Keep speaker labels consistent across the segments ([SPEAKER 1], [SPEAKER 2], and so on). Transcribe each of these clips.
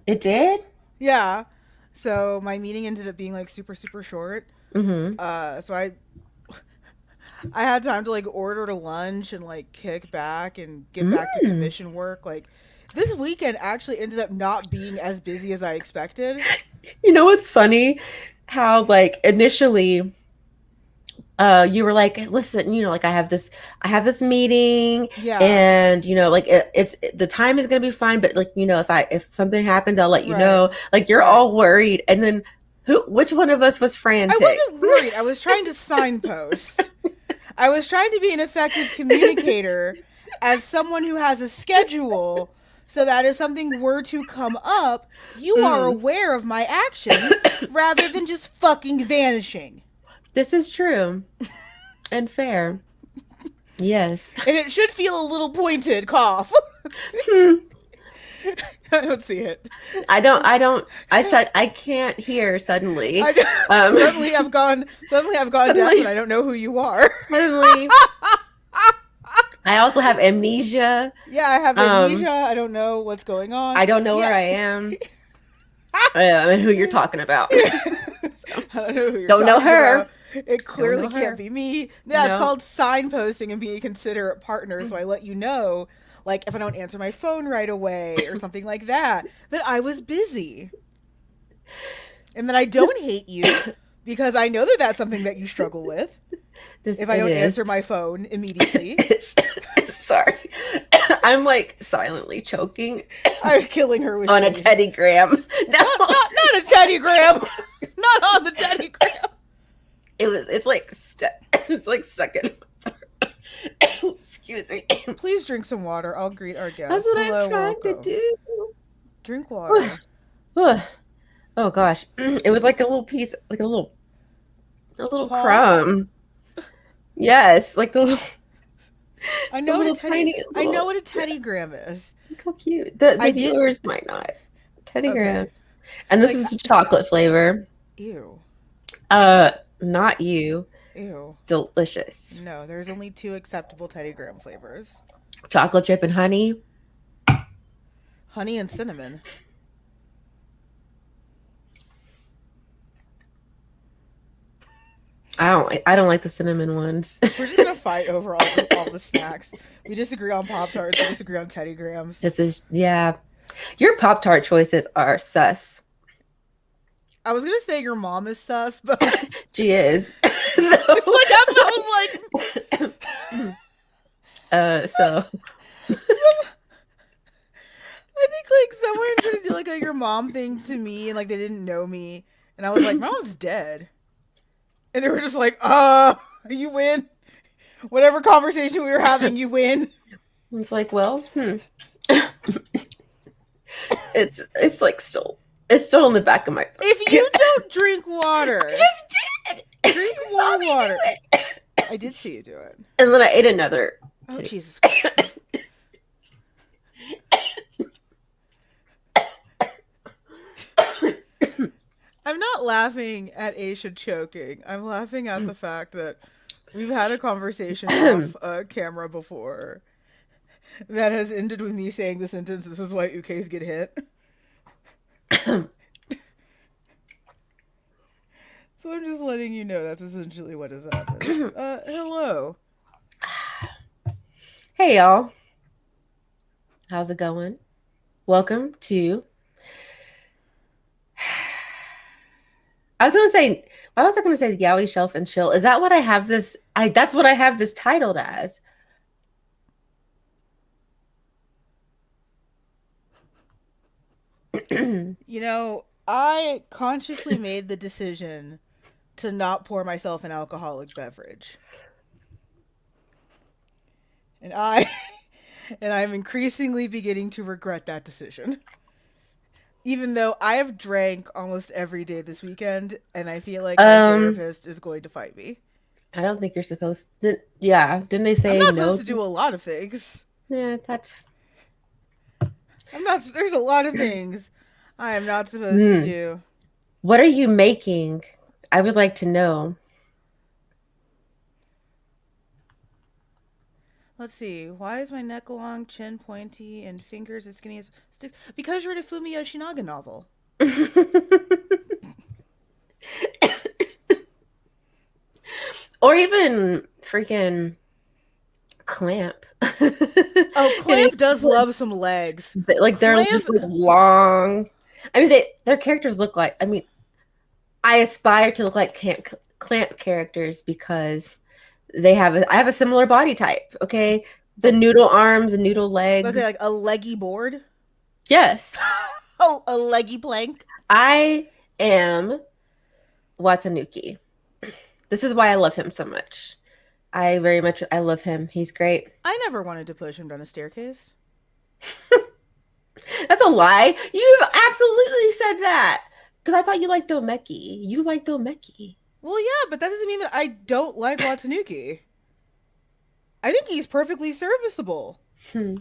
[SPEAKER 1] It did?
[SPEAKER 2] Yeah. So my meeting ended up being like super super short.
[SPEAKER 1] Mm-hmm.
[SPEAKER 2] So I had time to like order to lunch and like kick back and get back to
[SPEAKER 1] Mm.
[SPEAKER 2] commission work. Like this weekend actually ended up not being as busy as I expected.
[SPEAKER 1] You know what's funny? How like initially you were like, listen, like I have this meeting,
[SPEAKER 2] Yeah.
[SPEAKER 1] and like the time is gonna be fine, but like if something happens, I'll let you
[SPEAKER 2] Right.
[SPEAKER 1] know. Like you're
[SPEAKER 2] Right.
[SPEAKER 1] all worried, and then which one of us was
[SPEAKER 2] I
[SPEAKER 1] frantic?
[SPEAKER 2] wasn't worried. I was trying to signpost. I was trying to be an effective communicator as someone who has a schedule so that if something were to come up, you are
[SPEAKER 1] Mm,
[SPEAKER 2] aware of my actions rather than just fucking vanishing.
[SPEAKER 1] this is true and fair. Yes.
[SPEAKER 2] And it should feel a little pointed cough.
[SPEAKER 1] Hmm.
[SPEAKER 2] I don't see it.
[SPEAKER 1] I said I can't hear suddenly.
[SPEAKER 2] I
[SPEAKER 1] Um,
[SPEAKER 2] suddenly I've gone deaf and
[SPEAKER 1] suddenly,
[SPEAKER 2] I don't know who you are.
[SPEAKER 1] suddenly, I also have amnesia.
[SPEAKER 2] Yeah, I have
[SPEAKER 1] Um,
[SPEAKER 2] amnesia. I don't know what's going on.
[SPEAKER 1] I don't know
[SPEAKER 2] Yeah.
[SPEAKER 1] where I am. And who you're talking about. So,
[SPEAKER 2] I don't know who you're
[SPEAKER 1] don't know
[SPEAKER 2] talking about.
[SPEAKER 1] her.
[SPEAKER 2] It
[SPEAKER 1] Don't
[SPEAKER 2] clearly
[SPEAKER 1] know
[SPEAKER 2] can't
[SPEAKER 1] her.
[SPEAKER 2] be me. Yeah, it's
[SPEAKER 1] No.
[SPEAKER 2] called signposting and being a considerate partner. So I let you know, like, if I don't answer my phone right away or something like that, that I was busy. And that I don't hate you because I know that that's something that you struggle with
[SPEAKER 1] This
[SPEAKER 2] if I
[SPEAKER 1] it
[SPEAKER 2] don't
[SPEAKER 1] is.
[SPEAKER 2] answer my phone immediately.
[SPEAKER 1] It's, sorry. I'm like silently choking
[SPEAKER 2] I'm killing her with
[SPEAKER 1] on a
[SPEAKER 2] shame.
[SPEAKER 1] Teddy Graham. No.
[SPEAKER 2] Not a Teddy Graham. Not on the Teddy Graham.
[SPEAKER 1] It's like stuck. It's like stuck in. Excuse me.
[SPEAKER 2] Please drink some water. I'll greet our
[SPEAKER 1] That's
[SPEAKER 2] guests.
[SPEAKER 1] what I'm
[SPEAKER 2] Hello,
[SPEAKER 1] trying to
[SPEAKER 2] welcome.
[SPEAKER 1] do.
[SPEAKER 2] Drink water.
[SPEAKER 1] Oh gosh. It was like a little piece, like a little
[SPEAKER 2] Paw?
[SPEAKER 1] crumb. Yes, like
[SPEAKER 2] I
[SPEAKER 1] the
[SPEAKER 2] know what a
[SPEAKER 1] little
[SPEAKER 2] teddy.
[SPEAKER 1] tiny
[SPEAKER 2] I know
[SPEAKER 1] little.
[SPEAKER 2] what a teddy graham is.
[SPEAKER 1] Look how cute. The
[SPEAKER 2] I did.
[SPEAKER 1] viewers might not. Teddy
[SPEAKER 2] Okay.
[SPEAKER 1] Grahams. And this
[SPEAKER 2] Like,
[SPEAKER 1] is chocolate flavor.
[SPEAKER 2] ew,
[SPEAKER 1] Uh, Not you.
[SPEAKER 2] ew.
[SPEAKER 1] It's delicious.
[SPEAKER 2] No, there's only two acceptable teddy graham flavors:
[SPEAKER 1] Chocolate chip and honey.
[SPEAKER 2] honey and cinnamon.
[SPEAKER 1] I don't like the cinnamon ones.
[SPEAKER 2] We're just gonna fight over all the snacks. We disagree on Pop Tarts. We disagree on Teddy Grahams.
[SPEAKER 1] This is yeah. Your Pop Tart choices are sus.
[SPEAKER 2] I was gonna say your mom is sus, but like
[SPEAKER 1] She is.
[SPEAKER 2] that's what I was like.
[SPEAKER 1] So
[SPEAKER 2] Some, I think like someone tried to do like a your mom thing to me, and like they didn't know me, and I was like, my mom's dead, and they were just like, you win. Whatever conversation we were having, you win.
[SPEAKER 1] it's like, well, it's like still in the back of my
[SPEAKER 2] If
[SPEAKER 1] throat.
[SPEAKER 2] you don't drink
[SPEAKER 1] I
[SPEAKER 2] water,
[SPEAKER 1] just did.
[SPEAKER 2] drink
[SPEAKER 1] You saw
[SPEAKER 2] more
[SPEAKER 1] me do
[SPEAKER 2] water.
[SPEAKER 1] it.
[SPEAKER 2] I did see you do it.
[SPEAKER 1] And then I ate another.
[SPEAKER 2] Oh Jesus Christ! I'm not laughing at Aisha choking. I'm laughing at the fact that we've had a conversation off camera before that has ended with me saying the sentence, "This is why ukes get hit." So I'm just letting you know that's essentially what has happened. Hello.
[SPEAKER 1] Hey y'all, how's it going? Welcome to. I was gonna say, why was I gonna say Yaoi Shelf and Chill? Is that what I have this? That's what I have this titled as.
[SPEAKER 2] You know, I consciously made the decision to not pour myself an alcoholic beverage. And I and I'm increasingly beginning to regret that decision. Even though I have drank almost every day this weekend and I feel like my
[SPEAKER 1] um,
[SPEAKER 2] therapist is going to fight me.
[SPEAKER 1] I don't think you're supposed to. Yeah, didn't they
[SPEAKER 2] I'm
[SPEAKER 1] say
[SPEAKER 2] not supposed
[SPEAKER 1] no?
[SPEAKER 2] to do a lot of things.
[SPEAKER 1] Yeah, that's.
[SPEAKER 2] I'm not there's a lot of things I am not supposed to
[SPEAKER 1] Hmm.
[SPEAKER 2] do.
[SPEAKER 1] What are you making? I would like to know.
[SPEAKER 2] Let's see. Why is my neck long, chin pointy, and fingers as skinny as sticks? Because you read a Fumi Yoshinaga novel.
[SPEAKER 1] Or even freaking Clamp.
[SPEAKER 2] Oh,
[SPEAKER 1] And
[SPEAKER 2] Clamp does love some legs.
[SPEAKER 1] like they're just
[SPEAKER 2] Clamp.
[SPEAKER 1] like long. I mean, their characters look like. I mean, I aspire to look like Clamp characters because I have a similar body type. Okay, the
[SPEAKER 2] Oh,
[SPEAKER 1] noodle arms and noodle
[SPEAKER 2] let's say like
[SPEAKER 1] legs.
[SPEAKER 2] a leggy board.
[SPEAKER 1] Yes,
[SPEAKER 2] Oh, a leggy plank.
[SPEAKER 1] I am Watanuki. This is why I love him so much. I love him. He's great.
[SPEAKER 2] I never wanted to push him down a staircase.
[SPEAKER 1] That's a lie. You've absolutely said that. Because I thought you liked Domeki. You like Domeki.
[SPEAKER 2] Well, yeah, but that doesn't mean that I don't like Watanuki. I think he's perfectly serviceable.
[SPEAKER 1] Hmm.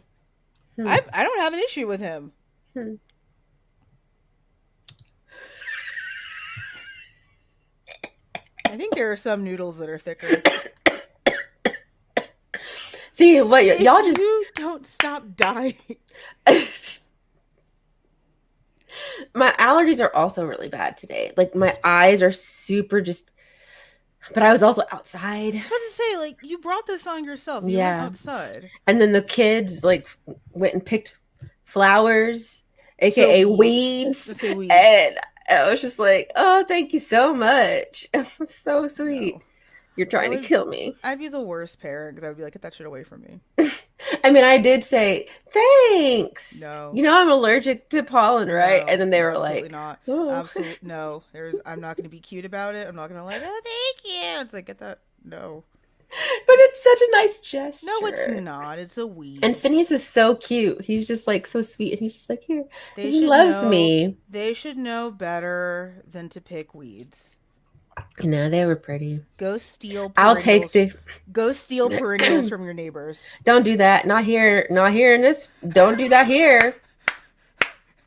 [SPEAKER 1] Hmm.
[SPEAKER 2] I don't have an issue with him.
[SPEAKER 1] Hmm.
[SPEAKER 2] I think there are some noodles that are thicker.
[SPEAKER 1] See, what
[SPEAKER 2] If
[SPEAKER 1] y'all just
[SPEAKER 2] you don't stop dying.
[SPEAKER 1] my allergies are also really bad today. Like my eyes are super just but I was also outside.
[SPEAKER 2] I was about to say, like, you brought this on yourself. You went
[SPEAKER 1] Yeah.
[SPEAKER 2] outside.
[SPEAKER 1] And then the kids like went and picked flowers,
[SPEAKER 2] So
[SPEAKER 1] aka
[SPEAKER 2] weeds.
[SPEAKER 1] weeds.
[SPEAKER 2] Let's say weeds.
[SPEAKER 1] And I was just like, oh, thank you so much. So sweet.
[SPEAKER 2] No.
[SPEAKER 1] You're
[SPEAKER 2] I
[SPEAKER 1] trying to
[SPEAKER 2] would,
[SPEAKER 1] kill me.
[SPEAKER 2] I'd be the worst parent because I'd be like, get that shit away from me.
[SPEAKER 1] I mean, I did say thanks.
[SPEAKER 2] No.
[SPEAKER 1] You know, I'm allergic to pollen, right?
[SPEAKER 2] No,
[SPEAKER 1] And then they were
[SPEAKER 2] absolutely
[SPEAKER 1] like,
[SPEAKER 2] not.
[SPEAKER 1] oh.
[SPEAKER 2] Absolutely no. I'm not going to be cute about it. I'm not going to like, oh, thank you. It's like, get that. No.
[SPEAKER 1] But it's such a nice
[SPEAKER 2] No, it's
[SPEAKER 1] gesture.
[SPEAKER 2] not. It's a weed.
[SPEAKER 1] And Phineas is so cute. He's just like so sweet. And he's just like, here.
[SPEAKER 2] They
[SPEAKER 1] And he
[SPEAKER 2] should
[SPEAKER 1] loves
[SPEAKER 2] know.
[SPEAKER 1] me.
[SPEAKER 2] They should know better than to pick weeds.
[SPEAKER 1] You know, they were pretty.
[SPEAKER 2] Go steal
[SPEAKER 1] I'll take
[SPEAKER 2] perennials.
[SPEAKER 1] the.
[SPEAKER 2] Go steal perennials from your neighbors.
[SPEAKER 1] Don't do that. Not here. Not here in this. Don't do that here.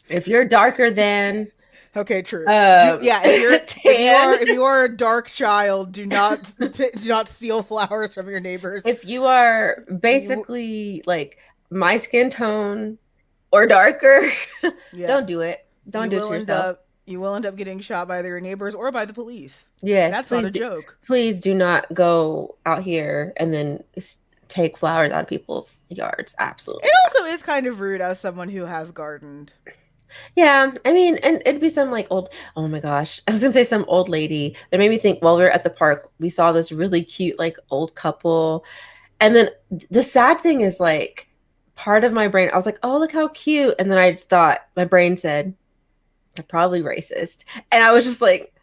[SPEAKER 1] If you're darker than
[SPEAKER 2] Okay, true.
[SPEAKER 1] um
[SPEAKER 2] Yeah,
[SPEAKER 1] tan,
[SPEAKER 2] if you are a dark child, do not steal flowers from your neighbors.
[SPEAKER 1] if you are basically like my skin tone or darker,
[SPEAKER 2] Yeah,
[SPEAKER 1] don't do it. Don't do it to yourself.
[SPEAKER 2] You will end up getting shot by either your neighbors or by the police.
[SPEAKER 1] Yes,
[SPEAKER 2] That's not
[SPEAKER 1] please
[SPEAKER 2] a joke.
[SPEAKER 1] please do not go out here and then take flowers out of people's yards. Absolutely.
[SPEAKER 2] It also is kind of rude as someone who has gardened.
[SPEAKER 1] Yeah, I mean, and it'd be some like old, oh my gosh, I was gonna say some old lady that made me think while we were at the park, we saw this really cute, like old couple. And then the sad thing is, like, part of my brain, I was like, oh, look how cute. And then I just thought, my brain said, they're probably racist. And I was just like,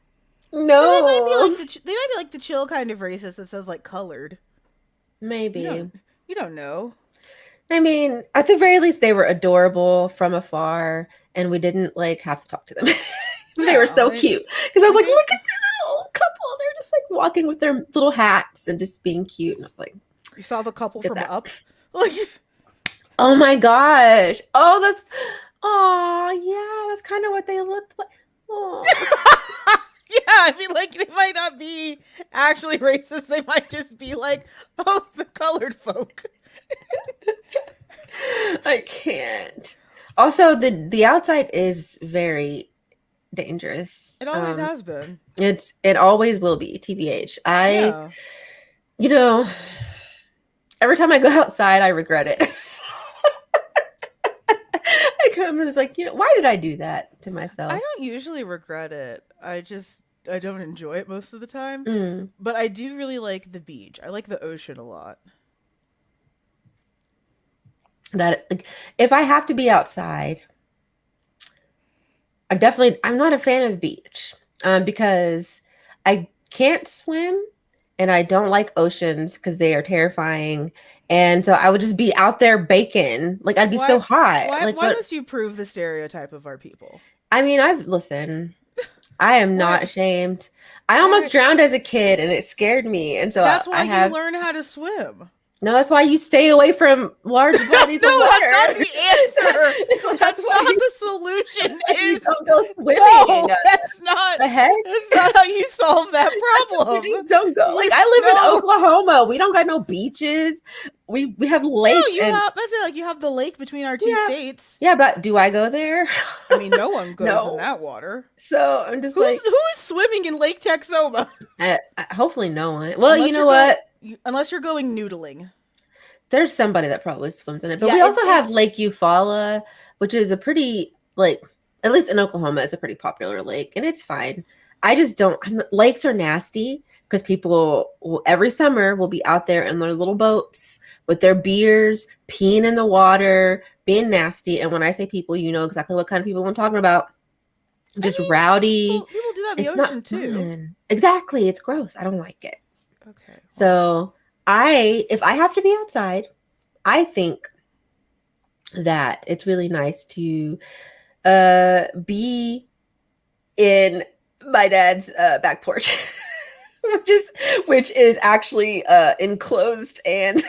[SPEAKER 2] But they might be
[SPEAKER 1] no,
[SPEAKER 2] like they might be like the chill kind of racist that says like colored.
[SPEAKER 1] maybe.
[SPEAKER 2] You don't know.
[SPEAKER 1] I mean, at the very least, they were adorable from afar, and we didn't like have to talk to them. They were so cute because I was like, look at the little couple. They're just like walking with their little hats and just being cute. And I was like,
[SPEAKER 2] You saw the couple from
[SPEAKER 1] that.
[SPEAKER 2] Up. Like,
[SPEAKER 1] oh my gosh. Oh yeah, that's kind of what they looked like. Oh.
[SPEAKER 2] yeah, I mean, like they might not be actually racist. They might just be like, oh, the colored folk.
[SPEAKER 1] I can't. Also, the outside is very dangerous.
[SPEAKER 2] It always has been.
[SPEAKER 1] It always will be, TBH.
[SPEAKER 2] Yeah.
[SPEAKER 1] You know, every time I go outside, I regret it. I'm just like, you know, why did I do that to myself?
[SPEAKER 2] I don't usually regret it. I don't enjoy it most of the time.
[SPEAKER 1] Mm.
[SPEAKER 2] But I do really like the beach. I like the ocean a lot.
[SPEAKER 1] That like, if I have to be outside, I'm not a fan of the beach because I can't swim and I don't like oceans because they are terrifying. And so I would just be out there baking. Like I'd be so hot.
[SPEAKER 2] Why
[SPEAKER 1] But
[SPEAKER 2] must you prove the stereotype of our people?
[SPEAKER 1] I mean, I am not ashamed. I almost drowned as a kid and it scared me. And so
[SPEAKER 2] that's why you learn how to swim.
[SPEAKER 1] No, that's why you stay away from large bodies of water.
[SPEAKER 2] That's not the answer. That's not the solution.
[SPEAKER 1] You don't go swimming.
[SPEAKER 2] No, that's not.
[SPEAKER 1] The heck?
[SPEAKER 2] That's not how you solve that problem.
[SPEAKER 1] You just don't go. Like I live in Oklahoma. We don't got no beaches. we have
[SPEAKER 2] No,
[SPEAKER 1] lakes
[SPEAKER 2] you
[SPEAKER 1] and
[SPEAKER 2] have. That's it. Like you have the lake between our two
[SPEAKER 1] yeah.
[SPEAKER 2] states.
[SPEAKER 1] Yeah, but do I go there?
[SPEAKER 2] I mean, no one goes in
[SPEAKER 1] No.
[SPEAKER 2] that water.
[SPEAKER 1] So I'm just
[SPEAKER 2] Who's
[SPEAKER 1] like,
[SPEAKER 2] who is swimming in Lake Texoma?
[SPEAKER 1] hopefully no one. Well, you
[SPEAKER 2] unless
[SPEAKER 1] know
[SPEAKER 2] you're going,
[SPEAKER 1] what?
[SPEAKER 2] unless you're going noodling.
[SPEAKER 1] There's somebody that probably swims in it. But
[SPEAKER 2] Yeah,
[SPEAKER 1] we
[SPEAKER 2] it's
[SPEAKER 1] also have
[SPEAKER 2] it's.
[SPEAKER 1] Lake Eufaula, which is a pretty like at least in Oklahoma, it's a pretty popular lake, and it's fine. I just don't. Lakes are nasty because people every summer will be out there in their little boats with their beers, peeing in the water, being nasty. And when I say people, you know exactly what kind of people I'm talking about.
[SPEAKER 2] I
[SPEAKER 1] Just
[SPEAKER 2] mean,
[SPEAKER 1] rowdy.
[SPEAKER 2] people do that in the
[SPEAKER 1] It's not
[SPEAKER 2] ocean too.
[SPEAKER 1] fun. Exactly. It's gross. I don't like it.
[SPEAKER 2] Okay, well,
[SPEAKER 1] So if I have to be outside, I think that it's really nice to be in my dad's back porch. which is actually enclosed and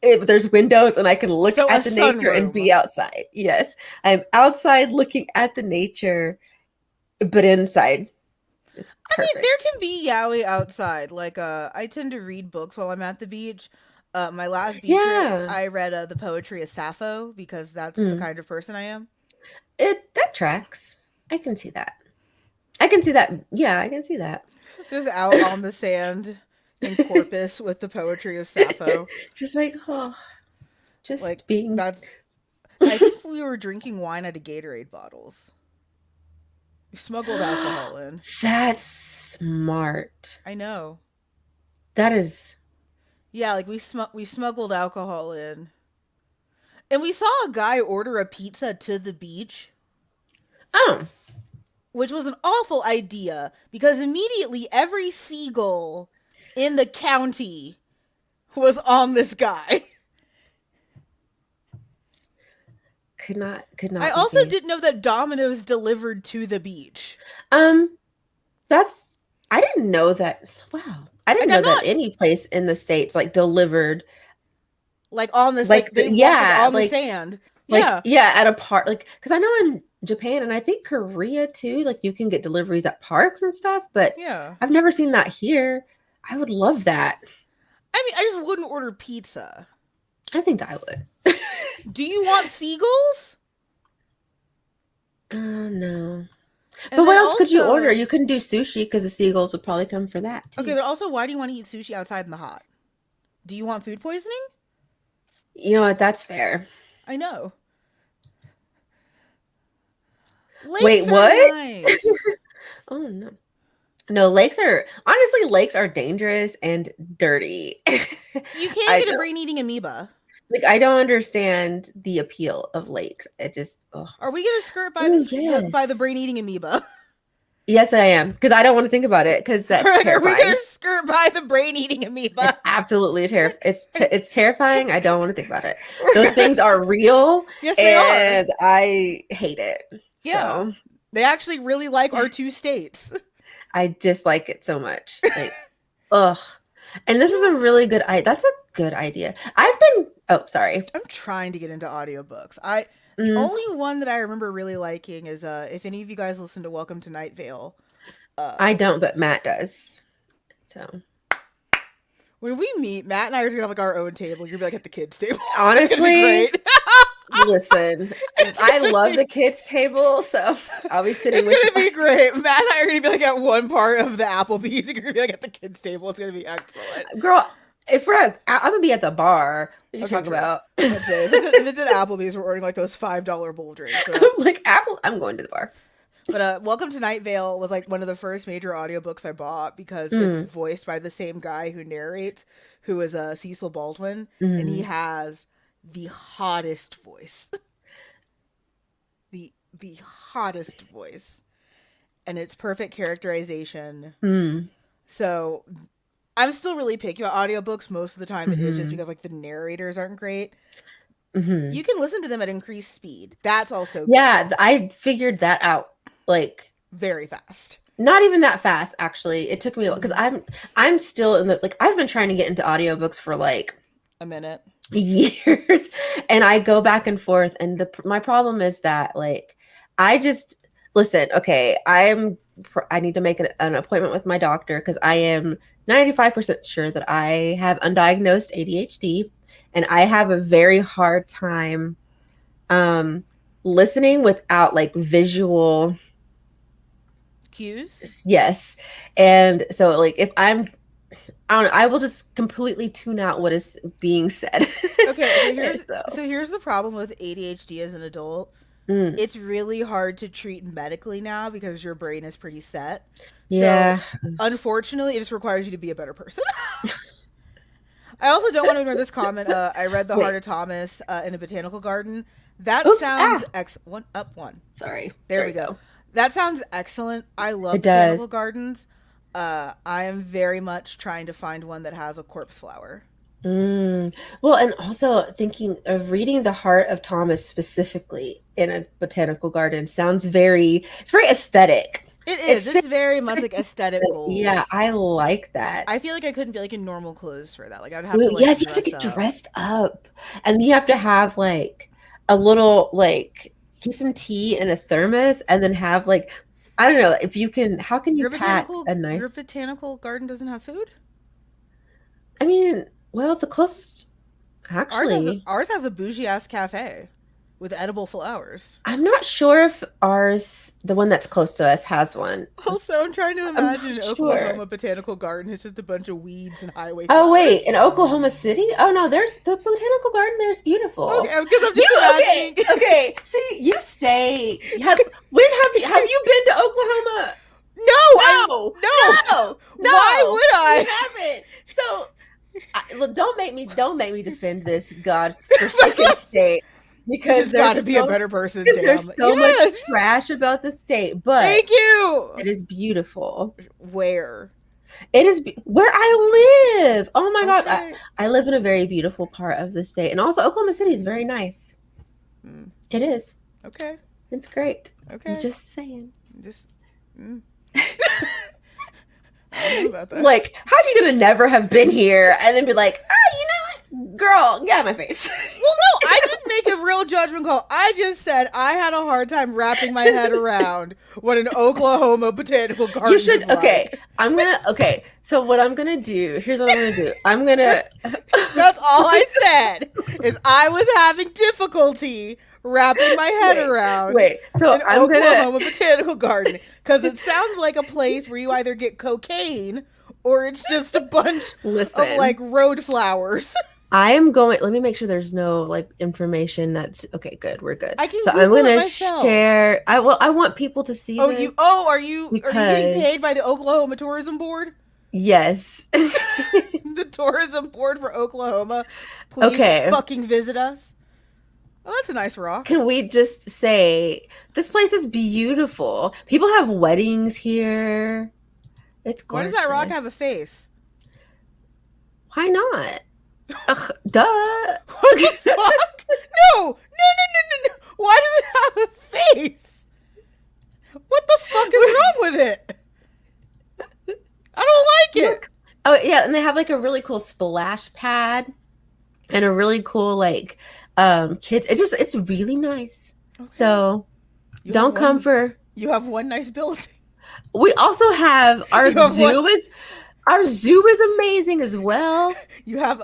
[SPEAKER 1] there's windows and I can look
[SPEAKER 2] so a
[SPEAKER 1] at the nature and
[SPEAKER 2] sunroom.
[SPEAKER 1] be outside. Yes, I'm outside looking at the nature, but inside. It's
[SPEAKER 2] I mean, there
[SPEAKER 1] perfect.
[SPEAKER 2] can be yaoi outside. Like, I tend to read books while I'm at the beach. My last beach trip,
[SPEAKER 1] Yeah.
[SPEAKER 2] I read the poetry of Sappho because that's the
[SPEAKER 1] Mm.
[SPEAKER 2] kind of person I am.
[SPEAKER 1] That tracks. I can see that. I can see that. Yeah, I can see that.
[SPEAKER 2] Just out on the sand in Corpus with the poetry of Sappho.
[SPEAKER 1] Just like, oh,
[SPEAKER 2] Like,
[SPEAKER 1] just being.
[SPEAKER 2] that's. I think we were drinking wine out of Gatorade bottles. We smuggled alcohol in.
[SPEAKER 1] That's smart.
[SPEAKER 2] I know.
[SPEAKER 1] That is.
[SPEAKER 2] Yeah, like we smuggled alcohol in. And we saw a guy order a pizza to the beach,
[SPEAKER 1] Oh,
[SPEAKER 2] which was an awful idea because immediately every seagull in the county was on this guy.
[SPEAKER 1] could
[SPEAKER 2] I
[SPEAKER 1] not with
[SPEAKER 2] also
[SPEAKER 1] me.
[SPEAKER 2] didn't know that Domino's delivered to the beach.
[SPEAKER 1] Um, that's I didn't know that. Wow, I
[SPEAKER 2] Like
[SPEAKER 1] didn't
[SPEAKER 2] I'm
[SPEAKER 1] know that
[SPEAKER 2] not
[SPEAKER 1] any place in the states like delivered
[SPEAKER 2] like on this like
[SPEAKER 1] like
[SPEAKER 2] they walk like
[SPEAKER 1] yeah,
[SPEAKER 2] on the sand.
[SPEAKER 1] like
[SPEAKER 2] Yeah.
[SPEAKER 1] yeah at a park like because I know in Japan and I think Korea too, like you can get deliveries at parks and stuff, but
[SPEAKER 2] Yeah.
[SPEAKER 1] I've never seen that here. I would love that.
[SPEAKER 2] I mean, I just wouldn't order pizza.
[SPEAKER 1] I think I would.
[SPEAKER 2] Do you want seagulls?
[SPEAKER 1] No.
[SPEAKER 2] And
[SPEAKER 1] But what
[SPEAKER 2] then
[SPEAKER 1] else could you order?
[SPEAKER 2] also
[SPEAKER 1] You couldn't do sushi because the seagulls would probably come for that
[SPEAKER 2] okay,
[SPEAKER 1] too.
[SPEAKER 2] but also why do you want to eat sushi outside in the hot? Do you want food poisoning?
[SPEAKER 1] You know what? That's fair.
[SPEAKER 2] I know.
[SPEAKER 1] Wait,
[SPEAKER 2] Lakes are
[SPEAKER 1] what?
[SPEAKER 2] nice.
[SPEAKER 1] Oh no. No, lakes are honestly lakes are dangerous and dirty.
[SPEAKER 2] You can
[SPEAKER 1] I
[SPEAKER 2] get a
[SPEAKER 1] don't
[SPEAKER 2] brain eating amoeba.
[SPEAKER 1] I don't understand the appeal of lakes. It just oh,
[SPEAKER 2] Are we gonna skirt by
[SPEAKER 1] oh
[SPEAKER 2] by the
[SPEAKER 1] yes.
[SPEAKER 2] brain eating amoeba?
[SPEAKER 1] Yes, I am. Because I don't want to think about it because that's
[SPEAKER 2] Are we gonna
[SPEAKER 1] terrifying.
[SPEAKER 2] skirt by the brain eating
[SPEAKER 1] It's
[SPEAKER 2] amoeba?
[SPEAKER 1] absolutely it's terrifying. I don't want to think about it. Those things are real
[SPEAKER 2] Yes, they are.
[SPEAKER 1] and I hate it.
[SPEAKER 2] Yeah,
[SPEAKER 1] So
[SPEAKER 2] they actually really like our two states.
[SPEAKER 1] I dislike it so much. Like, ugh. And this is a really good that's a good idea. I've been oh, sorry.
[SPEAKER 2] I'm trying to get into audiobooks. The
[SPEAKER 1] Mm,
[SPEAKER 2] only one that I remember really liking is if any of you guys listen to Welcome to Night Vale.
[SPEAKER 1] I
[SPEAKER 2] Uh,
[SPEAKER 1] don't, but Matt does. So
[SPEAKER 2] when we meet, Matt and I are gonna have like our own table. You're gonna be like at the kids' table. It's gonna be
[SPEAKER 1] honestly,
[SPEAKER 2] great.
[SPEAKER 1] listen,
[SPEAKER 2] It's
[SPEAKER 1] I
[SPEAKER 2] gonna
[SPEAKER 1] love
[SPEAKER 2] be
[SPEAKER 1] the kids table, so I'll be sitting
[SPEAKER 2] it's
[SPEAKER 1] with
[SPEAKER 2] gonna be great. Matt and I are gonna be like at one part of the Applebee's. You're gonna be like at the kids' table. It's gonna be excellent.
[SPEAKER 1] girl. If I'm gonna be at the bar, what are you
[SPEAKER 2] Okay,
[SPEAKER 1] talking
[SPEAKER 2] true.
[SPEAKER 1] about?
[SPEAKER 2] I'd say if it's at Applebee's, we're ordering like those $5 bowl drinks.
[SPEAKER 1] I'm like Apple. I'm going to the bar.
[SPEAKER 2] Welcome to Night Vale was like one of the first major audiobooks I bought because it's
[SPEAKER 1] Mm,
[SPEAKER 2] voiced by the same guy who narrates, who is Cecil Baldwin, and he
[SPEAKER 1] mm,
[SPEAKER 2] has the hottest voice, the hottest voice, and it's perfect characterization.
[SPEAKER 1] mm,
[SPEAKER 2] So I'm still really picky about audiobooks. Most of the time, it is just
[SPEAKER 1] mm,
[SPEAKER 2] because like the narrators aren't great.
[SPEAKER 1] mm.
[SPEAKER 2] You can listen to them at increased speed. That's also good.
[SPEAKER 1] Yeah, I figured that out. Like
[SPEAKER 2] Very fast.
[SPEAKER 1] not even that fast, actually. It took me because
[SPEAKER 2] Hmm.
[SPEAKER 1] I'm still in the like I've been trying to get into audiobooks for like
[SPEAKER 2] A minute.
[SPEAKER 1] years and I go back and forth and my problem is that like I just listen, okay, I need to make an appointment with my doctor because I am 95% sure that I have undiagnosed ADHD and I have a very hard time um listening without like visual.
[SPEAKER 2] Cues.
[SPEAKER 1] Yes. And so like if I don't know, I will just completely tune out what is being said.
[SPEAKER 2] Okay, so here's
[SPEAKER 1] So,
[SPEAKER 2] so here's the problem with ADHD as an adult.
[SPEAKER 1] mm,
[SPEAKER 2] It's really hard to treat medically now because your brain is pretty set. So,
[SPEAKER 1] yeah.
[SPEAKER 2] unfortunately, it just requires you to be a better person. I also don't want to ignore this comment. I read The Heart
[SPEAKER 1] Wait.
[SPEAKER 2] of Thomas in a botanical garden. That
[SPEAKER 1] Oops.
[SPEAKER 2] sounds
[SPEAKER 1] Ah.
[SPEAKER 2] one up one.
[SPEAKER 1] Sorry.
[SPEAKER 2] There
[SPEAKER 1] There
[SPEAKER 2] we
[SPEAKER 1] you
[SPEAKER 2] go.
[SPEAKER 1] go.
[SPEAKER 2] That sounds excellent. I
[SPEAKER 1] It
[SPEAKER 2] love botanical
[SPEAKER 1] does.
[SPEAKER 2] gardens. I am very much trying to find one that has a corpse flower.
[SPEAKER 1] Mm. Well, and also thinking of reading The Heart of Thomas specifically in a botanical garden sounds it's very aesthetic.
[SPEAKER 2] It
[SPEAKER 1] It
[SPEAKER 2] is. It's
[SPEAKER 1] fits.
[SPEAKER 2] very much like aesthetic
[SPEAKER 1] Yeah,
[SPEAKER 2] goals.
[SPEAKER 1] I like that.
[SPEAKER 2] I feel like I couldn't be like in normal clothes for that. Like I'd have to
[SPEAKER 1] Well,
[SPEAKER 2] like
[SPEAKER 1] yes, you have to
[SPEAKER 2] dress
[SPEAKER 1] get
[SPEAKER 2] up.
[SPEAKER 1] dressed up. And you have to have like a little like keep some tea in a thermos and then have like I don't know if you can how can you pack a
[SPEAKER 2] Your
[SPEAKER 1] nice
[SPEAKER 2] botanical garden doesn't have food?
[SPEAKER 1] I mean, well, the closest actually
[SPEAKER 2] Ours has a bougie ass cafe with edible flowers.
[SPEAKER 1] I'm not sure if ours the one that's close to us has one.
[SPEAKER 2] Also, I'm trying to
[SPEAKER 1] I'm
[SPEAKER 2] imagine
[SPEAKER 1] not
[SPEAKER 2] an
[SPEAKER 1] sure.
[SPEAKER 2] Oklahoma botanical garden. It's just a bunch of weeds and highway
[SPEAKER 1] Oh wait,
[SPEAKER 2] flowers.
[SPEAKER 1] in Oklahoma City? Oh no, there's the botanical garden there's beautiful.
[SPEAKER 2] Okay, because I'm
[SPEAKER 1] You
[SPEAKER 2] just
[SPEAKER 1] okay,
[SPEAKER 2] imagining.
[SPEAKER 1] okay. See, you stay. Have you been to Oklahoma?
[SPEAKER 2] No,
[SPEAKER 1] No,
[SPEAKER 2] no.
[SPEAKER 1] no,
[SPEAKER 2] Why
[SPEAKER 1] no,
[SPEAKER 2] would
[SPEAKER 1] you
[SPEAKER 2] I?
[SPEAKER 1] haven't. So look, don't make me defend this God's forsaken state
[SPEAKER 2] You
[SPEAKER 1] because
[SPEAKER 2] just got to be a better person,
[SPEAKER 1] there's
[SPEAKER 2] damn.
[SPEAKER 1] so much
[SPEAKER 2] Yes.
[SPEAKER 1] trash about the state, but
[SPEAKER 2] Thank you.
[SPEAKER 1] it is beautiful.
[SPEAKER 2] Where?
[SPEAKER 1] It is where I live. Oh my God.
[SPEAKER 2] Okay.
[SPEAKER 1] I live in a very beautiful part of the state. And also, Oklahoma City is very nice.
[SPEAKER 2] Mm,
[SPEAKER 1] It is.
[SPEAKER 2] okay.
[SPEAKER 1] It's great. I'm
[SPEAKER 2] Okay.
[SPEAKER 1] just saying.
[SPEAKER 2] Just. Mm. I don't know about that.
[SPEAKER 1] Like, how are you going to never have been here and then be like, oh, you know what? Girl, get out of my face.
[SPEAKER 2] Well, no, I didn't make a real judgment call. I just said I had a hard time wrapping my head around what an Oklahoma botanical garden
[SPEAKER 1] You should,
[SPEAKER 2] is
[SPEAKER 1] okay.
[SPEAKER 2] like.
[SPEAKER 1] Okay. So, what I'm going to do, here's what I'm going to do. I'm going to,
[SPEAKER 2] That's all I said. Is I was having difficulty wrapping my head
[SPEAKER 1] wait,
[SPEAKER 2] around
[SPEAKER 1] wait. So,
[SPEAKER 2] an
[SPEAKER 1] I'm going
[SPEAKER 2] Oklahoma
[SPEAKER 1] to,
[SPEAKER 2] botanical garden because it sounds like a place where you either get cocaine or it's just a bunch of like
[SPEAKER 1] listen.
[SPEAKER 2] road flowers.
[SPEAKER 1] I am going, let me make sure there's no like information that's okay, good, we're good.
[SPEAKER 2] I can
[SPEAKER 1] So I'm
[SPEAKER 2] Google it
[SPEAKER 1] gonna
[SPEAKER 2] myself.
[SPEAKER 1] share I want people to see this
[SPEAKER 2] Are you getting paid
[SPEAKER 1] because
[SPEAKER 2] by the Oklahoma Tourism Board?
[SPEAKER 1] yes.
[SPEAKER 2] The tourism board for Oklahoma, please
[SPEAKER 1] Okay.
[SPEAKER 2] fucking visit us. Oh, that's a nice rock.
[SPEAKER 1] Can we just say this place is beautiful? People have weddings here. It's
[SPEAKER 2] Why does that rock
[SPEAKER 1] gorgeous.
[SPEAKER 2] have a face?
[SPEAKER 1] Why not? Ugh, duh.
[SPEAKER 2] What the fuck? No, no, no, no, no, no. Why does it have a face? What the fuck is wrong with it? I don't like it.
[SPEAKER 1] Look. Oh yeah, and they have like a really cool splash pad and a really cool like kids it's really nice.
[SPEAKER 2] Okay.
[SPEAKER 1] So
[SPEAKER 2] You have
[SPEAKER 1] don't come
[SPEAKER 2] one.
[SPEAKER 1] for
[SPEAKER 2] You have one nice building.
[SPEAKER 1] we also have
[SPEAKER 2] You have one.
[SPEAKER 1] our zoo is amazing as well.
[SPEAKER 2] You have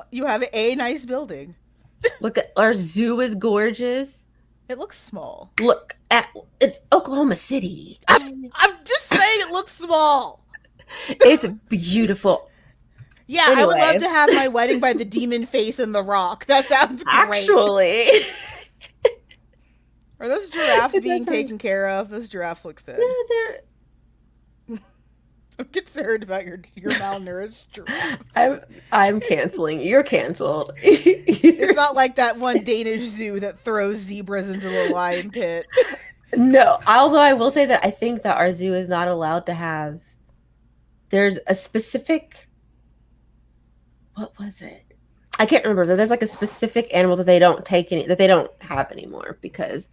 [SPEAKER 2] a nice building.
[SPEAKER 1] Look at our zoo is gorgeous.
[SPEAKER 2] It looks small.
[SPEAKER 1] Look at it's Oklahoma City.
[SPEAKER 2] I'm just saying it looks small.
[SPEAKER 1] It's beautiful.
[SPEAKER 2] Yeah, I would love
[SPEAKER 1] Anyway,
[SPEAKER 2] to have my wedding by the demon face in the rock. That sounds great.
[SPEAKER 1] actually,
[SPEAKER 2] Are those giraffes
[SPEAKER 1] it
[SPEAKER 2] being
[SPEAKER 1] does sound,
[SPEAKER 2] taken care of? Those giraffes look thin.
[SPEAKER 1] no, they're
[SPEAKER 2] I'm concerned about your malnourished giraffes.
[SPEAKER 1] I'm canceling. You're canceled.
[SPEAKER 2] It's not like that one Danish zoo that throws zebras into the lion pit.
[SPEAKER 1] No, although I will say that I think that our zoo is not allowed to have. There's a specific. What was it? I can't remember. There's like a specific animal that they don't have anymore because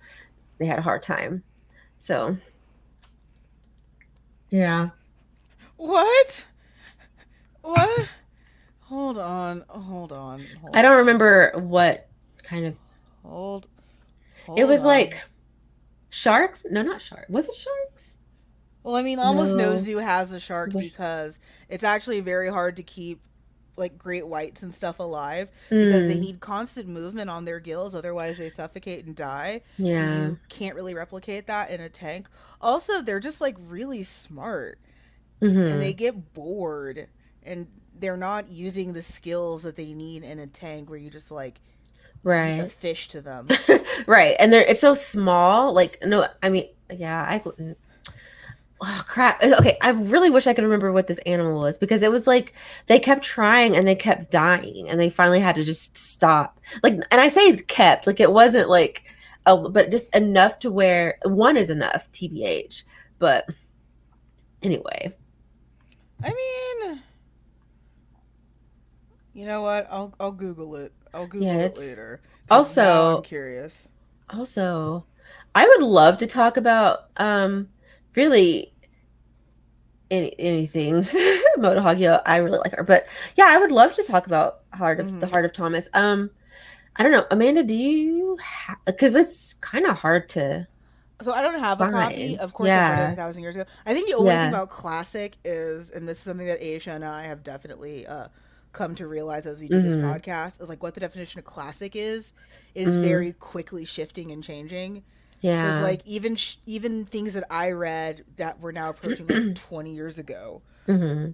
[SPEAKER 1] they had a hard time. So yeah,
[SPEAKER 2] What? What? Hold on. Hold on.
[SPEAKER 1] I
[SPEAKER 2] Hold
[SPEAKER 1] don't
[SPEAKER 2] on.
[SPEAKER 1] remember what kind of.
[SPEAKER 2] Hold.
[SPEAKER 1] It
[SPEAKER 2] Hold
[SPEAKER 1] was like
[SPEAKER 2] on.
[SPEAKER 1] sharks. No, not shark. Was it sharks?
[SPEAKER 2] Well, I mean, almost no
[SPEAKER 1] No.
[SPEAKER 2] zoo has a
[SPEAKER 1] It
[SPEAKER 2] shark
[SPEAKER 1] was-
[SPEAKER 2] because it's actually very hard to keep like great whites and stuff alive because they
[SPEAKER 1] Mm,
[SPEAKER 2] need constant movement on their gills, otherwise they suffocate and die, and
[SPEAKER 1] yeah.
[SPEAKER 2] you can't really replicate that in a tank. Also, they're just like really smart, and they
[SPEAKER 1] Hmm.
[SPEAKER 2] get bored, and they're not using the skills that they need in a tank where you just like yeet a
[SPEAKER 1] Right.
[SPEAKER 2] fish to them.
[SPEAKER 1] Right. And it's so small. Like, no, I mean, yeah, I couldn't. Oh, crap. Okay, I really wish I could remember what this animal was because it was like they kept trying and they kept dying and they finally had to just stop. Like, and I say kept, like it wasn't like, but just enough to where one is enough, TBH. But anyway,
[SPEAKER 2] I mean, you know what? I'll Google it. I'll
[SPEAKER 1] yeah,
[SPEAKER 2] Google it
[SPEAKER 1] it's
[SPEAKER 2] later because now I'm
[SPEAKER 1] also,
[SPEAKER 2] curious.
[SPEAKER 1] also, I would love to talk about, really anything Motohagio. I really like her, but yeah, I would love to talk about the
[SPEAKER 2] Hmm.
[SPEAKER 1] Heart of Thomas. I don't know, Amanda. Do you because it's kind of hard to
[SPEAKER 2] So I don't have a copy.
[SPEAKER 1] find.
[SPEAKER 2] Of course, I've read it a
[SPEAKER 1] Yeah,
[SPEAKER 2] thousand years ago. I think the only thing
[SPEAKER 1] yeah,
[SPEAKER 2] about classic is, and this is something that Aisha and I have definitely come to realize as we do this
[SPEAKER 1] mm-hmm,
[SPEAKER 2] podcast, is like what the definition of classic is
[SPEAKER 1] mm,
[SPEAKER 2] very quickly shifting and changing. Because
[SPEAKER 1] yeah,
[SPEAKER 2] like even things that I read that were now approaching like 20 years ago,
[SPEAKER 1] mm-hmm,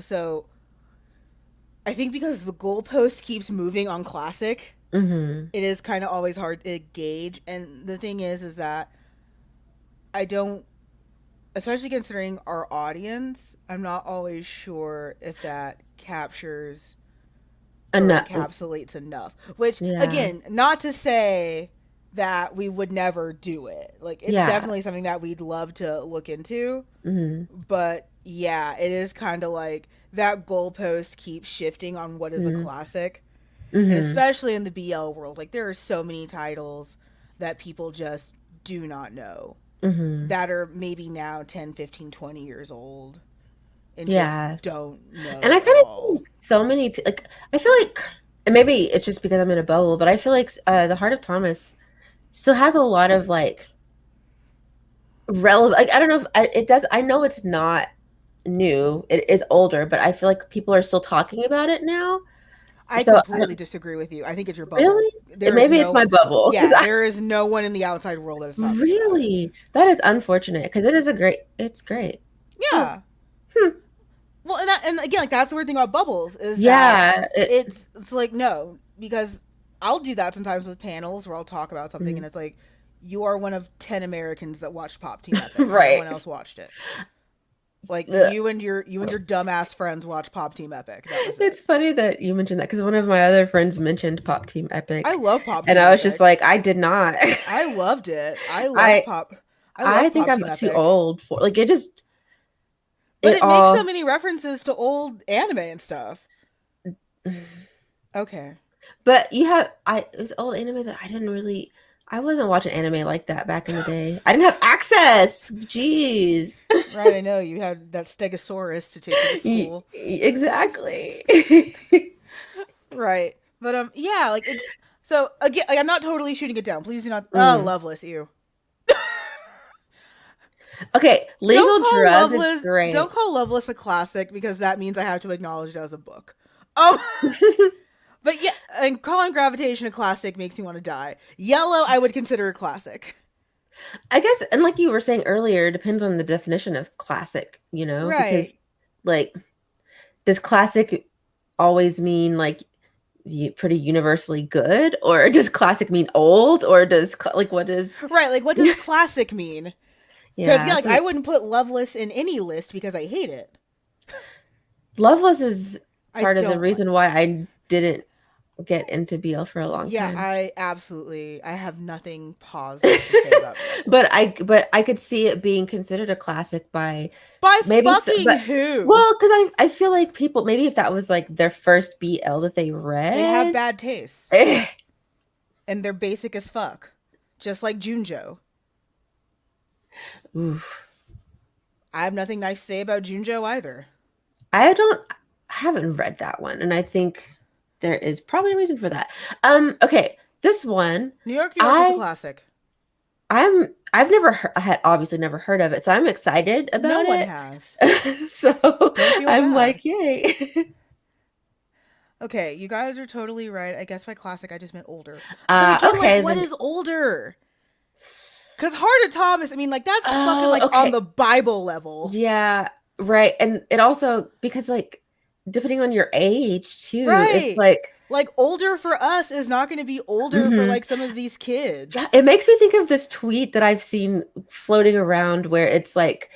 [SPEAKER 2] so I think because the goalpost keeps moving on classic,
[SPEAKER 1] mm-hmm,
[SPEAKER 2] it is kind of always hard to gauge. And the thing is that I don't, especially considering our audience, I'm not always sure if that captures or
[SPEAKER 1] enough.
[SPEAKER 2] encapsulates enough. Which,
[SPEAKER 1] Yeah,
[SPEAKER 2] again, not to say that we would never do it. Like, it's
[SPEAKER 1] yeah,
[SPEAKER 2] definitely something that we'd love to look into.
[SPEAKER 1] mm-hmm,
[SPEAKER 2] But yeah, it is kind of like that goalpost keeps shifting on what is a
[SPEAKER 1] mm-hmm,
[SPEAKER 2] classic. And
[SPEAKER 1] mm-hmm,
[SPEAKER 2] especially in the BL world, like, there are so many titles that people just do not know
[SPEAKER 1] mm-hmm.
[SPEAKER 2] that are maybe now 10, 15, 20 years old and just
[SPEAKER 1] Yeah,
[SPEAKER 2] don't
[SPEAKER 1] and I
[SPEAKER 2] know at
[SPEAKER 1] kind of
[SPEAKER 2] all.
[SPEAKER 1] think so many like I feel like, and maybe it's just because I'm in a bubble, but I feel like the Heart of Thomas still has a lot of like relevant. Like I don't know if it does. I know it's not new. It is older, but I feel like people are still talking about it now.
[SPEAKER 2] I
[SPEAKER 1] So
[SPEAKER 2] completely disagree with you. I think it's your bubble.
[SPEAKER 1] really,
[SPEAKER 2] There is
[SPEAKER 1] maybe it's
[SPEAKER 2] no,
[SPEAKER 1] my bubble because
[SPEAKER 2] yeah,
[SPEAKER 1] I
[SPEAKER 2] there is no one in the outside world that is talking about it.
[SPEAKER 1] really that is unfortunate because it is a great. It's great. Huh.
[SPEAKER 2] Yeah.
[SPEAKER 1] Hmm.
[SPEAKER 2] Well, and again, like that's the weird thing about bubbles is that
[SPEAKER 1] Yeah.
[SPEAKER 2] it's like no, because I'll do that sometimes with panels where I'll talk about something
[SPEAKER 1] Mm,
[SPEAKER 2] and it's like you are one of 10 Americans that watched Pop Team Epic. No one
[SPEAKER 1] right.
[SPEAKER 2] else watched it. Like
[SPEAKER 1] Ugh.
[SPEAKER 2] you and your dumbass friends watched Pop Team Epic. That was
[SPEAKER 1] It's
[SPEAKER 2] it.
[SPEAKER 1] funny that you mentioned that because one of my other friends mentioned Pop Team
[SPEAKER 2] I
[SPEAKER 1] Epic,
[SPEAKER 2] love Pop
[SPEAKER 1] and
[SPEAKER 2] Team
[SPEAKER 1] I was just
[SPEAKER 2] Epic.
[SPEAKER 1] like, I did not.
[SPEAKER 2] I loved it.
[SPEAKER 1] I
[SPEAKER 2] I
[SPEAKER 1] I
[SPEAKER 2] love
[SPEAKER 1] think
[SPEAKER 2] Pop
[SPEAKER 1] I'm
[SPEAKER 2] Team
[SPEAKER 1] too
[SPEAKER 2] Epic.
[SPEAKER 1] old for like it. Just
[SPEAKER 2] But
[SPEAKER 1] it
[SPEAKER 2] it makes so
[SPEAKER 1] all.
[SPEAKER 2] many references to old anime and stuff. Okay.
[SPEAKER 1] But you have it was old anime that I didn't really. I wasn't watching anime like that back in the day. I didn't have access. Jeez.
[SPEAKER 2] Right, I know you had that Stegosaurus to take you to school.
[SPEAKER 1] Exactly.
[SPEAKER 2] Right. But yeah, like it's so again like I'm not totally shooting it down. Please do not
[SPEAKER 1] Mm.
[SPEAKER 2] Loveless, ew.
[SPEAKER 1] Okay, Legal Drug is
[SPEAKER 2] Don't
[SPEAKER 1] great.
[SPEAKER 2] call Loveless a classic because that means I have to acknowledge it as a book. But yeah, and calling Gravitation a classic makes me want to die. Yellow I would consider a classic.
[SPEAKER 1] I guess, and like you were saying earlier, it depends on the definition of classic, because
[SPEAKER 2] Right.
[SPEAKER 1] like, does classic always mean like pretty universally good, or does classic mean old, or does like what is?
[SPEAKER 2] Right, like what does classic mean? Because yeah,
[SPEAKER 1] Yeah,
[SPEAKER 2] like
[SPEAKER 1] so
[SPEAKER 2] I wouldn't put Loveless in any list because I hate it.
[SPEAKER 1] Loveless is
[SPEAKER 2] I
[SPEAKER 1] part of the
[SPEAKER 2] don't like.
[SPEAKER 1] reason why I didn't get into BL for a long
[SPEAKER 2] Yeah,
[SPEAKER 1] time.
[SPEAKER 2] I absolutely. I have nothing positive to say about
[SPEAKER 1] but
[SPEAKER 2] Loveless.
[SPEAKER 1] I but I could see it being considered a classic by
[SPEAKER 2] By
[SPEAKER 1] maybe
[SPEAKER 2] fucking
[SPEAKER 1] but
[SPEAKER 2] who?
[SPEAKER 1] well, because I feel like people, maybe if that was like their first BL that they
[SPEAKER 2] They have
[SPEAKER 1] read.
[SPEAKER 2] bad tastes
[SPEAKER 1] eh,
[SPEAKER 2] and they're basic as fuck, just like Junjo.
[SPEAKER 1] oof.
[SPEAKER 2] I have nothing nice to say about Junjo either.
[SPEAKER 1] I haven't read that one, and I think there is probably a reason for that. Okay, this one
[SPEAKER 2] New York is a
[SPEAKER 1] I
[SPEAKER 2] classic.
[SPEAKER 1] I've never I had obviously never heard of it, so I'm excited
[SPEAKER 2] No
[SPEAKER 1] about
[SPEAKER 2] one
[SPEAKER 1] it.
[SPEAKER 2] has.
[SPEAKER 1] So
[SPEAKER 2] Don't feel
[SPEAKER 1] I'm
[SPEAKER 2] bad.
[SPEAKER 1] like, yay.
[SPEAKER 2] Okay, you guys are totally right. I guess by classic I just meant older. But again, like
[SPEAKER 1] Okay,
[SPEAKER 2] what
[SPEAKER 1] then.
[SPEAKER 2] is older? Cause Heart of Thomas, I mean, like that's fucking
[SPEAKER 1] Oh,
[SPEAKER 2] like on
[SPEAKER 1] okay.
[SPEAKER 2] the Bible level.
[SPEAKER 1] Yeah, right. And it also, because like depending on your age too, it's
[SPEAKER 2] Right.
[SPEAKER 1] like,
[SPEAKER 2] Like older for us is not gonna be older for
[SPEAKER 1] mhm.
[SPEAKER 2] like some of these
[SPEAKER 1] Yeah,
[SPEAKER 2] kids.
[SPEAKER 1] it makes me think of this tweet that I've seen floating around where it's like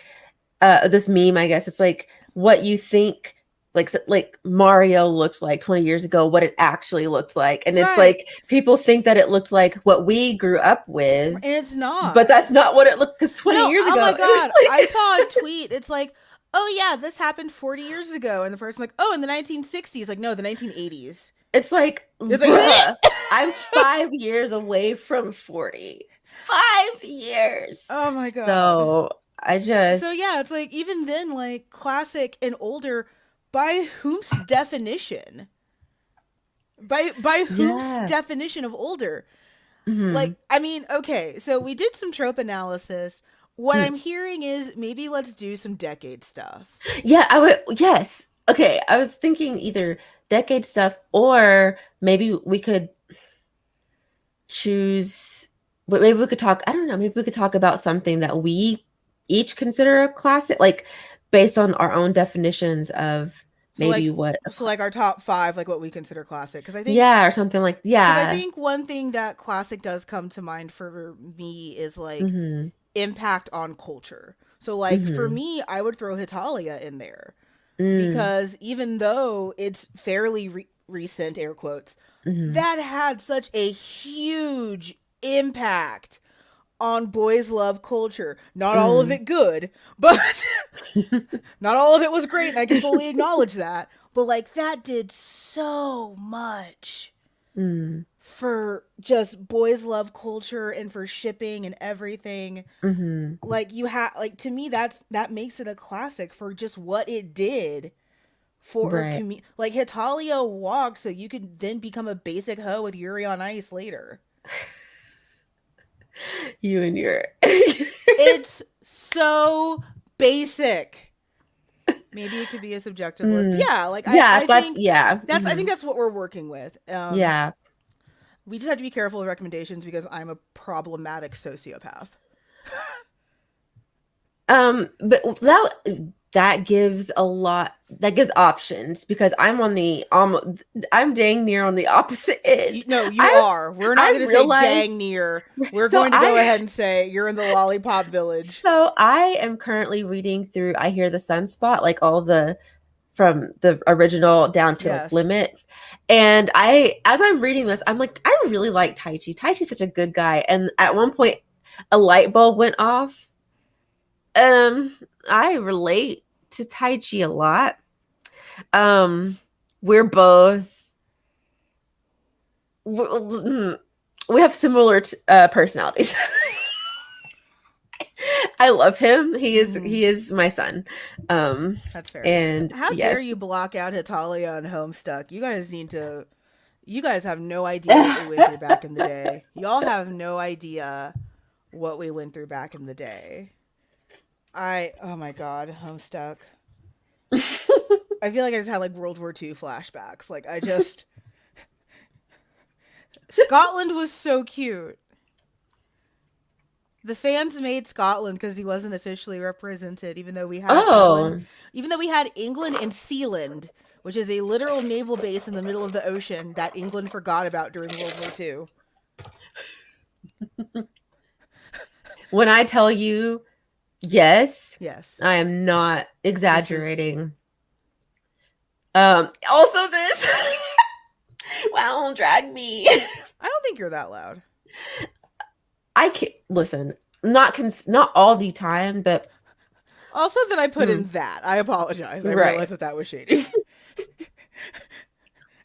[SPEAKER 1] this meme, I guess. It's like what you think like Mario looked like 20 years ago, what it actually looks like. And it's
[SPEAKER 2] Right.
[SPEAKER 1] like people think that it looked like what we grew up with,
[SPEAKER 2] And it's
[SPEAKER 1] but
[SPEAKER 2] not.
[SPEAKER 1] that's not what it looked, because 20
[SPEAKER 2] No,
[SPEAKER 1] years
[SPEAKER 2] oh my
[SPEAKER 1] ago it was
[SPEAKER 2] god. I
[SPEAKER 1] like
[SPEAKER 2] saw a tweet. It's like, oh yeah, this happened 40 years ago. And the person's like, oh, in the 1960s. Like, no, the 1980s.
[SPEAKER 1] it's like,
[SPEAKER 2] It's like,
[SPEAKER 1] bruh, I'm 5 years away from 40. 5 years.
[SPEAKER 2] oh my god.
[SPEAKER 1] So I
[SPEAKER 2] So
[SPEAKER 1] just
[SPEAKER 2] yeah, it's like, even then, like, classic and older, by whom's definition? By whom's
[SPEAKER 1] yeah.
[SPEAKER 2] definition of older?
[SPEAKER 1] Hmm.
[SPEAKER 2] Like, I mean, okay, so we did some trope analysis. What I'm hearing is maybe let's do some decade stuff.
[SPEAKER 1] Yeah, I would. Yes. Okay. I was thinking either decade stuff, or maybe we could choose, but maybe we could talk. I don't know. Maybe we could talk about something that we each consider a classic, like based on our own definitions of
[SPEAKER 2] So like
[SPEAKER 1] maybe what a
[SPEAKER 2] so like our top 5, like what we consider classic,
[SPEAKER 1] yeah, or something like,
[SPEAKER 2] because I
[SPEAKER 1] yeah.
[SPEAKER 2] think one thing that classic does come to mind for me is like
[SPEAKER 1] Mm-hmm.
[SPEAKER 2] impact on culture. So like for
[SPEAKER 1] Mm-hmm.
[SPEAKER 2] me, I would throw Hitalia in there
[SPEAKER 1] Mm,
[SPEAKER 2] because even though it's fairly recent, air quotes,
[SPEAKER 1] mm-hmm.
[SPEAKER 2] that had such a huge impact on boys love culture. Not all of
[SPEAKER 1] Mm.
[SPEAKER 2] it good, but not all of it was great. And I can fully acknowledge that. But like that did so much
[SPEAKER 1] Mm.
[SPEAKER 2] for just boys love culture and for shipping and everything.
[SPEAKER 1] Mm-hmm.
[SPEAKER 2] Like you have like to me that makes it a classic for just what it did for
[SPEAKER 1] Right.
[SPEAKER 2] like Hitalia walked so you could then become a basic hoe with Yuri on Ice later.
[SPEAKER 1] You and your
[SPEAKER 2] It's so basic. Maybe it could be a subjective list.
[SPEAKER 1] mm.
[SPEAKER 2] Yeah, like
[SPEAKER 1] Yeah,
[SPEAKER 2] I
[SPEAKER 1] that's
[SPEAKER 2] think
[SPEAKER 1] yeah.
[SPEAKER 2] I think
[SPEAKER 1] Hmm.
[SPEAKER 2] that's what we're working with.
[SPEAKER 1] Yeah.
[SPEAKER 2] We just have to be careful with recommendations because I'm a problematic sociopath.
[SPEAKER 1] But that gives a lot, that gives options, because I'm on the I'm dang near on the opposite end.
[SPEAKER 2] No, you
[SPEAKER 1] I
[SPEAKER 2] are. We're not going
[SPEAKER 1] I
[SPEAKER 2] to say
[SPEAKER 1] realized
[SPEAKER 2] dang near. We're
[SPEAKER 1] so
[SPEAKER 2] going to go
[SPEAKER 1] I
[SPEAKER 2] ahead and say you're in the lollipop village.
[SPEAKER 1] so I am currently reading through I Hear the Sunspot, like all the from the original down to like
[SPEAKER 2] Yes.
[SPEAKER 1] limit. And I, as I'm reading this, I'm like, I really like Taichi. Taichi's such a good guy. And at one point a light bulb went off. I relate to Taichi a lot. Um, we're both we we have similar personalities. I love him.
[SPEAKER 2] Mm-hmm.
[SPEAKER 1] He is my son.
[SPEAKER 2] That's fair.
[SPEAKER 1] And
[SPEAKER 2] How dare
[SPEAKER 1] yes.
[SPEAKER 2] you block out Hitalia and Homestuck? You guys need to. You guys have no idea what we went through back in the day. Y'all have no idea what we went through back in the day. Oh my god, Homestuck. I feel like I just had like World War II flashbacks. Like I just. Scotland was so cute. The fans made Scotland because he wasn't officially represented, even though we had England,
[SPEAKER 1] Oh,
[SPEAKER 2] even though we had England and Sealand, which is a literal naval base in the middle of the ocean that England forgot about during World War II.
[SPEAKER 1] when I tell you yes,
[SPEAKER 2] Yes,
[SPEAKER 1] I am not
[SPEAKER 2] this is.
[SPEAKER 1] exaggerating. Also this wow, don't drag me.
[SPEAKER 2] I don't think you're that loud.
[SPEAKER 1] I can't listen, not not all the time, but
[SPEAKER 2] Also, that I put in
[SPEAKER 1] mm,
[SPEAKER 2] that. I apologize. I
[SPEAKER 1] right.
[SPEAKER 2] realized that that was shady.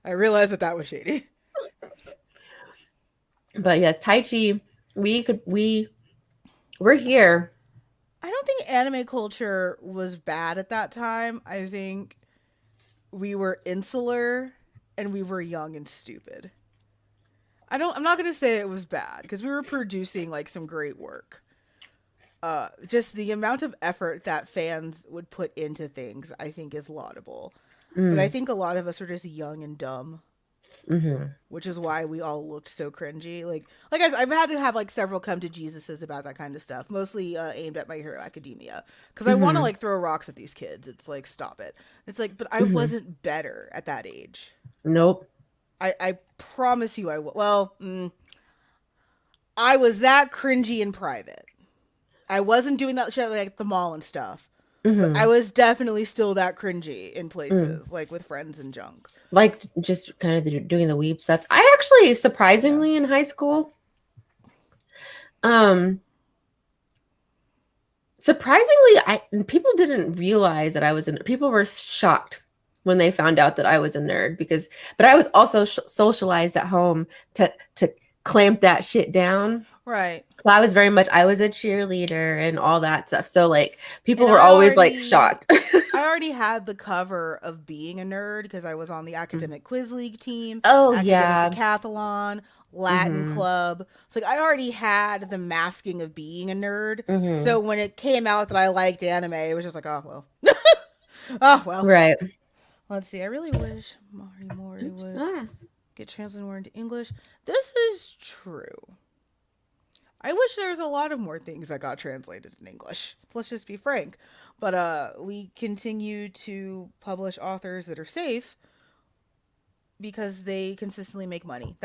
[SPEAKER 2] I realized that that was shady.
[SPEAKER 1] But yes, Taichi, we're here.
[SPEAKER 2] I don't think anime culture was bad at that time. I think we were insular and we were young and stupid. I'm not going to say it was bad because we were producing like some great work. Just the amount of effort that fans would put into things I think is laudable. But I
[SPEAKER 1] Mm.
[SPEAKER 2] think a lot of us are just young and dumb,
[SPEAKER 1] Mm-hmm.
[SPEAKER 2] which is why we all looked so cringy. Like I've had to have like several come to Jesuses about that kind of stuff, mostly aimed at My Hero Academia, because I want to
[SPEAKER 1] Mm-hmm.
[SPEAKER 2] like throw rocks at these kids. It's like stop it. It's like, but I
[SPEAKER 1] Mm-hmm.
[SPEAKER 2] wasn't better at that age.
[SPEAKER 1] Nope.
[SPEAKER 2] I promise you, well, I was that cringy in private. I wasn't doing that shit like at the mall and stuff, but I
[SPEAKER 1] Mm-hmm.
[SPEAKER 2] was definitely still that cringy in
[SPEAKER 1] Mm.
[SPEAKER 2] places like with friends and junk.
[SPEAKER 1] Like just kind of doing the weeb stuff. I actually,
[SPEAKER 2] Yeah.
[SPEAKER 1] surprisingly, in high school, um, surprisingly, I people didn't realize that I was in. People were shocked when they found out that I was a nerd because, but I was also socialized at home to clamp that shit down.
[SPEAKER 2] Right.
[SPEAKER 1] So I was very much, I was a cheerleader and all that stuff. So like people
[SPEAKER 2] And
[SPEAKER 1] were always like shocked.
[SPEAKER 2] I already had the cover of being a nerd because I was on the
[SPEAKER 1] Mm.
[SPEAKER 2] academic quiz league team,
[SPEAKER 1] Oh
[SPEAKER 2] academic
[SPEAKER 1] yeah.
[SPEAKER 2] decathlon, Latin
[SPEAKER 1] Mm-hmm.
[SPEAKER 2] club. So like I already had the masking of being a nerd.
[SPEAKER 1] Mm-hmm.
[SPEAKER 2] So when it came out that I liked anime, it was just like, oh well. Oh well.
[SPEAKER 1] Right.
[SPEAKER 2] Let's see. I really wish Mari Mori
[SPEAKER 1] Oops.
[SPEAKER 2] would
[SPEAKER 1] Ah.
[SPEAKER 2] get translated more into English. This is true. I wish there was a lot of more things that got translated in English. Let's just be frank. But we continue to publish authors that are safe because they consistently make money.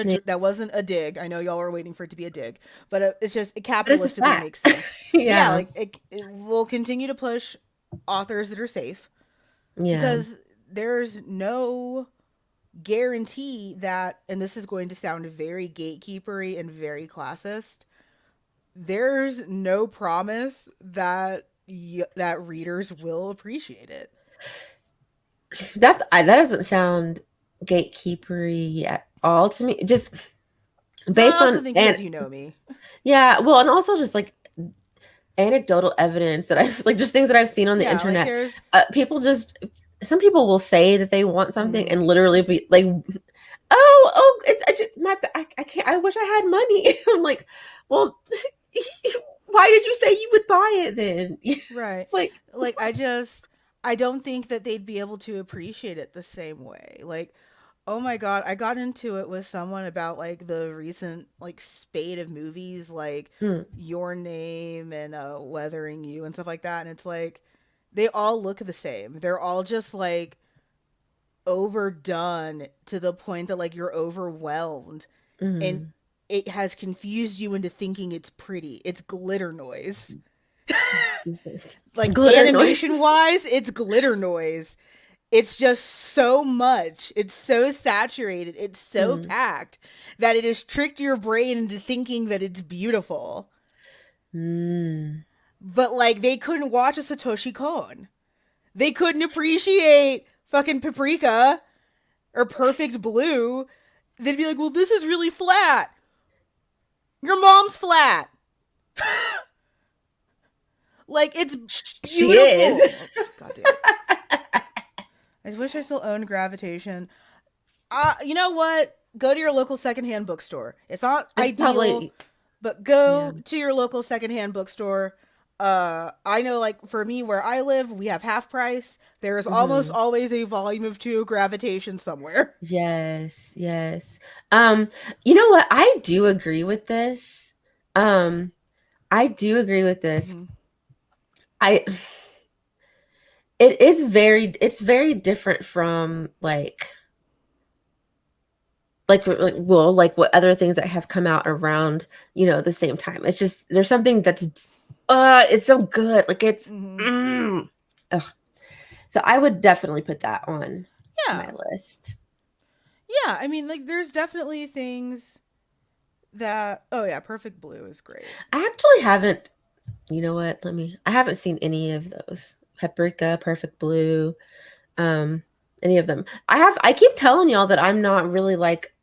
[SPEAKER 1] Yeah.
[SPEAKER 2] That wasn't a dig. I know y'all are waiting for it to be a dig, but it's just it
[SPEAKER 1] But it's a
[SPEAKER 2] capitalistically
[SPEAKER 1] fact.
[SPEAKER 2] makes sense. But yeah,
[SPEAKER 1] Yeah.
[SPEAKER 2] like it will continue to push authors that are safe
[SPEAKER 1] Yeah.
[SPEAKER 2] because there's no guarantee that, and this is going to sound very gatekeepery and very classist, there's no promise that that readers will appreciate it.
[SPEAKER 1] That doesn't sound gatekeepery at all to me. Just
[SPEAKER 2] Well, I
[SPEAKER 1] based
[SPEAKER 2] also
[SPEAKER 1] on
[SPEAKER 2] think
[SPEAKER 1] and
[SPEAKER 2] because you know me.
[SPEAKER 1] yeah, well, and also just like anecdotal evidence that I've like just things that I've seen on the
[SPEAKER 2] Yeah, like
[SPEAKER 1] internet.
[SPEAKER 2] there's
[SPEAKER 1] People just some people will say that they want something
[SPEAKER 2] mm-hmm.
[SPEAKER 1] and literally be like, oh, it's I just, I can't. I wish I had money. I'm like, well, why did you say you would buy it then?
[SPEAKER 2] Right.
[SPEAKER 1] It's like,
[SPEAKER 2] Like I don't think that they'd be able to appreciate it the same way. Like, oh my god, I got into it with someone about like the recent like spate of movies like
[SPEAKER 1] hmm,
[SPEAKER 2] Your Name and Weathering You and stuff like that, and it's like they all look the same. They're all just like overdone to the point that like you're overwhelmed, and
[SPEAKER 1] mm,
[SPEAKER 2] it has confused you into thinking it's pretty. It's glitter noise.
[SPEAKER 1] excuse me,
[SPEAKER 2] Like
[SPEAKER 1] glitter noise.
[SPEAKER 2] animation wise, it's glitter noise. It's just so much. It's so saturated. It's so
[SPEAKER 1] Mm,
[SPEAKER 2] packed that it has tricked your brain into thinking that it's beautiful.
[SPEAKER 1] mm.
[SPEAKER 2] But like they couldn't watch a Satoshi Kon. They couldn't appreciate fucking Paprika or Perfect Blue. They'd be like, "Well, this is really flat. Your mom's flat." Like it's
[SPEAKER 1] She is.
[SPEAKER 2] beautiful. God damn it. I wish I still owned Gravitation. You know what? Go to your local secondhand bookstore. It's not
[SPEAKER 1] It's
[SPEAKER 2] ideal,
[SPEAKER 1] probably
[SPEAKER 2] but
[SPEAKER 1] yeah.
[SPEAKER 2] go to your local secondhand bookstore. I know, like for me, where I live, we have half price. There is almost
[SPEAKER 1] Hmm.
[SPEAKER 2] always a volume of two Gravitation somewhere.
[SPEAKER 1] Yes, yes. Um, you know what? I do agree with this. Um, I do agree with this.
[SPEAKER 2] Mm-hmm.
[SPEAKER 1] I it's very different from like well like what other things that have come out around, the same time. It's just there's something that's it's so good. Like it's
[SPEAKER 2] Mm-hmm.
[SPEAKER 1] mm. Ugh. So I would definitely put that on my
[SPEAKER 2] Yeah,
[SPEAKER 1] list.
[SPEAKER 2] yeah. I mean, like, there's definitely things that. Oh yeah, Perfect Blue is great.
[SPEAKER 1] I actually haven't, you know what? I haven't seen any of those. Paprika, Perfect Blue, um, any of them. I keep telling y'all that I'm not really like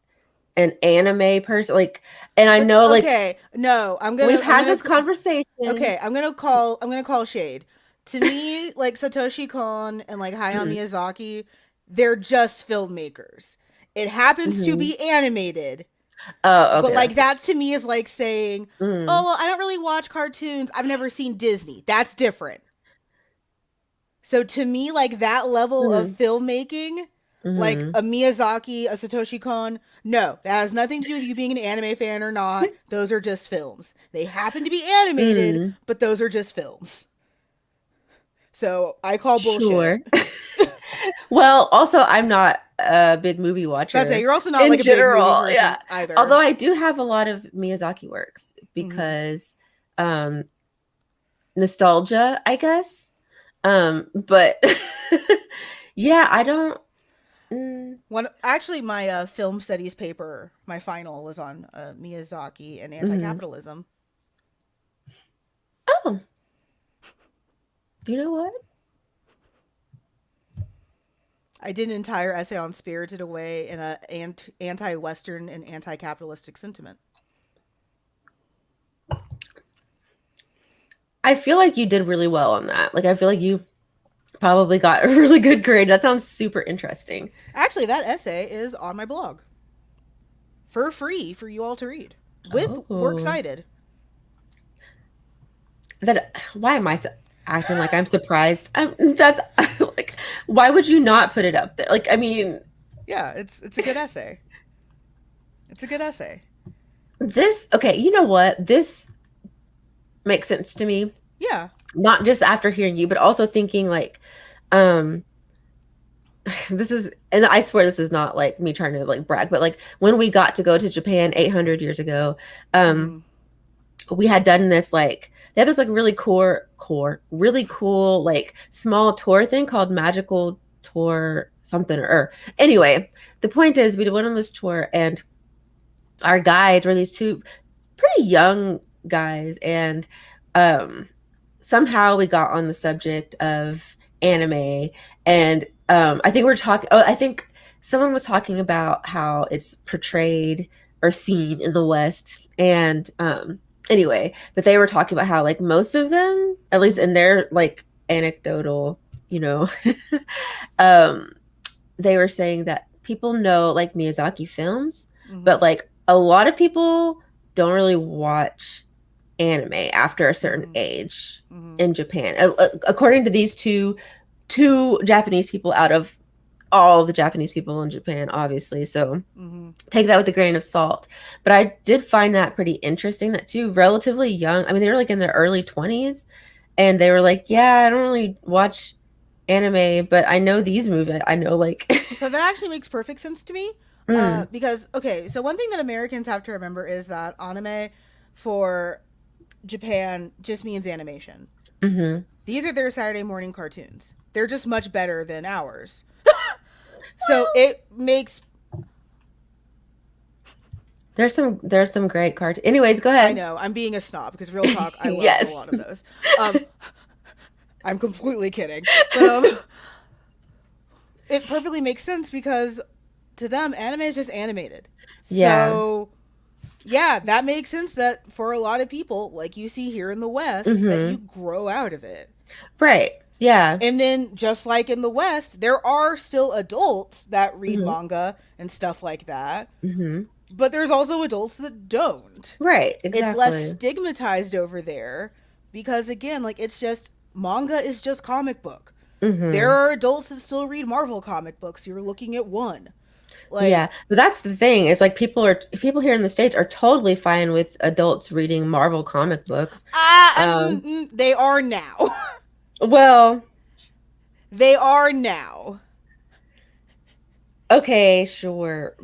[SPEAKER 1] an anime person. Like, and I
[SPEAKER 2] But
[SPEAKER 1] know like
[SPEAKER 2] okay, no,
[SPEAKER 1] we've had this conversation.
[SPEAKER 2] okay, I'm gonna call shade. To me, like Satoshi Kon and like Hayao
[SPEAKER 1] Mm,
[SPEAKER 2] Miyazaki, they're just filmmakers. It happens to
[SPEAKER 1] mhm.
[SPEAKER 2] be animated,
[SPEAKER 1] Oh,
[SPEAKER 2] but
[SPEAKER 1] okay,
[SPEAKER 2] like
[SPEAKER 1] that's
[SPEAKER 2] that to me is like saying, "Oh,
[SPEAKER 1] mm,
[SPEAKER 2] well, I don't really watch cartoons. I've never seen Disney." That's different. So to me, like that level of
[SPEAKER 1] Mhm.
[SPEAKER 2] filmmaking, like
[SPEAKER 1] Mhm.
[SPEAKER 2] a Miyazaki, a Satoshi Kon, no, that has nothing to do with you being an anime fan or not. Those are just films. They happen to be animated,
[SPEAKER 1] Mm.
[SPEAKER 2] but those are just films. So I call
[SPEAKER 1] Sure.
[SPEAKER 2] bullshit.
[SPEAKER 1] Well, also, I'm not a big movie
[SPEAKER 2] But I say
[SPEAKER 1] watcher
[SPEAKER 2] you're also not
[SPEAKER 1] in
[SPEAKER 2] like a big movie
[SPEAKER 1] general.
[SPEAKER 2] person
[SPEAKER 1] Yeah.
[SPEAKER 2] either.
[SPEAKER 1] Although I do have a lot of Miyazaki works
[SPEAKER 2] Mm-hmm.
[SPEAKER 1] because um nostalgia, I guess. But yeah, I don't mm,
[SPEAKER 2] One actually, my film studies paper, my final was on Miyazaki and
[SPEAKER 1] mhm.
[SPEAKER 2] anti-capitalism.
[SPEAKER 1] Oh, you know what?
[SPEAKER 2] I did an entire essay on Spirited Away in a anti-Western and anti-capitalistic sentiment.
[SPEAKER 1] I feel like you did really well on that. Like I feel like you probably got a really good grade. That sounds super interesting.
[SPEAKER 2] Actually, that essay is on my blog for free for you all to read with works
[SPEAKER 1] Oh.
[SPEAKER 2] cited.
[SPEAKER 1] That why am I so, acting like I'm surprised? That's like why would you not put it up there? Like I mean,
[SPEAKER 2] Yeah, it's a good essay. It's a good essay.
[SPEAKER 1] this okay, you know what? This makes sense to me.
[SPEAKER 2] Yeah.
[SPEAKER 1] Not just after hearing you, but also thinking like um this is and I swear this is not like me trying to like brag, but like when we got to go to Japan 800 years ago,
[SPEAKER 2] Mm-hmm.
[SPEAKER 1] we had done this like they had this like really really cool like small tour thing called Magical Tour something or anyway, the point is we went on this tour and our guides were these two pretty young guys and um somehow we got on the subject of anime and I think we're talking oh I think someone was talking about how it's portrayed or seen in the West and anyway but they were talking about how like most of them at least in their like anecdotal you know um they were saying that people know like Miyazaki films
[SPEAKER 2] Mm-hmm.
[SPEAKER 1] but like a lot of people don't really watch anime after a certain
[SPEAKER 2] Mm-hmm.
[SPEAKER 1] age
[SPEAKER 2] Mm-hmm.
[SPEAKER 1] in Japan. According to these two Japanese people out of all the Japanese people in Japan, obviously. So
[SPEAKER 2] Mm-hmm.
[SPEAKER 1] take that with a grain of salt. But I did find that pretty interesting that two relatively young, I mean, they were like in their early 20s and they were like, yeah, I don't really watch anime, but I know these movies. I know like
[SPEAKER 2] So that actually makes perfect sense to me.
[SPEAKER 1] mm,
[SPEAKER 2] Because okay, so one thing that Americans have to remember is that anime for Japan just means animation.
[SPEAKER 1] mhm.
[SPEAKER 2] These are their Saturday morning cartoons. They're just much better than ours. So it makes
[SPEAKER 1] There's some great cartoons. Anyways, go
[SPEAKER 2] I
[SPEAKER 1] ahead.
[SPEAKER 2] know I'm being a snob because real talk I love a
[SPEAKER 1] Yes.
[SPEAKER 2] lot of those. Um, I'm completely kidding, but it perfectly makes sense because to them anime is just animated.
[SPEAKER 1] Yeah.
[SPEAKER 2] So yeah, that makes sense that for a lot of people, like you see here in the West, that you
[SPEAKER 1] Mhm.
[SPEAKER 2] grow out of it.
[SPEAKER 1] Right. Yeah.
[SPEAKER 2] And then, just like in the West, there are still adults that read
[SPEAKER 1] Mhm.
[SPEAKER 2] manga and stuff like that,
[SPEAKER 1] Mhm.
[SPEAKER 2] but there's also adults that don't.
[SPEAKER 1] Right,
[SPEAKER 2] It's less
[SPEAKER 1] exactly.
[SPEAKER 2] stigmatized over there because, again, like it's just manga is just comic book. There
[SPEAKER 1] Mhm.
[SPEAKER 2] are adults that still read Marvel comic books. You're looking at one.
[SPEAKER 1] Yeah,
[SPEAKER 2] Like,
[SPEAKER 1] but that's the thing. Is like people here in the States are totally fine with adults reading Marvel comic books. Um,
[SPEAKER 2] they are now.
[SPEAKER 1] well,
[SPEAKER 2] They are now.
[SPEAKER 1] okay, sure.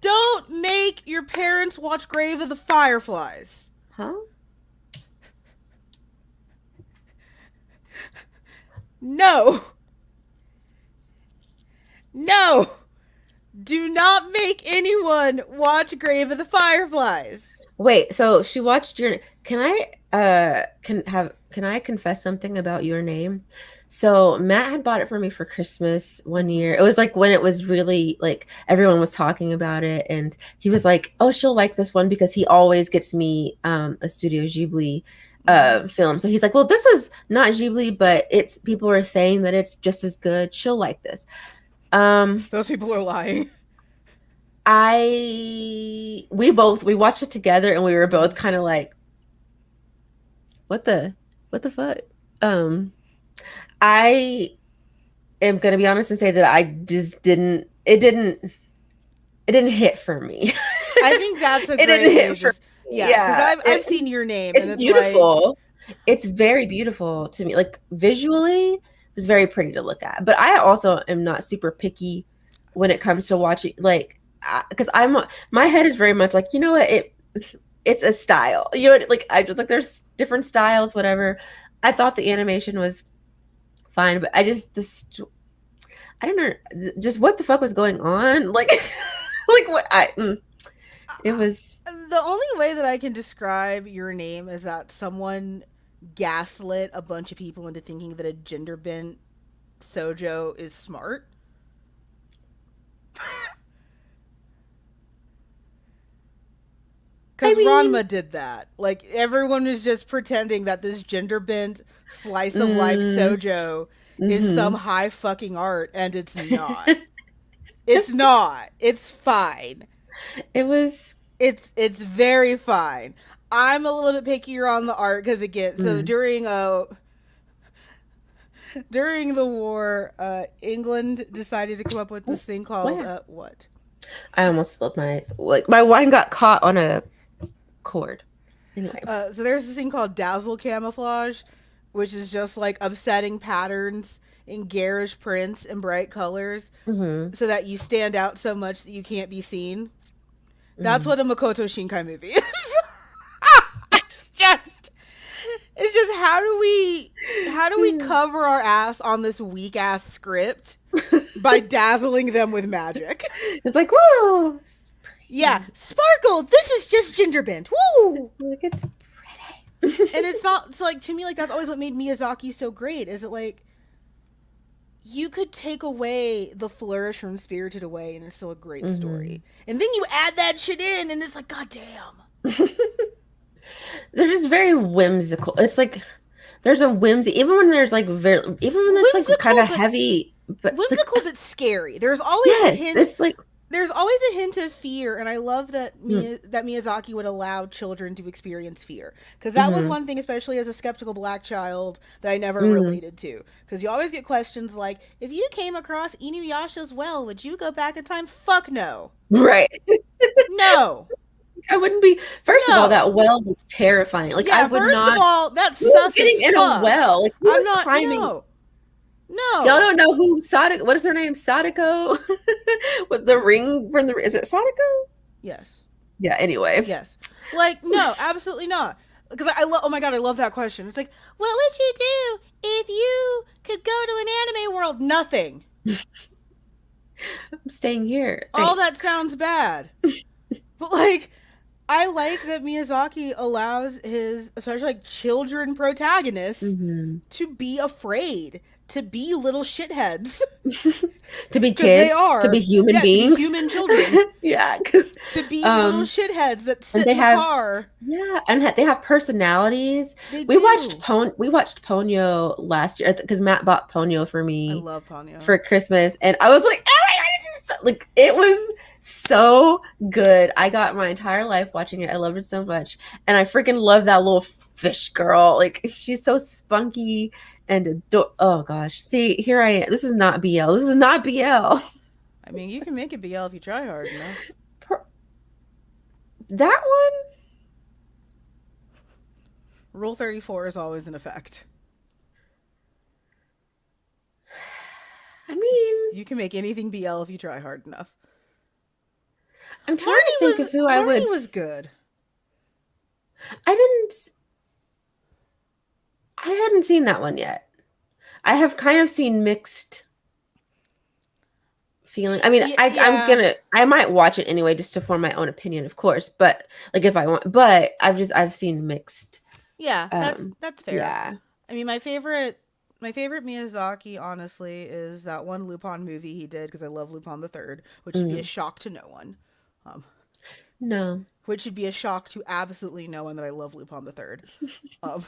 [SPEAKER 2] Don't make your parents watch Grave of the Fireflies.
[SPEAKER 1] Huh?
[SPEAKER 2] No. No. Do not make anyone watch Grave of the Fireflies.
[SPEAKER 1] Wait, so she watched your can I confess something about your name? So Matt had bought it for me for Christmas one
[SPEAKER 2] Mm-hmm.
[SPEAKER 1] year. It was like when it was really like everyone was talking about it and he was like, "Oh, she'll like this one because he always gets me a Studio Ghibli
[SPEAKER 2] Mm-hmm.
[SPEAKER 1] film." So he's like, "Well, this is not Ghibli, but it's people are saying that it's just as good. She'll like this." Um
[SPEAKER 2] Those people are lying.
[SPEAKER 1] we watched it together and we were both
[SPEAKER 2] Mm-hmm.
[SPEAKER 1] kind of like what the fuck? Um, I am gonna be honest and say that I just didn't. It didn't hit for me.
[SPEAKER 2] I think that's a
[SPEAKER 1] It
[SPEAKER 2] great
[SPEAKER 1] didn't
[SPEAKER 2] way to
[SPEAKER 1] hit for
[SPEAKER 2] just,
[SPEAKER 1] me.
[SPEAKER 2] yeah, because
[SPEAKER 1] Yeah,
[SPEAKER 2] I've seen your name
[SPEAKER 1] it's
[SPEAKER 2] and it's like,
[SPEAKER 1] beautiful. It's very beautiful to me. Like visually, it's very pretty to look at. But I also am not super picky when it comes to watching. Like, because my head is very much like, you know what, it's a style. You know, like I just like there's different styles, whatever. I thought the animation was fine, but I just this I don't know, just what the fuck was going on? Like, like what it was.
[SPEAKER 2] the only way that I can describe your name is that someone gaslit a bunch of people into thinking that a gender bent sojo is smart.
[SPEAKER 1] I
[SPEAKER 2] Because
[SPEAKER 1] mean,
[SPEAKER 2] Ranma did that. Like, everyone was just pretending that this gender bent slice of life
[SPEAKER 1] mm,
[SPEAKER 2] sojo is some
[SPEAKER 1] hmm.
[SPEAKER 2] high fucking art, and it's not. It's not. It's fine.
[SPEAKER 1] It was.
[SPEAKER 2] It's very fine. I'm a little bit pickier on the art because again, so
[SPEAKER 1] Mm.
[SPEAKER 2] during the war, England decided to come up with
[SPEAKER 1] Oh,
[SPEAKER 2] this thing called
[SPEAKER 1] wow.
[SPEAKER 2] what?
[SPEAKER 1] I almost spilled my wine got caught on a cord. Anyway.
[SPEAKER 2] So there's this thing called dazzle camouflage, which is just like upsetting patterns in garish prints and bright colors,
[SPEAKER 1] Hmm.
[SPEAKER 2] so that you stand out so much that you can't be seen. That's
[SPEAKER 1] Hmm.
[SPEAKER 2] what a Makoto Shinkai movie is. it's just it's just how do we cover our ass on this weak ass script by dazzling them with magic.
[SPEAKER 1] It's like, whoa,
[SPEAKER 2] Yeah,
[SPEAKER 1] spring.
[SPEAKER 2] sparkle. This is just ginger bent. Woo!
[SPEAKER 1] Like it's pretty.
[SPEAKER 2] And it's not so like to me like that's always what made Miyazaki so great. Is it like you could take away the flourish from Spirited Away and it's still a great
[SPEAKER 1] Hmm.
[SPEAKER 2] story, and then you add that shit in, and it's like god damn.
[SPEAKER 1] They're just very whimsical. It's like there's a whimsy, even when there's like very, even when it's like kind
[SPEAKER 2] Whimsical
[SPEAKER 1] of
[SPEAKER 2] but
[SPEAKER 1] heavy, but like
[SPEAKER 2] whimsical but scary. There's always a
[SPEAKER 1] yes,
[SPEAKER 2] hint.
[SPEAKER 1] it's like
[SPEAKER 2] There's always a hint of fear, and I love that
[SPEAKER 1] mm,
[SPEAKER 2] Miyazaki would allow children to experience fear, because that was
[SPEAKER 1] mhm,
[SPEAKER 2] one thing, especially as a skeptical black child, that I never
[SPEAKER 1] mhm,
[SPEAKER 2] related to. Because you always get questions like, "If you came across Inuyasha's well, would you go back in time?" Fuck no,
[SPEAKER 1] right.
[SPEAKER 2] no,
[SPEAKER 1] I wouldn't be. First of all,
[SPEAKER 2] no.
[SPEAKER 1] that well was terrifying. Like I
[SPEAKER 2] Yeah,
[SPEAKER 1] would
[SPEAKER 2] first of
[SPEAKER 1] not.
[SPEAKER 2] all, that's
[SPEAKER 1] Who was
[SPEAKER 2] sus
[SPEAKER 1] getting
[SPEAKER 2] as
[SPEAKER 1] in a
[SPEAKER 2] fuck.
[SPEAKER 1] well? Like who
[SPEAKER 2] I'm
[SPEAKER 1] was
[SPEAKER 2] not.
[SPEAKER 1] climbing?
[SPEAKER 2] No,
[SPEAKER 1] Y'all
[SPEAKER 2] no.
[SPEAKER 1] don't know who Sadako. What is her name? Sadako with the ring from the. Is it Sadako?
[SPEAKER 2] Yes.
[SPEAKER 1] Yeah. Anyway.
[SPEAKER 2] Yes. Like, no, absolutely not. Because I love, oh my god, I love that question. It's like, what would you do if you could go to an anime world? Nothing.
[SPEAKER 1] I'm staying here.
[SPEAKER 2] All that
[SPEAKER 1] Thanks.
[SPEAKER 2] sounds bad. But, like, I like that Miyazaki allows his, especially like children protagonists,
[SPEAKER 1] Hmm.
[SPEAKER 2] to be afraid, to be little shitheads.
[SPEAKER 1] To be
[SPEAKER 2] Because they
[SPEAKER 1] kids, to be
[SPEAKER 2] are.
[SPEAKER 1] human
[SPEAKER 2] Yeah, to be
[SPEAKER 1] beings.
[SPEAKER 2] human children.
[SPEAKER 1] Yeah, because
[SPEAKER 2] To be little
[SPEAKER 1] um,
[SPEAKER 2] shitheads that
[SPEAKER 1] and
[SPEAKER 2] sit
[SPEAKER 1] they
[SPEAKER 2] in the
[SPEAKER 1] have
[SPEAKER 2] car.
[SPEAKER 1] yeah, and they have personalities.
[SPEAKER 2] They
[SPEAKER 1] We watched
[SPEAKER 2] do.
[SPEAKER 1] Ponyo last year because Matt bought Ponyo for
[SPEAKER 2] I
[SPEAKER 1] me
[SPEAKER 2] love Ponyo.
[SPEAKER 1] for Christmas, and I was like, oh my god, this is so, like it was so good. I got my entire life watching it. I loved it so much, and I freaking love that little fish girl. Like she's so spunky and oh gosh. See, here I am. This is not BL. This is not BL.
[SPEAKER 2] I mean, you can make it BL if you try hard enough.
[SPEAKER 1] That one,
[SPEAKER 2] Rule 34 is always in effect.
[SPEAKER 1] I mean,
[SPEAKER 2] You can make anything BL if you try hard enough.
[SPEAKER 1] I'm trying to
[SPEAKER 2] Marnie
[SPEAKER 1] think of
[SPEAKER 2] was
[SPEAKER 1] who I
[SPEAKER 2] Marnie
[SPEAKER 1] would.
[SPEAKER 2] was good.
[SPEAKER 1] I didn't. I hadn't seen that one yet. I have kind of seen mixed feeling. I mean,
[SPEAKER 2] Yeah.
[SPEAKER 1] I might watch it anyway just to form my own opinion, of course. But like if I want, but I've seen mixed.
[SPEAKER 2] Yeah, that's
[SPEAKER 1] Um,
[SPEAKER 2] that's fair.
[SPEAKER 1] yeah.
[SPEAKER 2] I mean, my favorite Miyazaki honestly is that one Lupin movie he did because I love Lupin the Third, which should be a
[SPEAKER 1] Mm.
[SPEAKER 2] shock to no one. Um,
[SPEAKER 1] No,
[SPEAKER 2] which should be a shock to absolutely no one that I love Lupin the Third. Um,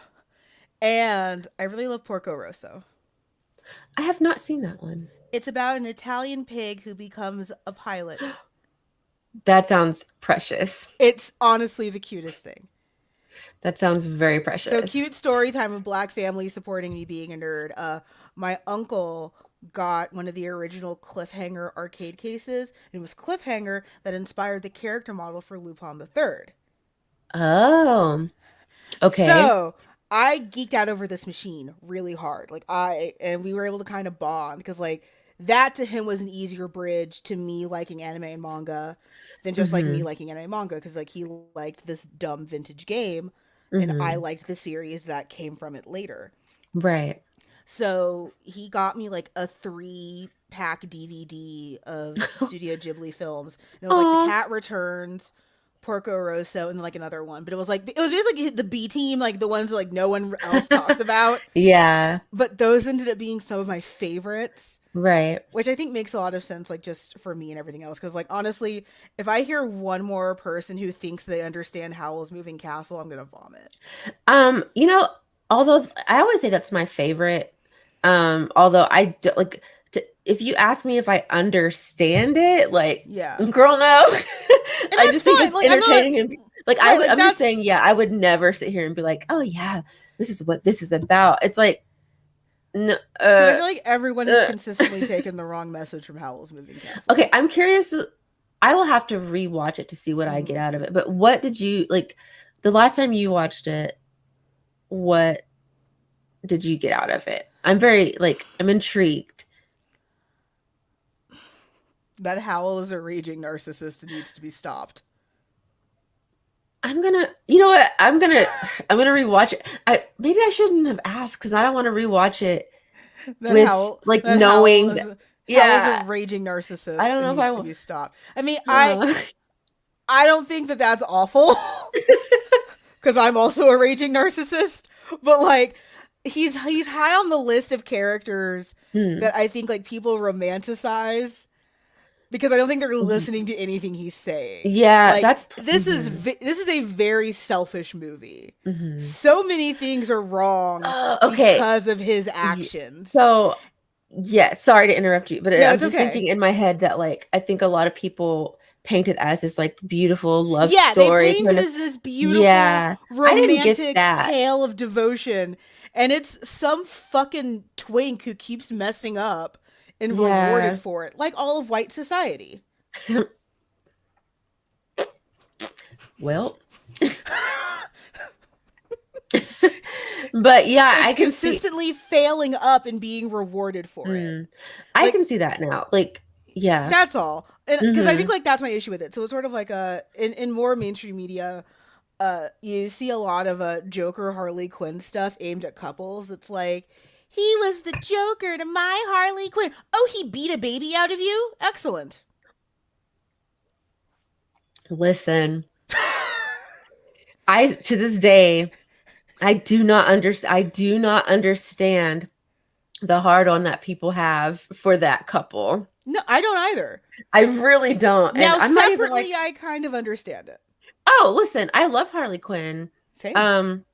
[SPEAKER 2] and I really love Porco Rosso.
[SPEAKER 1] I have not seen that one.
[SPEAKER 2] It's about an Italian pig who becomes a pilot.
[SPEAKER 1] That sounds precious.
[SPEAKER 2] It's honestly the cutest thing.
[SPEAKER 1] That sounds very
[SPEAKER 2] So
[SPEAKER 1] precious.
[SPEAKER 2] cute story time of black family supporting me being a nerd. My uncle got one of the original Cliffhanger arcade cases. And it was Cliffhanger that inspired the character model for Lupin the Third.
[SPEAKER 1] Oh, okay.
[SPEAKER 2] So I geeked out over this machine really hard. And we were able to kind of bond because like that to him was an easier bridge to me liking anime and manga than just like me
[SPEAKER 1] Mhm.
[SPEAKER 2] liking anime and manga because like he liked this dumb vintage game and I
[SPEAKER 1] Mhm.
[SPEAKER 2] liked the series that came from it later.
[SPEAKER 1] Right.
[SPEAKER 2] So he got me like a 3-pack DVD of Studio Ghibli films. And it was like The
[SPEAKER 1] Aw.
[SPEAKER 2] Cat Returns, Porco Rosso, and then like another one. But it was basically the B team, like the ones that like no one else talks about.
[SPEAKER 1] Yeah.
[SPEAKER 2] But those ended up being some of my favorites,
[SPEAKER 1] Right.
[SPEAKER 2] which I think makes a lot of sense, like just for me and everything else. Because like honestly, if I hear one more person who thinks they understand Howl's Moving Castle, I'm gonna vomit.
[SPEAKER 1] You know, although I always say that's my favorite, although I do, like if you ask me if I understand it, like,
[SPEAKER 2] Yeah,
[SPEAKER 1] girl, no.
[SPEAKER 2] and
[SPEAKER 1] I
[SPEAKER 2] that's
[SPEAKER 1] just think
[SPEAKER 2] fine.
[SPEAKER 1] it's
[SPEAKER 2] Like I'm not
[SPEAKER 1] entertaining and like
[SPEAKER 2] right. Like
[SPEAKER 1] I'm just saying,
[SPEAKER 2] that's
[SPEAKER 1] yeah, I would never sit here and be like, oh yeah, this is what this is about. It's like, no,
[SPEAKER 2] because I feel like everyone has
[SPEAKER 1] uh.
[SPEAKER 2] consistently taken the wrong message from Howl's Moving
[SPEAKER 1] Okay,
[SPEAKER 2] Castle.
[SPEAKER 1] I'm curious. I will have to rewatch it to see what I get
[SPEAKER 2] Mm-hmm.
[SPEAKER 1] out of it. But what did you like the last time you watched it? What did you get out of it? I'm very like I'm intrigued.
[SPEAKER 2] That Howl is a raging narcissist and needs to be stopped.
[SPEAKER 1] I'm gonna, you know what? I'm gonna rewatch it. I maybe I shouldn't have asked because I don't want to rewatch it with like
[SPEAKER 2] That Howl
[SPEAKER 1] knowing
[SPEAKER 2] is
[SPEAKER 1] that.
[SPEAKER 2] Howl is a
[SPEAKER 1] Yeah,
[SPEAKER 2] raging
[SPEAKER 1] I
[SPEAKER 2] narcissist
[SPEAKER 1] don't
[SPEAKER 2] and
[SPEAKER 1] know if I
[SPEAKER 2] needs to
[SPEAKER 1] will.
[SPEAKER 2] be stopped. I mean,
[SPEAKER 1] Uh,
[SPEAKER 2] I don't think that that's awful because I'm also a raging narcissist, but like he's high on the list of characters
[SPEAKER 1] hmm.
[SPEAKER 2] that I think like people romanticize because I don't think they're listening to anything he's saying.
[SPEAKER 1] Yeah,
[SPEAKER 2] Like
[SPEAKER 1] that's mhm,
[SPEAKER 2] this is a very selfish movie.
[SPEAKER 1] mhm.
[SPEAKER 2] So many things are wrong
[SPEAKER 1] Okay.
[SPEAKER 2] because of his
[SPEAKER 1] Ye-
[SPEAKER 2] actions.
[SPEAKER 1] So, yeah, sorry to interrupt you, but
[SPEAKER 2] No,
[SPEAKER 1] I'm
[SPEAKER 2] it's
[SPEAKER 1] just thinking
[SPEAKER 2] okay.
[SPEAKER 1] in my head that like I think a lot of people paint it as this like beautiful love
[SPEAKER 2] Yeah, they
[SPEAKER 1] story
[SPEAKER 2] paint it
[SPEAKER 1] kind of.
[SPEAKER 2] as this beautiful
[SPEAKER 1] Yeah, I didn't get
[SPEAKER 2] romantic
[SPEAKER 1] that.
[SPEAKER 2] tale of devotion, and it's some fucking twink who keeps messing up and rewarded
[SPEAKER 1] Yeah.
[SPEAKER 2] for it, like all of white society.
[SPEAKER 1] Well, but yeah,
[SPEAKER 2] It's
[SPEAKER 1] I can see.
[SPEAKER 2] consistently failing up and being rewarded for it.
[SPEAKER 1] Mm, I
[SPEAKER 2] Like
[SPEAKER 1] can see that now. Like, yeah.
[SPEAKER 2] that's all. And because I think
[SPEAKER 1] Hmm.
[SPEAKER 2] like that's my issue with it. So it's sort of like in more mainstream media, you see a lot of Joker Harley Quinn stuff aimed at couples. It's like he was the Joker to my Harley Quinn. Oh, he beat a baby out of you? Excellent.
[SPEAKER 1] Listen, I to this day I do not understand the hard on that people have for that couple.
[SPEAKER 2] No, I don't either.
[SPEAKER 1] I really don't. And
[SPEAKER 2] Now
[SPEAKER 1] I'm not even like,
[SPEAKER 2] separately I kind of understand it.
[SPEAKER 1] oh, listen, I love Harley Quinn.
[SPEAKER 2] Same.
[SPEAKER 1] Um,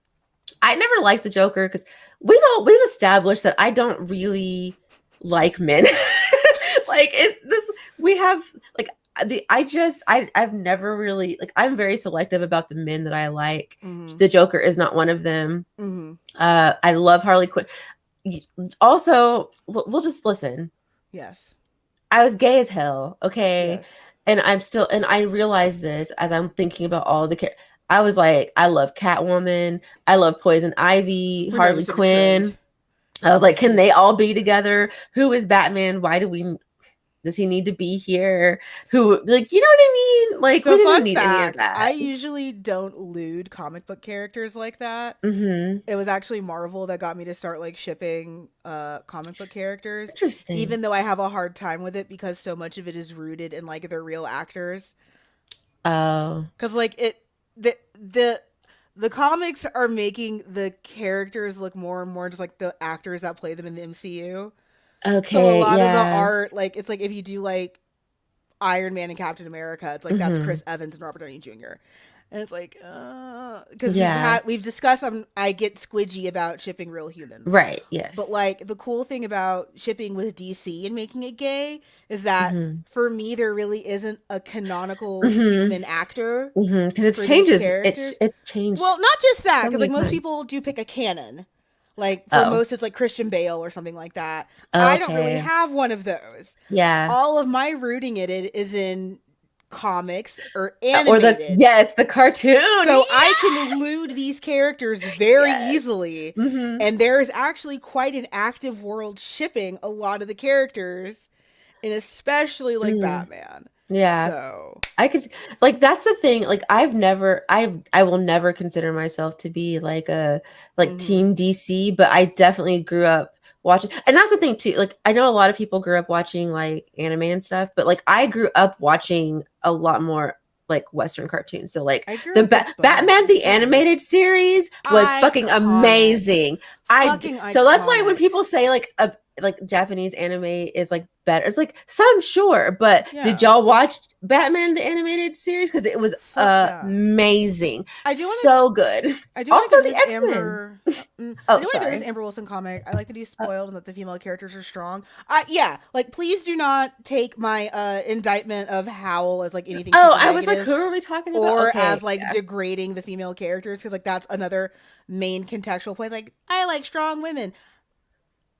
[SPEAKER 1] I never liked the Joker because we've established that I don't really like men. Like it this we have like the I just I've never really like I'm very selective about the men that I like.
[SPEAKER 2] Mhm.
[SPEAKER 1] The Joker is not one of them.
[SPEAKER 2] Mhm.
[SPEAKER 1] I love Harley Quinn. Also, we'll just listen.
[SPEAKER 2] Yes.
[SPEAKER 1] I was gay as hell, okay?
[SPEAKER 2] Yes.
[SPEAKER 1] And I'm still, and I realize this as I'm thinking about all the I was like, I love Catwoman, I love Poison Ivy,
[SPEAKER 2] We're
[SPEAKER 1] Harley
[SPEAKER 2] noticing a trend.
[SPEAKER 1] Quinn. I was like, can they all be together? Who is Batman? Why do we does he need to be here? Who like you know what I mean? Like we
[SPEAKER 2] So
[SPEAKER 1] didn't
[SPEAKER 2] fun
[SPEAKER 1] need any of
[SPEAKER 2] fact, I
[SPEAKER 1] that.
[SPEAKER 2] usually don't lewd comic book characters like that.
[SPEAKER 1] Hmm.
[SPEAKER 2] It was actually Marvel that got me to start like shipping comic book characters,
[SPEAKER 1] Interesting.
[SPEAKER 2] even though I have a hard time with it because so much of it is rooted in like their real actors.
[SPEAKER 1] Oh,
[SPEAKER 2] Cuz like it the comics are making the characters look more and more just like the actors that play them in the MCU. So a
[SPEAKER 1] okay,
[SPEAKER 2] lot of the
[SPEAKER 1] yeah.
[SPEAKER 2] art like it's like if you do like Iron Man and Captain America, it's like that's
[SPEAKER 1] Hmm.
[SPEAKER 2] Chris Evans and Robert Downey Jr. And it's like, because
[SPEAKER 1] Yeah.
[SPEAKER 2] we've discussed, I get squidgy about shipping real humans.
[SPEAKER 1] Right.
[SPEAKER 2] But
[SPEAKER 1] Yes.
[SPEAKER 2] like the cool thing about shipping with DC and making it gay is that
[SPEAKER 1] Mhm.
[SPEAKER 2] for me there really isn't a canonical
[SPEAKER 1] Mhm.
[SPEAKER 2] human actor
[SPEAKER 1] Mhm. Because it
[SPEAKER 2] for these
[SPEAKER 1] changes.
[SPEAKER 2] characters.
[SPEAKER 1] It changed
[SPEAKER 2] Well, not just that,
[SPEAKER 1] so
[SPEAKER 2] because
[SPEAKER 1] many
[SPEAKER 2] like most
[SPEAKER 1] times.
[SPEAKER 2] people do pick a canon. Like for
[SPEAKER 1] Oh.
[SPEAKER 2] most, it's like Christian Bale or something like that. I don't really
[SPEAKER 1] Okay.
[SPEAKER 2] have one of those.
[SPEAKER 1] Yeah.
[SPEAKER 2] All of my rooting in it is in comics or
[SPEAKER 1] Or the
[SPEAKER 2] animated,
[SPEAKER 1] yes, the cartoon.
[SPEAKER 2] so I can
[SPEAKER 1] Yes.
[SPEAKER 2] lewd these characters very
[SPEAKER 1] Yes.
[SPEAKER 2] easily.
[SPEAKER 1] Mhm.
[SPEAKER 2] And there is actually quite an active world shipping a lot of the characters, and especially like
[SPEAKER 1] Mm.
[SPEAKER 2] Batman.
[SPEAKER 1] Yeah.
[SPEAKER 2] So,
[SPEAKER 1] I could like that's the thing. Like I will never consider myself to be like a like
[SPEAKER 2] mm-hmm.
[SPEAKER 1] team DC, but I definitely grew up watching, and that's the thing too. Like I know a lot of people grew up watching like anime and stuff, but like I grew up watching a lot more like Western cartoons. So like
[SPEAKER 2] I grew
[SPEAKER 1] the
[SPEAKER 2] up with
[SPEAKER 1] Batman
[SPEAKER 2] both.
[SPEAKER 1] the
[SPEAKER 2] So good.
[SPEAKER 1] animated series was fucking
[SPEAKER 2] Iconic.
[SPEAKER 1] amazing.
[SPEAKER 2] Fucking
[SPEAKER 1] So that's why when
[SPEAKER 2] iconic.
[SPEAKER 1] people say like Japanese anime is like better. It's like some sure, but did
[SPEAKER 2] Yeah.
[SPEAKER 1] y'all watch Batman the animated series? Because it was
[SPEAKER 2] Fuck yeah.
[SPEAKER 1] amazing,
[SPEAKER 2] I do want to
[SPEAKER 1] so good.
[SPEAKER 2] I do want
[SPEAKER 1] Also
[SPEAKER 2] to give
[SPEAKER 1] the
[SPEAKER 2] this
[SPEAKER 1] X Men.
[SPEAKER 2] Amber. I
[SPEAKER 1] Oh,
[SPEAKER 2] do want to give this
[SPEAKER 1] sorry.
[SPEAKER 2] Amber Wilson comic. I like that he's
[SPEAKER 1] Uh,
[SPEAKER 2] spoiled and that the female characters are strong. Yeah, like please do not take my indictment of Howl as like anything
[SPEAKER 1] oh,
[SPEAKER 2] super
[SPEAKER 1] I was like,
[SPEAKER 2] negative
[SPEAKER 1] who are we talking about?
[SPEAKER 2] or
[SPEAKER 1] Okay,
[SPEAKER 2] as like
[SPEAKER 1] yeah.
[SPEAKER 2] degrading the female characters, because like that's another main contextual point. Like I like strong women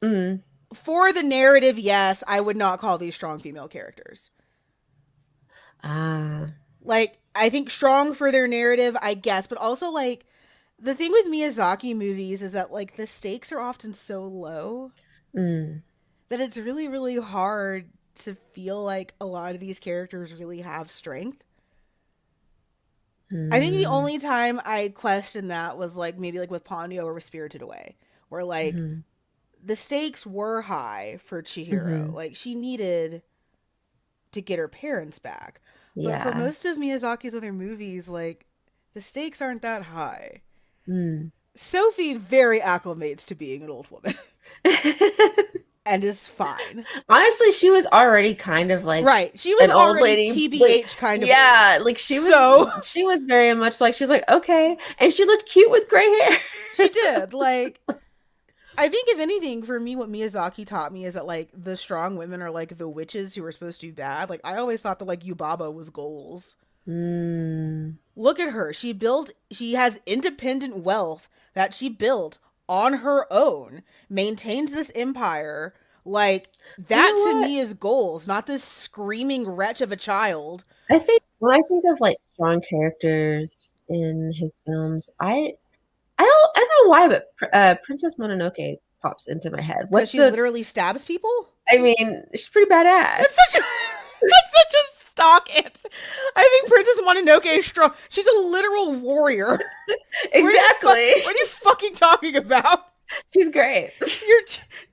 [SPEAKER 1] Mm,
[SPEAKER 2] for the narrative. Yes, I would not call these strong female characters.
[SPEAKER 1] ah,
[SPEAKER 2] Like I think strong for their narrative, I guess, but also like the thing with Miyazaki movies is that like the stakes are often so low
[SPEAKER 1] mm,
[SPEAKER 2] that it's really really hard to feel like a lot of these characters really have strength. I think the
[SPEAKER 1] mm,
[SPEAKER 2] only time I questioned that was like maybe like with Ponyo or with Spirited Away, where like
[SPEAKER 1] mm,
[SPEAKER 2] the stakes were high for Chihiro.
[SPEAKER 1] mm,
[SPEAKER 2] Like she needed to get her parents back. But for
[SPEAKER 1] yeah.
[SPEAKER 2] most of Miyazaki's other movies, like the stakes aren't that high.
[SPEAKER 1] Mm.
[SPEAKER 2] Sophie very acclimates to being an old woman and is fine.
[SPEAKER 1] Honestly, she was already kind of like
[SPEAKER 2] Right. She was
[SPEAKER 1] an old
[SPEAKER 2] already
[SPEAKER 1] lady. Like,
[SPEAKER 2] TBH kind of
[SPEAKER 1] yeah,
[SPEAKER 2] age.
[SPEAKER 1] like
[SPEAKER 2] So
[SPEAKER 1] she was very much like she's like, okay. And she looked cute with gray hair.
[SPEAKER 2] she
[SPEAKER 1] So,
[SPEAKER 2] did. Like, I think if anything, for me, what Miyazaki taught me is that like the strong women are like the witches who are supposed to be bad. Like I always thought that like Yubaba was goals.
[SPEAKER 1] mm,
[SPEAKER 2] Look at her. She has independent wealth that she built on her own, maintains this empire. Like,
[SPEAKER 1] you
[SPEAKER 2] that
[SPEAKER 1] know
[SPEAKER 2] to
[SPEAKER 1] what?
[SPEAKER 2] me is goals, not this screaming wretch of a child.
[SPEAKER 1] I think when I think of like strong characters in his films, I don't know why, but Princess Mononoke pops into my head.
[SPEAKER 2] Because
[SPEAKER 1] What's
[SPEAKER 2] she
[SPEAKER 1] the?
[SPEAKER 2] literally stabs people?
[SPEAKER 1] I mean, she's pretty badass.
[SPEAKER 2] That's such a. That's such a stock answer. I think Princess Mononoke is strong. She's a literal warrior.
[SPEAKER 1] Exactly.
[SPEAKER 2] What are you fucking talking about?
[SPEAKER 1] She's great.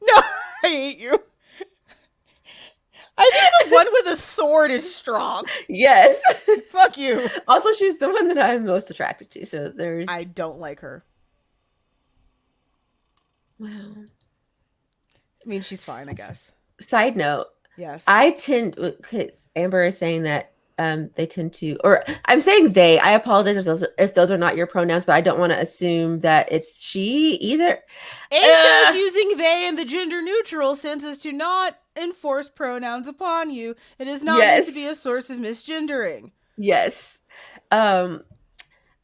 [SPEAKER 2] No, I hate you. I think the one with a sword is strong.
[SPEAKER 1] Yes.
[SPEAKER 2] Fuck you.
[SPEAKER 1] Also, she's the one that I'm most attracted to. So there's
[SPEAKER 2] I don't like her.
[SPEAKER 1] wow.
[SPEAKER 2] I mean, she's fine, I guess.
[SPEAKER 1] Side note,
[SPEAKER 2] Yes.
[SPEAKER 1] I tend because Amber is saying that they tend to, or I'm saying they. I apologize if those are not your pronouns, but I don't want to assume that it's she either.
[SPEAKER 2] Aisha is using they in the gender neutral sense as to not enforce pronouns upon you. It is not meant to be
[SPEAKER 1] Yes,
[SPEAKER 2] a source of misgendering.
[SPEAKER 1] yes. Um,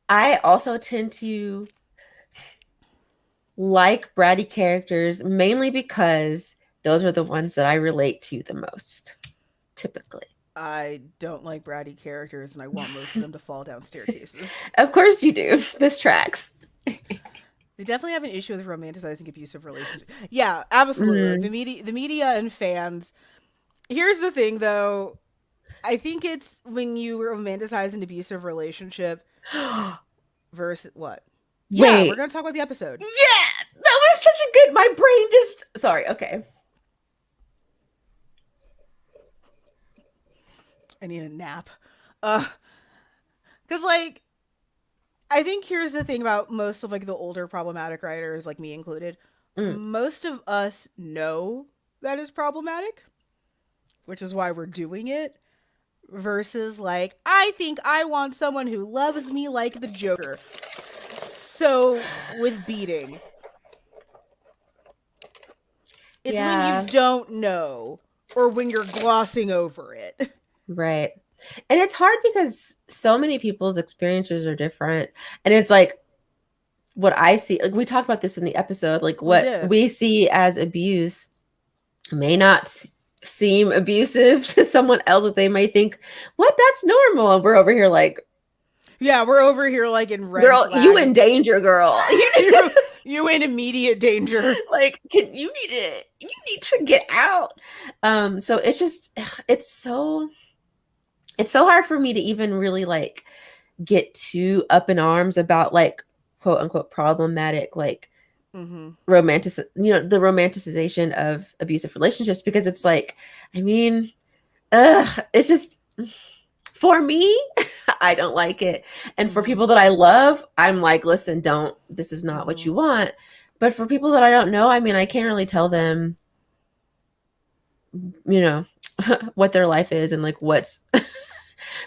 [SPEAKER 1] I also tend to like bratty characters mainly because those are the ones that I relate to the most, typically.
[SPEAKER 2] I don't like bratty characters, and I want most of them to fall down staircases.
[SPEAKER 1] Of course you do. This tracks.
[SPEAKER 2] They definitely have an issue with romanticizing abusive relationships. Yeah, absolutely. Like
[SPEAKER 1] Mm.
[SPEAKER 2] the media and fans. Here's the thing, though. I think it's when you romanticize an abusive relationship versus what? Yeah, we're
[SPEAKER 1] Wait.
[SPEAKER 2] gonna talk about the episode.
[SPEAKER 1] Yeah, that was such a good. My brain just. Sorry. Okay.
[SPEAKER 2] I need a nap. Cause like I think here's the thing about most of like the older problematic writers, like me included.
[SPEAKER 1] Mm.
[SPEAKER 2] Most of us know that is problematic, which is why we're doing it. versus like, I think I want someone who loves me like the Joker. So with beating, it's when you
[SPEAKER 1] Yeah,
[SPEAKER 2] don't know or when you're glossing over it.
[SPEAKER 1] right. And it's hard because so many people's experiences are different. And it's like what I see, like we talked about this in the episode, like
[SPEAKER 2] We
[SPEAKER 1] what
[SPEAKER 2] did.
[SPEAKER 1] we see as abuse may not seem abusive to someone else, that they may think, what, that's normal. And we're over here like,
[SPEAKER 2] Yeah, we're over here like in red
[SPEAKER 1] girl, you
[SPEAKER 2] flag.
[SPEAKER 1] in danger, girl.
[SPEAKER 2] You in immediate danger.
[SPEAKER 1] Like, you need to get out. So it's just it's so hard for me to even really like get too up in arms about like quote unquote problematic like
[SPEAKER 2] Mm-hmm.
[SPEAKER 1] the romanticization of abusive relationships, because it's like, I mean, it's just, for me, I don't like it. And for
[SPEAKER 2] Mm-hmm.
[SPEAKER 1] people that I love, I'm like, listen, don't, this is not what
[SPEAKER 2] Mm-hmm.
[SPEAKER 1] you want. But for people that I don't know, I mean, I can't really tell them, you know, what their life is and like what's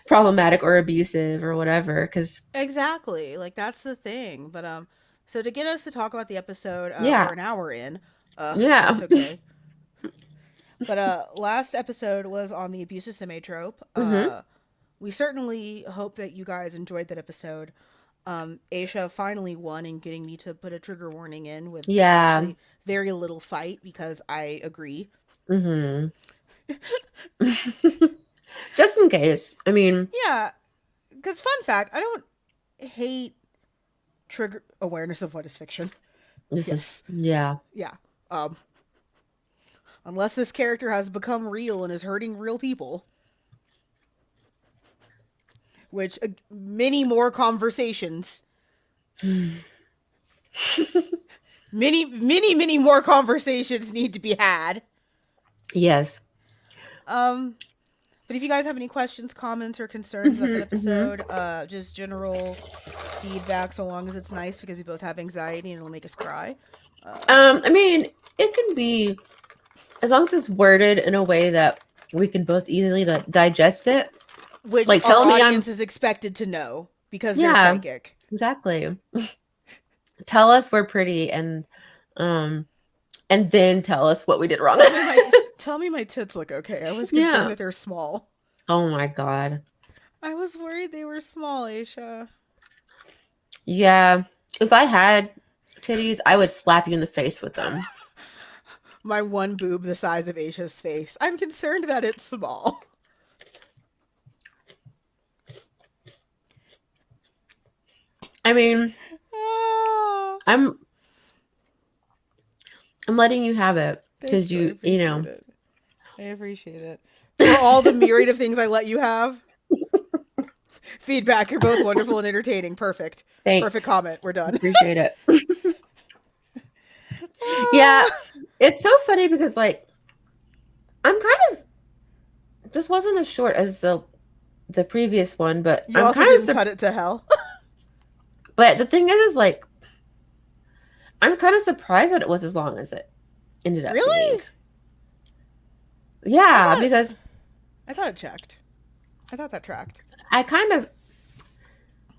[SPEAKER 1] problematic or abusive or whatever. Cause
[SPEAKER 2] Exactly. Like that's the thing. But so to get us to talk about the episode,
[SPEAKER 1] yeah,
[SPEAKER 2] we're an hour in.
[SPEAKER 1] yeah.
[SPEAKER 2] That's okay. But last episode was on the abusive semi trope.
[SPEAKER 1] Hmm.
[SPEAKER 2] We certainly hope that you guys enjoyed that episode. Aisha finally won in getting me to put a trigger warning in with
[SPEAKER 1] Yeah.
[SPEAKER 2] actually very little fight because I agree.
[SPEAKER 1] Hmm. Just in case. I mean,
[SPEAKER 2] Yeah, because fun fact, I don't hate trigger awareness of what is fiction.
[SPEAKER 1] this is,
[SPEAKER 2] Yes,
[SPEAKER 1] yeah.
[SPEAKER 2] yeah. Um, unless this character has become real and is hurting real people, which many more conversations, many more conversations need to be had.
[SPEAKER 1] Yes.
[SPEAKER 2] Um, but if you guys have any questions, comments, or concerns about
[SPEAKER 1] Hmm.
[SPEAKER 2] that
[SPEAKER 1] Hmm.
[SPEAKER 2] episode, just general feedback, so long as it's nice, because we both have anxiety and it'll make us cry.
[SPEAKER 1] I mean, it can be, as long as it's worded in a way that we can both easily digest it.
[SPEAKER 2] Which
[SPEAKER 1] Like,
[SPEAKER 2] our
[SPEAKER 1] tell me I'm,
[SPEAKER 2] audience is expected to know because they're
[SPEAKER 1] yeah,
[SPEAKER 2] psychic.
[SPEAKER 1] exactly. Tell us we're pretty, um, and then tell us what we did wrong.
[SPEAKER 2] Tell me my tell me my tits look okay. I was concerned
[SPEAKER 1] Yeah.
[SPEAKER 2] that they're small.
[SPEAKER 1] Oh my God.
[SPEAKER 2] I was worried they were small, Aisha.
[SPEAKER 1] Yeah. If I had titties, I would slap you in the face with them.
[SPEAKER 2] My one boob the size of Aisha's face. I'm concerned that it's small.
[SPEAKER 1] I mean,
[SPEAKER 2] Ah,
[SPEAKER 1] I'm I'm letting you have it
[SPEAKER 2] thank
[SPEAKER 1] because
[SPEAKER 2] you. I
[SPEAKER 1] you
[SPEAKER 2] appreciate
[SPEAKER 1] know,
[SPEAKER 2] it. I appreciate it. For all the myriad of things I let you have. Feedback. You're both wonderful and entertaining. Perfect. Perfect
[SPEAKER 1] thanks.
[SPEAKER 2] comment. We're done.
[SPEAKER 1] Appreciate it. Yeah,
[SPEAKER 2] Ah.
[SPEAKER 1] it's so funny because like I'm kind of, this wasn't as short as the previous one, but
[SPEAKER 2] You
[SPEAKER 1] I'm
[SPEAKER 2] also
[SPEAKER 1] kind of
[SPEAKER 2] didn't cut it to hell.
[SPEAKER 1] but the thing is like I'm kind of surprised that it was as long as it ended up being.
[SPEAKER 2] Really? I
[SPEAKER 1] Yeah,
[SPEAKER 2] thought
[SPEAKER 1] because
[SPEAKER 2] I thought it checked. I thought that tracked.
[SPEAKER 1] I kind of,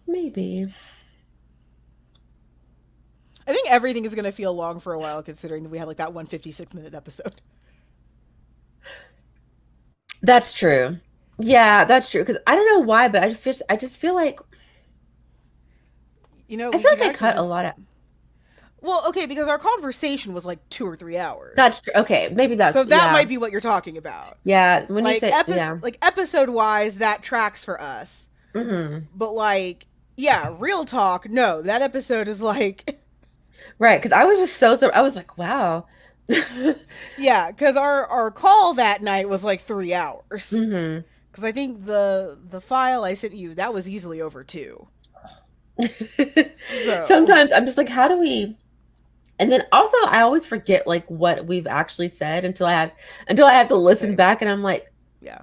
[SPEAKER 1] maybe.
[SPEAKER 2] I think everything is gonna feel long for a while, considering that we had like that 156-minute episode.
[SPEAKER 1] That's true. Yeah, that's true. Because I don't know why, but I just feel like
[SPEAKER 2] You know,
[SPEAKER 1] I
[SPEAKER 2] we
[SPEAKER 1] feel
[SPEAKER 2] could
[SPEAKER 1] like I
[SPEAKER 2] actually
[SPEAKER 1] cut a
[SPEAKER 2] just
[SPEAKER 1] lot of.
[SPEAKER 2] well, okay, because our conversation was like 2 or 3 hours,
[SPEAKER 1] That's true. Okay, maybe that's,
[SPEAKER 2] so that
[SPEAKER 1] yeah,
[SPEAKER 2] might be what you're talking about.
[SPEAKER 1] yeah. When you say, yeah,
[SPEAKER 2] Like episode wise, that tracks for us.
[SPEAKER 1] hmm,
[SPEAKER 2] But like, yeah, real talk. No, that episode is like,
[SPEAKER 1] right. Because I was just I was like, wow.
[SPEAKER 2] yeah, because our call that night was like 3 hours.
[SPEAKER 1] Hmm.
[SPEAKER 2] Because I think the file I sent you, that was easily over two. So
[SPEAKER 1] Sometimes I'm just like, how do we? And then also, I always forget like what we've actually said until I have to listen
[SPEAKER 2] same.
[SPEAKER 1] back, and I'm like,
[SPEAKER 2] Yeah.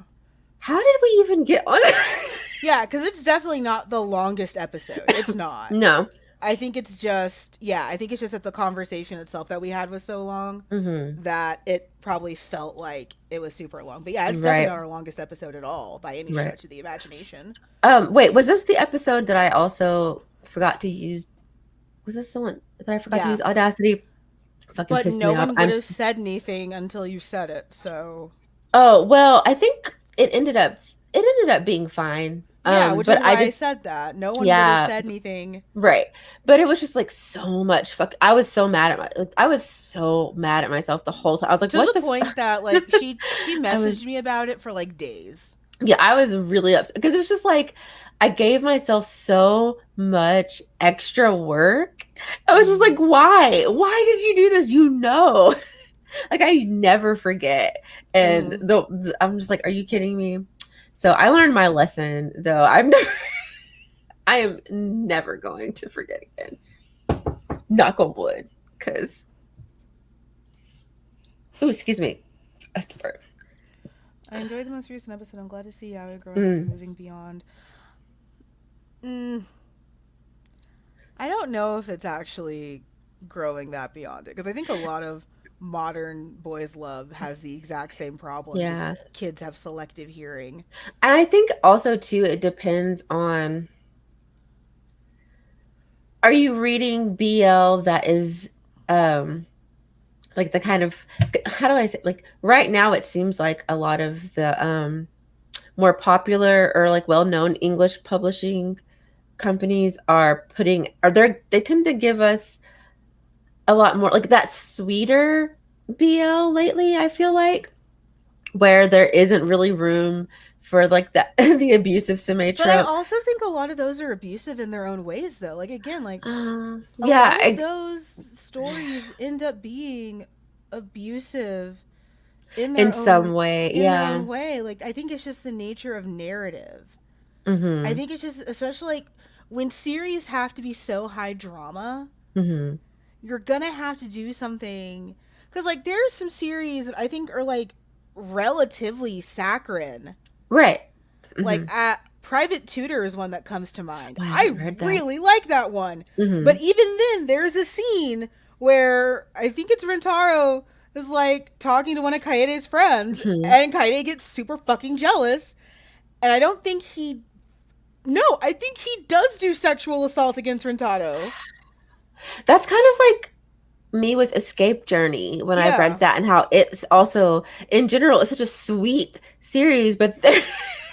[SPEAKER 1] how did we even get on?
[SPEAKER 2] Yeah, because it's definitely not the longest episode. It's not.
[SPEAKER 1] No.
[SPEAKER 2] I think it's just, yeah, I think it's just that the conversation itself that we had was so long
[SPEAKER 1] Hmm.
[SPEAKER 2] that it probably felt like it was super long. But yeah, it's definitely
[SPEAKER 1] Right.
[SPEAKER 2] not our longest episode at all by any
[SPEAKER 1] Right.
[SPEAKER 2] stretch of the imagination.
[SPEAKER 1] Wait, was this the episode that I also forgot to use? Was this the one that I forgot to
[SPEAKER 2] Yeah.
[SPEAKER 1] use Audacity? Fucking
[SPEAKER 2] But
[SPEAKER 1] pissed
[SPEAKER 2] no
[SPEAKER 1] me off.
[SPEAKER 2] one would have said anything until you said it. So,
[SPEAKER 1] Oh, well, I think it ended up being fine.
[SPEAKER 2] yeah, which
[SPEAKER 1] But
[SPEAKER 2] is
[SPEAKER 1] I
[SPEAKER 2] why I
[SPEAKER 1] just
[SPEAKER 2] said that. No one would have
[SPEAKER 1] yeah,
[SPEAKER 2] said anything
[SPEAKER 1] right. But it was just like so much I was so mad at I was so mad at myself the whole time. I was like,
[SPEAKER 2] to
[SPEAKER 1] what
[SPEAKER 2] the
[SPEAKER 1] the
[SPEAKER 2] point that like she
[SPEAKER 1] I
[SPEAKER 2] messaged
[SPEAKER 1] was
[SPEAKER 2] me about it for like days.
[SPEAKER 1] yeah, I was really upset because it was just like I gave myself so much extra work. I was just
[SPEAKER 2] Mm-hmm.
[SPEAKER 1] like, why? Why did you do this? You know. Like I never forget. And
[SPEAKER 2] Mm-hmm.
[SPEAKER 1] I'm just like, are you kidding me? So I learned my lesson though. I'm never I am never going to forget again. Knock on wood. Cause oh, excuse me.
[SPEAKER 2] I enjoyed the most recent episode. I'm glad to see Yaoi growing up and
[SPEAKER 1] Mm,
[SPEAKER 2] moving beyond. Mm, I don't know if it's actually growing that beyond it because I think a lot of modern boys love has the exact same problem. Just
[SPEAKER 1] yeah.
[SPEAKER 2] kids have selective hearing.
[SPEAKER 1] And I think also too it depends on, are you reading BL that is like the kind of, how do I say, like right now it seems like a lot of the more popular or like well-known English publishing companies are they tend to give us a lot more like that sweeter BL lately, I feel like, where there isn't really room for like the the abusive semi
[SPEAKER 2] But I
[SPEAKER 1] trope.
[SPEAKER 2] also think a lot of those are abusive in their own ways, though. Like, again, like a
[SPEAKER 1] Yeah,
[SPEAKER 2] lot of those stories end up being abusive in
[SPEAKER 1] in
[SPEAKER 2] their
[SPEAKER 1] some
[SPEAKER 2] own
[SPEAKER 1] way. Yeah.
[SPEAKER 2] way. Like, I think it's just the nature of narrative. I
[SPEAKER 1] Mhm.
[SPEAKER 2] think it's just, especially like when series have to be so high drama,
[SPEAKER 1] Mhm.
[SPEAKER 2] you're gonna have to do something. Because, like, there's some series that I think are, like, relatively saccharine.
[SPEAKER 1] Right.
[SPEAKER 2] Like,
[SPEAKER 1] Mhm.
[SPEAKER 2] Private Tutor is one that comes to mind.
[SPEAKER 1] Oh, I
[SPEAKER 2] I
[SPEAKER 1] haven't read that.
[SPEAKER 2] really like that one. But
[SPEAKER 1] Mhm.
[SPEAKER 2] even then, there's a scene where I think it's Rentaro is, like, talking to one of Kaede's friends,
[SPEAKER 1] Mhm.
[SPEAKER 2] and Kaede gets super fucking jealous. And I don't think he. No, I think he does do sexual assault against Rentaro.
[SPEAKER 1] That's kind of like me with Escape Journey when I read
[SPEAKER 2] Yeah.
[SPEAKER 1] that, and how it's also in general it's such a sweet series, but there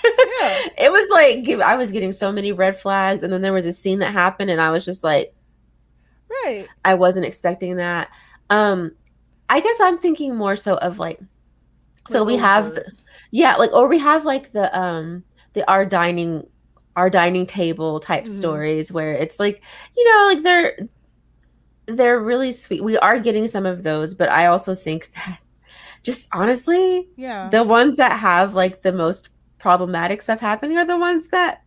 [SPEAKER 2] Yeah.
[SPEAKER 1] it was like I was getting so many red flags, and then there was a scene that happened and I was just like
[SPEAKER 2] Right.
[SPEAKER 1] I wasn't expecting that. um I guess I'm thinking more so of like,
[SPEAKER 2] Like
[SPEAKER 1] so we have
[SPEAKER 2] overt.
[SPEAKER 1] yeah, like, or we have like the our dining table type
[SPEAKER 2] Mm-hmm.
[SPEAKER 1] stories where it's like, like they're really sweet. We are getting some of those, but I also think that just honestly,
[SPEAKER 2] Yeah.
[SPEAKER 1] the ones that have like the most problematic stuff happening are the ones that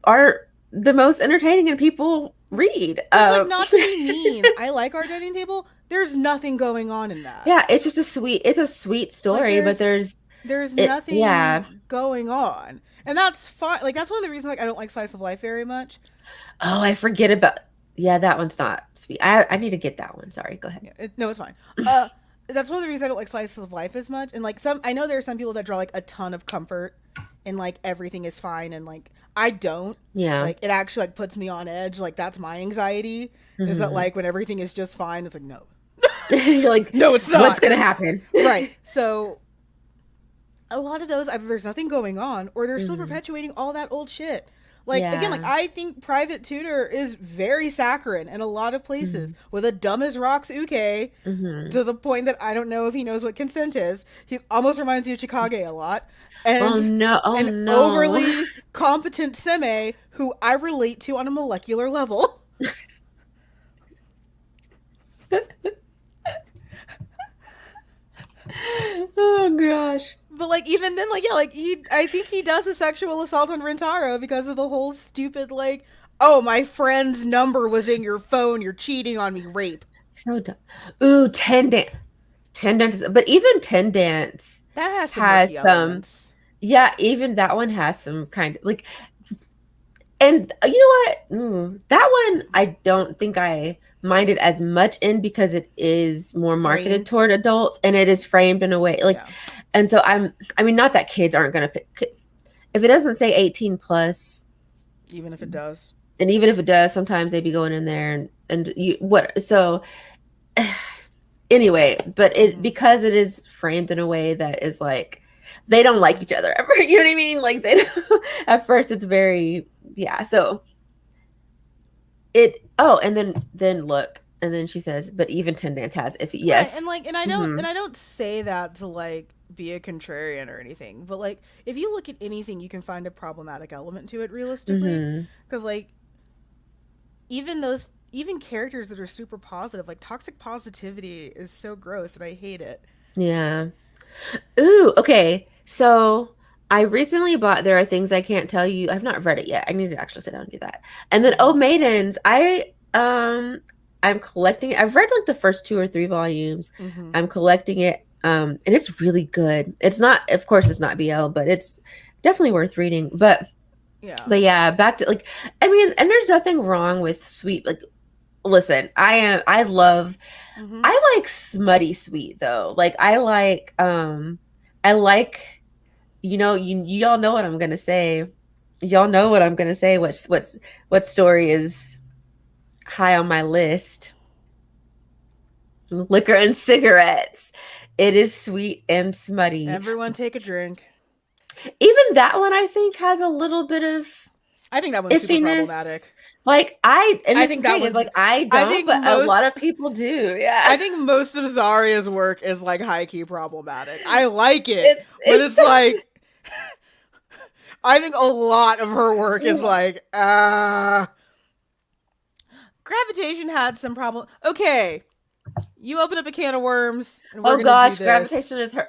[SPEAKER 1] are the most entertaining and people read.
[SPEAKER 2] Because, like, not to be mean, I like our dining table. There's nothing going on in that.
[SPEAKER 1] Yeah, it's a sweet
[SPEAKER 2] Like,
[SPEAKER 1] story, but
[SPEAKER 2] there's
[SPEAKER 1] yeah.
[SPEAKER 2] nothing going on, and that's fine. Like, that's one of the reasons like I don't like slice of life very much.
[SPEAKER 1] Oh, I forget about, yeah, that one's not sweet. I need to get that one. Sorry, go ahead.
[SPEAKER 2] Yeah, no, it's fine. That's one of the reasons I don't like slices of life as much. And like I know there are some people that draw like a ton of comfort and like everything is fine, and like I don't.
[SPEAKER 1] Yeah.
[SPEAKER 2] Like it actually like puts me on edge. Like that's my anxiety. Is that
[SPEAKER 1] Hmm.
[SPEAKER 2] like when everything is just fine? It's like no,
[SPEAKER 1] You're like,
[SPEAKER 2] no, it's
[SPEAKER 1] what's
[SPEAKER 2] not.
[SPEAKER 1] gonna happen?
[SPEAKER 2] Right. So a lot of those either there's nothing going on or they're still
[SPEAKER 1] Hmm.
[SPEAKER 2] perpetuating all that old shit. Like again, like
[SPEAKER 1] Yeah.
[SPEAKER 2] I think Private Tutor is very saccharine in a lot of places
[SPEAKER 1] Hmm.
[SPEAKER 2] with a dumb as rocks uke
[SPEAKER 1] Hmm.
[SPEAKER 2] to the point that I don't know if he knows what consent is. He almost reminds you of Chikage a lot.
[SPEAKER 1] Oh
[SPEAKER 2] And
[SPEAKER 1] no! Oh
[SPEAKER 2] an
[SPEAKER 1] no!
[SPEAKER 2] overly competent Seme who I relate to on a molecular level.
[SPEAKER 1] Oh gosh!
[SPEAKER 2] But like even then, like yeah, like I think he does a sexual assault on Rentaro because of the whole stupid like, oh my friend's number was in your phone, you're cheating on me, rape.
[SPEAKER 1] So dumb. Ooh, ten dance. But even ten dance
[SPEAKER 2] That has some
[SPEAKER 1] has
[SPEAKER 2] icky
[SPEAKER 1] some.
[SPEAKER 2] elements.
[SPEAKER 1] Yeah, even that one has some kind of like. And you know what? That one I don't think I minded as much in because it is more marketed
[SPEAKER 2] Framed.
[SPEAKER 1] toward adults and it is framed in a way like,
[SPEAKER 2] Yeah.
[SPEAKER 1] and so I mean, not that kids aren't going to pick, if it doesn't say 18 plus,
[SPEAKER 2] Even if it does.
[SPEAKER 1] and even if it does, sometimes they be going in there and you what, so anyway, but it,
[SPEAKER 2] Mm-hmm.
[SPEAKER 1] because it is framed in a way that is like, they don't like each other ever, you know what I mean? Like they at first it's very, yeah, so it, oh, and then look, and then she says, but even Ten Dance has, if
[SPEAKER 2] Right,
[SPEAKER 1] yes.
[SPEAKER 2] and
[SPEAKER 1] Mm-hmm.
[SPEAKER 2] I don't say that to like be a contrarian or anything, but like if you look at anything, you can find a problematic element to it realistically,
[SPEAKER 1] Mm-hmm.
[SPEAKER 2] because like even characters that are super positive, like toxic positivity is so gross, and I hate it.
[SPEAKER 1] Yeah. Ooh, okay. So I recently bought There Are Things I Can't Tell You. I've not read it yet. I need to actually sit down and do that. And then
[SPEAKER 2] Mm-hmm.
[SPEAKER 1] Oh Maidens, I'm collecting it. I've read like the first two or three volumes.
[SPEAKER 2] Mm-hmm.
[SPEAKER 1] I'm collecting it. And it's really good. It's not, of course it's not BL, but it's definitely worth reading.
[SPEAKER 2] Yeah.
[SPEAKER 1] But yeah, back to like, I mean, and there's nothing wrong with sweet, like, listen, I love,
[SPEAKER 2] Mm-hmm.
[SPEAKER 1] I like smutty sweet though. Like I like, you know, y'all know what I'm gonna say. Y'all know what I'm gonna say. What story is high on my list? Liquor and cigarettes. It is sweet and smutty.
[SPEAKER 2] Everyone take a drink.
[SPEAKER 1] Even that one I think has a little bit of
[SPEAKER 2] I think that one's super
[SPEAKER 1] iffiness.
[SPEAKER 2] problematic.
[SPEAKER 1] Like and
[SPEAKER 2] I
[SPEAKER 1] it's the
[SPEAKER 2] think that
[SPEAKER 1] thing is
[SPEAKER 2] one's.
[SPEAKER 1] like I
[SPEAKER 2] I
[SPEAKER 1] don't,
[SPEAKER 2] think
[SPEAKER 1] but a lot
[SPEAKER 2] most.
[SPEAKER 1] of people do. Yeah.
[SPEAKER 2] I think most of Zarya's work is like high key problematic. I like it, but
[SPEAKER 1] It's
[SPEAKER 2] it's like I think a lot of her work is
[SPEAKER 1] so
[SPEAKER 2] like Gravitation had some problem. Okay, you open up a can of worms, and we're
[SPEAKER 1] oh
[SPEAKER 2] gonna do
[SPEAKER 1] gosh,
[SPEAKER 2] this.
[SPEAKER 1] gravitation is her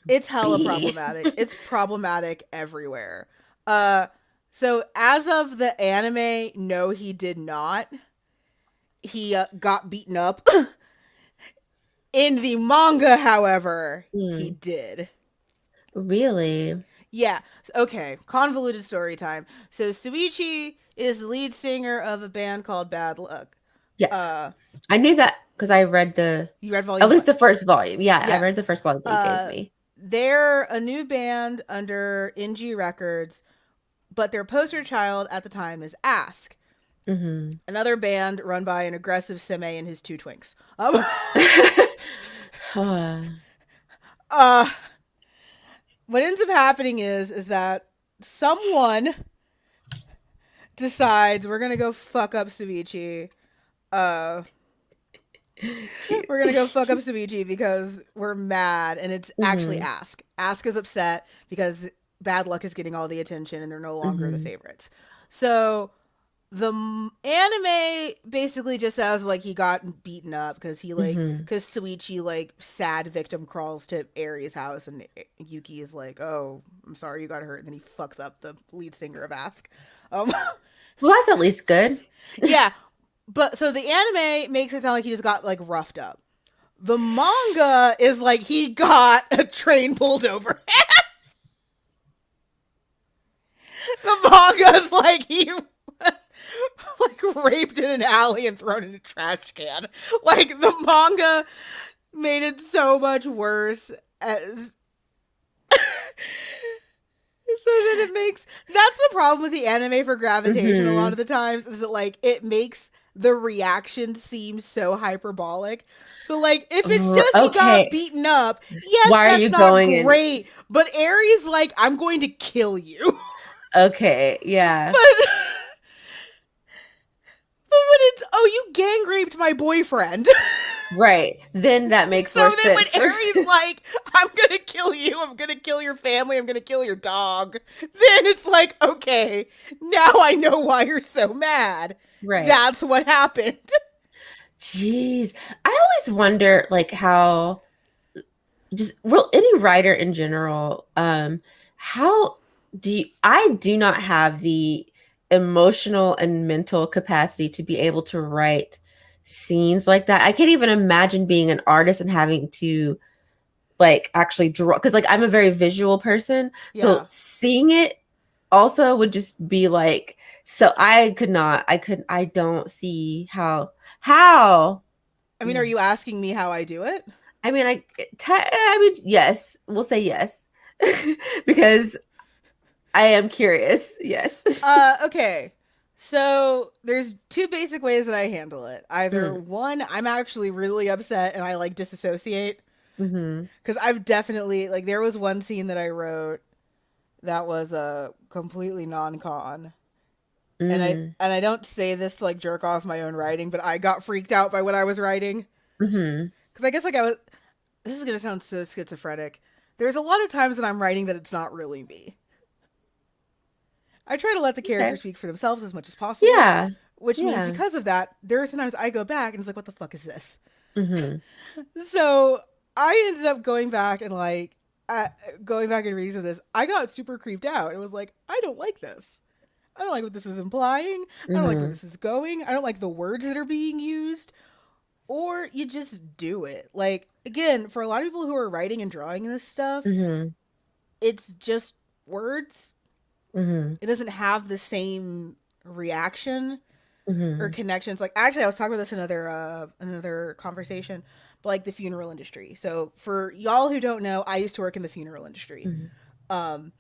[SPEAKER 2] It's hella
[SPEAKER 1] B.
[SPEAKER 2] problematic. It's problematic everywhere. Uh, so as of the anime, no, he did not. He got beaten up. In the manga, however, he
[SPEAKER 1] Hmm.
[SPEAKER 2] did.
[SPEAKER 1] Really?
[SPEAKER 2] Yeah. Okay. Convoluted story time. So Suichi is the lead singer of a band called Bad Luck.
[SPEAKER 1] Yes.
[SPEAKER 2] Uh,
[SPEAKER 1] I knew that because I read the,
[SPEAKER 2] you read
[SPEAKER 1] at
[SPEAKER 2] volume
[SPEAKER 1] least
[SPEAKER 2] one.
[SPEAKER 1] the first volume. Yeah, I read
[SPEAKER 2] Yes.
[SPEAKER 1] the first volume that you gave
[SPEAKER 2] Uh,
[SPEAKER 1] me.
[SPEAKER 2] they're a new band under NG Records, but their poster child at the time is Ask,
[SPEAKER 1] Hmm.
[SPEAKER 2] another band run by an aggressive seme and his two twinks. Uh, what ends up happening is that someone decides we're gonna go fuck up Ceviche. Uh,
[SPEAKER 1] Cute.
[SPEAKER 2] we're gonna go fuck up Ceviche because we're mad, and it's actually
[SPEAKER 1] Hmm.
[SPEAKER 2] Ask. Ask is upset because Bad Luck is getting all the attention, and they're no longer the
[SPEAKER 1] Hmm.
[SPEAKER 2] favorites. So the anime basically just says like he got beaten up because
[SPEAKER 1] Hmm.
[SPEAKER 2] because Suichi like sad victim crawls to Ari's house, and Yuki is like, oh, I'm sorry you got hurt, and then he fucks up the lead singer of Ask. Um,
[SPEAKER 1] Well, that's at least good.
[SPEAKER 2] yeah, but so the anime makes it sound like he just got like roughed up. The manga is like he got a train pulled over. The manga is like he was like raped in an alley and thrown in a trash can. Like the manga made it so much worse as so that it makes that's the problem with the anime for Gravitation a lot
[SPEAKER 1] Hmm.
[SPEAKER 2] of the times is that like it makes the reaction seem so hyperbolic. So like if it's just he got
[SPEAKER 1] Okay.
[SPEAKER 2] beaten up, yes,
[SPEAKER 1] Why are
[SPEAKER 2] that's
[SPEAKER 1] you
[SPEAKER 2] not
[SPEAKER 1] going in?
[SPEAKER 2] great. But Aries like I'm going to kill you.
[SPEAKER 1] Okay. Yeah.
[SPEAKER 2] but but when it's oh you gang raped my boyfriend.
[SPEAKER 1] Right. Then that makes
[SPEAKER 2] So
[SPEAKER 1] more
[SPEAKER 2] then when
[SPEAKER 1] sense for.
[SPEAKER 2] Aries like, I'm gonna kill you, I'm gonna kill your family, I'm gonna kill your dog, then it's like, okay, now I know why you're so mad.
[SPEAKER 1] Right.
[SPEAKER 2] That's what happened.
[SPEAKER 1] Jeez. I always wonder like how just real any writer in general, how I do not have the emotional and mental capacity to be able to write scenes like that. I can't even imagine being an artist and having to like actually draw, because like I'm a very visual person. So
[SPEAKER 2] Yeah.
[SPEAKER 1] seeing it, also would just be like, so I could not, I don't see how.
[SPEAKER 2] I mean, are you asking me how I do it?
[SPEAKER 1] I mean, I mean, yes, we'll say yes, because I am curious. Yes.
[SPEAKER 2] Okay. So there's two basic ways that I handle it. Either
[SPEAKER 1] Mm,
[SPEAKER 2] one, I'm actually really upset and I like disassociate
[SPEAKER 1] mm-hmm.
[SPEAKER 2] because I've definitely like there was one scene that I wrote that was a completely non-con.
[SPEAKER 1] Mm,
[SPEAKER 2] And I don't say this to like jerk off my own writing, but I got freaked out by what I was writing
[SPEAKER 1] mm-hmm.
[SPEAKER 2] because I guess like I was this is going to sound so schizophrenic. There's a lot of times that I'm writing that it's not really me. I try to let the
[SPEAKER 1] Okay.
[SPEAKER 2] characters speak for themselves as much as possible,
[SPEAKER 1] Yeah.
[SPEAKER 2] which means
[SPEAKER 1] Yeah.
[SPEAKER 2] because of that, there are sometimes I go back and it's like, what the fuck is this?
[SPEAKER 1] Mm-hmm.
[SPEAKER 2] So I ended up going back and like, going back and reading some of this. I got super creeped out. It was like, I don't like this. I don't like what this is implying. I don't like where
[SPEAKER 1] Mm-hmm.
[SPEAKER 2] this is going. I don't like the words that are being used. Or you just do it. Like, again, for a lot of people who are writing and drawing this stuff,
[SPEAKER 1] Mm-hmm.
[SPEAKER 2] it's just words.
[SPEAKER 1] Mm-hmm.
[SPEAKER 2] It doesn't have the same reaction or
[SPEAKER 1] Mm-hmm.
[SPEAKER 2] connections. Like actually, I was talking about this in another conversation, but like the funeral industry. So for y'all who don't know, I used to work in the funeral industry.
[SPEAKER 1] Mm-hmm.
[SPEAKER 2] Um,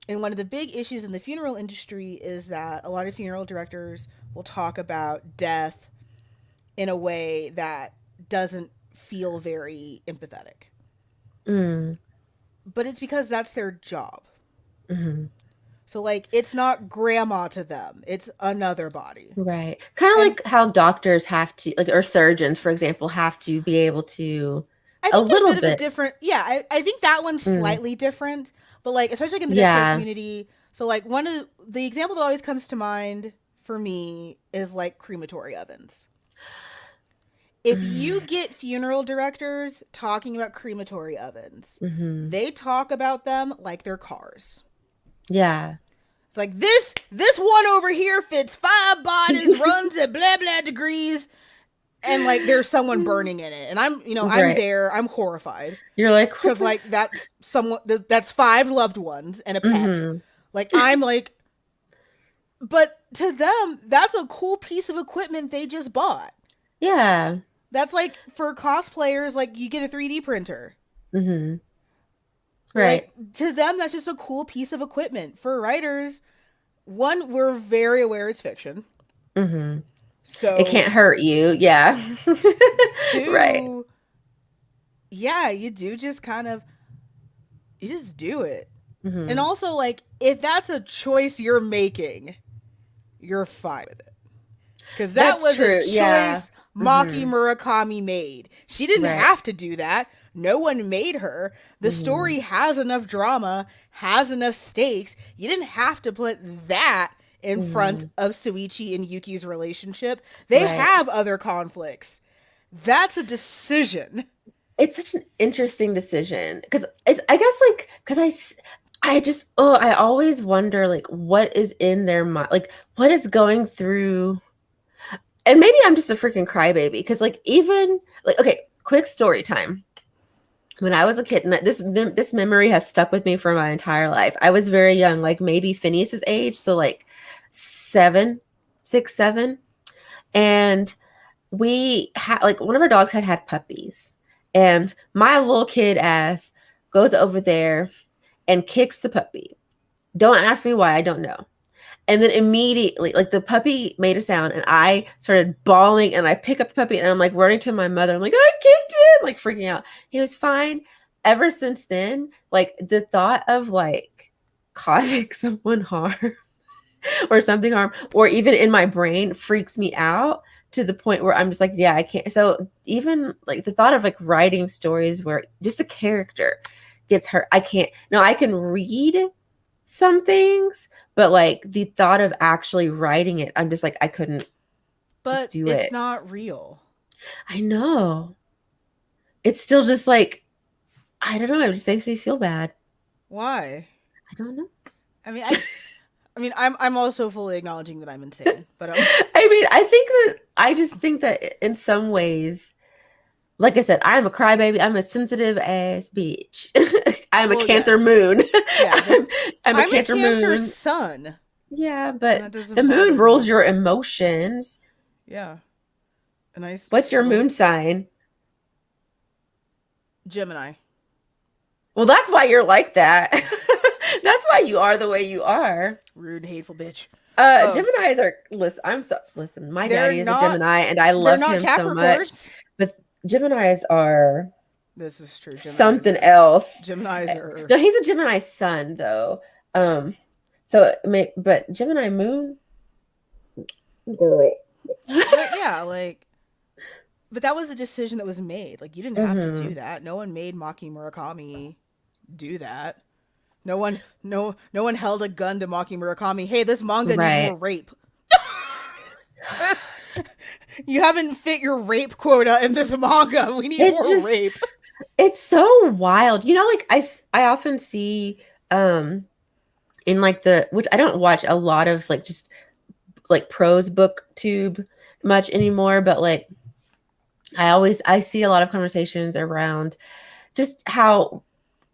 [SPEAKER 2] and one of the big issues in the funeral industry is that a lot of funeral directors will talk about death in a way that doesn't feel very empathetic.
[SPEAKER 1] Mm-hmm.
[SPEAKER 2] But it's because that's their job.
[SPEAKER 1] Mm-hmm.
[SPEAKER 2] So like it's not grandma to them. It's another body.
[SPEAKER 1] Right. Kind of
[SPEAKER 2] And
[SPEAKER 1] like how doctors have to, like, or surgeons, for example, have to be able to
[SPEAKER 2] I
[SPEAKER 1] a
[SPEAKER 2] think they're a
[SPEAKER 1] little
[SPEAKER 2] bit of a
[SPEAKER 1] bit.
[SPEAKER 2] different. Yeah, I think that one's
[SPEAKER 1] Mm,
[SPEAKER 2] slightly different, but like especially like in the deathcare
[SPEAKER 1] yeah.
[SPEAKER 2] community. So like one of the example that always comes to mind for me is like crematory ovens. If you
[SPEAKER 1] Mm,
[SPEAKER 2] get funeral directors talking about crematory ovens,
[SPEAKER 1] mm-hmm.
[SPEAKER 2] they talk about them like they're cars.
[SPEAKER 1] Yeah.
[SPEAKER 2] It's like this one over here fits 5 bodies, runs at blah blah degrees, and like there's someone burning in it, and I'm
[SPEAKER 1] Right.
[SPEAKER 2] there, I'm horrified
[SPEAKER 1] You're like, what
[SPEAKER 2] because
[SPEAKER 1] the?
[SPEAKER 2] like that's someone that's 5 loved ones and a pet.
[SPEAKER 1] Mm-hmm.
[SPEAKER 2] Like I'm like, but to them that's a cool piece of equipment they just bought.
[SPEAKER 1] Yeah.
[SPEAKER 2] That's like for cosplayers, like you get a 3D printer.
[SPEAKER 1] Mm-hmm.
[SPEAKER 2] Like
[SPEAKER 1] Right.
[SPEAKER 2] to them that's just a cool piece of equipment. For writers, one, we're very aware it's fiction.
[SPEAKER 1] Mm-hmm. It
[SPEAKER 2] So
[SPEAKER 1] can't hurt you. Yeah. Right.
[SPEAKER 2] two, yeah, you do just kind of you just do it. And
[SPEAKER 1] Mm-hmm.
[SPEAKER 2] also like if that's a choice you're making, you're fine with it. Because that
[SPEAKER 1] That's
[SPEAKER 2] was a
[SPEAKER 1] true. Yeah.
[SPEAKER 2] choice Maki
[SPEAKER 1] Mm-hmm.
[SPEAKER 2] Murakami made. She didn't
[SPEAKER 1] Right.
[SPEAKER 2] have to do that. No one made her. The
[SPEAKER 1] Mm-hmm.
[SPEAKER 2] story has enough drama, has enough stakes. You didn't have to put that in front
[SPEAKER 1] Mm-hmm.
[SPEAKER 2] of Suichi and Yuki's relationship. They
[SPEAKER 1] Right.
[SPEAKER 2] have other conflicts. That's a decision.
[SPEAKER 1] It's such an interesting decision because it's, I guess, like, because I just, oh, I always wonder, like, what is in their mind, like, what is going through, and maybe I'm just a freaking crybaby because, like, even, like, okay, quick story time. When I was a kid, and this memory has stuck with me for my entire life. I was very young, like maybe Phineas's age, so like 7, 6, 7, and we had like one of our dogs had puppies, and my little kid ass goes over there and kicks the puppy. Don't ask me why, I don't know. And then immediately, like the puppy made a sound, and I started bawling. And I pick up the puppy, and I'm like running to my mother. I'm like, I kicked him, like freaking out. He was fine. Ever since then, like the thought of like causing someone harm or something harm, or even in my brain, freaks me out to the point where I'm just like, yeah, I can't. So even like the thought of like writing stories where just a character gets hurt, I can't. No, I can read some things, but like the thought of actually writing it, I'm just like, I couldn't
[SPEAKER 2] But
[SPEAKER 1] do
[SPEAKER 2] it's
[SPEAKER 1] it.
[SPEAKER 2] not real.
[SPEAKER 1] I know. It's still just like, I don't know. It just makes me feel bad.
[SPEAKER 2] Why?
[SPEAKER 1] I don't know.
[SPEAKER 2] I mean, I'm also fully acknowledging that I'm insane, but
[SPEAKER 1] I mean, I think that I just think that in some ways, like I said, I'm a crybaby. I'm a sensitive ass bitch. I'm a
[SPEAKER 2] Well,
[SPEAKER 1] Cancer
[SPEAKER 2] yes.
[SPEAKER 1] moon.
[SPEAKER 2] Yeah, but
[SPEAKER 1] I'm a
[SPEAKER 2] I'm a
[SPEAKER 1] Cancer
[SPEAKER 2] Cancer
[SPEAKER 1] moon.
[SPEAKER 2] sun,
[SPEAKER 1] Yeah,
[SPEAKER 2] and
[SPEAKER 1] but
[SPEAKER 2] that doesn't
[SPEAKER 1] the moon
[SPEAKER 2] bother
[SPEAKER 1] rules
[SPEAKER 2] me.
[SPEAKER 1] your emotions.
[SPEAKER 2] Yeah, and
[SPEAKER 1] What's your
[SPEAKER 2] still
[SPEAKER 1] moon sign?
[SPEAKER 2] Gemini.
[SPEAKER 1] Well, that's why you're like that. That's why you are the way you are.
[SPEAKER 2] Rude, hateful bitch. Oh,
[SPEAKER 1] Geminis are listen, my
[SPEAKER 2] they're
[SPEAKER 1] daddy is a
[SPEAKER 2] not.
[SPEAKER 1] Gemini and I
[SPEAKER 2] They're
[SPEAKER 1] love
[SPEAKER 2] not
[SPEAKER 1] him so much.
[SPEAKER 2] Capricorns.
[SPEAKER 1] But Geminis are
[SPEAKER 2] This is true.
[SPEAKER 1] something else.
[SPEAKER 2] Geminis are.
[SPEAKER 1] No, he's a Gemini sun though. Um, so but Gemini moon, girl.
[SPEAKER 2] But yeah, like, but that was a decision that was made. Like, you didn't have to do
[SPEAKER 1] Hmm.
[SPEAKER 2] that. No one made Maki Murakami do that. No one held a gun to Maki Murakami. Hey, this manga needs more
[SPEAKER 1] Right.
[SPEAKER 2] rape. You haven't fit your rape quota in this manga. We need
[SPEAKER 1] It's
[SPEAKER 2] more
[SPEAKER 1] just
[SPEAKER 2] rape.
[SPEAKER 1] it's so wild. You know, like I often see um in like the which I don't watch a lot of like just like prose book tube much anymore, but like I see a lot of conversations around just how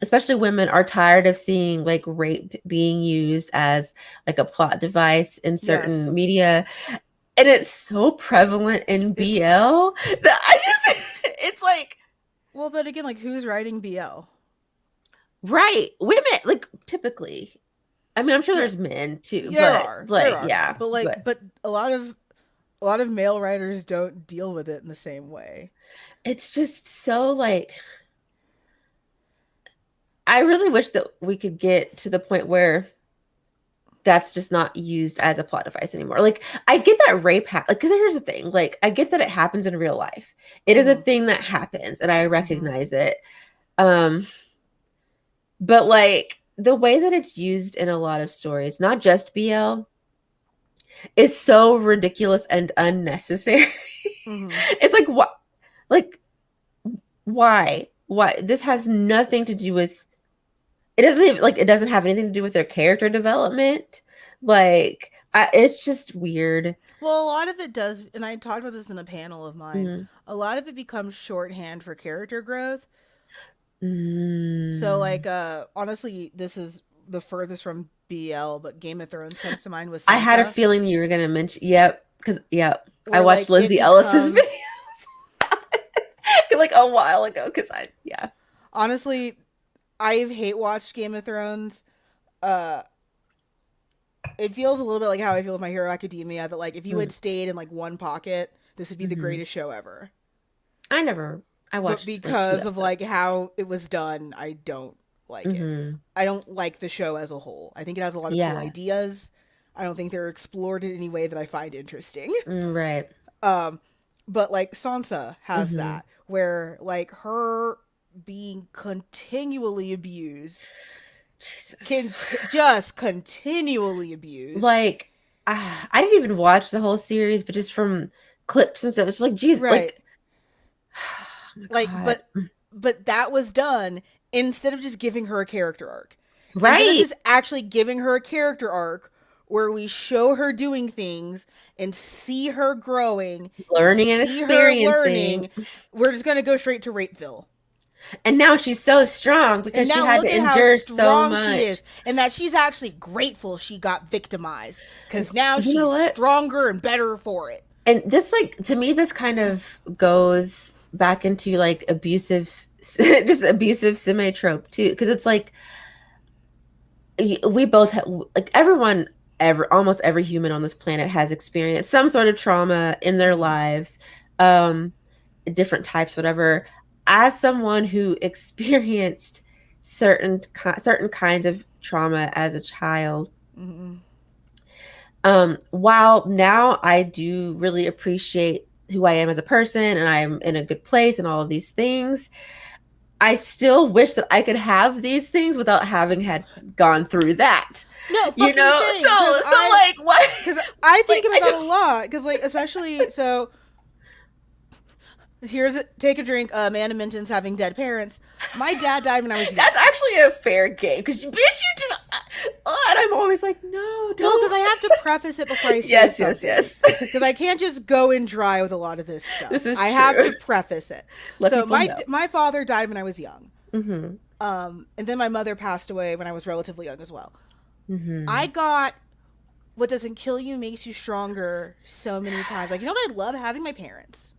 [SPEAKER 1] especially women are tired of seeing like rape being used as like a plot device in
[SPEAKER 2] Yes,
[SPEAKER 1] certain media, and it's so prevalent in
[SPEAKER 2] it's
[SPEAKER 1] BL that I just it's like
[SPEAKER 2] well, but again, like, who's writing BL?
[SPEAKER 1] right, women like typically. I mean, I'm sure
[SPEAKER 2] Yeah,
[SPEAKER 1] there's men too,
[SPEAKER 2] there
[SPEAKER 1] but
[SPEAKER 2] are, there
[SPEAKER 1] like
[SPEAKER 2] are,
[SPEAKER 1] yeah,
[SPEAKER 2] but like,
[SPEAKER 1] but
[SPEAKER 2] but a lot of male writers don't deal with it in the same way.
[SPEAKER 1] it's just so like I really wish that we could get to the point where that's just not used as a plot device anymore. Like I get that like because here's the thing, like I get that it happens in real life. It is a
[SPEAKER 2] Mm-hmm.
[SPEAKER 1] thing that happens and I
[SPEAKER 2] Mm-hmm.
[SPEAKER 1] recognize it. Um but like the way that it's used in a lot of stories, not just BL, is so ridiculous and unnecessary.
[SPEAKER 2] Mm-hmm.
[SPEAKER 1] It's like what like why? Why this has nothing to do with it doesn't even like it doesn't have anything to do with their character development. Like it's just weird.
[SPEAKER 2] Well, a lot of it does, and I talked about this in a panel of mine.
[SPEAKER 1] Mm.
[SPEAKER 2] A lot of it becomes shorthand for character growth. So,
[SPEAKER 1] Mm.
[SPEAKER 2] like, honestly, this is the furthest from BL, but Game of Thrones comes to mind with
[SPEAKER 1] I had a
[SPEAKER 2] Sansa,
[SPEAKER 1] feeling you were gonna mention. Yep, because yep, I
[SPEAKER 2] where
[SPEAKER 1] watched
[SPEAKER 2] like it
[SPEAKER 1] Lindsay Ellis's video
[SPEAKER 2] becomes
[SPEAKER 1] like a while ago. Because I yeah.
[SPEAKER 2] honestly, I've hate watched Game of Thrones. Uh, it feels a little bit like how I feel with My Hero Academia. That like if you
[SPEAKER 1] Mm.
[SPEAKER 2] had stayed in like one pocket, this would be the
[SPEAKER 1] Hmm.
[SPEAKER 2] greatest show ever.
[SPEAKER 1] I never. I
[SPEAKER 2] But
[SPEAKER 1] watched like two
[SPEAKER 2] because of
[SPEAKER 1] episodes.
[SPEAKER 2] like how it was done, I don't like it.
[SPEAKER 1] Hmm.
[SPEAKER 2] I don't like the show as a whole. I think it has a lot of cool
[SPEAKER 1] Yeah.
[SPEAKER 2] ideas. I don't think they're explored in any way that I find interesting.
[SPEAKER 1] Right.
[SPEAKER 2] Um, but like Sansa has
[SPEAKER 1] Hmm.
[SPEAKER 2] that, where like her being continually abused,
[SPEAKER 1] Jesus.
[SPEAKER 2] just continually abused.
[SPEAKER 1] Like I didn't even watch the whole series, but just from clips and stuff, it's like, geez,
[SPEAKER 2] Right.
[SPEAKER 1] like, oh my
[SPEAKER 2] Like,
[SPEAKER 1] God.
[SPEAKER 2] but that was done instead of just giving her a character arc. Instead of
[SPEAKER 1] Right.
[SPEAKER 2] just actually giving her a character arc where we show her doing things and see her growing and
[SPEAKER 1] Learning and
[SPEAKER 2] see her
[SPEAKER 1] experiencing.
[SPEAKER 2] learning, we're just going to go straight to Rapeville.
[SPEAKER 1] And now she's so strong
[SPEAKER 2] And
[SPEAKER 1] because she
[SPEAKER 2] now
[SPEAKER 1] had
[SPEAKER 2] look
[SPEAKER 1] to
[SPEAKER 2] at how
[SPEAKER 1] endure so
[SPEAKER 2] strong she
[SPEAKER 1] much.
[SPEAKER 2] is, and that she's actually grateful she got victimized because now
[SPEAKER 1] You know
[SPEAKER 2] she's
[SPEAKER 1] what?
[SPEAKER 2] stronger and better for it.
[SPEAKER 1] And this, like, to me, this kind of goes back into like abusive, just abusive semi trope too. Because it's like, we both have, like, everyone, almost every human on this planet has experienced some sort of trauma in their
[SPEAKER 2] Mm-hmm.
[SPEAKER 1] lives, different types, whatever. As someone who experienced certain kinds of trauma as a child,
[SPEAKER 2] Mm-hmm.
[SPEAKER 1] while now I do really appreciate who I am as a person and I'm in a good place and all of these things, I still wish that I could have these things without having had gone through that.
[SPEAKER 2] No,
[SPEAKER 1] You
[SPEAKER 2] fucking
[SPEAKER 1] know?
[SPEAKER 2] same.
[SPEAKER 1] So like what
[SPEAKER 2] Because I think
[SPEAKER 1] like
[SPEAKER 2] about
[SPEAKER 1] I
[SPEAKER 2] that a
[SPEAKER 1] don't
[SPEAKER 2] lot. Because like especially so. Take a drink. Amanda mentions having dead parents. My dad died when I was young.
[SPEAKER 1] that's actually a fair game because bitch you do Oh, and I'm always like, no,
[SPEAKER 2] Well, because
[SPEAKER 1] don't.
[SPEAKER 2] I have to preface it before I say
[SPEAKER 1] Yes, yes,
[SPEAKER 2] something.
[SPEAKER 1] yes.
[SPEAKER 2] Because I can't just go in dry with a lot of this
[SPEAKER 1] This
[SPEAKER 2] stuff.
[SPEAKER 1] is
[SPEAKER 2] I have
[SPEAKER 1] true.
[SPEAKER 2] to preface it.
[SPEAKER 1] Let
[SPEAKER 2] So
[SPEAKER 1] people
[SPEAKER 2] my
[SPEAKER 1] know.
[SPEAKER 2] my father died when I was young.
[SPEAKER 1] Mm-hmm.
[SPEAKER 2] And then my mother passed away when I was relatively young as well. I
[SPEAKER 1] Mm-hmm.
[SPEAKER 2] got what doesn't kill you makes you stronger so many times. Like, you know what I love? Having my parents.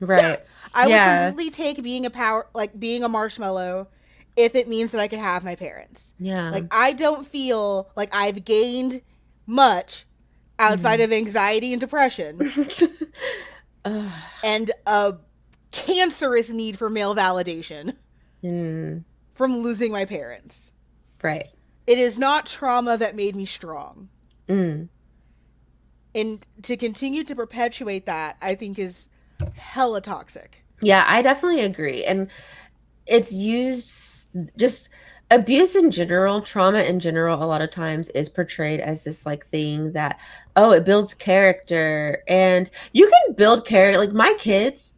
[SPEAKER 1] Right.
[SPEAKER 2] I would
[SPEAKER 1] Yeah.
[SPEAKER 2] completely take being a marshmallow if it means that I could have my parents.
[SPEAKER 1] Yeah.
[SPEAKER 2] Like, I don't feel like I've gained much outside
[SPEAKER 1] Mm.
[SPEAKER 2] of anxiety and depression
[SPEAKER 1] Ugh.
[SPEAKER 2] and a cancerous need for male validation
[SPEAKER 1] Mm.
[SPEAKER 2] from losing my parents.
[SPEAKER 1] Right.
[SPEAKER 2] It is not trauma that made me strong.
[SPEAKER 1] Mm.
[SPEAKER 2] And to continue to perpetuate that, I think is hella toxic.
[SPEAKER 1] Yeah, I definitely agree. And it's used just abuse in general, trauma in general, a lot of times is portrayed as this like thing that, oh, it builds character. And you can build character. Like my kids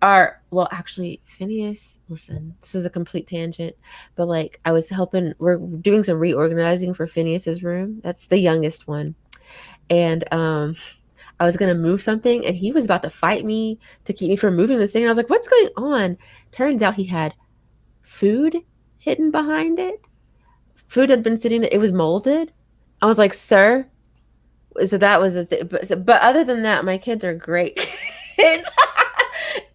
[SPEAKER 1] are, well, actually, Phineas, listen, this is a complete tangent, but like I was helping, we're doing some reorganizing for Phineas's room. That's the youngest one. And I was gonna move something and he was about to fight me to keep me from moving this thing. And I was like, what's going on? Turns out he had food hidden behind it. Food had been sitting there. It was molded. I was like, sir. So that was a thing. But other than that, my kids are great kids.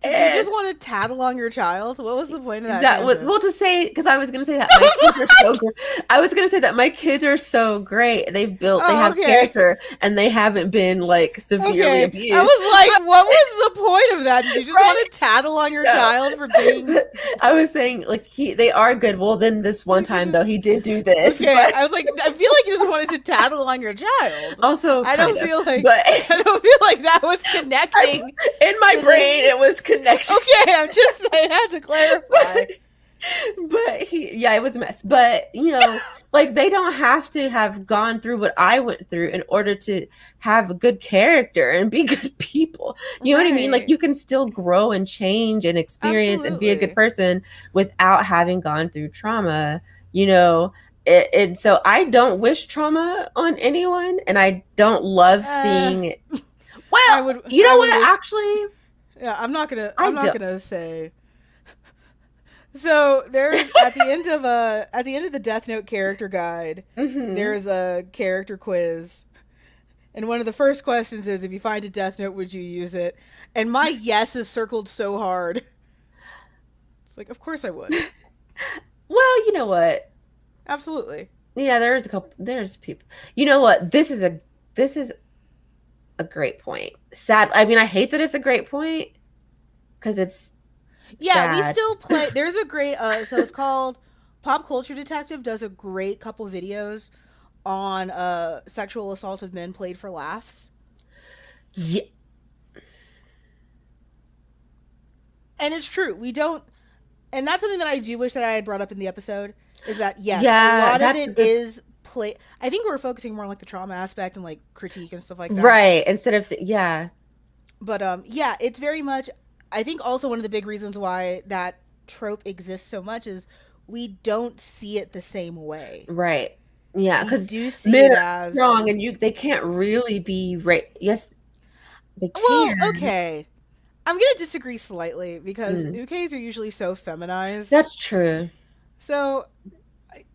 [SPEAKER 2] Did you
[SPEAKER 1] And
[SPEAKER 2] just want to tattle on your child? What was the point of that
[SPEAKER 1] that was,
[SPEAKER 2] tangent?
[SPEAKER 1] we'll just say, because I was going to say that my kids are so great. I was going to say that my kids are so great. They
[SPEAKER 2] Oh,
[SPEAKER 1] have
[SPEAKER 2] okay.
[SPEAKER 1] character and they haven't been like severely
[SPEAKER 2] Okay. I
[SPEAKER 1] abused.
[SPEAKER 2] was like, what was the point of that? Did you just want
[SPEAKER 1] Right?
[SPEAKER 2] to tattle on your
[SPEAKER 1] No.
[SPEAKER 2] child for being
[SPEAKER 1] I was saying like they are good. Well, then this one
[SPEAKER 2] like you
[SPEAKER 1] time though
[SPEAKER 2] just
[SPEAKER 1] he did do this,
[SPEAKER 2] okay?
[SPEAKER 1] but
[SPEAKER 2] I was like, I feel like you just wanted to tattle on your child.
[SPEAKER 1] also
[SPEAKER 2] I
[SPEAKER 1] kind
[SPEAKER 2] don't
[SPEAKER 1] of.
[SPEAKER 2] feel like
[SPEAKER 1] But
[SPEAKER 2] I don't feel like that was
[SPEAKER 1] I,
[SPEAKER 2] connecting
[SPEAKER 1] in my
[SPEAKER 2] to
[SPEAKER 1] brain
[SPEAKER 2] this.
[SPEAKER 1] it was connected.
[SPEAKER 2] Okay, I'm just I had to clarify.
[SPEAKER 1] But yeah, it was a mess. But like they don't have to have gone through what I went through in order to have a good character and be good people. You know what I mean? Like
[SPEAKER 2] Right.
[SPEAKER 1] you can still grow and change and experience and be a good
[SPEAKER 2] Absolutely.
[SPEAKER 1] person without having gone through trauma, you know. And so I don't wish trauma on anyone, and I don't love
[SPEAKER 2] Uh,
[SPEAKER 1] seeing it. Well, you
[SPEAKER 2] I
[SPEAKER 1] know
[SPEAKER 2] would
[SPEAKER 1] what?
[SPEAKER 2] wish
[SPEAKER 1] Actually,
[SPEAKER 2] yeah,
[SPEAKER 1] I
[SPEAKER 2] I'm not
[SPEAKER 1] do.
[SPEAKER 2] gonna say. So there's at the end of the Death Note character guide,
[SPEAKER 1] Hmm.
[SPEAKER 2] there's a character quiz. And one of the first questions is if you find a Death Note, would you use it? And my yes is circled so hard. It's like, of course I would.
[SPEAKER 1] Well, you know what?
[SPEAKER 2] Absolutely.
[SPEAKER 1] Yeah, there's a couple. There's people. You know what? This is a great point. Sad. I mean, I hate that it's a great point because it's
[SPEAKER 2] Yeah, we
[SPEAKER 1] sad.
[SPEAKER 2] still play. There's a great so it's called Pop Culture Detective does a great couple videos on sexual assault of men played for laughs.
[SPEAKER 1] Yeah,
[SPEAKER 2] And it's true. We don't and that's something that I do wish that I had brought up in the episode is that yes, a
[SPEAKER 1] yeah,
[SPEAKER 2] lot of
[SPEAKER 1] that's a
[SPEAKER 2] it
[SPEAKER 1] good
[SPEAKER 2] is play. I think we're focusing more on like the trauma aspect and like critique and stuff like that.
[SPEAKER 1] right. Instead of yeah,
[SPEAKER 2] But yeah, it's very much. I think also one of the big reasons why that trope exists so much is we don't see it the same way.
[SPEAKER 1] right, yeah,
[SPEAKER 2] We
[SPEAKER 1] because
[SPEAKER 2] do see
[SPEAKER 1] men
[SPEAKER 2] it
[SPEAKER 1] are
[SPEAKER 2] as
[SPEAKER 1] strong and they can't really be right. Yes, they
[SPEAKER 2] well,
[SPEAKER 1] can.
[SPEAKER 2] okay. I'm gonna disagree slightly because
[SPEAKER 1] Mm,
[SPEAKER 2] ukes are usually so feminized.
[SPEAKER 1] that's true.
[SPEAKER 2] So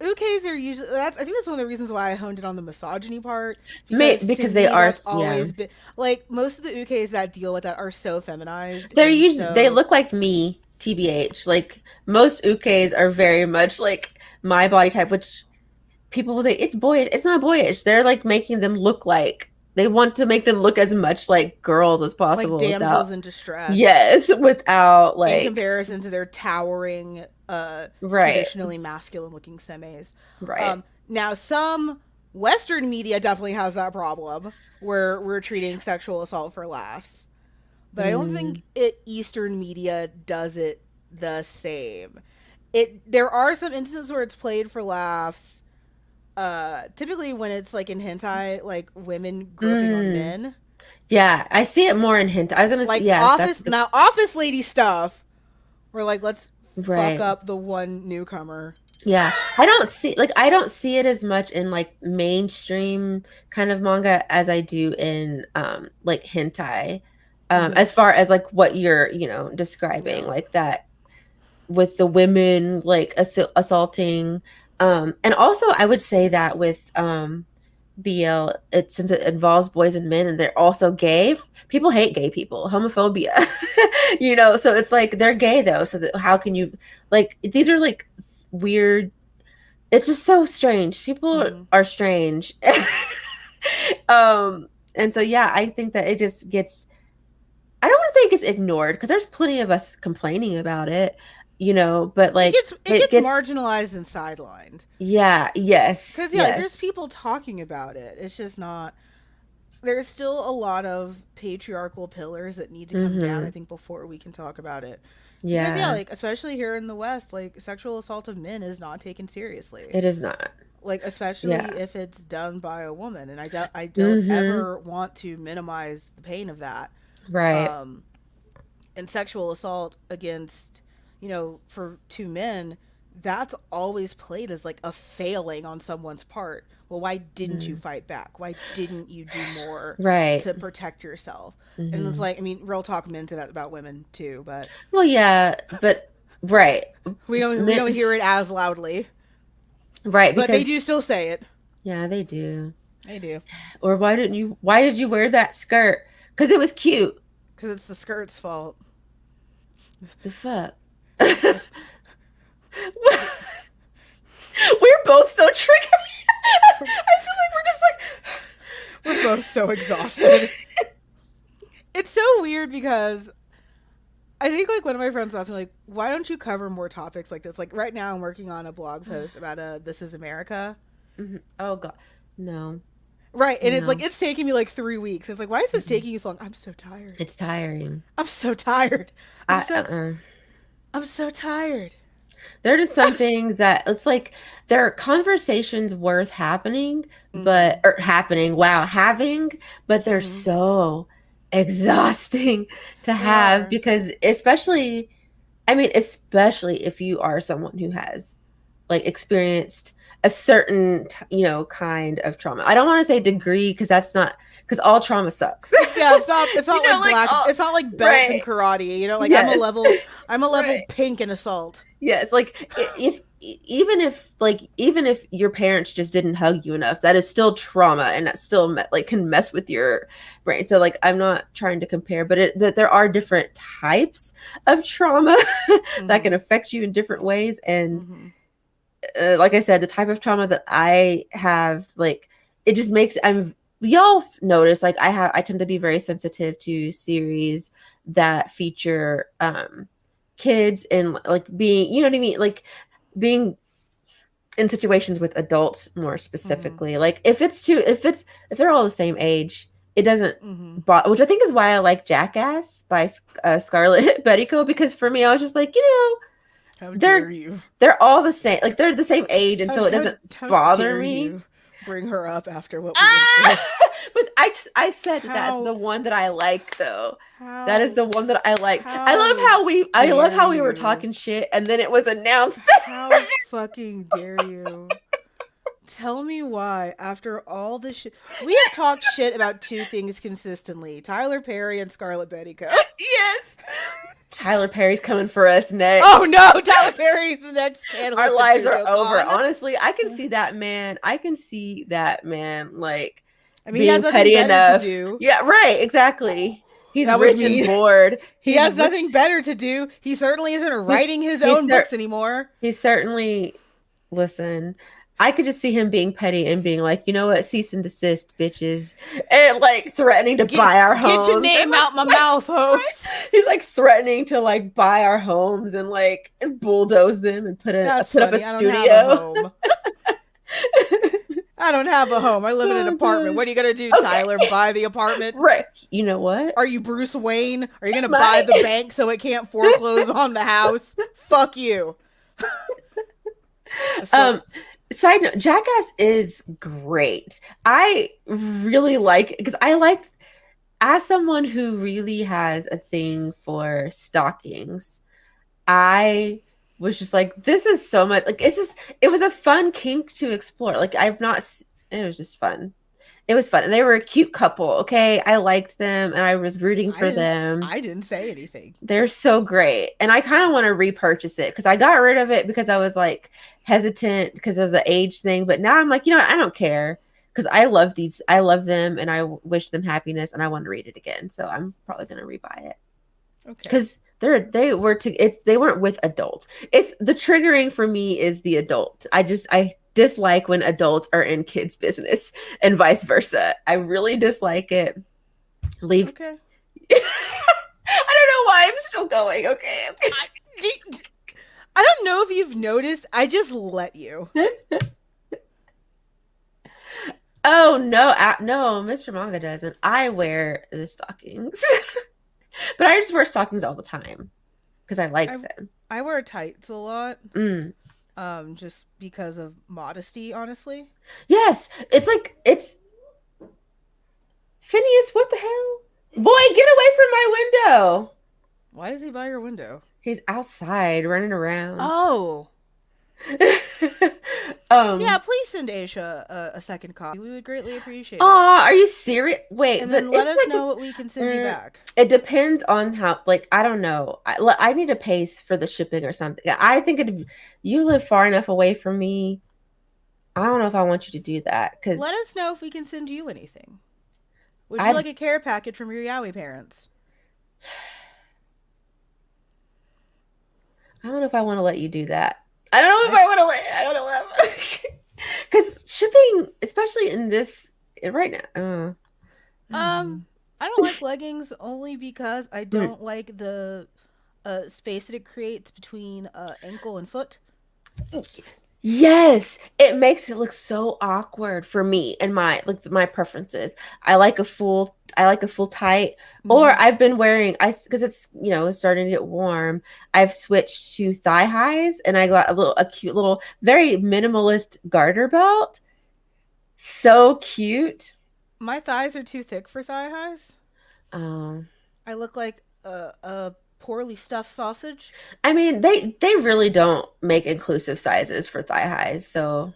[SPEAKER 2] ukes are usually that's I think that's one of the reasons why I honed in on the misogyny part because to
[SPEAKER 1] Because they
[SPEAKER 2] me
[SPEAKER 1] are.
[SPEAKER 2] that's
[SPEAKER 1] Yeah,
[SPEAKER 2] always been like most of the ukes that deal with that are so feminized
[SPEAKER 1] they're
[SPEAKER 2] and
[SPEAKER 1] usually they
[SPEAKER 2] so
[SPEAKER 1] look like me, TBH. Like most ukes are very much like my body type, which people will say it's boyish. It's not boyish. They're like making them look like they want to make them look as much like girls as
[SPEAKER 2] like
[SPEAKER 1] possible without
[SPEAKER 2] damsels in distress
[SPEAKER 1] yes, without
[SPEAKER 2] in
[SPEAKER 1] like
[SPEAKER 2] comparison to their towering
[SPEAKER 1] right,
[SPEAKER 2] traditionally masculine looking semis.
[SPEAKER 1] right.
[SPEAKER 2] Now some western media definitely has that problem where we're treating sexual assault for laughs, but I don't
[SPEAKER 1] Mm,
[SPEAKER 2] think eastern media does it the same. There are some instances where it's played for laughs, typically when it's like in hentai, like women groping on
[SPEAKER 1] mm.
[SPEAKER 2] men,
[SPEAKER 1] Yeah, I see it more in hint. I was gonna say,
[SPEAKER 2] like
[SPEAKER 1] yeah, that's a
[SPEAKER 2] office
[SPEAKER 1] good
[SPEAKER 2] now office lady stuff. We're like, let's fuck
[SPEAKER 1] right.
[SPEAKER 2] up the one newcomer.
[SPEAKER 1] Yeah. I don't see it as much in like mainstream kind of manga as I do in like hentai.
[SPEAKER 2] Hmm.
[SPEAKER 1] As far as like what you're,
[SPEAKER 2] Yeah.
[SPEAKER 1] describing, like that with the women like assaulting. And also I would say that with BL, it since it involves boys and men and they're also gay, people hate gay people, homophobia. So it's like they're gay though, so that how can you like these are like weird, it's just so strange. People
[SPEAKER 2] Hmm.
[SPEAKER 1] are strange. And so yeah, I think that it just gets, I don't want to say it gets ignored because there's plenty of us complaining about it, but like
[SPEAKER 2] It
[SPEAKER 1] it
[SPEAKER 2] gets
[SPEAKER 1] gets,
[SPEAKER 2] marginalized and sidelined.
[SPEAKER 1] yeah, yes,
[SPEAKER 2] Cause yeah, like there's
[SPEAKER 1] yes.
[SPEAKER 2] people talking about it. It's just not. There's still a lot of patriarchal pillars that need to come down. I
[SPEAKER 1] Mm-hmm.
[SPEAKER 2] think before we can talk about it, because yeah,
[SPEAKER 1] Yeah,
[SPEAKER 2] like especially here in the West, like sexual assault of men is not taken seriously.
[SPEAKER 1] it is not.
[SPEAKER 2] Like especially
[SPEAKER 1] Yeah.
[SPEAKER 2] if it's done by a woman, and I don't
[SPEAKER 1] Mm-hmm.
[SPEAKER 2] ever want to minimize the pain of that.
[SPEAKER 1] Right.
[SPEAKER 2] Um, and sexual assault against, for two men, that's always played as like a failing on someone's part. Well, why didn't you
[SPEAKER 1] Mm.
[SPEAKER 2] fight back? Why didn't you do more
[SPEAKER 1] Right.
[SPEAKER 2] to protect yourself? And it's
[SPEAKER 1] Mm-hmm.
[SPEAKER 2] like, I mean, real talk, men say that about women too, but
[SPEAKER 1] Well, yeah, but right.
[SPEAKER 2] we don't hear it as loudly.
[SPEAKER 1] Right,
[SPEAKER 2] But they
[SPEAKER 1] because
[SPEAKER 2] do still say it.
[SPEAKER 1] yeah, they do.
[SPEAKER 2] They do,
[SPEAKER 1] Or why did you wear that skirt? Because it was cute.
[SPEAKER 2] because it's the skirt's fault.
[SPEAKER 1] The fuck?
[SPEAKER 2] This,
[SPEAKER 1] We're both so triggered. I feel like we're just
[SPEAKER 2] we're both so exhausted. It's so weird because I think like one of my friends asked me like, why don't you cover more topics like this? Like right now, I'm working on a blog
[SPEAKER 1] like
[SPEAKER 2] post about This Is America.
[SPEAKER 1] Mhm. Oh god. No.
[SPEAKER 2] Right, and it's like
[SPEAKER 1] No.
[SPEAKER 2] it's taking me like 3 weeks. It's like, why is this
[SPEAKER 1] Mm-mm.
[SPEAKER 2] taking you so long? I'm so tired.
[SPEAKER 1] It's tiring.
[SPEAKER 2] I'm so tired. I'm
[SPEAKER 1] I
[SPEAKER 2] so
[SPEAKER 1] uh-uh.
[SPEAKER 2] I'm so tired.
[SPEAKER 1] There are just some things that it's like there are conversations worth happening, but
[SPEAKER 2] Mhm.
[SPEAKER 1] or happening, wow, having, but they're
[SPEAKER 2] Mhm.
[SPEAKER 1] so exhausting to
[SPEAKER 2] They
[SPEAKER 1] have
[SPEAKER 2] are.
[SPEAKER 1] because especially, I mean, especially if you are someone who has like experienced a certain, kind of trauma. I don't want to say
[SPEAKER 2] Mhm.
[SPEAKER 1] degree because that's not, because all trauma sucks.
[SPEAKER 2] It's not like
[SPEAKER 1] Like,
[SPEAKER 2] black,
[SPEAKER 1] oh,
[SPEAKER 2] it's not like belts in
[SPEAKER 1] right.
[SPEAKER 2] karate, like
[SPEAKER 1] Yes.
[SPEAKER 2] I'm a level
[SPEAKER 1] Right.
[SPEAKER 2] pink in assault.
[SPEAKER 1] Yes, like if even if your parents just didn't hug you enough, that is still trauma, and that still like can mess with your brain. So like I'm not trying to compare, but that there are different types of trauma that can
[SPEAKER 2] Mhm.
[SPEAKER 1] affect you in different ways. And
[SPEAKER 2] Mhm.
[SPEAKER 1] like I said, the type of trauma that I have, like it just makes y'all notice like I tend to be very sensitive to series that feature kids and like being, you know what I mean, like being in situations with adults more
[SPEAKER 2] Mhm.
[SPEAKER 1] specifically. Like if they're all the same age, it doesn't
[SPEAKER 2] Mhm.
[SPEAKER 1] which I think is why I like Jackass by Scarlett Bettico, because for me I was just like,
[SPEAKER 2] How dare
[SPEAKER 1] they're
[SPEAKER 2] you?
[SPEAKER 1] they're all the same, like they're the same age, and so it doesn't
[SPEAKER 2] How
[SPEAKER 1] bother
[SPEAKER 2] dare
[SPEAKER 1] me.
[SPEAKER 2] you bring her up after what we went through?
[SPEAKER 1] Ah! But I said that's
[SPEAKER 2] How
[SPEAKER 1] the one that I like though. That is
[SPEAKER 2] how
[SPEAKER 1] the one that I like.
[SPEAKER 2] how
[SPEAKER 1] I love
[SPEAKER 2] dare
[SPEAKER 1] how we were
[SPEAKER 2] you?
[SPEAKER 1] talking shit and then it was announced.
[SPEAKER 2] How fucking dare you? Tell me why, after all this shit, we have talked shit about two things consistently: Tyler Perry and Scarlett Bettico.
[SPEAKER 1] Yes. Tyler Perry's coming for us next.
[SPEAKER 2] Oh no, Tyler Perry's the next
[SPEAKER 1] Our
[SPEAKER 2] panelist at
[SPEAKER 1] lives are over.
[SPEAKER 2] FujoCon.
[SPEAKER 1] Honestly, I can see that man. I can see that man like
[SPEAKER 2] I mean, he has
[SPEAKER 1] being
[SPEAKER 2] nothing
[SPEAKER 1] petty
[SPEAKER 2] better to
[SPEAKER 1] enough.
[SPEAKER 2] do.
[SPEAKER 1] Yeah, right, exactly. He's
[SPEAKER 2] That was
[SPEAKER 1] rich and
[SPEAKER 2] mean.
[SPEAKER 1] bored.
[SPEAKER 2] He
[SPEAKER 1] He's
[SPEAKER 2] has
[SPEAKER 1] rich.
[SPEAKER 2] nothing better to do. He certainly isn't
[SPEAKER 1] He's
[SPEAKER 2] writing his
[SPEAKER 1] he's
[SPEAKER 2] own
[SPEAKER 1] cer-
[SPEAKER 2] books anymore.
[SPEAKER 1] he's certainly, listen. I could just see him being petty and being like, you know what, cease and desist, bitches, and like threatening to buy our
[SPEAKER 2] Get your
[SPEAKER 1] homes and
[SPEAKER 2] name out my
[SPEAKER 1] like
[SPEAKER 2] mouth,
[SPEAKER 1] right?
[SPEAKER 2] hoes.
[SPEAKER 1] He's like threatening to like buy our homes and like and bulldoze them and
[SPEAKER 2] That's
[SPEAKER 1] put up a
[SPEAKER 2] funny. I don't have a
[SPEAKER 1] studio.
[SPEAKER 2] home. I don't have a home. I live in an
[SPEAKER 1] Oh
[SPEAKER 2] apartment.
[SPEAKER 1] gosh.
[SPEAKER 2] What are you gonna do,
[SPEAKER 1] Okay.
[SPEAKER 2] Tyler? Buy the apartment?
[SPEAKER 1] Right. You know what?
[SPEAKER 2] Are you Bruce Wayne? Are you gonna buy
[SPEAKER 1] My
[SPEAKER 2] the bank so it can't foreclose on the house? Fuck you. So,
[SPEAKER 1] um side note, Jackass is great. I really like, because I like, as someone who really has a thing for stockings, I was just like, this is so much like it's just it was a fun kink to explore. Like it was just fun. It was fun. And they were a cute couple, okay? I liked them and I was rooting
[SPEAKER 2] I
[SPEAKER 1] for
[SPEAKER 2] didn't.
[SPEAKER 1] them.
[SPEAKER 2] I didn't say anything.
[SPEAKER 1] They're so great. And I kind of want to repurchase it because I got rid of it because I was like hesitant because of the age thing. But now I'm like, you know what? I don't care because I love them and I wish them happiness and I want to read it again. So I'm probably going to rebuy it
[SPEAKER 2] Okay.
[SPEAKER 1] because they weren't with adults. It's the triggering for me is the adult. I dislike when adults are in kids' business and vice versa. I really dislike it. Leave.
[SPEAKER 2] Okay.
[SPEAKER 1] I don't know why I'm still going. Okay.
[SPEAKER 2] I, I don't know if you've noticed. I just let you.
[SPEAKER 1] Oh no, no, Mr. Manga doesn't. I wear the stockings, but I just wear stockings all the time because I like
[SPEAKER 2] I
[SPEAKER 1] them.
[SPEAKER 2] I wear tights a lot.
[SPEAKER 1] Mm.
[SPEAKER 2] Just because of modesty, honestly.
[SPEAKER 1] Yes, it's Phineas. What the hell, boy? Get away from my window!
[SPEAKER 2] Why is he by your window?
[SPEAKER 1] He's outside running around.
[SPEAKER 2] Oh. Yeah,
[SPEAKER 1] um.
[SPEAKER 2] please send Aisha a second copy. We would greatly appreciate it.
[SPEAKER 1] Aw, are you serious? Wait,
[SPEAKER 2] And
[SPEAKER 1] but
[SPEAKER 2] then let
[SPEAKER 1] it's
[SPEAKER 2] us
[SPEAKER 1] like
[SPEAKER 2] know what we can send you back.
[SPEAKER 1] it depends on how. Like I don't know. I need to pay for the shipping or something. I think it. You live far enough away from me. I don't know if I want you to do that
[SPEAKER 2] Let
[SPEAKER 1] because
[SPEAKER 2] us know if we can send you anything. Would you
[SPEAKER 1] I
[SPEAKER 2] like a care package from your Yaoi parents?
[SPEAKER 1] I don't know if I want to let you do that. I don't know if
[SPEAKER 2] I
[SPEAKER 1] I want to let. I don't know what. Because shipping, especially in this right now. I
[SPEAKER 2] um
[SPEAKER 1] don't
[SPEAKER 2] I don't like leggings only because I
[SPEAKER 1] know.
[SPEAKER 2] don't like the space that it creates between ankle and foot.
[SPEAKER 1] Yes, it makes it look so awkward for me and my preferences. I like a full tight or
[SPEAKER 2] Mm-hmm.
[SPEAKER 1] I've been wearing I because it's it's starting to get warm. I've switched to thigh highs and I got a cute little very minimalist garter belt. So cute.
[SPEAKER 2] My thighs are too thick for thigh highs.
[SPEAKER 1] Um
[SPEAKER 2] I look like a poorly stuffed sausage.
[SPEAKER 1] I mean they really don't make inclusive sizes for thigh highs, so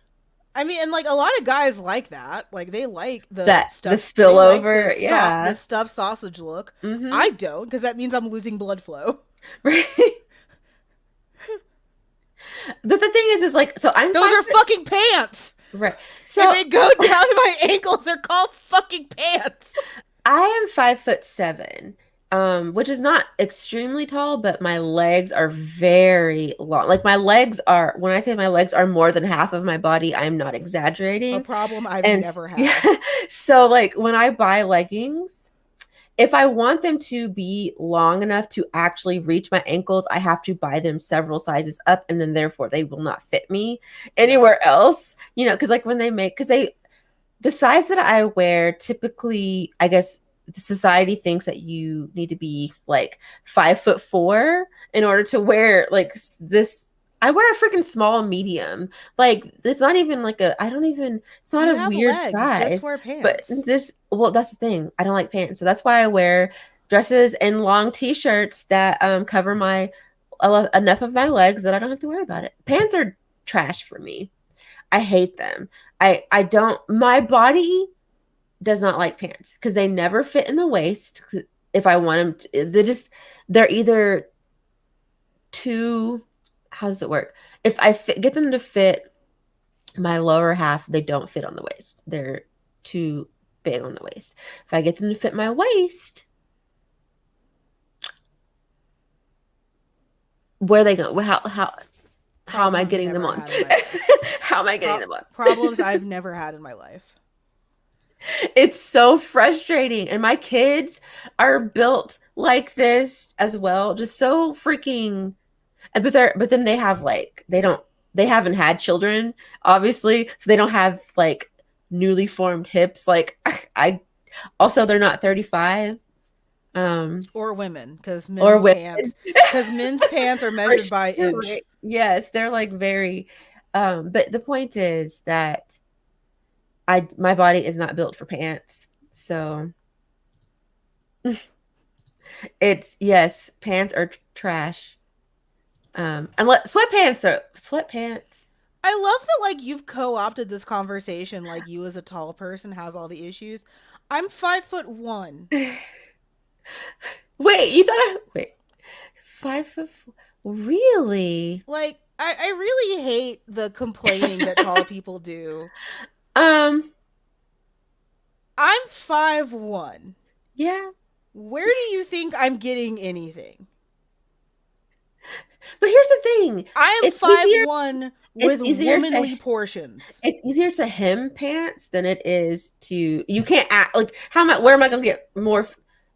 [SPEAKER 2] I mean, and like a lot of guys like that. Like they like the
[SPEAKER 1] that the
[SPEAKER 2] stuff. They like
[SPEAKER 1] spillover,
[SPEAKER 2] the
[SPEAKER 1] yeah.
[SPEAKER 2] stuffed sausage look. I
[SPEAKER 1] Mm-hmm.
[SPEAKER 2] don't because that means I'm losing blood flow.
[SPEAKER 1] Right. But the thing is like, so I'm
[SPEAKER 2] Those
[SPEAKER 1] five
[SPEAKER 2] are
[SPEAKER 1] foot,
[SPEAKER 2] fucking pants.
[SPEAKER 1] right.
[SPEAKER 2] If
[SPEAKER 1] So
[SPEAKER 2] they go down to my ankles, they're called fucking pants.
[SPEAKER 1] I am 5'7", which is not extremely tall, but my legs are very long. Like my legs are, when I say my legs are more than half of my body, I'm not
[SPEAKER 2] A
[SPEAKER 1] exaggerating.
[SPEAKER 2] problem I've
[SPEAKER 1] And
[SPEAKER 2] never
[SPEAKER 1] yeah,
[SPEAKER 2] had.
[SPEAKER 1] so like when I buy leggings, if I want them to be long enough to actually reach my ankles, I have to buy them several sizes up, and then therefore they will not fit me
[SPEAKER 2] Yeah.
[SPEAKER 1] anywhere else. Because like when they make, because the size that I wear typically, I guess the society thinks that you need to be like 5'4" in order to wear like this. I wear a freaking small medium. Like it's not even like a I don't even it's not
[SPEAKER 2] You
[SPEAKER 1] a
[SPEAKER 2] have
[SPEAKER 1] weird
[SPEAKER 2] legs. Just
[SPEAKER 1] size.
[SPEAKER 2] wear
[SPEAKER 1] But
[SPEAKER 2] pants.
[SPEAKER 1] that's the thing. I don't like pants. So that's why I wear dresses and long t-shirts that cover my enough of my legs that I don't have to worry about it. Pants are trash for me. I hate them. I don't my body does not like pants because they never fit in the waist. If I want them, they're either too. How does it work? If get them to fit my lower half, they don't fit on the waist. They're too big on the waist. If I get them to fit my waist, where they go? How am
[SPEAKER 2] Problem
[SPEAKER 1] I
[SPEAKER 2] I've
[SPEAKER 1] getting them
[SPEAKER 2] never
[SPEAKER 1] on?
[SPEAKER 2] had in my life.
[SPEAKER 1] How am I getting them on?
[SPEAKER 2] Problems I've never had in my life.
[SPEAKER 1] It's so frustrating. And my kids are built like this as well. Just so freaking but then they have like they haven't had children, obviously. So they don't have like newly formed hips. Like I also they're not 35.
[SPEAKER 2] Or women,
[SPEAKER 1] Or women.
[SPEAKER 2] because men's pants are
[SPEAKER 1] Or
[SPEAKER 2] measured by inch.
[SPEAKER 1] right. Yes, they're like very but the point is that my body is not built for pants. So it's yes, pants are trash. And let sweatpants are sweatpants.
[SPEAKER 2] I love that like you've co-opted this conversation like you as a tall person has all the issues. I'm 5'1".
[SPEAKER 1] Wait, you thought wait 5 foot really?
[SPEAKER 2] Like I really hate the complaining that tall people do.
[SPEAKER 1] um,
[SPEAKER 2] I'm 5'1".
[SPEAKER 1] yeah,
[SPEAKER 2] Where do you think I'm getting anything?
[SPEAKER 1] but here's the thing:
[SPEAKER 2] I am
[SPEAKER 1] it's
[SPEAKER 2] five
[SPEAKER 1] easier.
[SPEAKER 2] one
[SPEAKER 1] It's
[SPEAKER 2] with
[SPEAKER 1] easier to
[SPEAKER 2] womanly portions.
[SPEAKER 1] it's easier to hem pants than it is to. You can't act like how am I? Where am I gonna get more?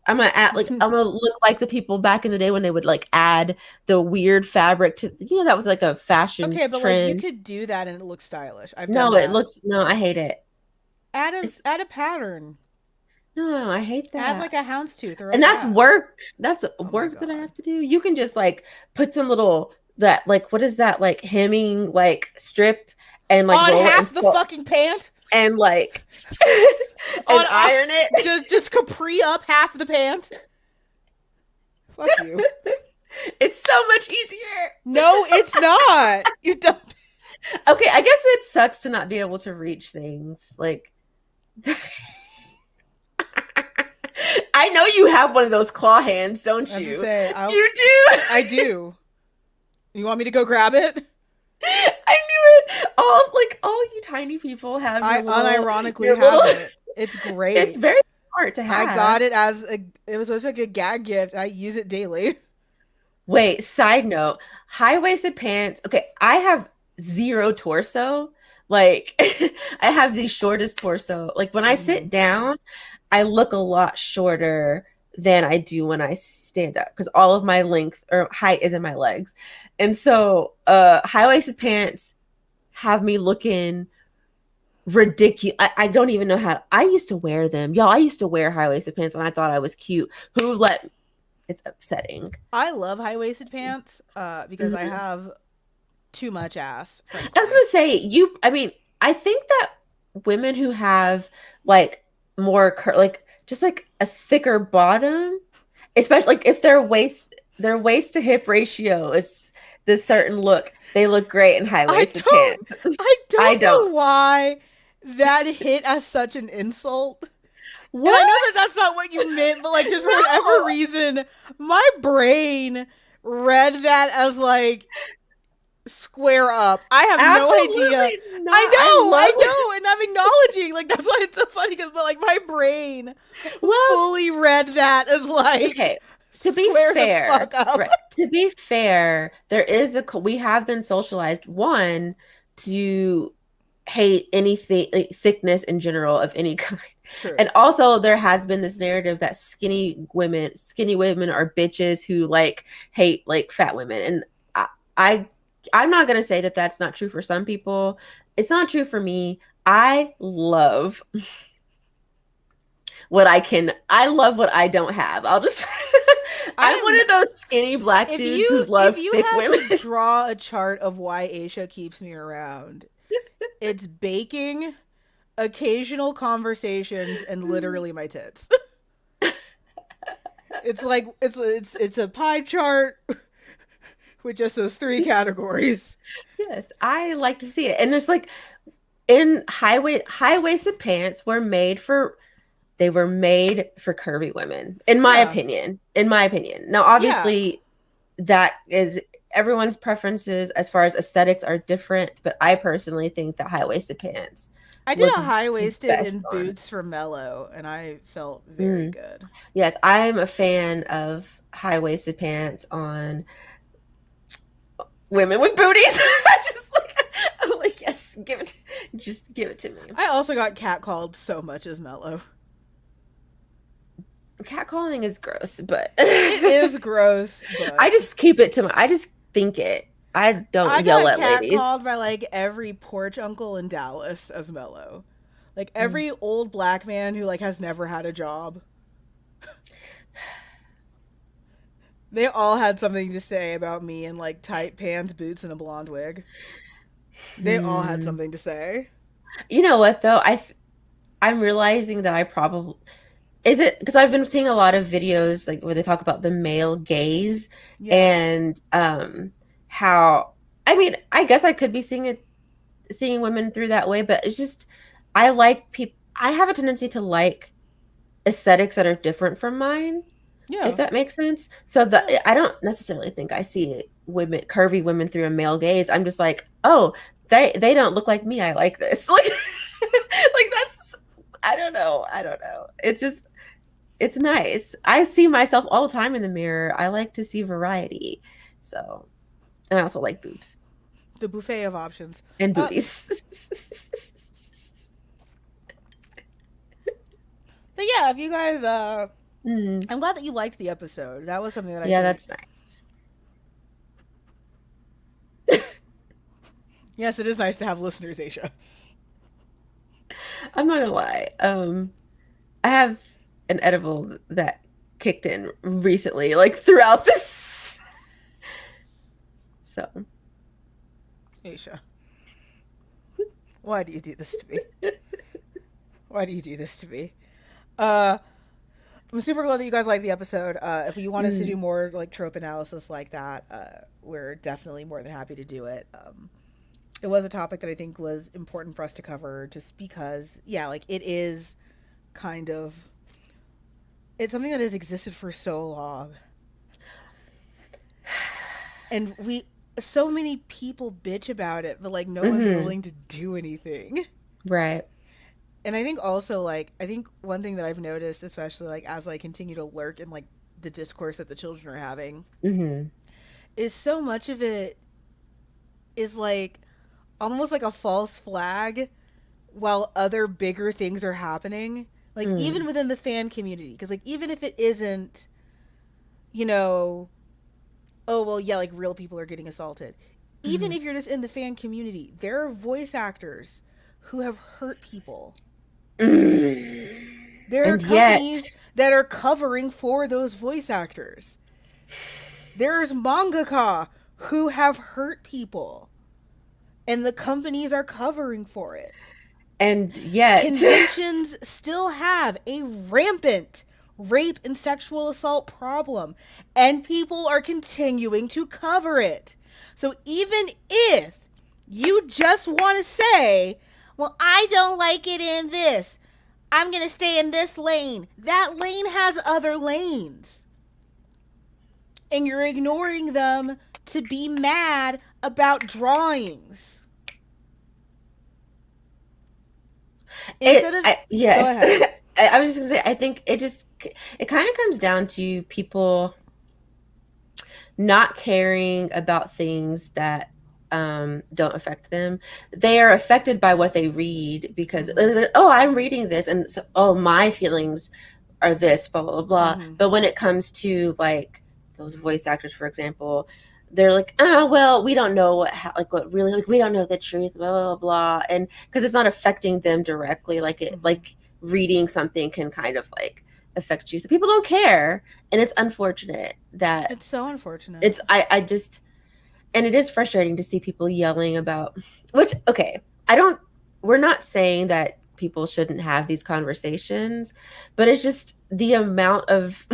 [SPEAKER 1] I'm gonna act like I'm gonna look like the people back in the day when they would like add the weird fabric to. That was like a fashion
[SPEAKER 2] Okay, but like you
[SPEAKER 1] trend.
[SPEAKER 2] could do that and it looks stylish. I've done
[SPEAKER 1] No, it
[SPEAKER 2] that.
[SPEAKER 1] looks no, I hate it. It's
[SPEAKER 2] Add a pattern.
[SPEAKER 1] no, I hate
[SPEAKER 2] Add like
[SPEAKER 1] that.
[SPEAKER 2] a houndstooth or a
[SPEAKER 1] And that's
[SPEAKER 2] cat.
[SPEAKER 1] work. That's
[SPEAKER 2] Oh my
[SPEAKER 1] work that I
[SPEAKER 2] god.
[SPEAKER 1] have to do. You can just like put some little that like what is that like hemming like strip and like
[SPEAKER 2] On
[SPEAKER 1] roll it
[SPEAKER 2] half the fucking pant.
[SPEAKER 1] and like
[SPEAKER 2] On
[SPEAKER 1] and iron it.
[SPEAKER 2] just capri up half the pant. Fuck you.
[SPEAKER 1] It's so much easier.
[SPEAKER 2] No, it's not. You don't.
[SPEAKER 1] Okay, I guess it sucks to not be able to reach things. Like I know you have one of those claw hands,
[SPEAKER 2] I
[SPEAKER 1] don't
[SPEAKER 2] have to
[SPEAKER 1] you?
[SPEAKER 2] say,
[SPEAKER 1] You do.
[SPEAKER 2] I do. You want me to go grab it?
[SPEAKER 1] I knew it. All you tiny people have
[SPEAKER 2] I unironically
[SPEAKER 1] your little
[SPEAKER 2] have it. It's
[SPEAKER 1] it's
[SPEAKER 2] great.
[SPEAKER 1] very smart to
[SPEAKER 2] I
[SPEAKER 1] have.
[SPEAKER 2] got it as a. It was like a gag gift. I use it daily.
[SPEAKER 1] Wait, side note, high-waisted pants. Okay, I have zero torso. Like I have the shortest torso. Like when I
[SPEAKER 2] Mm-hmm.
[SPEAKER 1] sit down, I look a lot shorter than I do when I stand up because all of my length or height is in my legs. And so high-waisted pants have me looking ridiculous. I don't even know how I used to wear them. Y'all, I used to wear high-waisted pants and I thought I was cute. Who let It's upsetting.
[SPEAKER 2] I love high waisted pants because I
[SPEAKER 1] Mhm.
[SPEAKER 2] have too much ass,
[SPEAKER 1] I was
[SPEAKER 2] frankly.
[SPEAKER 1] gonna say I mean, I think that women who have like like just like a thicker bottom, especially like if their waist to hip ratio is this certain look, they look great in high
[SPEAKER 2] I
[SPEAKER 1] waisted
[SPEAKER 2] don't
[SPEAKER 1] pants.
[SPEAKER 2] I
[SPEAKER 1] I
[SPEAKER 2] don't
[SPEAKER 1] don't.
[SPEAKER 2] know why that hit as such an insult. And I know that
[SPEAKER 1] What?
[SPEAKER 2] that's not what you meant, but like just for whatever
[SPEAKER 1] No,
[SPEAKER 2] reason, my brain read that as like square up. I have no idea.
[SPEAKER 1] absolutely not. I
[SPEAKER 2] I
[SPEAKER 1] love.
[SPEAKER 2] know, and I'm acknowledging. Like that's why it's so funny because, but like my brain
[SPEAKER 1] Well,
[SPEAKER 2] fully read that as like
[SPEAKER 1] okay. To be
[SPEAKER 2] square the
[SPEAKER 1] fair,
[SPEAKER 2] fuck up.
[SPEAKER 1] right. To be fair, we have been socialized one to hate anything like, thickness in general of any kind.
[SPEAKER 2] True.
[SPEAKER 1] And also there has been this narrative that skinny women are bitches who like hate like fat women. And I I'm not going to say that that's not true for some people. It's not true for me. I love what I don't have. I'll just
[SPEAKER 2] I
[SPEAKER 1] I'm one
[SPEAKER 2] am.
[SPEAKER 1] of those skinny black dudes who
[SPEAKER 2] If
[SPEAKER 1] love
[SPEAKER 2] you
[SPEAKER 1] thick
[SPEAKER 2] had
[SPEAKER 1] women.
[SPEAKER 2] to draw a chart of why Aisha keeps me around, it's baking, occasional conversations, and literally my tits. It's like it's a pie chart with just those three categories.
[SPEAKER 1] Yes, I like to see it. And there's like in high-waisted pants were made for curvy women, in my
[SPEAKER 2] Yeah,
[SPEAKER 1] opinion. In my opinion. Now,
[SPEAKER 2] yeah.
[SPEAKER 1] obviously, that is everyone's preferences as far as aesthetics are different, but I personally think that high-waisted pants
[SPEAKER 2] I did
[SPEAKER 1] look
[SPEAKER 2] a high waisted
[SPEAKER 1] best
[SPEAKER 2] in
[SPEAKER 1] on.
[SPEAKER 2] boots for Mellow, and I felt very
[SPEAKER 1] Mm.
[SPEAKER 2] good.
[SPEAKER 1] Yes, I'm a fan of high-waisted pants on women with booties. I'm like, yes, just give it to me.
[SPEAKER 2] I also got catcalled so much as Mellow.
[SPEAKER 1] Catcalling is gross, but
[SPEAKER 2] It is gross, but
[SPEAKER 1] I just think it. I
[SPEAKER 2] I
[SPEAKER 1] don't yell
[SPEAKER 2] got
[SPEAKER 1] at ladies.
[SPEAKER 2] catcalled by like every porch uncle in Dallas as Mellow. Like
[SPEAKER 1] Mm.
[SPEAKER 2] every old black man who like has never had a job. They all had something to say about me in like tight pants, boots, and a blonde wig. They all had
[SPEAKER 1] Hmm.
[SPEAKER 2] something to say.
[SPEAKER 1] You know what though? I'm realizing that I probably is it because I've been seeing a lot of videos like where they talk about the male gaze
[SPEAKER 2] Yes.
[SPEAKER 1] and how, I mean, I guess I could be seeing women through that way, but it's just I like people. I have a tendency to like aesthetics that are different from mine, if
[SPEAKER 2] Yeah,
[SPEAKER 1] that makes sense. So
[SPEAKER 2] yeah.
[SPEAKER 1] I don't necessarily think I see women, curvy women through a male gaze. I'm just like, oh, they don't look like me. I like this. Like like that's, I don't know. It's just it's nice. I see myself all the time in the mirror. I like to see variety. So, and I also like boobs
[SPEAKER 2] The buffet of options.
[SPEAKER 1] and
[SPEAKER 2] Uh,
[SPEAKER 1] boobies.
[SPEAKER 2] but yeah, if you guys,
[SPEAKER 1] Mm,
[SPEAKER 2] I'm glad that you liked the episode. That was something that I
[SPEAKER 1] yeah,
[SPEAKER 2] think.
[SPEAKER 1] that's nice.
[SPEAKER 2] Yes, it is nice to have listeners, Aisha.
[SPEAKER 1] I'm not gonna lie. I have an edible that kicked in recently, like throughout this. So,
[SPEAKER 2] Aisha, why do you do this to me? Why do you do this to me? Uh, I'm super glad that you guys liked the episode. If you want us to do
[SPEAKER 1] mm,
[SPEAKER 2] more like trope analysis like that, we're definitely more than happy to do it. It was a topic that I think was important for us to cover, just because, yeah, like it is kind of it's something that has existed for so long, and we so many people bitch about it, but like no one's
[SPEAKER 1] hmm,
[SPEAKER 2] willing to do anything.
[SPEAKER 1] right.
[SPEAKER 2] And I think also like I think one thing that I've noticed, especially like as I continue to lurk in like the discourse that the children are having,
[SPEAKER 1] Hmm.
[SPEAKER 2] is so much of it is like almost like a false flag while other bigger things are happening. Like even
[SPEAKER 1] Mm,
[SPEAKER 2] within the fan community, because like even if it isn't, you know, oh well, yeah, like real people are getting assaulted. Even
[SPEAKER 1] hmm.
[SPEAKER 2] if you're just in the fan community, there are voice actors who have hurt people.
[SPEAKER 1] Mm.
[SPEAKER 2] There are
[SPEAKER 1] And yet,
[SPEAKER 2] companies that are covering for those voice actors. There's mangaka who have hurt people, and the companies are covering for it.
[SPEAKER 1] and yet,
[SPEAKER 2] Conventions still have a rampant rape and sexual assault problem, and people are continuing to cover it. So even if you just want to say, well, I don't like it in this, I'm going to stay in this lane, that lane has other lanes. And you're ignoring them to be mad about drawings. Instead of. Go
[SPEAKER 1] yes.
[SPEAKER 2] ahead.
[SPEAKER 1] I was just gonna say, I think it kind of comes down to people not caring about things that don't affect them. They are affected by what they read because,
[SPEAKER 2] Mm-hmm.
[SPEAKER 1] oh, I'm reading this, and so, oh, my feelings are this, blah, blah, blah, blah.
[SPEAKER 2] Mm-hmm.
[SPEAKER 1] But when it comes to like those voice actors, for example, they're like, ah, well, we don't know like what really, like, we don't know the truth, blah, blah, blah. And because it's not affecting them directly,
[SPEAKER 2] Mm-hmm.
[SPEAKER 1] like reading something can kind of like affect you. So people don't care. And it's unfortunate that
[SPEAKER 2] It's so unfortunate.
[SPEAKER 1] I just, and it is frustrating to see people yelling about, which, okay, I don't, we're not saying that people shouldn't have these conversations, but it's just the amount of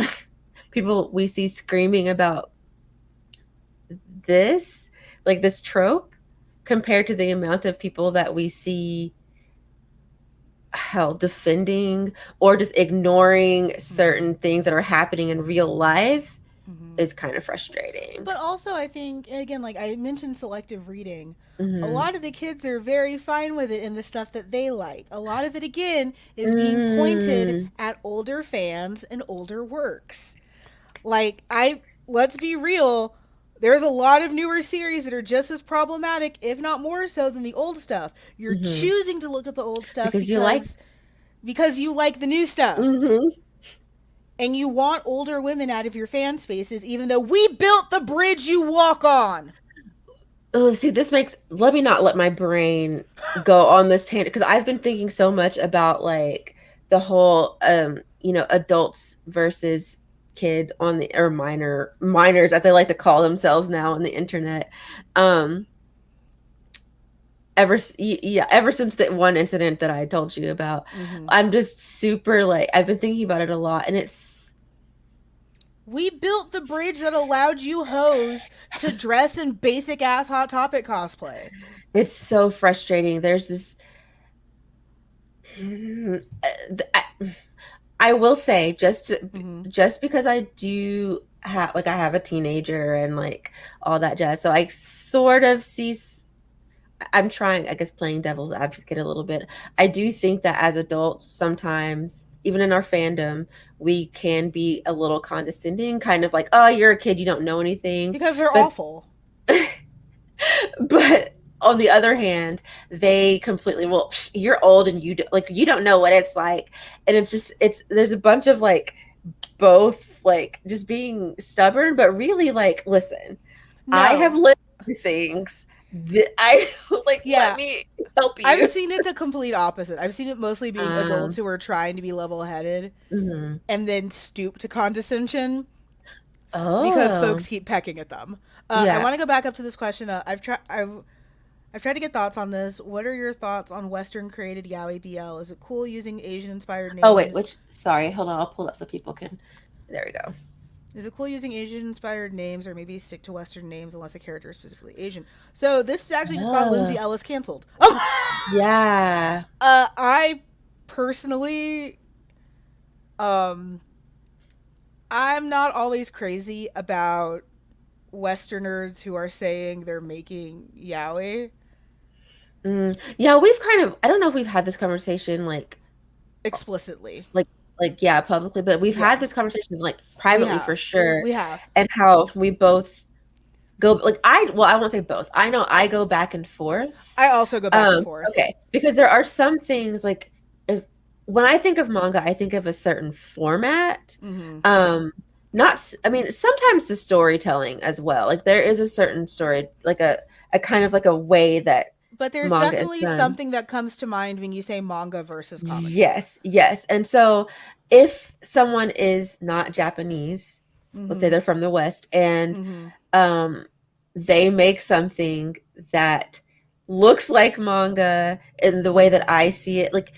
[SPEAKER 1] people we see screaming about this, like this trope, compared to the amount of people that we see, hell, defending or just ignoring
[SPEAKER 2] Mm-hmm.
[SPEAKER 1] certain things that are happening in real life,
[SPEAKER 2] Mm-hmm.
[SPEAKER 1] is kind of frustrating.
[SPEAKER 2] But also, I think, again, like I mentioned selective reading, a
[SPEAKER 1] Hmm.
[SPEAKER 2] lot of the kids are very fine with it in the stuff that they like. A lot of it, again, is being pointed
[SPEAKER 1] Mm,
[SPEAKER 2] at older fans and older works. Let's be real, there's a lot of newer series that are just as problematic, if not more so, than the old stuff. You're
[SPEAKER 1] hmm.
[SPEAKER 2] choosing to look at the old stuff
[SPEAKER 1] Because you like,
[SPEAKER 2] because you like the new stuff.
[SPEAKER 1] hmm.
[SPEAKER 2] And you want older women out of your fan spaces, even though we built the bridge you walk on.
[SPEAKER 1] Oh, see, this makes, let me not let my brain go on this tangent because I've been thinking so much about like the whole adults versus kids on the, or minors as they like to call themselves now on the internet. Um yeah, ever since that one incident that I told you about,
[SPEAKER 2] Mm-hmm.
[SPEAKER 1] I'm just super like, I've been thinking about it a lot, and
[SPEAKER 2] We built the bridge that allowed you hoes to dress in basic ass Hot Topic cosplay.
[SPEAKER 1] It's so frustrating. There's this I will say
[SPEAKER 2] Mm-hmm.
[SPEAKER 1] just because I do have like I have a teenager and like all that jazz. So I sort of see I'm trying, I guess, playing devil's advocate a little bit. I do think that as adults, sometimes, even in our fandom, we can be a little condescending, kind of like, oh, you're a kid, you don't know anything.
[SPEAKER 2] Because they're
[SPEAKER 1] But
[SPEAKER 2] awful.
[SPEAKER 1] but on the other hand, they completely, well, you're old and like you don't know what it's like. And it's just there's a bunch of like both like just being stubborn, but really like, listen, I have
[SPEAKER 2] No.
[SPEAKER 1] lived through things that I like, let
[SPEAKER 2] Yeah.
[SPEAKER 1] me help
[SPEAKER 2] I've
[SPEAKER 1] you.
[SPEAKER 2] seen it the complete opposite. I've seen it mostly being adults
[SPEAKER 1] Um,
[SPEAKER 2] who are trying to be level headed
[SPEAKER 1] mhm.
[SPEAKER 2] and then stoop to condescension because
[SPEAKER 1] Oh,
[SPEAKER 2] folks keep pecking at them. I
[SPEAKER 1] yeah.
[SPEAKER 2] want to go back up to this question. I've tried to get thoughts on this. What are your thoughts on Western created Yaoi BL? Is it cool using Asian inspired
[SPEAKER 1] Oh, wait,
[SPEAKER 2] names?
[SPEAKER 1] which, sorry, hold on, I'll pull up so people can, there we go.
[SPEAKER 2] Is it cool using Asian inspired names or maybe stick to Western names unless a character is specifically Asian? So this actually just got Lindsay
[SPEAKER 1] Oh,
[SPEAKER 2] Ellis canceled. Oh,
[SPEAKER 1] yeah.
[SPEAKER 2] I personally, um, I'm not always crazy about Westerners who are saying they're making yaoi
[SPEAKER 1] Yeah, we've kind of, I don't know if we've had this conversation
[SPEAKER 2] explicitly.
[SPEAKER 1] like, yeah, publicly, but we've had
[SPEAKER 2] Yeah,
[SPEAKER 1] this conversation like
[SPEAKER 2] we
[SPEAKER 1] privately for
[SPEAKER 2] have.
[SPEAKER 1] sure.
[SPEAKER 2] We have.
[SPEAKER 1] And how we both go, like, well, I won't say both. I know I go back and forth.
[SPEAKER 2] I also go back and forth.
[SPEAKER 1] Okay, because there are some things like if, when I think of manga, I think of a certain format.
[SPEAKER 2] Mm-hmm.
[SPEAKER 1] Um, not, I mean, sometimes the storytelling as well. Like there is a certain story, like a kind of like a way that
[SPEAKER 2] But there's
[SPEAKER 1] manga is
[SPEAKER 2] definitely
[SPEAKER 1] done.
[SPEAKER 2] something that comes to mind when you say manga versus comic book.
[SPEAKER 1] Yes, yes. And so if someone is not Japanese, let's say
[SPEAKER 2] Mm-hmm.
[SPEAKER 1] they're from the West, and
[SPEAKER 2] Mm-hmm.
[SPEAKER 1] um, they make something that looks like manga in the way that I see it, like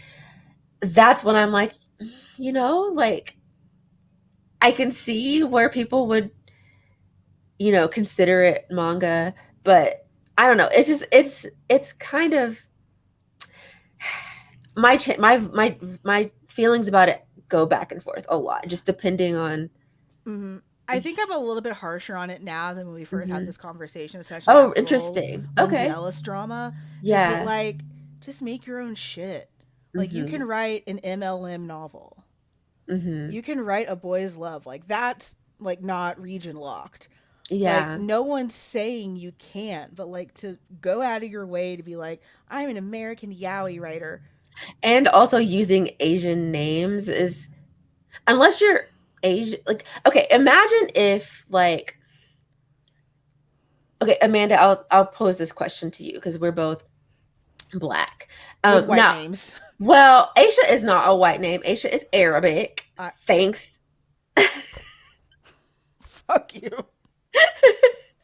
[SPEAKER 1] that's when I'm like, like I can see where people would, consider it manga, but I don't know. It's just it's kind of my feelings about it go back and forth a lot, just depending on.
[SPEAKER 2] Mm-hmm. I think I'm a little bit harsher on it now than when we first had
[SPEAKER 1] Mhm.
[SPEAKER 2] this conversation, especially
[SPEAKER 1] Oh,
[SPEAKER 2] after the whole
[SPEAKER 1] interesting.
[SPEAKER 2] Lindsay
[SPEAKER 1] Okay.
[SPEAKER 2] Ellis drama. Is that
[SPEAKER 1] Yeah.
[SPEAKER 2] like, just make your own shit? Like, you can
[SPEAKER 1] Mhm.
[SPEAKER 2] write an MLM novel,
[SPEAKER 1] Mhm.
[SPEAKER 2] you can write a boy's love. Like, that's like not region locked. Like,
[SPEAKER 1] Yeah.
[SPEAKER 2] no one's saying you can't, but like to go out of your way to be like, I'm an American yaoi writer.
[SPEAKER 1] And also using Asian names is, unless you're Asian, like, okay, imagine if like, okay, Amanda, I'll pose this question to you because we're both black.
[SPEAKER 2] With white
[SPEAKER 1] Now,
[SPEAKER 2] names.
[SPEAKER 1] well, Aisha is not a white name. Aisha is Arabic.
[SPEAKER 2] I,
[SPEAKER 1] Thanks.
[SPEAKER 2] fuck you.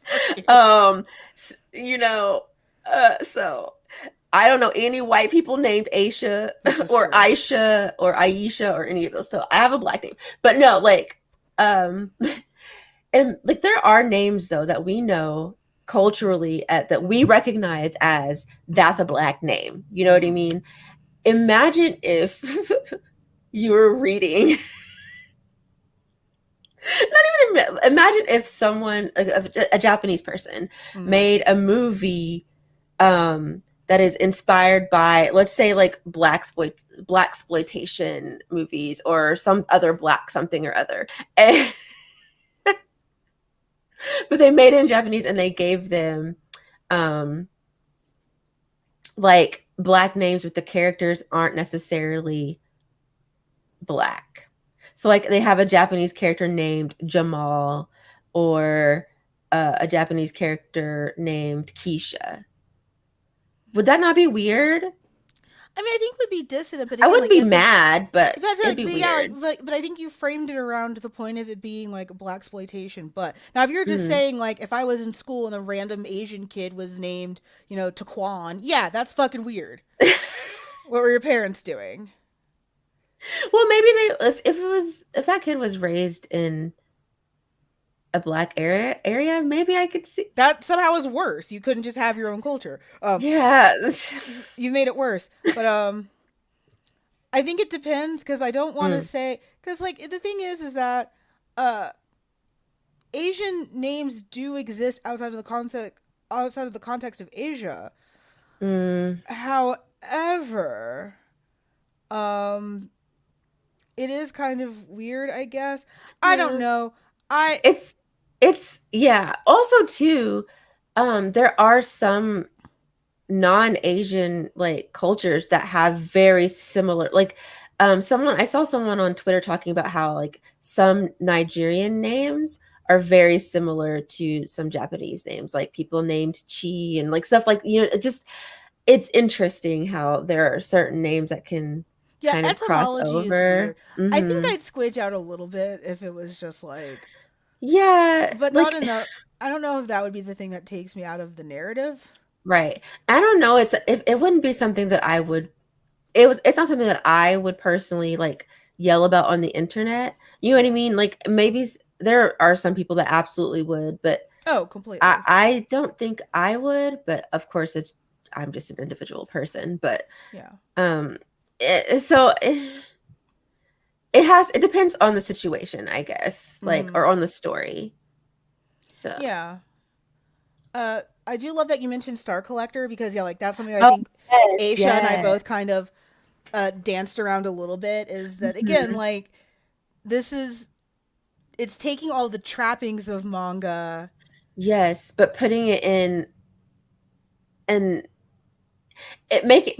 [SPEAKER 2] Fuck you.
[SPEAKER 1] um, you know, so I don't know any white people named Aisha
[SPEAKER 2] This is
[SPEAKER 1] or
[SPEAKER 2] true.
[SPEAKER 1] Aisha or any of those. So I have a black name, but no, like, um, and like there are names though that we know culturally that we recognize as that's a black name. You know what I
[SPEAKER 2] Mm-hmm.
[SPEAKER 1] mean? Imagine if you were reading. Not even imagine if someone, a Japanese person,
[SPEAKER 2] Mm-hmm.
[SPEAKER 1] made a movie that is inspired by, let's say, like black exploitation movies or some other black something or other, and, but they made it in Japanese and they gave them um, like black names, but the characters aren't necessarily black. So like they have a Japanese character named Jamal or a Japanese character named Keisha. Would that not be weird?
[SPEAKER 2] I mean, I think would be dissonant, but
[SPEAKER 1] I
[SPEAKER 2] again,
[SPEAKER 1] wouldn't
[SPEAKER 2] like
[SPEAKER 1] be
[SPEAKER 2] if the
[SPEAKER 1] mad,
[SPEAKER 2] if
[SPEAKER 1] but
[SPEAKER 2] that's
[SPEAKER 1] it'd
[SPEAKER 2] like,
[SPEAKER 1] be
[SPEAKER 2] but yeah, like,
[SPEAKER 1] weird.
[SPEAKER 2] but I think you framed it around the point of it being like black exploitation. But now, if you're just
[SPEAKER 1] Hmm.
[SPEAKER 2] saying like, if I was in school and a random Asian kid was named, Taquan, yeah, that's fucking weird. What were your parents doing?
[SPEAKER 1] Well, maybe they if it was if that kid was raised in a black area, maybe I could see.
[SPEAKER 2] That somehow is worse. You couldn't just have your own culture.
[SPEAKER 1] Yeah.
[SPEAKER 2] You made it worse. But I think it depends because I don't want to
[SPEAKER 1] Mm,
[SPEAKER 2] say because like the thing is that uh Asian names do exist outside of the context of Asia.
[SPEAKER 1] mm,
[SPEAKER 2] However, um, it is kind of weird, I guess. I don't
[SPEAKER 1] yeah.
[SPEAKER 2] know. I
[SPEAKER 1] It's yeah. Also too, there are some non-Asian like cultures that have very similar like someone I saw someone on Twitter talking about how like some Nigerian names are very similar to some Japanese names, like people named Chi and like stuff like it just it's interesting how there are certain names that can
[SPEAKER 2] Yeah,
[SPEAKER 1] kind of cross
[SPEAKER 2] etymology is
[SPEAKER 1] over.
[SPEAKER 2] weird. I think I'd squidge out a little bit if it was just like,
[SPEAKER 1] Yeah,
[SPEAKER 2] but not
[SPEAKER 1] like
[SPEAKER 2] enough. I don't know if that would be the thing that takes me out of the narrative.
[SPEAKER 1] right. I don't know. It wouldn't be something that I would it's not something that I would personally like yell about on the internet. You know what I
[SPEAKER 2] Yeah.
[SPEAKER 1] mean? Like maybe there are some people that absolutely would, but
[SPEAKER 2] Oh,
[SPEAKER 1] I
[SPEAKER 2] completely.
[SPEAKER 1] I don't think I would, but of course I'm just an individual person, but
[SPEAKER 2] Yeah.
[SPEAKER 1] um so it depends on the situation, I guess, like
[SPEAKER 2] Mm-hmm.
[SPEAKER 1] or on the story. So,
[SPEAKER 2] Yeah. I do love that you mentioned Star Collector because yeah, like that's something I
[SPEAKER 1] oh
[SPEAKER 2] think
[SPEAKER 1] yes,
[SPEAKER 2] Aisha and I
[SPEAKER 1] yeah.
[SPEAKER 2] both kind of danced around a little bit. Is that again
[SPEAKER 1] Mhm.
[SPEAKER 2] like this is it's taking all the trappings of manga.
[SPEAKER 1] Yes, but putting it in and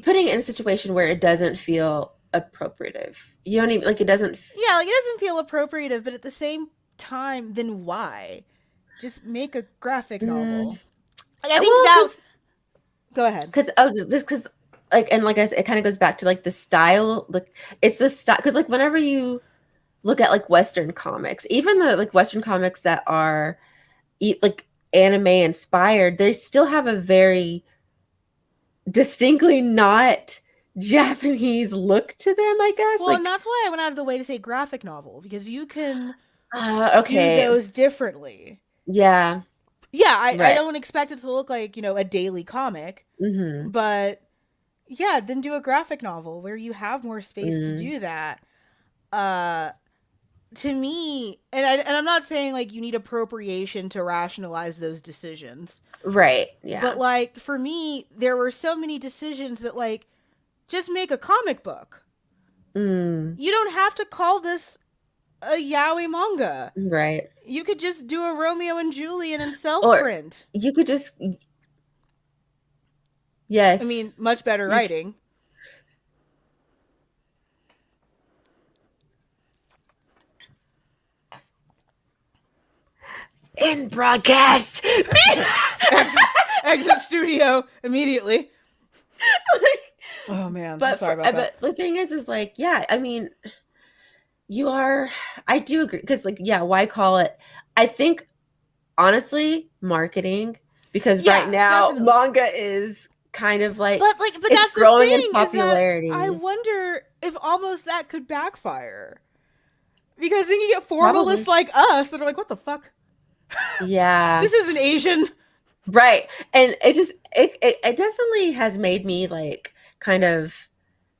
[SPEAKER 1] putting it in a situation where it doesn't feel appropriative. You don't even like it doesn't
[SPEAKER 2] Yeah, like it doesn't feel appropriative, but at the same time, then why? Just make a graphic
[SPEAKER 1] mm,
[SPEAKER 2] novel. Like I think
[SPEAKER 1] well,
[SPEAKER 2] that. Go ahead.
[SPEAKER 1] because like and like I said, it kind of goes back to like the style. Like it's the style because like whenever you look at like Western comics, even the like Western comics that are like anime inspired, they still have a very distinctly not Japanese look to them, I guess.
[SPEAKER 2] Well, and
[SPEAKER 1] Like,
[SPEAKER 2] that's why I went out of the way to say graphic novel because you can do
[SPEAKER 1] okay,
[SPEAKER 2] those differently.
[SPEAKER 1] yeah,
[SPEAKER 2] Yeah, I
[SPEAKER 1] right.
[SPEAKER 2] don't expect it to look like, a daily comic,
[SPEAKER 1] Mm-hmm.
[SPEAKER 2] but yeah, then do a graphic novel where you have more space to
[SPEAKER 1] Mm,
[SPEAKER 2] do that. Uh to me, and I'm not saying like you need appropriation to rationalize those decisions,
[SPEAKER 1] right,
[SPEAKER 2] but
[SPEAKER 1] yeah.
[SPEAKER 2] like for me, there were so many decisions that like just make a comic book.
[SPEAKER 1] Mm,
[SPEAKER 2] You don't have to call this a yaoi manga.
[SPEAKER 1] right.
[SPEAKER 2] You could just do a Romeo and Juliet in self
[SPEAKER 1] Or
[SPEAKER 2] print.
[SPEAKER 1] you could just,
[SPEAKER 2] I
[SPEAKER 1] yes,
[SPEAKER 2] mean, much better
[SPEAKER 1] you
[SPEAKER 2] writing.
[SPEAKER 1] in broadcast.
[SPEAKER 2] Exit studio immediately.
[SPEAKER 1] Like,
[SPEAKER 2] Oh man, I'm
[SPEAKER 1] but
[SPEAKER 2] sorry about that.
[SPEAKER 1] but the thing is like, yeah, I mean, you are. I do agree because like, yeah, why call it? I think honestly, marketing because right
[SPEAKER 2] Yeah,
[SPEAKER 1] now
[SPEAKER 2] definitely.
[SPEAKER 1] manga is kind of like
[SPEAKER 2] But
[SPEAKER 1] it's
[SPEAKER 2] that's the
[SPEAKER 1] growing in
[SPEAKER 2] thing is that I
[SPEAKER 1] popularity.
[SPEAKER 2] wonder if almost that could backfire because then you get formalists
[SPEAKER 1] Probably,
[SPEAKER 2] like us that are like, what the fuck?
[SPEAKER 1] yeah.
[SPEAKER 2] This isn't Asian.
[SPEAKER 1] Right. And it definitely has made me like kind of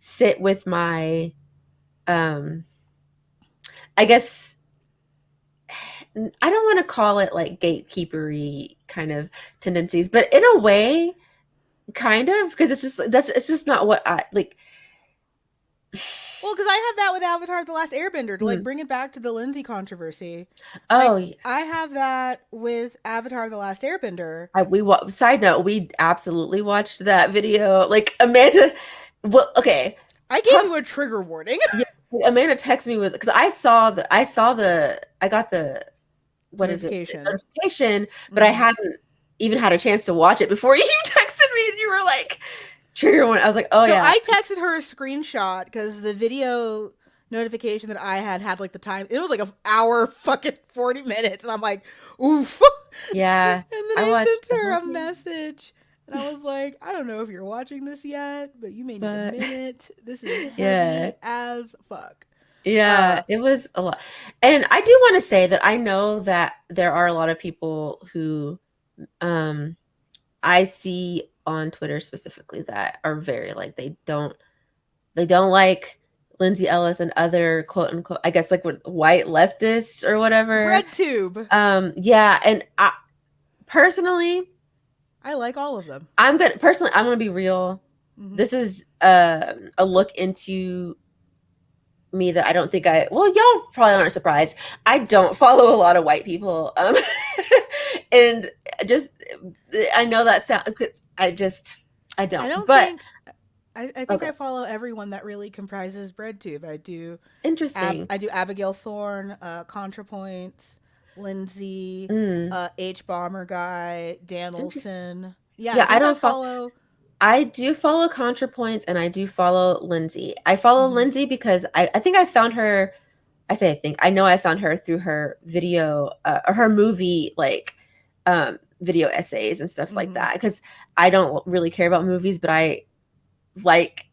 [SPEAKER 1] sit with my um I guess I don't want to call it like gatekeepery kind of tendencies, but in a way kind of because it's just not what I like.
[SPEAKER 2] Well, because I have that with Avatar: The Last Airbender to like
[SPEAKER 1] Mm.
[SPEAKER 2] bring it back to the Lindsay controversy.
[SPEAKER 1] Oh,
[SPEAKER 2] Like
[SPEAKER 1] yeah.
[SPEAKER 2] I have that with Avatar: The Last Airbender.
[SPEAKER 1] Side note, we absolutely watched that video. Like Amanda, well, okay,
[SPEAKER 2] I gave
[SPEAKER 1] pop,
[SPEAKER 2] you a trigger warning.
[SPEAKER 1] yeah, Amanda texted me was because I got the what is it the
[SPEAKER 2] Notification.
[SPEAKER 1] notification, but I
[SPEAKER 2] Mm-hmm.
[SPEAKER 1] hadn't even had a chance to watch it before you texted me and you were like trigger one. I was like, oh
[SPEAKER 2] So
[SPEAKER 1] yeah,
[SPEAKER 2] I texted her a screenshot because the video notification that I had like the time. It was like an hour, fucking 40 minutes, and I'm like, oof.
[SPEAKER 1] yeah.
[SPEAKER 2] And then
[SPEAKER 1] I
[SPEAKER 2] I
[SPEAKER 1] watched
[SPEAKER 2] sent
[SPEAKER 1] the
[SPEAKER 2] her
[SPEAKER 1] whole
[SPEAKER 2] a
[SPEAKER 1] thing,
[SPEAKER 2] message. And I was like, I don't know if you're watching this yet, but you may need a
[SPEAKER 1] but
[SPEAKER 2] minute. This is
[SPEAKER 1] yeah,
[SPEAKER 2] heavy as fuck.
[SPEAKER 1] Yeah,
[SPEAKER 2] Uh,
[SPEAKER 1] it was a lot. And I do want to say that I know that there are a lot of people who um I see on Twitter specifically that are very like they don't like Lindsay Ellis and other quote unquote I guess like what white leftists or whatever.
[SPEAKER 2] BreadTube.
[SPEAKER 1] Yeah, and I personally
[SPEAKER 2] I like all of them.
[SPEAKER 1] I'm gonna be real.
[SPEAKER 2] Hmm.
[SPEAKER 1] This is a look into me that I don't think well, y'all probably aren't surprised. I don't follow a lot of white people. And just I know that sound I
[SPEAKER 2] I
[SPEAKER 1] don't.
[SPEAKER 2] don't
[SPEAKER 1] But
[SPEAKER 2] think I think I
[SPEAKER 1] okay.
[SPEAKER 2] follow everyone that really comprises BreadTube.
[SPEAKER 1] Interesting.
[SPEAKER 2] I do Abigail Thorne, ContraPoints, Lindsay,
[SPEAKER 1] Mm,
[SPEAKER 2] H Bomber Guy, Dan
[SPEAKER 1] interesting.
[SPEAKER 2] Olson. Yeah, I
[SPEAKER 1] Yeah, I
[SPEAKER 2] think I
[SPEAKER 1] don't follow
[SPEAKER 2] follow.
[SPEAKER 1] I do follow ContraPoints and I do follow Lindsay. I follow
[SPEAKER 2] Hmm.
[SPEAKER 1] Lindsay because I think I found her I say I think. I know I found her through her video or her movie like video essays and stuff like
[SPEAKER 2] Hmm.
[SPEAKER 1] that because I don't really care about movies, but like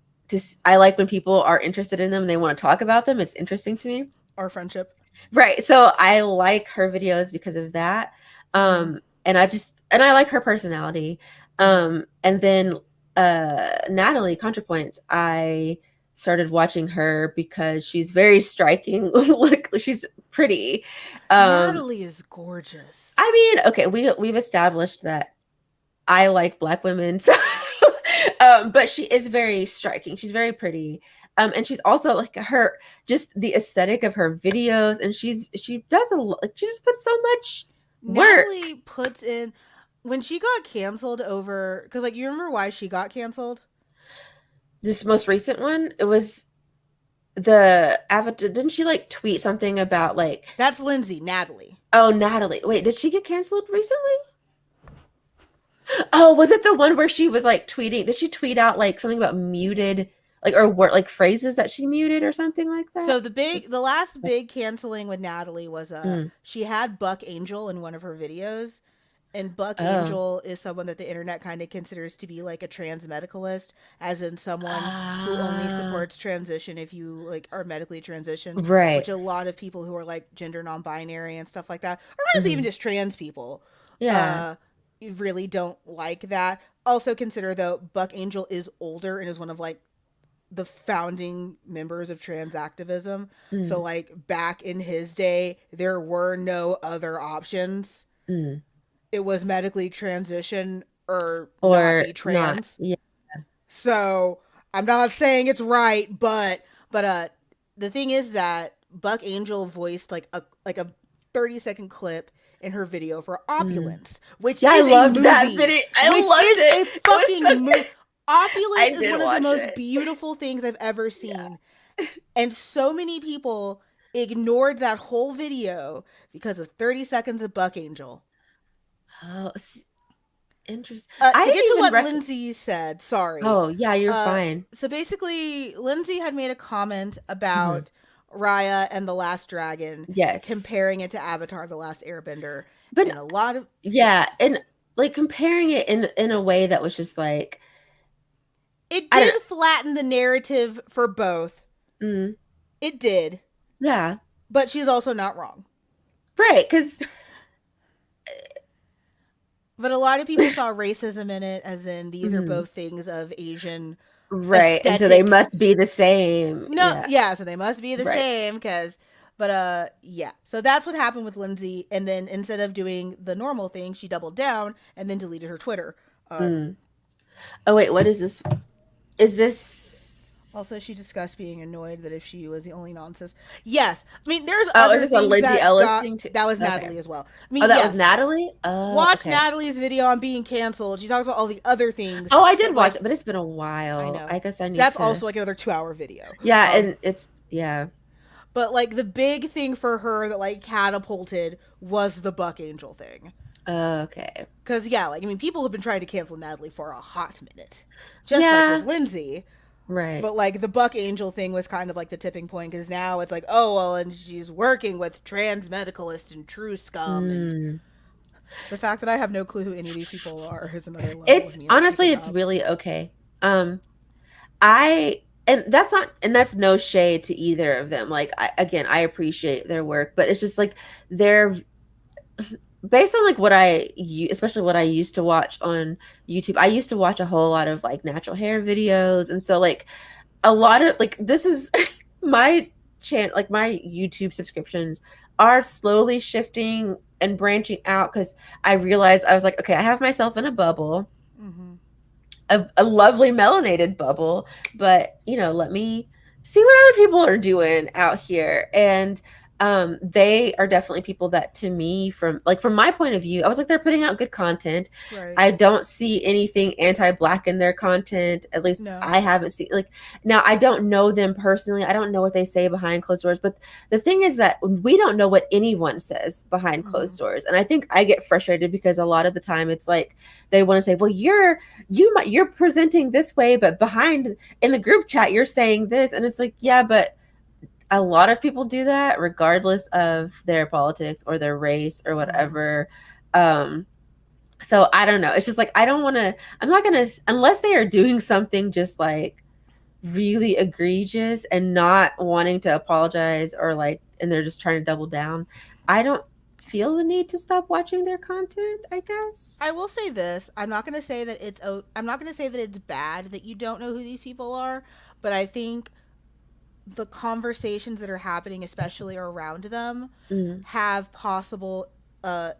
[SPEAKER 1] I like when people are interested in them and they want to talk about them. It's interesting to me.
[SPEAKER 2] Our friendship.
[SPEAKER 1] Right. So I like her videos because of that.
[SPEAKER 2] Hmm.
[SPEAKER 1] And I like her personality.
[SPEAKER 2] Hmm.
[SPEAKER 1] And then Natalie ContraPoints, I started watching her because she's very striking. Like she's pretty. Um
[SPEAKER 2] Natalie is gorgeous.
[SPEAKER 1] I mean, okay, we've established that I like black women. So but she is very striking. She's very pretty. And she's also like her just the aesthetic of her videos and she does a lot like, she just puts so much
[SPEAKER 2] Natalie
[SPEAKER 1] work.
[SPEAKER 2] puts in when she got canceled over because like you remember why she got canceled?
[SPEAKER 1] This most recent one, it was the avatar didn't she like tweet something about like
[SPEAKER 2] That's Lindsay. Natalie.
[SPEAKER 1] oh Natalie. Wait, did she get canceled recently? Oh, was it the one where she was like tweeting? Did she tweet out like something about muted like or word like phrases that she muted or something like
[SPEAKER 2] So
[SPEAKER 1] that?
[SPEAKER 2] the last big canceling with Natalie was
[SPEAKER 1] Mm.
[SPEAKER 2] she had Buck Angel in one of her videos, and Buck
[SPEAKER 1] Oh.
[SPEAKER 2] Angel is someone that the internet kind of considers to be like a trans medicalist, as in someone who only
[SPEAKER 1] Ah,
[SPEAKER 2] supports transition if you like are medically transitioned,
[SPEAKER 1] right.
[SPEAKER 2] which a lot of people who are like gender non-binary and stuff like that, or honestly even
[SPEAKER 1] Mhm.
[SPEAKER 2] just trans people,
[SPEAKER 1] Yeah.
[SPEAKER 2] uh, really don't like that. Also consider though Buck Angel is older and is one of like the founding members of trans activism. So
[SPEAKER 1] Mm,
[SPEAKER 2] like back in his day, there were no other options.
[SPEAKER 1] mm.
[SPEAKER 2] It was medically transition or not
[SPEAKER 1] Or
[SPEAKER 2] be
[SPEAKER 1] not.
[SPEAKER 2] trans.
[SPEAKER 1] Yeah.
[SPEAKER 2] So I'm not saying it's right, but the thing is that Buck Angel voiced like a 30-second clip in her video for
[SPEAKER 1] Mm.
[SPEAKER 2] Opulence, which
[SPEAKER 1] Yeah, I
[SPEAKER 2] is a
[SPEAKER 1] loved that
[SPEAKER 2] movie,
[SPEAKER 1] video. I
[SPEAKER 2] which
[SPEAKER 1] loved
[SPEAKER 2] is
[SPEAKER 1] it.
[SPEAKER 2] a
[SPEAKER 1] It was so
[SPEAKER 2] fucking movie.
[SPEAKER 1] good.
[SPEAKER 2] Opulence
[SPEAKER 1] I
[SPEAKER 2] is
[SPEAKER 1] did
[SPEAKER 2] one of the
[SPEAKER 1] watch
[SPEAKER 2] most
[SPEAKER 1] it.
[SPEAKER 2] beautiful things I've ever
[SPEAKER 1] Yeah.
[SPEAKER 2] seen. And so many people ignored that whole video because of 30 seconds of Buck Angel.
[SPEAKER 1] Oh, interesting. I
[SPEAKER 2] To get
[SPEAKER 1] didn't
[SPEAKER 2] to
[SPEAKER 1] even
[SPEAKER 2] what
[SPEAKER 1] rec
[SPEAKER 2] Lindsay said, sorry.
[SPEAKER 1] Oh, yeah, you're fine.
[SPEAKER 2] So basically, Lindsay had made a comment
[SPEAKER 1] Mhm.
[SPEAKER 2] about Raya and the Last Dragon,
[SPEAKER 1] Yes.
[SPEAKER 2] comparing it to Avatar: The Last Airbender,
[SPEAKER 1] But
[SPEAKER 2] and a lot of
[SPEAKER 1] yeah,
[SPEAKER 2] yes,
[SPEAKER 1] and like comparing it in a way that was just like
[SPEAKER 2] it
[SPEAKER 1] I don't
[SPEAKER 2] did flatten the narrative for both.
[SPEAKER 1] mm,
[SPEAKER 2] It did,
[SPEAKER 1] yeah.
[SPEAKER 2] but she's also not wrong.
[SPEAKER 1] Right, because
[SPEAKER 2] But a lot of people saw racism in it, as in these are both things of Asian
[SPEAKER 1] right, and so they
[SPEAKER 2] aesthetic.
[SPEAKER 1] must be the same.
[SPEAKER 2] No,
[SPEAKER 1] Yeah,
[SPEAKER 2] yeah, so they must be the
[SPEAKER 1] right.
[SPEAKER 2] same because but yeah. So that's what happened with Lindsay, and then instead of doing the normal thing, she doubled down and then deleted her Twitter.
[SPEAKER 1] Mm. Oh wait, what is this? Is this?
[SPEAKER 2] Also, she discussed being annoyed that if she was the only nonsense. Yes, I mean there's
[SPEAKER 1] Oh, is
[SPEAKER 2] other
[SPEAKER 1] this a
[SPEAKER 2] things
[SPEAKER 1] Lindsay
[SPEAKER 2] that
[SPEAKER 1] Ellis
[SPEAKER 2] got
[SPEAKER 1] thing too?
[SPEAKER 2] that was
[SPEAKER 1] Okay.
[SPEAKER 2] Natalie as well. I
[SPEAKER 1] Oh,
[SPEAKER 2] mean
[SPEAKER 1] that was
[SPEAKER 2] yes,
[SPEAKER 1] Natalie. Oh,
[SPEAKER 2] watch
[SPEAKER 1] okay.
[SPEAKER 2] Natalie's video on being canceled. She talks about all the other things
[SPEAKER 1] Oh, I did
[SPEAKER 2] that
[SPEAKER 1] watch
[SPEAKER 2] like
[SPEAKER 1] it, but it's been a
[SPEAKER 2] I
[SPEAKER 1] while.
[SPEAKER 2] know.
[SPEAKER 1] I guess I need
[SPEAKER 2] That's
[SPEAKER 1] to.
[SPEAKER 2] also like another 2 hour video.
[SPEAKER 1] Yeah, and it's yeah.
[SPEAKER 2] But like the big thing for her that like catapulted was the Buck Angel thing.
[SPEAKER 1] Okay.
[SPEAKER 2] Cause yeah, like I mean, people have been trying to cancel Natalie for a hot minute, just like with
[SPEAKER 1] Yeah.
[SPEAKER 2] Lindsay.
[SPEAKER 1] Right.
[SPEAKER 2] But like the Buck Angel thing was kind of like the tipping point because now it's like, oh well, and she's working with trans medicalists and true scum, and
[SPEAKER 1] Mm.
[SPEAKER 2] the fact that I have no clue who any of these people are is another level of
[SPEAKER 1] It's
[SPEAKER 2] me like
[SPEAKER 1] honestly,
[SPEAKER 2] picking
[SPEAKER 1] it's
[SPEAKER 2] up.
[SPEAKER 1] really okay. Um, I and that's not, and that's no shade to either of them. Like, again, I appreciate their work, but it's just like they're based on like especially what I used to watch on YouTube. I used to watch a whole lot of like natural hair videos, and so like a lot of like this is my like my YouTube subscriptions are slowly shifting and branching out because I realized I was like, okay, I have myself in a bubble,
[SPEAKER 2] Mm-hmm.
[SPEAKER 1] a lovely melanated bubble, but let me see what other people are doing out here. And they are definitely people that, to me, from my point of view, I was like, they're putting out good content.
[SPEAKER 2] Right.
[SPEAKER 1] I don't see anything anti-black in their content. At least
[SPEAKER 2] No.
[SPEAKER 1] I haven't seen, like, now I don't know them personally. I don't know what they say behind closed doors, but the thing is that we don't know what anyone says behind
[SPEAKER 2] Mm-hmm.
[SPEAKER 1] closed doors. And I think I get frustrated because a lot of the time it's like they want to say, well, you're presenting this way, but behind in the group chat you're saying this, and it's like, yeah, but a lot of people do that regardless of their politics or their race or
[SPEAKER 2] Mm-hmm.
[SPEAKER 1] whatever. So I don't know, it's just like I'm not gonna, unless they are doing something just like really egregious and not wanting to apologize, or like, and they're just trying to double down, I don't feel the need to stop watching their content, I
[SPEAKER 2] I
[SPEAKER 1] guess.
[SPEAKER 2] will say this. I'm not going to say that I'm not going to say that it's bad that you don't know who these people are, but I think the conversations that are happening, especially around them,
[SPEAKER 1] Mm,
[SPEAKER 2] have possible uh,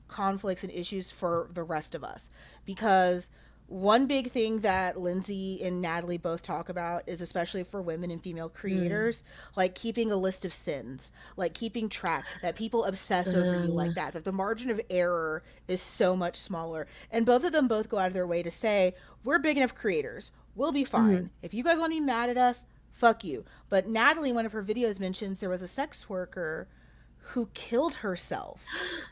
[SPEAKER 2] conflicts and issues for the rest of us. Because one big thing that Lindsay and Natalie both talk about is, especially for women and female
[SPEAKER 1] mm,
[SPEAKER 2] creators, like keeping a list of sins, like keeping track, that people obsess over you like that the margin of error is so much smaller. And both of them both go out of their way to say, we're big enough creators. We'll be
[SPEAKER 1] mm,
[SPEAKER 2] fine. If you guys want to be mad at us, fuck you. But Natalie, in one of her videos, mentions there was a sex worker who killed herself
[SPEAKER 1] oh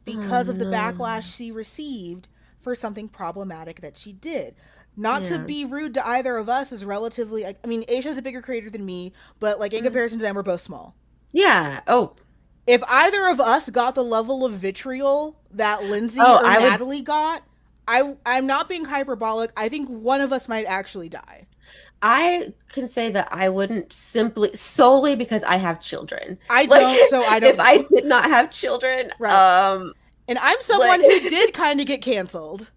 [SPEAKER 2] because of the
[SPEAKER 1] no.
[SPEAKER 2] backlash she received for something problematic that she did. Not to
[SPEAKER 1] Yeah.
[SPEAKER 2] be rude to either of us, is relatively, I mean, Asia's a bigger creator than me, but like in
[SPEAKER 1] Mm.
[SPEAKER 2] comparison to them, we're both small.
[SPEAKER 1] Yeah. Oh.
[SPEAKER 2] If either of us got the level of vitriol that Lindsay
[SPEAKER 1] Oh,
[SPEAKER 2] or
[SPEAKER 1] I would.
[SPEAKER 2] Natalie got, I'm not being hyperbolic. I think one of us might actually die.
[SPEAKER 1] I can say that I wouldn't, simply solely because I have children.
[SPEAKER 2] I
[SPEAKER 1] Like,
[SPEAKER 2] don't, so I don't
[SPEAKER 1] if I
[SPEAKER 2] know.
[SPEAKER 1] did not have children,
[SPEAKER 2] Right. And I'm
[SPEAKER 1] like,
[SPEAKER 2] someone who did kind of get canceled.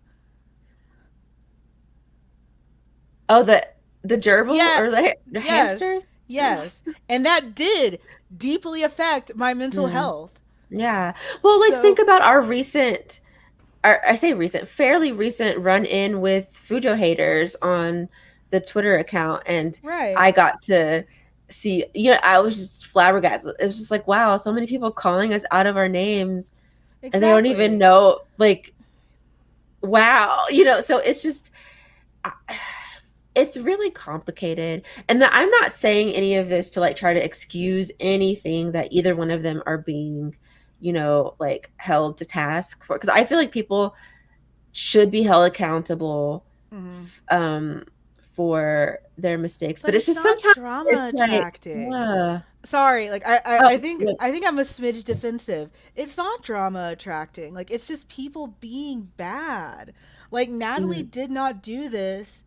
[SPEAKER 1] oh, the gerbil
[SPEAKER 2] Yeah,
[SPEAKER 1] or the
[SPEAKER 2] yes,
[SPEAKER 1] hamsters.
[SPEAKER 2] yes. And that did deeply affect my mental
[SPEAKER 1] Mm,
[SPEAKER 2] health.
[SPEAKER 1] yeah. Well, like, think
[SPEAKER 2] So,
[SPEAKER 1] about our recent, I say recent, fairly recent run in with Fujo haters on the Twitter account. And
[SPEAKER 2] right,
[SPEAKER 1] I got to see, I was just flabbergasted. It was just like, wow, so many people calling us out of our names, and they don't even
[SPEAKER 2] exactly.
[SPEAKER 1] know, like, wow, so it's just, it's really complicated. And that, I'm not saying any of this to like try to excuse anything that either one of them are being, like, held to task for, because I feel like people should be held accountable,
[SPEAKER 2] Hmm.
[SPEAKER 1] um for their mistakes.
[SPEAKER 2] But
[SPEAKER 1] But it's
[SPEAKER 2] it's
[SPEAKER 1] just
[SPEAKER 2] not
[SPEAKER 1] sometimes
[SPEAKER 2] drama
[SPEAKER 1] it's like,
[SPEAKER 2] attracting. Sorry, like I
[SPEAKER 1] oh,
[SPEAKER 2] think
[SPEAKER 1] like,
[SPEAKER 2] I think I'm a smidge defensive. It's not drama attracting. Like it's just people being bad. Like Natalie
[SPEAKER 1] mm,
[SPEAKER 2] did not do this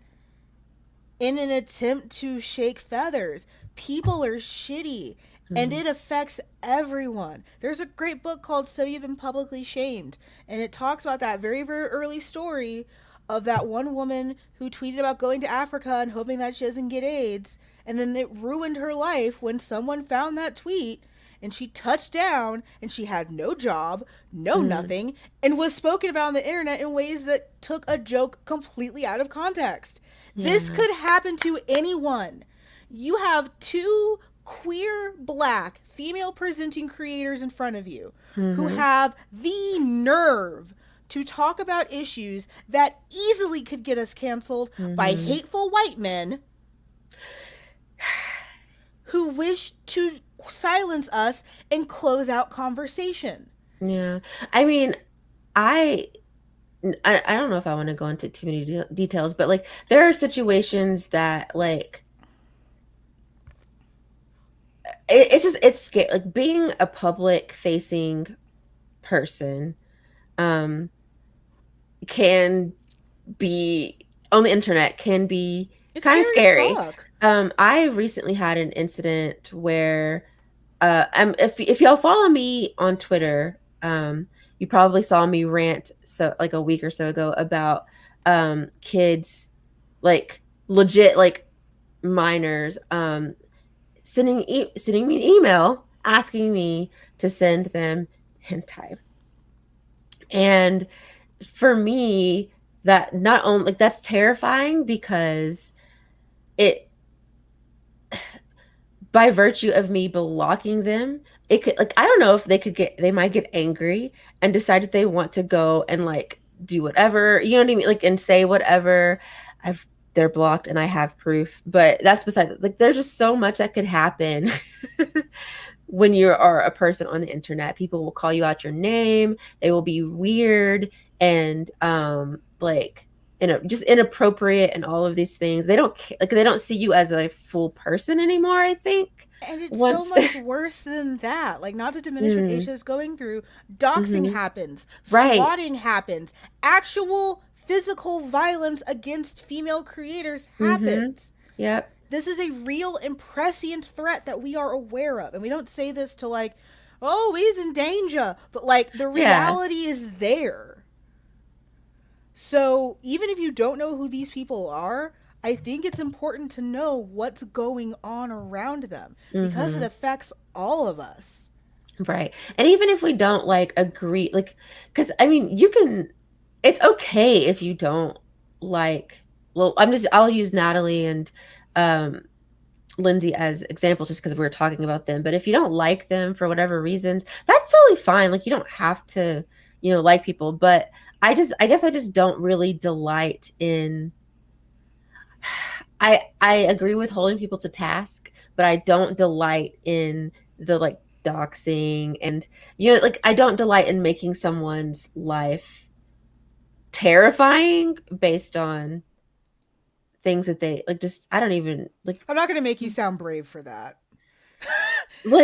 [SPEAKER 2] in an attempt to shake feathers. People are shitty and
[SPEAKER 1] mm,
[SPEAKER 2] it affects everyone. There's a great book called So You've Been Publicly Shamed, and it talks about that very, very early story of that one woman who tweeted about going to Africa and hoping that she doesn't get AIDS, and then it ruined her life when someone found that tweet and she touched down and she had no job, no
[SPEAKER 1] mm,
[SPEAKER 2] nothing, and was spoken about on the internet in ways that took a joke completely out of context. This
[SPEAKER 1] yeah.
[SPEAKER 2] could happen to anyone. You have two queer black female presenting creators in front of you who
[SPEAKER 1] Hmm.
[SPEAKER 2] have the nerve to talk about issues that easily could get us canceled by
[SPEAKER 1] Hmm.
[SPEAKER 2] hateful white men who wish to silence us and close out conversation.
[SPEAKER 1] Yeah. I mean, I I don't know if I want to go into too many details, but like, there are situations that, like, it's just, it's scary, like, being a public facing person, um can be, on the internet, can be
[SPEAKER 2] It's
[SPEAKER 1] kind of
[SPEAKER 2] scary as
[SPEAKER 1] scary.
[SPEAKER 2] fuck.
[SPEAKER 1] I recently had an incident where if y'all follow me on Twitter, you probably saw me rant so like a week or so ago about kids, like legit like minors, sending me an email asking me to send them hentai. And for me, that not only like that's terrifying because it by virtue of me blocking them, it could like I don't know if they might get angry and decide that they want to go and like do whatever, you know what I mean? Like and say whatever. I've They're blocked and I have proof, but that's beside like there's just so much that could happen when you are a person on the internet. People will call you out your name, they will be weird and like just inappropriate and all of these things. They don't like they don't see you as a full person anymore, I think.
[SPEAKER 2] And it's so
[SPEAKER 1] Once
[SPEAKER 2] much worse than that. Like, not to diminish what
[SPEAKER 1] mm,
[SPEAKER 2] Aisha is going through, doxing
[SPEAKER 1] hmm
[SPEAKER 2] happens,
[SPEAKER 1] right.
[SPEAKER 2] swatting happens, actual physical violence against female creators
[SPEAKER 1] Mm-hmm.
[SPEAKER 2] happens.
[SPEAKER 1] Yep.
[SPEAKER 2] This is a real and prescient threat that we are aware of. And we don't say this to, like, oh, he's in danger. But, like, the
[SPEAKER 1] Yeah.
[SPEAKER 2] reality is there. So even if you don't know who these people are, I think it's important to know what's going on around them because it
[SPEAKER 1] Mm-hmm.
[SPEAKER 2] affects all of us.
[SPEAKER 1] Right. And even if we don't like agree, like, because I mean, you can, it's okay if you don't like, well, I'll use Natalie and um, Lindsay as examples just because we were talking about them. But if you don't like them for whatever reasons, that's totally fine. Like, you don't have to, like people. But I guess I just don't really delight in, I agree with holding people to task, but I don't delight in the like doxing and like I don't delight in making someone's life terrifying based on things that they like just I don't even
[SPEAKER 2] I'm not going to make you sound brave for that.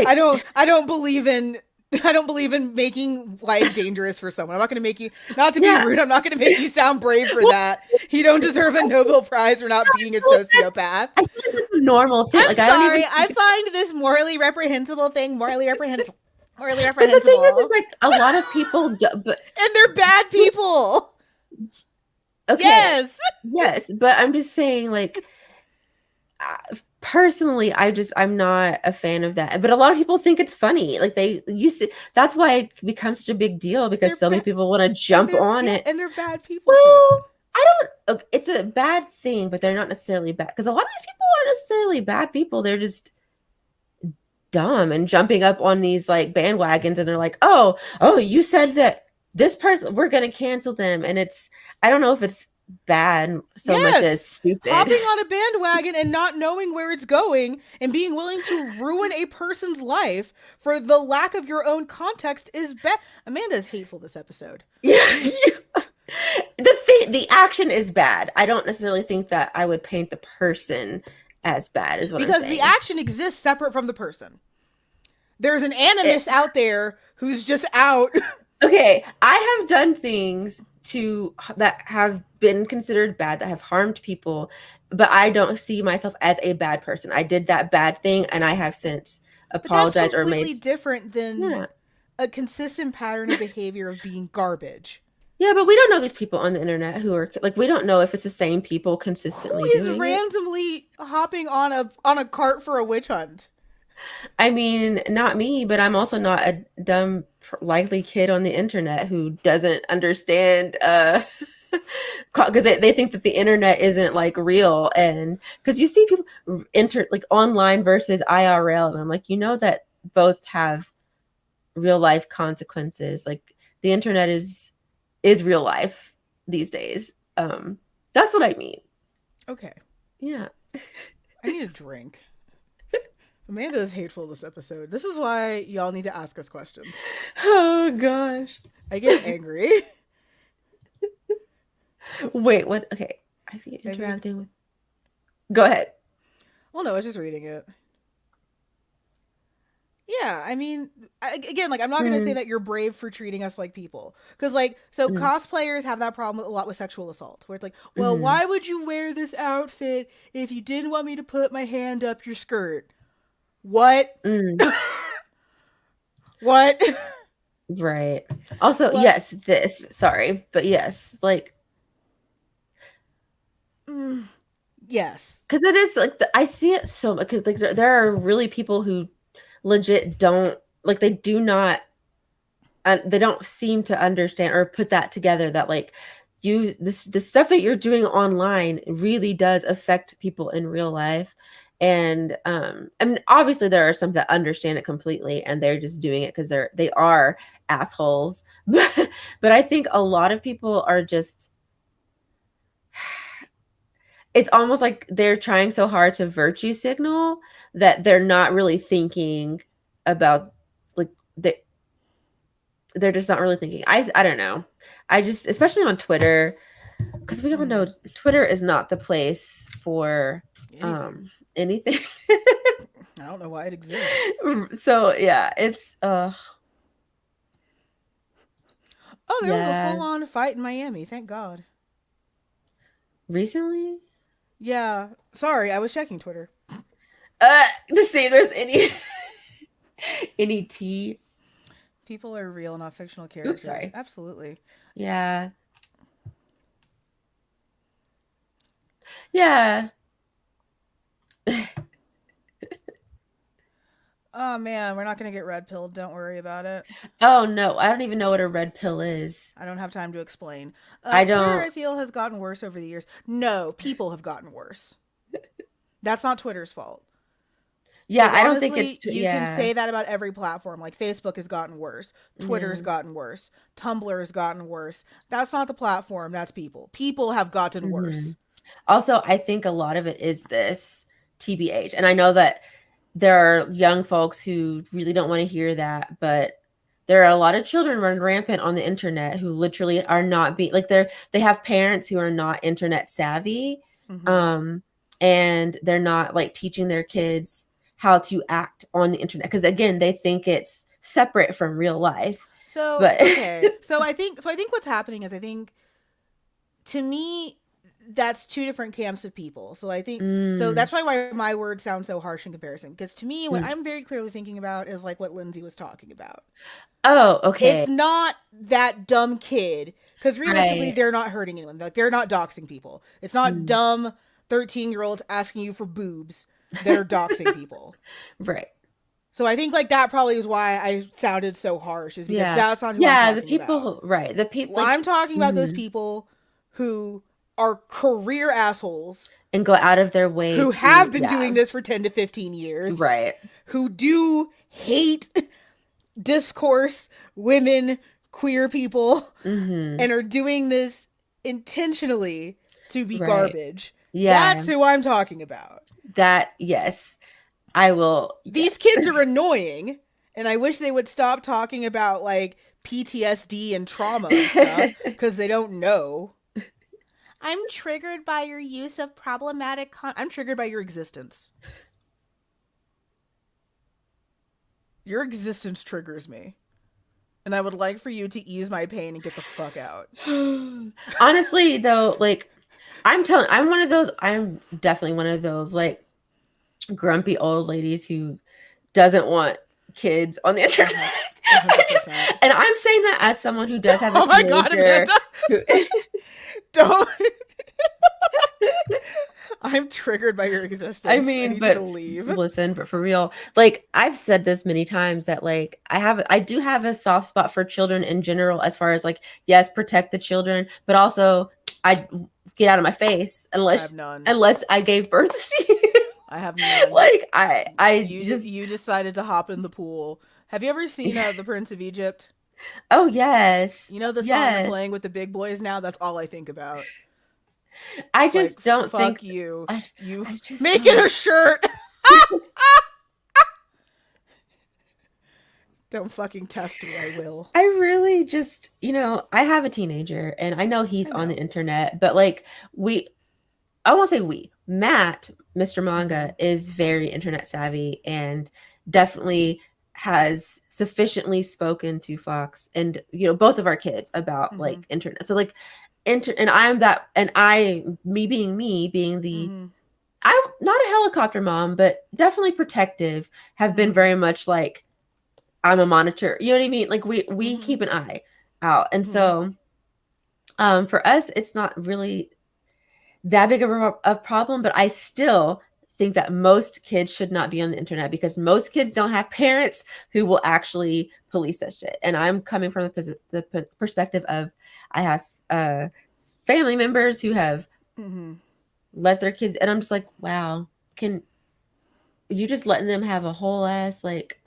[SPEAKER 2] I
[SPEAKER 1] like
[SPEAKER 2] don't I don't believe in I don't believe in making life dangerous for someone. I'm not going to make you, not to be
[SPEAKER 1] yeah.
[SPEAKER 2] rude, I'm not going to make you sound brave for
[SPEAKER 1] Well,
[SPEAKER 2] that. You don't deserve a Nobel Prize for not being a
[SPEAKER 1] that's
[SPEAKER 2] sociopath.
[SPEAKER 1] I feel like that's a normal thing.
[SPEAKER 2] I'm
[SPEAKER 1] Like I don't even
[SPEAKER 2] sorry. I
[SPEAKER 1] think
[SPEAKER 2] find this morally reprehensible thing morally reprehensible. Morally
[SPEAKER 1] but the thing is
[SPEAKER 2] reprehensible.
[SPEAKER 1] like a lot of people do, but
[SPEAKER 2] And they're bad people.
[SPEAKER 1] okay.
[SPEAKER 2] Yes.
[SPEAKER 1] Yes, but I'm just saying like personally I'm not a fan of that, but a lot of people think it's funny, like they used to that's why it becomes such a big deal because
[SPEAKER 2] They're
[SPEAKER 1] so many
[SPEAKER 2] bad
[SPEAKER 1] people want to jump on it.
[SPEAKER 2] and they're bad people for that.
[SPEAKER 1] Well, I don't okay, it's a bad thing, but they're not necessarily bad because a lot of these people aren't necessarily bad people, they're just dumb and jumping up on these like bandwagons and they're like, oh, you said that this person we're gonna cancel them, and it's I don't know if it's bad so much as
[SPEAKER 2] Yes.
[SPEAKER 1] stupid.
[SPEAKER 2] Hopping on a bandwagon and not knowing where it's going and being willing to ruin a person's life for the lack of your own context is bad. Amanda's hateful this episode.
[SPEAKER 1] Yeah. The action is bad. I don't necessarily think that I would paint the person as bad is what I'm
[SPEAKER 2] Because the
[SPEAKER 1] saying.
[SPEAKER 2] action exists separate from the person. There's an
[SPEAKER 1] It,
[SPEAKER 2] animus out there who's just out.
[SPEAKER 1] okay, I have done things to that have been considered bad that have harmed people, but I don't see myself as a bad person. I did that bad thing and I have since
[SPEAKER 2] But that's
[SPEAKER 1] apologized or made
[SPEAKER 2] completely different than
[SPEAKER 1] yeah.
[SPEAKER 2] a consistent pattern of behavior of being garbage.
[SPEAKER 1] Yeah, but we don't know these people on the internet who are like we don't know if it's the same people
[SPEAKER 2] Who
[SPEAKER 1] consistently
[SPEAKER 2] is
[SPEAKER 1] doing it.
[SPEAKER 2] randomly hopping on a cart for a witch hunt?
[SPEAKER 1] I mean, not me, but I'm also not a dumb, likely kid on the internet who doesn't understand because they think that the internet isn't like real. And because you see people enter like online versus IRL, and I'm like, that both have real life consequences. Like the internet is real life these days. That's what I mean.
[SPEAKER 2] Okay.
[SPEAKER 1] Yeah.
[SPEAKER 2] I need a drink. Amanda is hateful this episode. This is why y'all need to ask us questions.
[SPEAKER 1] Oh gosh.
[SPEAKER 2] I get angry.
[SPEAKER 1] Wait, what? Okay. I think
[SPEAKER 2] I think.
[SPEAKER 1] interacting with. Go ahead.
[SPEAKER 2] Well, no, I was just reading it. Yeah, I mean, again, like I'm not gonna say
[SPEAKER 1] Mm,
[SPEAKER 2] that you're brave for treating us like people, because like so
[SPEAKER 1] mm,
[SPEAKER 2] cosplayers have that problem a lot with sexual assault, where it's like, well,
[SPEAKER 1] mm,
[SPEAKER 2] why would you wear this outfit if you didn't want me to put my hand up your skirt? What?
[SPEAKER 1] mm.
[SPEAKER 2] What?
[SPEAKER 1] Right. Also,
[SPEAKER 2] What?
[SPEAKER 1] yes, this, sorry, but yes, like,
[SPEAKER 2] Mm, yes.
[SPEAKER 1] because it is like I see it so much. 'Cause, like, there are really people who legit don't like they do not they don't seem to understand or put that together that like you this the stuff that you're doing online really does affect people in real life. And I mean obviously there are some that understand it completely and they're just doing it because they are assholes. But I think a lot of people are just it's almost like they're trying so hard to virtue signal that they're not really thinking about like they're just not really thinking. I don't know. I just especially on Twitter because we all
[SPEAKER 2] Mm,
[SPEAKER 1] know Twitter is not the place for
[SPEAKER 2] anything.
[SPEAKER 1] anything.
[SPEAKER 2] I don't know why it exists.
[SPEAKER 1] So yeah, it's
[SPEAKER 2] Oh, there was a
[SPEAKER 1] yeah.
[SPEAKER 2] full-on fight in Miami. Thank God.
[SPEAKER 1] Recently,
[SPEAKER 2] Yeah. Sorry, I was checking Twitter.
[SPEAKER 1] to see if there's any any tea.
[SPEAKER 2] People are real, not fictional
[SPEAKER 1] Oops,
[SPEAKER 2] characters.
[SPEAKER 1] sorry.
[SPEAKER 2] Absolutely.
[SPEAKER 1] Yeah, yeah.
[SPEAKER 2] Oh man, we're not gonna get red pilled. Don't worry about it.
[SPEAKER 1] Oh no, I don't even know what a red pill is.
[SPEAKER 2] I don't have time to explain.
[SPEAKER 1] I
[SPEAKER 2] Twitter,
[SPEAKER 1] don't.
[SPEAKER 2] I feel, has gotten worse over the years. No, people have gotten worse. That's not Twitter's fault.
[SPEAKER 1] Yeah,
[SPEAKER 2] Because
[SPEAKER 1] I don't think it's.
[SPEAKER 2] honestly, you can
[SPEAKER 1] Yeah.
[SPEAKER 2] say that about every platform. Like Facebook has gotten worse, Twitter's
[SPEAKER 1] Yeah.
[SPEAKER 2] gotten worse, Tumblr has gotten worse. That's not the platform, that's people. People have gotten
[SPEAKER 1] Hmm.
[SPEAKER 2] worse.
[SPEAKER 1] Also, I think a lot of it is this TBH. And I know that there are young folks who really don't want to hear that, but there are a lot of children running rampant on the internet who literally are not being like they have parents who are not internet savvy.
[SPEAKER 2] Hmm.
[SPEAKER 1] Um and they're not like teaching their kids how to act on the internet because again, they think it's separate from real life.
[SPEAKER 2] So,
[SPEAKER 1] But
[SPEAKER 2] okay. So I think what's happening is I think to me that's two different camps of people. So I think so
[SPEAKER 1] mm,
[SPEAKER 2] that's why my words sound so harsh in comparison. Because to me, what
[SPEAKER 1] mm.
[SPEAKER 2] I'm very clearly thinking about is like what Lindsay was talking about.
[SPEAKER 1] Oh, okay.
[SPEAKER 2] It's not that dumb kid. Because realistically,
[SPEAKER 1] Right.
[SPEAKER 2] they're not hurting anyone. Like they're not doxing people. It's not
[SPEAKER 1] Mm,
[SPEAKER 2] dumb 13-year-olds asking you for boobs that are doxing people.
[SPEAKER 1] right.
[SPEAKER 2] So I think like that probably is why I sounded so harsh, is because
[SPEAKER 1] Yeah.
[SPEAKER 2] that's not who I'm
[SPEAKER 1] Yeah, the
[SPEAKER 2] talking about.
[SPEAKER 1] people right. The people
[SPEAKER 2] Well,
[SPEAKER 1] like
[SPEAKER 2] I'm talking about those
[SPEAKER 1] mhm.
[SPEAKER 2] people who are career assholes
[SPEAKER 1] And go out of their way
[SPEAKER 2] who
[SPEAKER 1] to
[SPEAKER 2] have been
[SPEAKER 1] yeah,
[SPEAKER 2] doing this for 10 to 15 years,
[SPEAKER 1] right.
[SPEAKER 2] who do hate discourse, women, queer people,
[SPEAKER 1] Mhm.
[SPEAKER 2] and are doing this intentionally to be
[SPEAKER 1] Right.
[SPEAKER 2] garbage.
[SPEAKER 1] Yeah.
[SPEAKER 2] That's who I'm talking about.
[SPEAKER 1] That yes. I will
[SPEAKER 2] These
[SPEAKER 1] yes.
[SPEAKER 2] kids are annoying, and I wish they would stop talking about like PTSD and trauma and stuff because they don't know. I'm triggered by your use of problematic I'm triggered by your existence. Your existence triggers me. And I would like for you to ease my pain and get the fuck out.
[SPEAKER 1] Honestly though, like I'm definitely one of those like grumpy old ladies who doesn't want kids on the internet.
[SPEAKER 2] 100%.
[SPEAKER 1] And I'm saying that as someone who does have a
[SPEAKER 2] Oh my god,
[SPEAKER 1] teenager
[SPEAKER 2] Amanda!
[SPEAKER 1] who
[SPEAKER 2] Don't. I'm triggered by your
[SPEAKER 1] I
[SPEAKER 2] existence. I
[SPEAKER 1] mean,
[SPEAKER 2] need you
[SPEAKER 1] but
[SPEAKER 2] to leave.
[SPEAKER 1] listen, but for real, like I've said this many times that like I do have a soft spot for children in general as far as like yes, protect the children, but also I get out of my face
[SPEAKER 2] I have
[SPEAKER 1] unless
[SPEAKER 2] none.
[SPEAKER 1] I gave birth to you.
[SPEAKER 2] I have none.
[SPEAKER 1] Like I just
[SPEAKER 2] You decided to hop in the pool. Have you ever seen The Prince of Egypt?
[SPEAKER 1] oh yes.
[SPEAKER 2] You know the song they're
[SPEAKER 1] Yes.
[SPEAKER 2] playing with the big boys now? That's all I think about.
[SPEAKER 1] I
[SPEAKER 2] It's like,
[SPEAKER 1] just don't think
[SPEAKER 2] fuck you.
[SPEAKER 1] I
[SPEAKER 2] You
[SPEAKER 1] I just
[SPEAKER 2] make it
[SPEAKER 1] don't
[SPEAKER 2] a shirt. Don't fucking test me, I will.
[SPEAKER 1] I really just, I have a teenager and I know he's
[SPEAKER 2] I
[SPEAKER 1] on the
[SPEAKER 2] know.
[SPEAKER 1] internet, but like I won't say Matt, Mr.
[SPEAKER 2] Mm-hmm.
[SPEAKER 1] Manga is very internet savvy and definitely has sufficiently spoken to Fox and both of our kids about
[SPEAKER 2] Mm-hmm.
[SPEAKER 1] like internet. So like and I'm that and I me being the
[SPEAKER 2] Mm-hmm.
[SPEAKER 1] I'm not a helicopter mom, but definitely protective, have been
[SPEAKER 2] Mm-hmm.
[SPEAKER 1] very much like I'm a monitor. You know what I mean? Like we
[SPEAKER 2] Mm-hmm.
[SPEAKER 1] keep an eye out. And
[SPEAKER 2] Mm-hmm.
[SPEAKER 1] so for us it's not really that big of a problem, but I still think that most kids should not be on the internet because most kids don't have parents who will actually police that shit. And I'm coming from the perspective of I have family members who have
[SPEAKER 2] Mm-hmm.
[SPEAKER 1] let their kids, and I'm just like, wow, can you just letting them have a whole ass like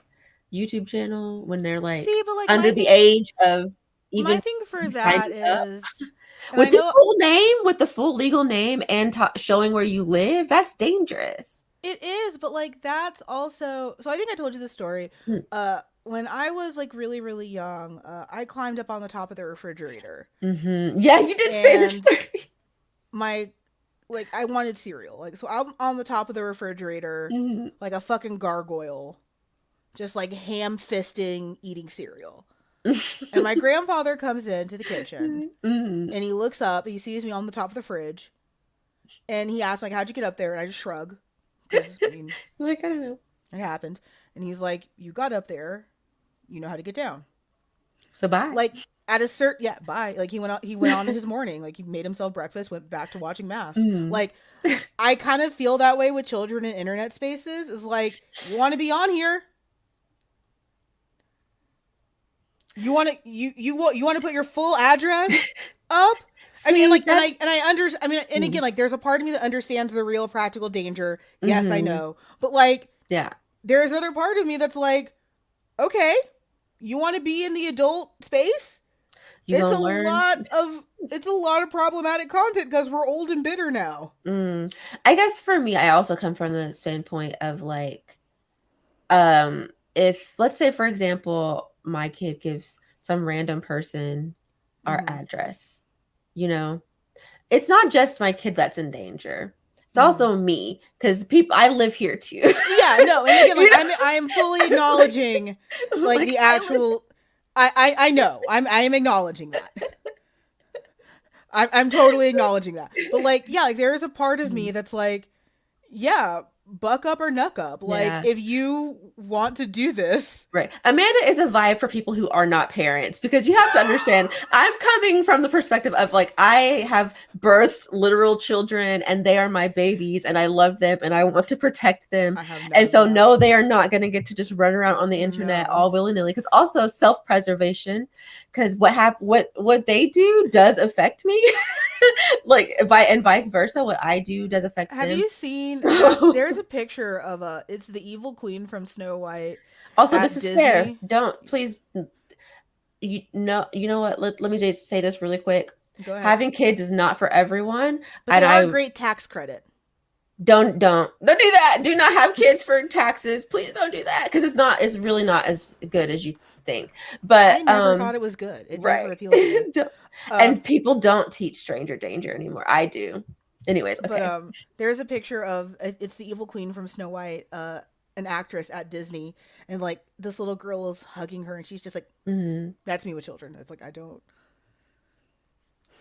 [SPEAKER 1] YouTube channel when they're like
[SPEAKER 2] See, but like
[SPEAKER 1] under the age of
[SPEAKER 2] my
[SPEAKER 1] even
[SPEAKER 2] thing for
[SPEAKER 1] signing
[SPEAKER 2] that
[SPEAKER 1] up?
[SPEAKER 2] is, and I
[SPEAKER 1] With the
[SPEAKER 2] know
[SPEAKER 1] full name, with the full legal name and showing where you live, that's dangerous.
[SPEAKER 2] it is, but like that's also, so I think I told you the story.
[SPEAKER 1] Mm,
[SPEAKER 2] When I was like really, really young, I climbed up on the top of the refrigerator
[SPEAKER 1] mhm. Yeah, you did say this
[SPEAKER 2] and
[SPEAKER 1] story.
[SPEAKER 2] my, like, I wanted cereal. Like, so I'm on the top of the refrigerator
[SPEAKER 1] Mhm.
[SPEAKER 2] like a fucking gargoyle, just like ham fisting eating cereal. And my grandfather comes into the kitchen
[SPEAKER 1] Mhm.
[SPEAKER 2] and he looks up, he sees me on the top of the fridge, and he asks like, "How'd you get up there?" And I just shrug because I mean
[SPEAKER 1] Like, I don't know.
[SPEAKER 2] it happened. And he's like, "You got up there, you know how to get down."
[SPEAKER 1] So bye.
[SPEAKER 2] Like at a certain, yeah, bye. Like he went on his morning, like he made himself breakfast, went back to watching mass.
[SPEAKER 1] Mhm.
[SPEAKER 2] Like I kind of feel that way with children in internet spaces. Is like, you want to be on here, you want to put your full address up. I mean,
[SPEAKER 1] See,
[SPEAKER 2] like,
[SPEAKER 1] that's
[SPEAKER 2] and I under, I mean, and
[SPEAKER 1] mm,
[SPEAKER 2] again, like, there's a part of me that understands the real practical danger. Yes, I
[SPEAKER 1] mhm.
[SPEAKER 2] know, but like,
[SPEAKER 1] Yeah.
[SPEAKER 2] there's another part of me that's like, okay, you want to be in the adult space?
[SPEAKER 1] You
[SPEAKER 2] It's a
[SPEAKER 1] gonna learn.
[SPEAKER 2] lot of it's a lot of problematic content because we're old and bitter now.
[SPEAKER 1] Mm. I guess for me, I also come from the standpoint of like, if let's say for example, my kid gives some random person our
[SPEAKER 2] Mm-hmm.
[SPEAKER 1] address, you know, it's not just my kid that's in danger. It's
[SPEAKER 2] Mm-hmm.
[SPEAKER 1] also me because people I live here too.
[SPEAKER 2] Yeah, no, and again, like
[SPEAKER 1] You know,
[SPEAKER 2] I am fully
[SPEAKER 1] like,
[SPEAKER 2] acknowledging like
[SPEAKER 1] like
[SPEAKER 2] the
[SPEAKER 1] I live.
[SPEAKER 2] actual. I know I am acknowledging that. I'm totally acknowledging that. But like, yeah, like there is a part of me that's like, yeah, buck up or nuck up. Like,
[SPEAKER 1] Yeah.
[SPEAKER 2] if you want to do this,
[SPEAKER 1] Right. Amanda is a vibe for people who are not parents because you have to understand, I'm coming from the perspective of like, I have birthed literal children and they are my babies and I love them and I want to protect them.
[SPEAKER 2] I have none
[SPEAKER 1] And
[SPEAKER 2] of
[SPEAKER 1] so,
[SPEAKER 2] that.
[SPEAKER 1] no, they are not going to get to just run around on the internet
[SPEAKER 2] No,
[SPEAKER 1] all willy nilly. Because also self preservation, because what they do does affect me. Like, and vice versa. What I do does affect
[SPEAKER 2] have
[SPEAKER 1] them.
[SPEAKER 2] you seen?
[SPEAKER 1] So,
[SPEAKER 2] There's a picture of a. It's the evil queen from Snow White
[SPEAKER 1] also, this
[SPEAKER 2] at
[SPEAKER 1] is fair.
[SPEAKER 2] Disney.
[SPEAKER 1] Don't please you know what, let me just say this really quick.
[SPEAKER 2] Go ahead.
[SPEAKER 1] Having kids is not for everyone,
[SPEAKER 2] But
[SPEAKER 1] and
[SPEAKER 2] they are a
[SPEAKER 1] I
[SPEAKER 2] great tax credit.
[SPEAKER 1] don't do that. Do not have kids for taxes, please don't do that because it's really not as good as you think.
[SPEAKER 2] I
[SPEAKER 1] But
[SPEAKER 2] never thought it was good. It never
[SPEAKER 1] right.
[SPEAKER 2] appealed to me. Uh,
[SPEAKER 1] And people don't teach stranger danger anymore. I do. Anyways,
[SPEAKER 2] but
[SPEAKER 1] okay.
[SPEAKER 2] there's a picture of it's the evil queen from Snow White, an actress at Disney, and like this little girl is hugging her, and she's just like,
[SPEAKER 1] Mhm.
[SPEAKER 2] "That's me with children." It's like I don't.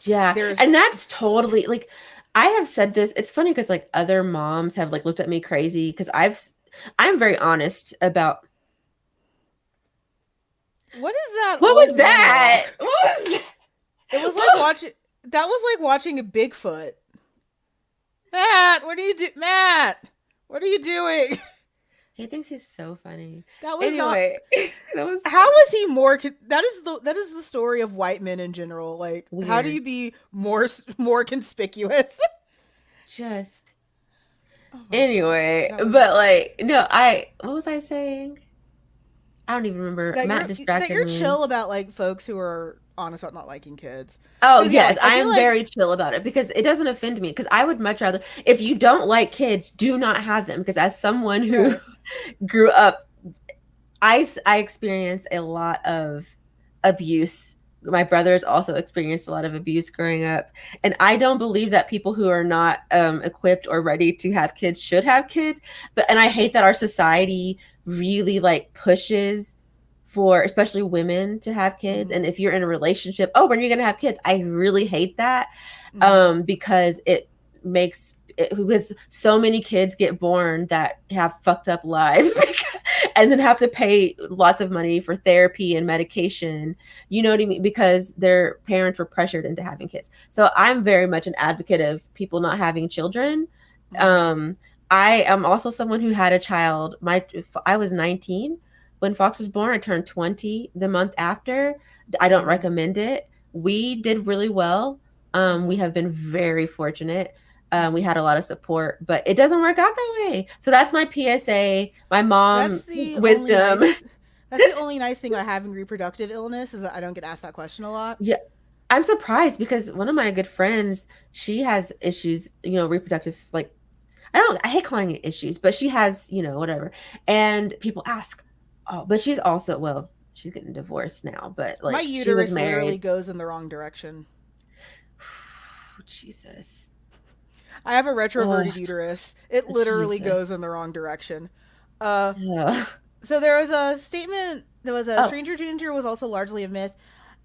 [SPEAKER 1] Yeah,
[SPEAKER 2] There's
[SPEAKER 1] and that's totally like I have said this. It's funny because like other moms have like looked at me crazy because I'm very honest about
[SPEAKER 2] what is that
[SPEAKER 1] what
[SPEAKER 2] old
[SPEAKER 1] was
[SPEAKER 2] man
[SPEAKER 1] that?
[SPEAKER 2] walk?
[SPEAKER 1] What was
[SPEAKER 2] It was like
[SPEAKER 1] that?
[SPEAKER 2] watching. That was like watching a Bigfoot. Matt, what are you do? Matt, what are you doing?
[SPEAKER 1] He thinks he's so funny.
[SPEAKER 2] That was not.
[SPEAKER 1] Anyway, that was
[SPEAKER 2] How is he more? That is the story of white men in general. Like, how do
[SPEAKER 1] weird.
[SPEAKER 2] you be more conspicuous?
[SPEAKER 1] Just
[SPEAKER 2] Oh my god,
[SPEAKER 1] anyway,
[SPEAKER 2] that
[SPEAKER 1] but
[SPEAKER 2] was
[SPEAKER 1] like no, I what was I saying? I don't even remember. Matt
[SPEAKER 2] that
[SPEAKER 1] distracted
[SPEAKER 2] you're
[SPEAKER 1] me.
[SPEAKER 2] chill about like folks who are honest about not liking kids.
[SPEAKER 1] Oh,
[SPEAKER 2] Because yeah,
[SPEAKER 1] yes,
[SPEAKER 2] like I
[SPEAKER 1] I
[SPEAKER 2] feel
[SPEAKER 1] am
[SPEAKER 2] like
[SPEAKER 1] very chill about it because it doesn't offend me because I would much rather if you don't like kids, do not have them because as someone who
[SPEAKER 2] right.
[SPEAKER 1] grew up I experienced a lot of abuse my brothers also experienced a lot of abuse growing up, and I don't believe that people who are not equipped or ready to have kids should have kids. But and I hate that our society really like pushes for especially women to have kids.
[SPEAKER 2] Mm-hmm.
[SPEAKER 1] And if you're in a relationship, oh, when are you gonna have kids? I really hate that,
[SPEAKER 2] Mm-hmm.
[SPEAKER 1] because it makes because so many kids get born that have fucked up lives and then have to pay lots of money for therapy and medication, you know what I mean, because their parents were pressured into having kids. So I'm very much an advocate of people not having children.
[SPEAKER 2] Mm-hmm.
[SPEAKER 1] um I am also someone who had a child. I was 19 when Fox was born. I turned 20 the month after. I don't
[SPEAKER 2] Mm-hmm.
[SPEAKER 1] recommend it. We did really well. We
[SPEAKER 2] Mm-hmm.
[SPEAKER 1] have been very fortunate. We
[SPEAKER 2] Mm-hmm.
[SPEAKER 1] had a lot of support, but it doesn't work out that way. So that's my PSA, my
[SPEAKER 2] That's
[SPEAKER 1] mom
[SPEAKER 2] the only
[SPEAKER 1] wisdom.
[SPEAKER 2] nice. That's the only nice thing about having reproductive illness is that I don't get asked that question a lot.
[SPEAKER 1] Yeah, I'm surprised because one of my good friends, she has issues, reproductive, like, I hate calling it issues, but she has, whatever. And people ask, oh, but she's also, well, she's getting divorced now, but
[SPEAKER 2] My
[SPEAKER 1] like she was
[SPEAKER 2] uterus literally
[SPEAKER 1] married.
[SPEAKER 2] goes in the wrong direction.
[SPEAKER 1] Jesus.
[SPEAKER 2] I have a
[SPEAKER 1] Oh,
[SPEAKER 2] retroverted uterus. It literally
[SPEAKER 1] Jesus.
[SPEAKER 2] goes in the wrong direction. Uh,
[SPEAKER 1] Ugh.
[SPEAKER 2] so there was a statement. There was a
[SPEAKER 1] Oh,
[SPEAKER 2] stranger danger was also largely a myth.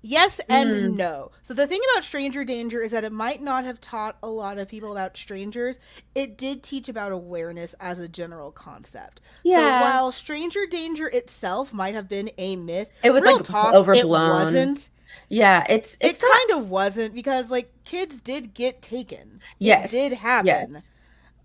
[SPEAKER 2] Yes and
[SPEAKER 1] mm,
[SPEAKER 2] no. So the thing about stranger danger is that it might not have taught a lot of people about strangers. It did teach about awareness as a general concept. So
[SPEAKER 1] yeah.
[SPEAKER 2] while stranger danger itself might have been a myth,
[SPEAKER 1] It was
[SPEAKER 2] real
[SPEAKER 1] like
[SPEAKER 2] talk, it
[SPEAKER 1] overblown.
[SPEAKER 2] wasn't.
[SPEAKER 1] Yeah, it's
[SPEAKER 2] It
[SPEAKER 1] not.
[SPEAKER 2] kind of wasn't because like kids did get taken. It did
[SPEAKER 1] Yes.
[SPEAKER 2] happen.
[SPEAKER 1] Yes.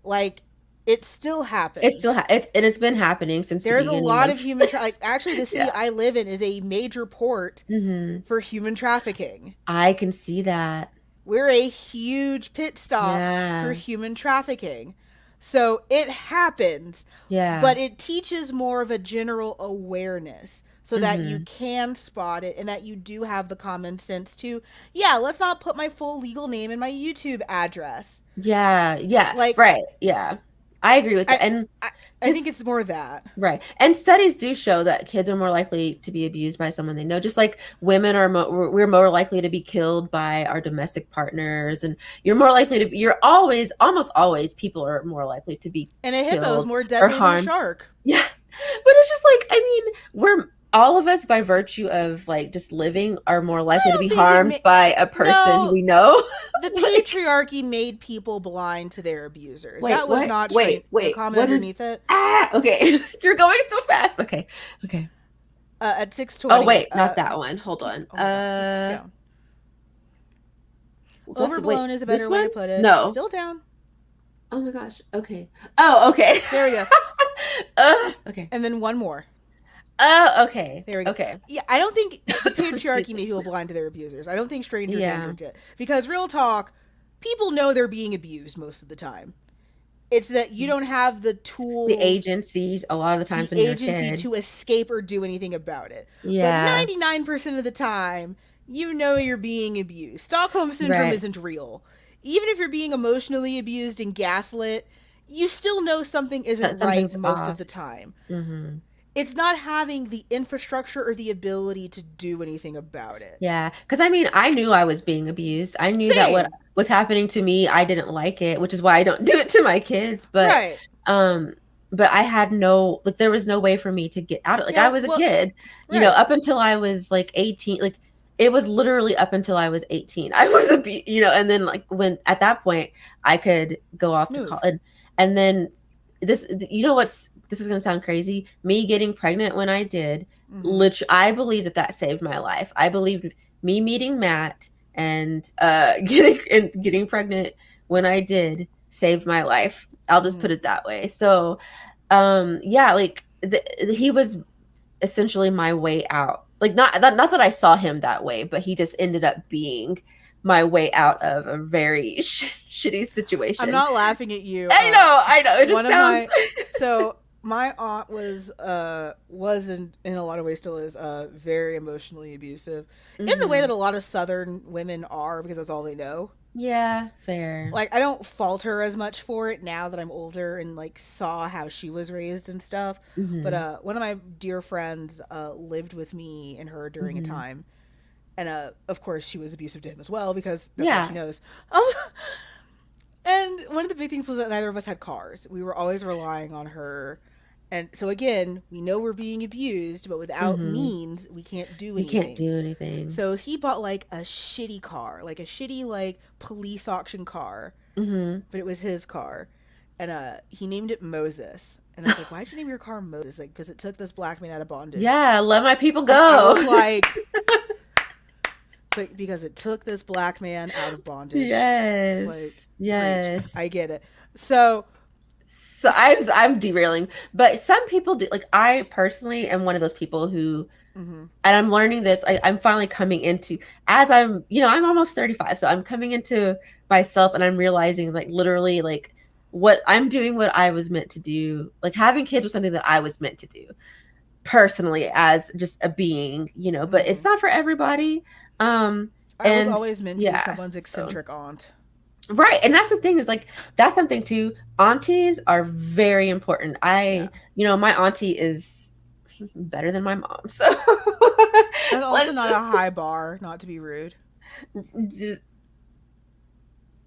[SPEAKER 2] Like it still
[SPEAKER 1] It's still
[SPEAKER 2] happens.
[SPEAKER 1] and it's been happening since the
[SPEAKER 2] There's a
[SPEAKER 1] beginning
[SPEAKER 2] lot
[SPEAKER 1] of
[SPEAKER 2] of like actually the city
[SPEAKER 1] yeah.
[SPEAKER 2] I live in is a major port
[SPEAKER 1] Hmm.
[SPEAKER 2] for human trafficking.
[SPEAKER 1] I can see that.
[SPEAKER 2] We're a huge pit stop for
[SPEAKER 1] Yeah.
[SPEAKER 2] human trafficking. So it happens,
[SPEAKER 1] Yeah.
[SPEAKER 2] but it teaches more of a general awareness so that you
[SPEAKER 1] Hmm.
[SPEAKER 2] can spot it and that you do have the common sense to, yeah, let's not put my full legal name in my YouTube address.
[SPEAKER 1] Yeah. Yeah.
[SPEAKER 2] Like,
[SPEAKER 1] Right. Yeah. I agree with
[SPEAKER 2] I,
[SPEAKER 1] that. And
[SPEAKER 2] I, I think
[SPEAKER 1] because
[SPEAKER 2] it's more that.
[SPEAKER 1] right. And studies do show that kids are more likely to be abused by someone they know, just like women are we're more likely to be killed by our domestic partners, and you're always almost always people are more likely to be
[SPEAKER 2] And a hippo is
[SPEAKER 1] killed
[SPEAKER 2] more
[SPEAKER 1] or
[SPEAKER 2] deadly than a
[SPEAKER 1] harmed.
[SPEAKER 2] shark.
[SPEAKER 1] Yeah. But it's just like, I mean, we're all of us by virtue of like just living are more
[SPEAKER 2] I
[SPEAKER 1] likely to
[SPEAKER 2] don't
[SPEAKER 1] be
[SPEAKER 2] think it
[SPEAKER 1] harmed by a person
[SPEAKER 2] no,
[SPEAKER 1] we know.
[SPEAKER 2] the
[SPEAKER 1] Like,
[SPEAKER 2] patriarchy made people blind to their abusers.
[SPEAKER 1] wait,
[SPEAKER 2] That was
[SPEAKER 1] what?
[SPEAKER 2] not
[SPEAKER 1] Wait,
[SPEAKER 2] the
[SPEAKER 1] wait.
[SPEAKER 2] comment
[SPEAKER 1] What is
[SPEAKER 2] underneath it.
[SPEAKER 1] okay. You're going so fast. Okay. Okay.
[SPEAKER 2] At
[SPEAKER 1] Oh
[SPEAKER 2] 6:20.
[SPEAKER 1] wait, not that one. Hold
[SPEAKER 2] Keep.
[SPEAKER 1] on.
[SPEAKER 2] Oh my god, keep down.
[SPEAKER 1] Wait,
[SPEAKER 2] Overblown is a
[SPEAKER 1] this
[SPEAKER 2] better way
[SPEAKER 1] one?
[SPEAKER 2] to put it.
[SPEAKER 1] No.
[SPEAKER 2] Still down.
[SPEAKER 1] Oh my gosh. Okay. Oh, okay.
[SPEAKER 2] There we go.
[SPEAKER 1] Okay.
[SPEAKER 2] And then one more.
[SPEAKER 1] Oh, okay.
[SPEAKER 2] There we go.
[SPEAKER 1] Okay.
[SPEAKER 2] Yeah, I don't think the patriarchy
[SPEAKER 1] Excuse
[SPEAKER 2] made
[SPEAKER 1] me.
[SPEAKER 2] people blind to their abusers. I don't think stranger danger
[SPEAKER 1] Yeah.
[SPEAKER 2] did. Because real talk, people know they're being abused most of the time. It's that you don't have the
[SPEAKER 1] The
[SPEAKER 2] tools,
[SPEAKER 1] agencies a lot of the times
[SPEAKER 2] the
[SPEAKER 1] when you're a
[SPEAKER 2] agency
[SPEAKER 1] kid.
[SPEAKER 2] to escape or do anything about it. But
[SPEAKER 1] Yeah.
[SPEAKER 2] 99% of the time, you know you're being abused. Stockholm syndrome
[SPEAKER 1] Right.
[SPEAKER 2] isn't real. Even if you're being emotionally abused and gaslit, you still know something
[SPEAKER 1] That
[SPEAKER 2] isn't right
[SPEAKER 1] something's
[SPEAKER 2] most of
[SPEAKER 1] off.
[SPEAKER 2] the time.
[SPEAKER 1] Hmm.
[SPEAKER 2] It's not having the infrastructure or the ability to do anything about it.
[SPEAKER 1] Yeah. Because I mean, I knew I was being abused. I knew that what
[SPEAKER 2] Same.
[SPEAKER 1] was happening to me, I didn't like it, which is why I don't do it to my kids.
[SPEAKER 2] Right.
[SPEAKER 1] Um, but I had no, like, there was no way for me to get out of it. Like, I
[SPEAKER 2] Yeah,
[SPEAKER 1] was a
[SPEAKER 2] well,
[SPEAKER 1] kid,
[SPEAKER 2] right.
[SPEAKER 1] up until I was like 18. Like, it was literally up until I was 18. I was and then like when at that point I could go off to
[SPEAKER 2] Move.
[SPEAKER 1] college, and then this is going to sound crazy. Me getting pregnant when I did,
[SPEAKER 2] Mm-hmm.
[SPEAKER 1] I believe that saved my life. I believed me meeting Matt and getting pregnant when I did saved my life. I'll just
[SPEAKER 2] Mm-hmm.
[SPEAKER 1] put it that way. So, yeah, like he was essentially my way out. Like not that I saw him that way, but he just ended up being my way out of a very shitty
[SPEAKER 2] I'm
[SPEAKER 1] situation.
[SPEAKER 2] not laughing at you.
[SPEAKER 1] I know. It just
[SPEAKER 2] One of
[SPEAKER 1] sounds.
[SPEAKER 2] my so my aunt was in a lot of ways still is very emotionally abusive in the way
[SPEAKER 1] Hmm.
[SPEAKER 2] that a lot of Southern women are because that's all they know.
[SPEAKER 1] Yeah, fair.
[SPEAKER 2] Like I don't fault her as much for it now that I'm older and like saw how she was raised and stuff. But
[SPEAKER 1] Hmm.
[SPEAKER 2] one of my dear friends lived with me and her during a
[SPEAKER 1] Hmm.
[SPEAKER 2] time, And of course, she was abusive to him as well because that's all she
[SPEAKER 1] Yeah.
[SPEAKER 2] knows. Um, and one of the big things was that neither of us had cars. We were always relying on her. And so again, we know we're being abused, but without
[SPEAKER 1] Mm-hmm.
[SPEAKER 2] means, we can't do
[SPEAKER 1] You can't
[SPEAKER 2] anything.
[SPEAKER 1] do anything.
[SPEAKER 2] So he bought like a shitty car, like a shitty like police auction car,
[SPEAKER 1] Mm-hmm.
[SPEAKER 2] but it was his car. And he named it Moses. And I was like, why'd you name your car Moses? Like, because it took this black man out of bondage.
[SPEAKER 1] Yeah, let my people
[SPEAKER 2] And I was
[SPEAKER 1] go.
[SPEAKER 2] like, it's like, because it took this black man out of bondage. It's like,
[SPEAKER 1] Yes.
[SPEAKER 2] preach.
[SPEAKER 1] Yes.
[SPEAKER 2] I get it. So,
[SPEAKER 1] So I'm derailing, but some people do. Like I personally am one of those people who,
[SPEAKER 2] mm-hmm,
[SPEAKER 1] and I'm learning this. I'm finally coming into as I'm, I'm almost 35, so I'm coming into myself, and I'm realizing like literally like what I'm doing, what I was meant to do. Like having kids was something that I was meant to do personally as just a being, but
[SPEAKER 2] mm-hmm.
[SPEAKER 1] it's not for everybody. Um,
[SPEAKER 2] I was
[SPEAKER 1] and
[SPEAKER 2] always meant to be
[SPEAKER 1] yeah,
[SPEAKER 2] someone's
[SPEAKER 1] so.
[SPEAKER 2] eccentric aunt.
[SPEAKER 1] Right. And that's the thing is like that's something too. Aunties are very important.
[SPEAKER 2] Yeah.
[SPEAKER 1] My auntie is better than my mom. So
[SPEAKER 2] That's also
[SPEAKER 1] let's
[SPEAKER 2] not
[SPEAKER 1] just
[SPEAKER 2] a high bar, not to be rude.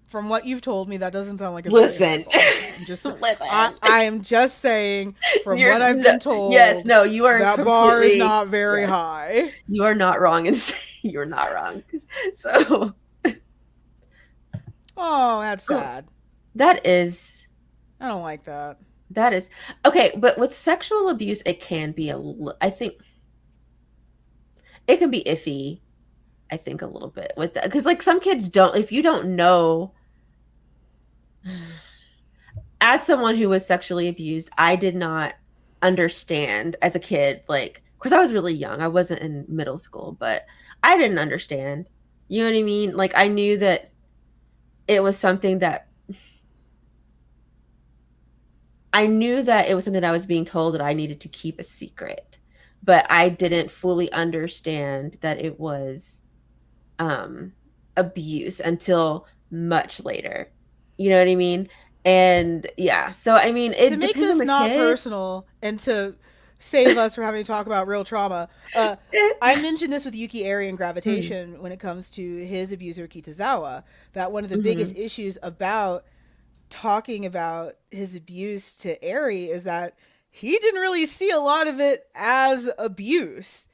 [SPEAKER 2] From what you've told me, that doesn't sound like a very high
[SPEAKER 1] listen.
[SPEAKER 2] bar. I'm just,
[SPEAKER 1] Listen.
[SPEAKER 2] I am just saying, from
[SPEAKER 1] You're
[SPEAKER 2] what I've
[SPEAKER 1] no,
[SPEAKER 2] been
[SPEAKER 1] yes,
[SPEAKER 2] told,
[SPEAKER 1] no, you are
[SPEAKER 2] that bar is
[SPEAKER 1] completely
[SPEAKER 2] not very
[SPEAKER 1] yes.
[SPEAKER 2] high.
[SPEAKER 1] You are not wrong and you're not wrong. So
[SPEAKER 2] Oh, that's sad.
[SPEAKER 1] that is
[SPEAKER 2] I don't like that.
[SPEAKER 1] that is okay, but with sexual abuse it can be I think it can be iffy. I think a little bit with that because like some kids don't if you don't know as someone who was sexually abused, I did not understand as a kid. Like, of course, I was really young. I wasn't in middle school, but I didn't understand. You know what I mean? Like, I knew that it was something that I knew that it was something that I was being told that I needed to keep a secret, but I didn't fully understand that it was abuse until much later. You know what I mean? And yeah, so I mean,
[SPEAKER 2] To
[SPEAKER 1] it
[SPEAKER 2] make
[SPEAKER 1] depends on
[SPEAKER 2] this
[SPEAKER 1] the
[SPEAKER 2] not
[SPEAKER 1] kid.
[SPEAKER 2] personal and to save us from having to talk about real trauma, I mentioned this with Yuki Eri in
[SPEAKER 1] Mm,
[SPEAKER 2] Gravitation when it comes to his abuser Kitazawa, that one of the biggest
[SPEAKER 1] mhm.
[SPEAKER 2] issues about talking about his abuse to Eri is that he didn't really see a lot of it as abuse.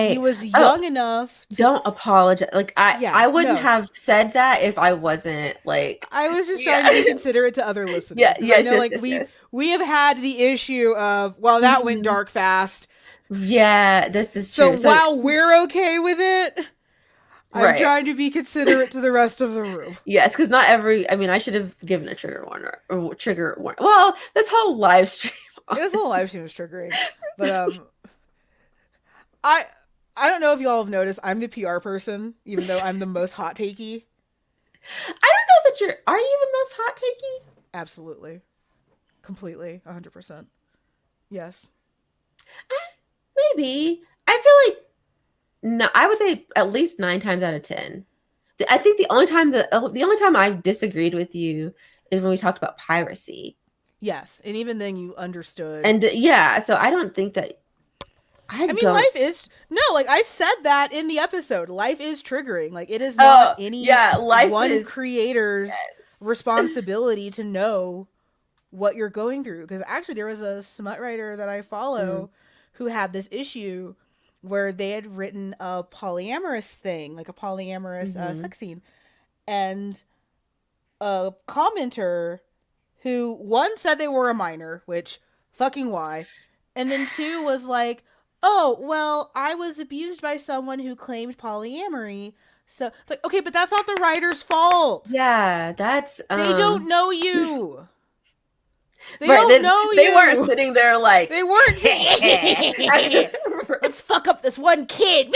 [SPEAKER 2] He
[SPEAKER 1] Right.
[SPEAKER 2] was
[SPEAKER 1] Oh,
[SPEAKER 2] young enough to,
[SPEAKER 1] don't apologize. Like I
[SPEAKER 2] yeah,
[SPEAKER 1] wouldn't
[SPEAKER 2] no.
[SPEAKER 1] have said that if I wasn't like
[SPEAKER 2] I was just trying
[SPEAKER 1] yeah.
[SPEAKER 2] to be considerate to other
[SPEAKER 1] Yeah,
[SPEAKER 2] listeners because I
[SPEAKER 1] yes,
[SPEAKER 2] know
[SPEAKER 1] yes,
[SPEAKER 2] like
[SPEAKER 1] yes, yes.
[SPEAKER 2] we have had the issue of, well, that went
[SPEAKER 1] Mhm.
[SPEAKER 2] dark fast.
[SPEAKER 1] Yeah, this is
[SPEAKER 2] So
[SPEAKER 1] true. So
[SPEAKER 2] while we're okay with it, I'm
[SPEAKER 1] right.
[SPEAKER 2] trying to be considerate to the rest of the room.
[SPEAKER 1] Yes, because not every I mean I should have given a trigger warning or trigger warning. Well, this whole live stream,
[SPEAKER 2] This whole
[SPEAKER 1] honestly.
[SPEAKER 2] live stream is triggering, but I I don't know if y'all have noticed I'm the PR person, even though I'm the most hot takey.
[SPEAKER 1] I don't know that are you the most hot takey?
[SPEAKER 2] Absolutely, completely, 100%. Yes.
[SPEAKER 1] Maybe. I feel like no, I would say at least 9 times out of 10. I think the only time I've disagreed with you is when we talked about piracy.
[SPEAKER 2] Yes, and even then you understood.
[SPEAKER 1] And yeah, so I don't think that I
[SPEAKER 2] I mean,
[SPEAKER 1] don't.
[SPEAKER 2] life is no, like I said that in the episode. Life is triggering. Like it is not
[SPEAKER 1] Oh,
[SPEAKER 2] any
[SPEAKER 1] yeah, life
[SPEAKER 2] one
[SPEAKER 1] is
[SPEAKER 2] creator's
[SPEAKER 1] yes.
[SPEAKER 2] responsibility to know what you're going through. Because actually, there was a smut writer that I
[SPEAKER 1] Mm,
[SPEAKER 2] follow who had this issue where they had written a polyamorous thing, like a polyamorous
[SPEAKER 1] mhm.
[SPEAKER 2] sex scene, and a commenter who one said they were a minor, which fucking why, and then two was like, oh well, I was abused by someone who claimed polyamory. So it's like, okay, but that's not the writer's fault.
[SPEAKER 1] Yeah, that's
[SPEAKER 2] They don't know you. They
[SPEAKER 1] right.
[SPEAKER 2] don't
[SPEAKER 1] They,
[SPEAKER 2] know
[SPEAKER 1] they weren't
[SPEAKER 2] you.
[SPEAKER 1] sitting there like
[SPEAKER 2] They weren't saying, let's fuck up this one kid.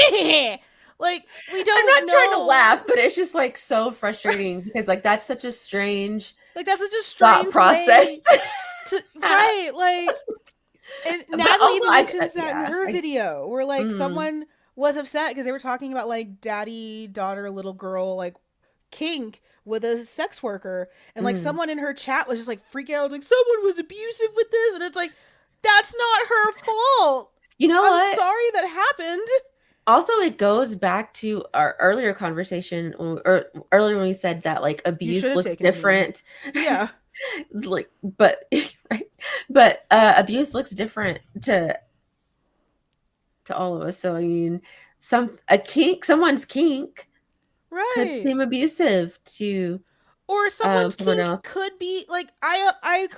[SPEAKER 2] Like, we
[SPEAKER 1] I'm
[SPEAKER 2] don't
[SPEAKER 1] not trying to
[SPEAKER 2] know.
[SPEAKER 1] laugh, but it's just like so frustrating because like that's such a strange
[SPEAKER 2] Like, that's such a
[SPEAKER 1] thought
[SPEAKER 2] strange
[SPEAKER 1] process
[SPEAKER 2] way
[SPEAKER 1] to
[SPEAKER 2] to,
[SPEAKER 1] have.
[SPEAKER 2] right, like, and
[SPEAKER 1] But
[SPEAKER 2] Natalie
[SPEAKER 1] also,
[SPEAKER 2] even mentions that in
[SPEAKER 1] yeah,
[SPEAKER 2] her video where, like,
[SPEAKER 1] mm,
[SPEAKER 2] someone was upset because they were talking about, like, daddy, daughter, little girl, like, kink with a sex worker. And, like,
[SPEAKER 1] mm.
[SPEAKER 2] someone in her chat was just, like, freaking out, like, someone was abusive with this. And it's like, that's not her fault.
[SPEAKER 1] You know
[SPEAKER 2] I'm
[SPEAKER 1] what?
[SPEAKER 2] sorry that happened.
[SPEAKER 1] Also, it goes back to our earlier conversation, or earlier when we said that like
[SPEAKER 2] You should
[SPEAKER 1] abuse
[SPEAKER 2] have
[SPEAKER 1] looks
[SPEAKER 2] taken a knee.
[SPEAKER 1] different,
[SPEAKER 2] Yeah.
[SPEAKER 1] like, but right, but abuse looks different to all of us. So I mean, someone's kink could
[SPEAKER 2] Right.
[SPEAKER 1] seem abusive to
[SPEAKER 2] Or someone's
[SPEAKER 1] someone
[SPEAKER 2] kink
[SPEAKER 1] else,
[SPEAKER 2] could be like I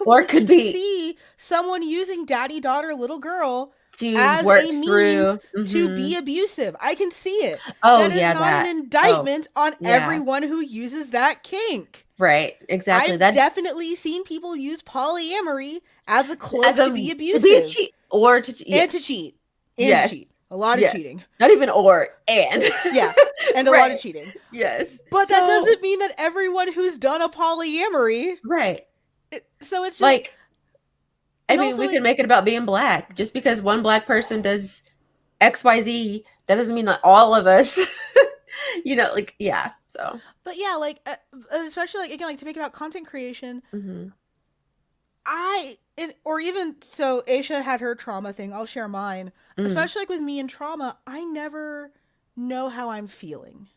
[SPEAKER 1] or it
[SPEAKER 2] completely
[SPEAKER 1] could
[SPEAKER 2] can
[SPEAKER 1] be
[SPEAKER 2] see someone using daddy daughter little girl
[SPEAKER 1] to
[SPEAKER 2] as
[SPEAKER 1] work
[SPEAKER 2] a means
[SPEAKER 1] through.
[SPEAKER 2] to be abusive. I can see it.
[SPEAKER 1] Oh
[SPEAKER 2] That is
[SPEAKER 1] yeah,
[SPEAKER 2] not an
[SPEAKER 1] that. Oh
[SPEAKER 2] indictment on
[SPEAKER 1] yeah,
[SPEAKER 2] everyone who uses that kink.
[SPEAKER 1] right, exactly.
[SPEAKER 2] I've
[SPEAKER 1] That
[SPEAKER 2] definitely seen people use polyamory as a
[SPEAKER 1] as
[SPEAKER 2] cloak to be
[SPEAKER 1] to be a
[SPEAKER 2] abusive
[SPEAKER 1] cheat or to
[SPEAKER 2] and to
[SPEAKER 1] yes,
[SPEAKER 2] cheat. And to
[SPEAKER 1] yes,
[SPEAKER 2] cheat. A lot of
[SPEAKER 1] yes.
[SPEAKER 2] cheating.
[SPEAKER 1] Not even or and
[SPEAKER 2] Yeah. And a lot of
[SPEAKER 1] right.
[SPEAKER 2] cheating.
[SPEAKER 1] Yes.
[SPEAKER 2] But that
[SPEAKER 1] So
[SPEAKER 2] doesn't mean that everyone who's done a polyamory.
[SPEAKER 1] right.
[SPEAKER 2] So it's just,
[SPEAKER 1] Like I
[SPEAKER 2] and
[SPEAKER 1] mean,
[SPEAKER 2] also
[SPEAKER 1] we
[SPEAKER 2] it,
[SPEAKER 1] can make it about being black. Just because one black person does XYZ, that doesn't mean that all of us, like, yeah. So,
[SPEAKER 2] but yeah, like, especially like, again, like to make it about content creation,
[SPEAKER 1] hmm
[SPEAKER 2] or even so, Aisha had her trauma thing. I'll share mine.
[SPEAKER 1] mm,
[SPEAKER 2] Especially like with me and trauma, I never know how I'm feeling.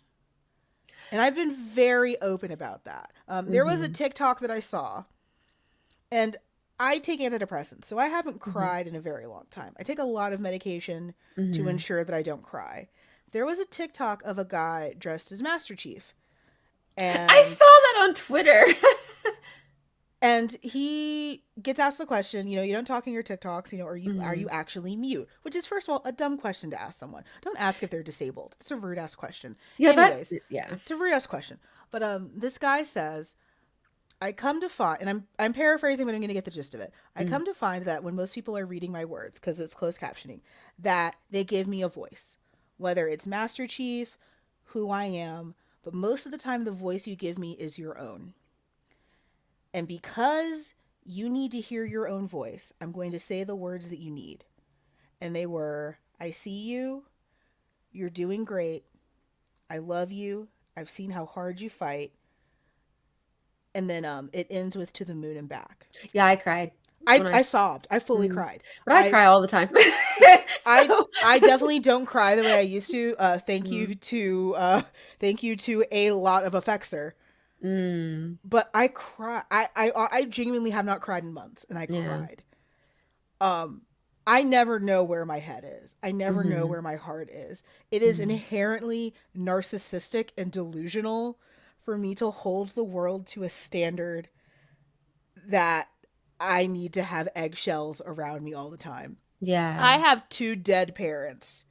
[SPEAKER 2] And I've been very open about that. There was a
[SPEAKER 1] hmm
[SPEAKER 2] TikTok that I saw, and I take antidepressants, so I haven't
[SPEAKER 1] hmm
[SPEAKER 2] cried in a very long time. I take a lot of medication to
[SPEAKER 1] hmm
[SPEAKER 2] ensure that I don't cry. There was a TikTok of a guy dressed as Master Chief,
[SPEAKER 1] I
[SPEAKER 2] and
[SPEAKER 1] saw that on Twitter.
[SPEAKER 2] he gets asked the question, you don't talk in your TikToks, are you
[SPEAKER 1] hmm
[SPEAKER 2] actually mute? Which is, first of all, a dumb question to ask someone. Don't ask if they're disabled. It's a rude ass question.
[SPEAKER 1] Yeah,
[SPEAKER 2] Anyways,
[SPEAKER 1] yeah.
[SPEAKER 2] it's a rude ass question. But this guy says, I come to find, and I'm paraphrasing, but I'm going to get the gist of it. I
[SPEAKER 1] Mm.
[SPEAKER 2] come to find that when most people are reading my words, because it's closed captioning, that they give me a voice, whether it's Master Chief, who I am, but most of the time the voice you give me is your own. And because you need to hear your own voice, I'm going to say the words that you need. And they were, I see you, you're doing great, I love you, I've seen how hard you fight, and then it ends with to the moon and back.
[SPEAKER 1] Yeah, I cried
[SPEAKER 2] I
[SPEAKER 1] when
[SPEAKER 2] I sobbed. I fully
[SPEAKER 1] mhm.
[SPEAKER 2] cried.
[SPEAKER 1] But I
[SPEAKER 2] I
[SPEAKER 1] cry all the time.
[SPEAKER 2] I
[SPEAKER 1] So,
[SPEAKER 2] I definitely don't cry the way I used to.
[SPEAKER 1] mm,
[SPEAKER 2] Thank you to a lot of Effexor.
[SPEAKER 1] mm,
[SPEAKER 2] But I cry. I genuinely have not cried in months, and I
[SPEAKER 1] yeah.
[SPEAKER 2] cried. Um, I never know where my head is. I never know
[SPEAKER 1] hmm
[SPEAKER 2] where my heart is. It is
[SPEAKER 1] hmm
[SPEAKER 2] inherently narcissistic and delusional for me to hold the world to a standard that I need to have eggshells around me all the time. I
[SPEAKER 1] Yeah.
[SPEAKER 2] have two dead parents.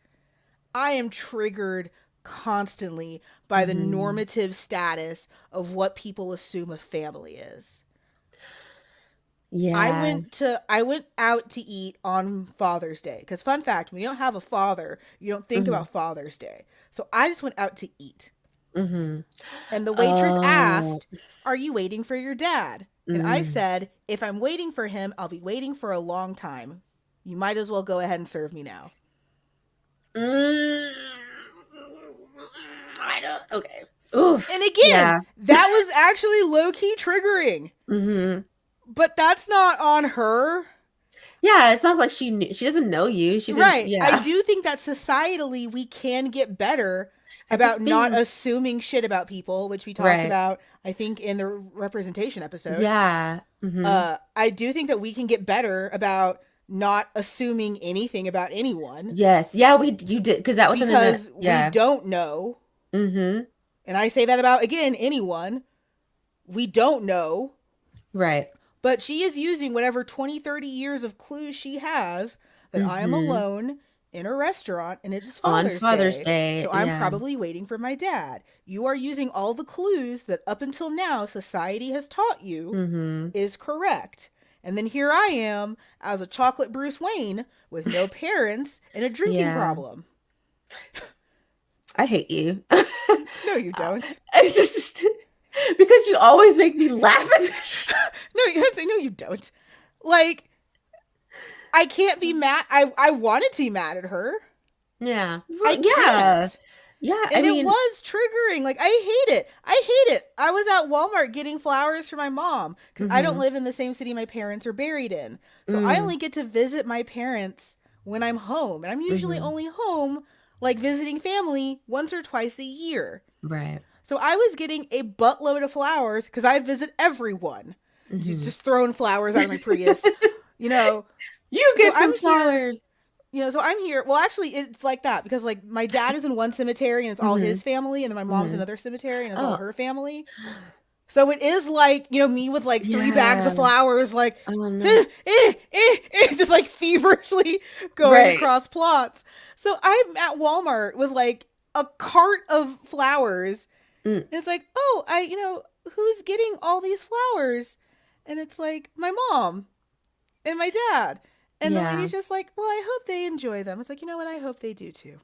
[SPEAKER 2] I am triggered constantly by the
[SPEAKER 1] hmm
[SPEAKER 2] normative status of what people assume a family is.
[SPEAKER 1] Yeah.
[SPEAKER 2] I went out to eat on Father's Day, cuz fun fact, when you don't have a father, you don't think
[SPEAKER 1] hmm
[SPEAKER 2] about Father's Day. So I just went out to eat.
[SPEAKER 1] hmm
[SPEAKER 2] And the waitress
[SPEAKER 1] Oh.
[SPEAKER 2] asked, "Are you waiting for your dad?" And I
[SPEAKER 1] Mm.
[SPEAKER 2] said, "If I'm waiting for him, I'll be waiting for a long time. You might as well go ahead and serve me now."
[SPEAKER 1] Mm. I don't. Okay. Oof.
[SPEAKER 2] And again,
[SPEAKER 1] Yeah.
[SPEAKER 2] that was actually low key triggering.
[SPEAKER 1] hmm
[SPEAKER 2] But that's not on her.
[SPEAKER 1] Yeah. It sounds like she doesn't know you. She didn't.
[SPEAKER 2] Right. I
[SPEAKER 1] Yeah.
[SPEAKER 2] do think that societally we can get better
[SPEAKER 1] At
[SPEAKER 2] about
[SPEAKER 1] just
[SPEAKER 2] not
[SPEAKER 1] being
[SPEAKER 2] assuming shit about people, which we talked
[SPEAKER 1] right.
[SPEAKER 2] about, I think, in the representation episode.
[SPEAKER 1] Yeah.
[SPEAKER 2] I do think that we can get better about not assuming anything about anyone
[SPEAKER 1] Yes. Yeah. You did because that was something that.
[SPEAKER 2] because we
[SPEAKER 1] Yeah.
[SPEAKER 2] don't know.
[SPEAKER 1] hmm
[SPEAKER 2] And I say that about, again, anyone. We don't know.
[SPEAKER 1] Right.
[SPEAKER 2] But she is using whatever 20, 30 years of clues she has that I am
[SPEAKER 1] hmm
[SPEAKER 2] alone in a restaurant and it is
[SPEAKER 1] On
[SPEAKER 2] Father's
[SPEAKER 1] Father's
[SPEAKER 2] Day.
[SPEAKER 1] Day.
[SPEAKER 2] So I'm
[SPEAKER 1] Yeah.
[SPEAKER 2] probably waiting for my dad. You are using all the clues that up until now society has taught you
[SPEAKER 1] hmm
[SPEAKER 2] is correct. And then here I am as a chocolate Bruce Wayne with no parents and a drinking
[SPEAKER 1] Yeah.
[SPEAKER 2] problem.
[SPEAKER 1] I hate you.
[SPEAKER 2] No, you don't.
[SPEAKER 1] It's just because you always make me laugh at this.
[SPEAKER 2] No, you don't. Like, I can't be mad. I wanted to be mad at her.
[SPEAKER 1] Yeah.
[SPEAKER 2] I
[SPEAKER 1] Yeah.
[SPEAKER 2] can't.
[SPEAKER 1] Yeah. I
[SPEAKER 2] And it
[SPEAKER 1] mean,
[SPEAKER 2] was triggering. Like, I hate it. I hate it. I was at Walmart getting flowers for my mom because I don't
[SPEAKER 1] hmm
[SPEAKER 2] live in the same city my parents are buried in. So I
[SPEAKER 1] mm,
[SPEAKER 2] only get to visit my parents when I'm home. And I'm usually
[SPEAKER 1] hmm
[SPEAKER 2] only home like visiting family once or twice a year.
[SPEAKER 1] Right.
[SPEAKER 2] So I was getting a buttload of flowers because I visit everyone.
[SPEAKER 1] Hmm.
[SPEAKER 2] Just throwing flowers out of my Prius, you know.
[SPEAKER 1] You
[SPEAKER 2] So
[SPEAKER 1] get
[SPEAKER 2] I'm
[SPEAKER 1] some
[SPEAKER 2] here,
[SPEAKER 1] flowers.
[SPEAKER 2] so I'm here. Well, actually, it's like that because like my dad is in one cemetery and it's all
[SPEAKER 1] Hmm.
[SPEAKER 2] his family, and then my mom's in
[SPEAKER 1] Hmm.
[SPEAKER 2] another cemetery and it's all
[SPEAKER 1] Oh,
[SPEAKER 2] her family. So it is like, me with like 3 bags
[SPEAKER 1] yeah.
[SPEAKER 2] of flowers, like,
[SPEAKER 1] Oh no.
[SPEAKER 2] just like feverishly going
[SPEAKER 1] Right.
[SPEAKER 2] across plots. So I'm at Walmart with like a cart of flowers.
[SPEAKER 1] Mm.
[SPEAKER 2] And it's like, oh, who's getting all these flowers? And it's like, my mom and my dad. And the
[SPEAKER 1] Yeah.
[SPEAKER 2] lady's just like, well, I hope they enjoy them. It's like, you know what? I hope they do too.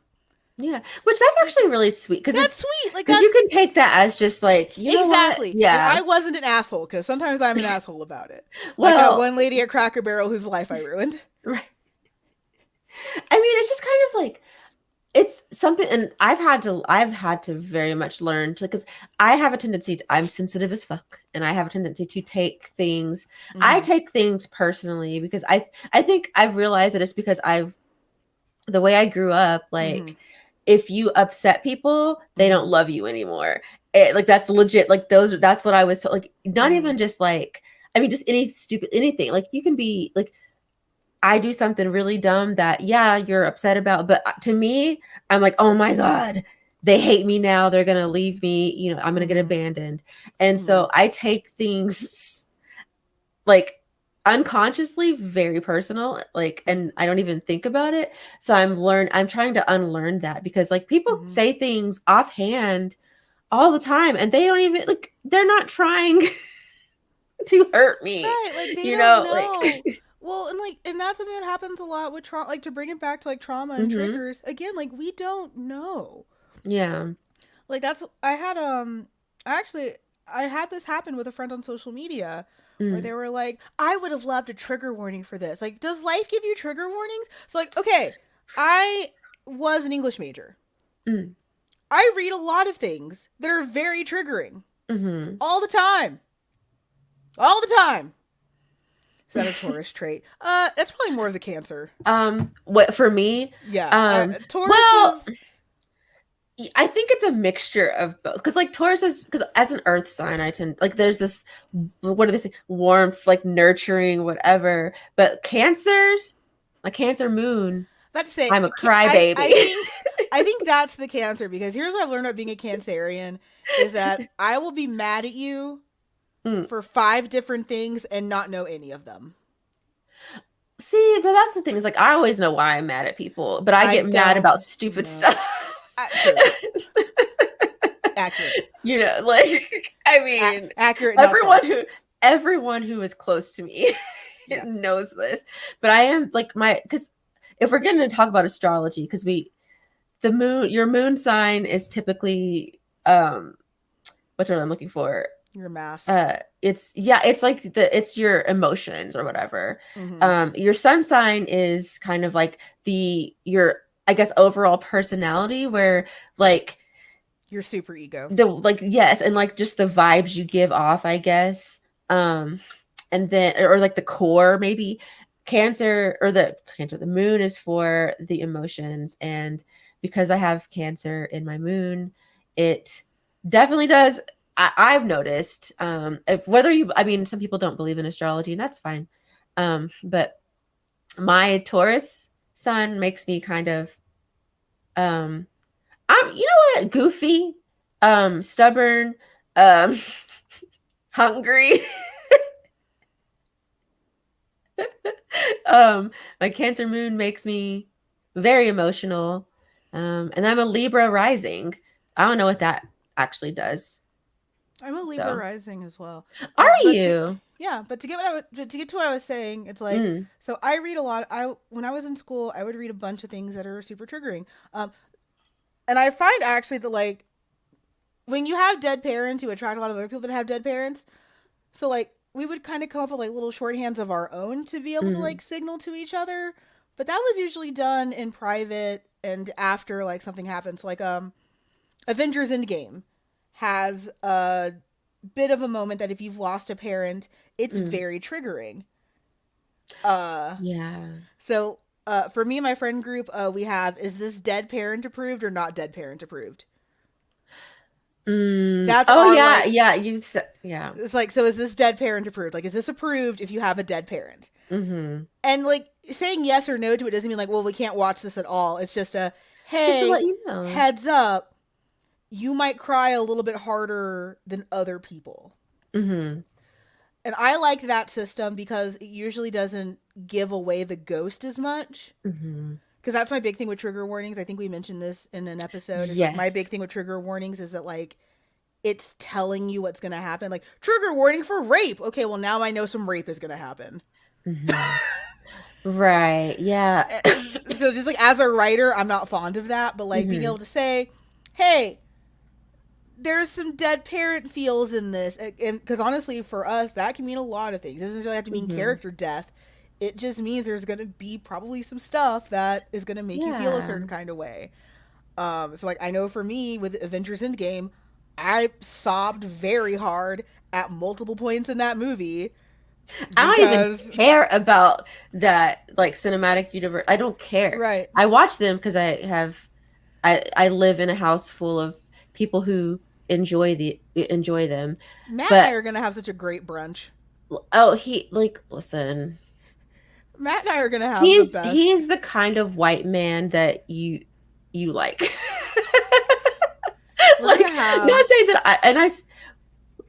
[SPEAKER 1] Yeah. Which that's actually really sweet because
[SPEAKER 2] That's sweet. Like,
[SPEAKER 1] because you
[SPEAKER 2] that's
[SPEAKER 1] can take that as just like, you know what?
[SPEAKER 2] exactly. And
[SPEAKER 1] Yeah.
[SPEAKER 2] I wasn't an asshole because sometimes I'm an asshole about it. Like that
[SPEAKER 1] Well,
[SPEAKER 2] one lady at Cracker Barrel whose life I ruined.
[SPEAKER 1] right. I mean, it's just kind of like it's something, and I've had to very much learn to, because I have a tendency to, I'm sensitive as fuck, and I have a tendency to take things. I
[SPEAKER 2] Mm-hmm.
[SPEAKER 1] take things personally because I think I've realized that it's because I've the way I grew up,
[SPEAKER 2] Mm-hmm.
[SPEAKER 1] like if you upset people, they
[SPEAKER 2] Mm-hmm.
[SPEAKER 1] don't love you anymore. Like that's legit. Like that's what I was told. Like not
[SPEAKER 2] Mm-hmm.
[SPEAKER 1] even just like, I mean, just any stupid anything. Like you can be like, I do something really dumb that, yeah, you're upset about, but to me, I'm like, oh my God, they hate me now. They're gonna leave me. I'm gonna get
[SPEAKER 2] Mm-hmm.
[SPEAKER 1] abandoned. And
[SPEAKER 2] Mm-hmm.
[SPEAKER 1] so I take things like unconsciously very personal, like, and I don't even think about it. So I'm trying to unlearn that, because like people
[SPEAKER 2] Mm-hmm.
[SPEAKER 1] say things offhand all the time and they don't even, like, they're not trying to hurt me,
[SPEAKER 2] Right. Like they don't
[SPEAKER 1] like.
[SPEAKER 2] know. Well, and that's something that happens a lot with trauma. Like to bring it back to like trauma and
[SPEAKER 1] Hmm.
[SPEAKER 2] triggers again. Like we don't know.
[SPEAKER 1] Yeah.
[SPEAKER 2] Like that's I had actually I had this happen with a friend on social media where
[SPEAKER 1] Mm,
[SPEAKER 2] they were like, I would have loved a trigger warning for this. Like, does life give you trigger warnings? So like, okay, I was an English major.
[SPEAKER 1] mm,
[SPEAKER 2] I read a lot of things that are very triggering
[SPEAKER 1] mhm.
[SPEAKER 2] all the time. All the time. Is that a Taurus trait? That's probably more of the Cancer.
[SPEAKER 1] What for me?
[SPEAKER 2] Yeah, Taurus
[SPEAKER 1] Well,
[SPEAKER 2] is.
[SPEAKER 1] I think it's a mixture of both. Because like Taurus is, because as an Earth sign, I tend, like, there's this, what do they say, warmth, like nurturing, whatever. But Cancers, my Cancer moon,
[SPEAKER 2] Let's say
[SPEAKER 1] I'm a
[SPEAKER 2] I
[SPEAKER 1] crybaby.
[SPEAKER 2] think that's the Cancer because here's what I've learned about being a Cancerian is that I will be mad at you
[SPEAKER 1] Mm.
[SPEAKER 2] for 5 different things and not know any of them.
[SPEAKER 1] See, but that's the thing, is like I always know why I'm mad at people, but I
[SPEAKER 2] I
[SPEAKER 1] get mad
[SPEAKER 2] don't
[SPEAKER 1] about stupid
[SPEAKER 2] know.
[SPEAKER 1] stuff.
[SPEAKER 2] True. Accurate.
[SPEAKER 1] Like, I mean,
[SPEAKER 2] Accurate, not
[SPEAKER 1] everyone
[SPEAKER 2] false.
[SPEAKER 1] who everyone who is close to me
[SPEAKER 2] Yeah.
[SPEAKER 1] knows this. But I am like, because if we're going to talk about astrology, because the moon, your moon sign is typically, what's what I'm looking for?
[SPEAKER 2] Your mask.
[SPEAKER 1] It's, yeah, it's like it's your emotions or whatever.
[SPEAKER 2] Mm-hmm.
[SPEAKER 1] Your sun sign is kind of like your, I guess, overall personality, where like
[SPEAKER 2] Your super ego.
[SPEAKER 1] yes, and like just the vibes you give off, I guess. And then, or like the core, maybe. The moon is for the emotions, and because I have Cancer in my moon, it definitely does. I've noticed, if whether you, I mean, some people don't believe in astrology, and that's fine. But my Taurus sun makes me kind of, um I'm, you know what, goofy, stubborn, um, hungry. My Cancer moon makes me very emotional. And I'm a Libra rising. I don't know what that actually does.
[SPEAKER 2] I'm a Libra
[SPEAKER 1] So,
[SPEAKER 2] rising as well.
[SPEAKER 1] are
[SPEAKER 2] But to
[SPEAKER 1] you?
[SPEAKER 2] yeah, but to get to what I was saying, it's like
[SPEAKER 1] Mm,
[SPEAKER 2] so I read a lot. I when I was in school, I would read a bunch of things that are super triggering. And I find actually that like when you have dead parents, you attract a lot of other people that have dead parents. So like we would kind of come up with like little shorthands of our own to be able to
[SPEAKER 1] mm,
[SPEAKER 2] like signal to each other, but that was usually done in private and after like something happens. Like Avengers Endgame has a bit of a moment that if you've lost a parent, it's
[SPEAKER 1] mm.
[SPEAKER 2] very triggering. Uh
[SPEAKER 1] Yeah.
[SPEAKER 2] so For me and my friend group, we have, is this dead parent approved or not dead parent approved? That's
[SPEAKER 1] Oh
[SPEAKER 2] our
[SPEAKER 1] yeah,
[SPEAKER 2] like,
[SPEAKER 1] yeah. You've said yeah.
[SPEAKER 2] it's like, so is this dead parent approved? Like, is this approved if you have a dead parent?
[SPEAKER 1] Mm-hmm.
[SPEAKER 2] And like saying yes or no to it doesn't mean like, well, we can't watch this at all. It's just a,
[SPEAKER 1] Just to
[SPEAKER 2] hey,
[SPEAKER 1] let you know.
[SPEAKER 2] heads up, you might cry a little bit harder than other people.
[SPEAKER 1] Mm-hmm.
[SPEAKER 2] And I like that system because it usually doesn't give away the ghost as much.
[SPEAKER 1] Mm-hmm.
[SPEAKER 2] Because that's my big thing with trigger warnings. I think we mentioned this in an episode. Is like, my big
[SPEAKER 1] Yes.
[SPEAKER 2] thing with trigger warnings is that like it's telling you what's gonna happen. Like, trigger warning for rape. Okay, well now I know some rape is gonna happen.
[SPEAKER 1] Mm-hmm. Right. Yeah.
[SPEAKER 2] So just like as a writer, I'm not fond of that. But like being
[SPEAKER 1] Mm-hmm.
[SPEAKER 2] able to say, hey, there's some dead parent feels in this, and because honestly for us that can mean a lot of things. It doesn't really have to mean
[SPEAKER 1] Mm-hmm.
[SPEAKER 2] character death. It just means there's going to be probably some stuff that is going to make you feel a
[SPEAKER 1] Yeah.
[SPEAKER 2] certain kind of way. So like I know for me with Avengers Endgame, I sobbed very hard at multiple points in that movie
[SPEAKER 1] I don't even
[SPEAKER 2] because
[SPEAKER 1] care about that like cinematic universe. I don't care.
[SPEAKER 2] right.
[SPEAKER 1] I watch them because I live in a house full of people who enjoy them.
[SPEAKER 2] Matt and I
[SPEAKER 1] But
[SPEAKER 2] are going to have such a great brunch.
[SPEAKER 1] oh, he like listen.
[SPEAKER 2] Matt and I are going to have the
[SPEAKER 1] He
[SPEAKER 2] best.
[SPEAKER 1] is the kind of white man that you like.
[SPEAKER 2] We're going
[SPEAKER 1] Like
[SPEAKER 2] to have,
[SPEAKER 1] not saying that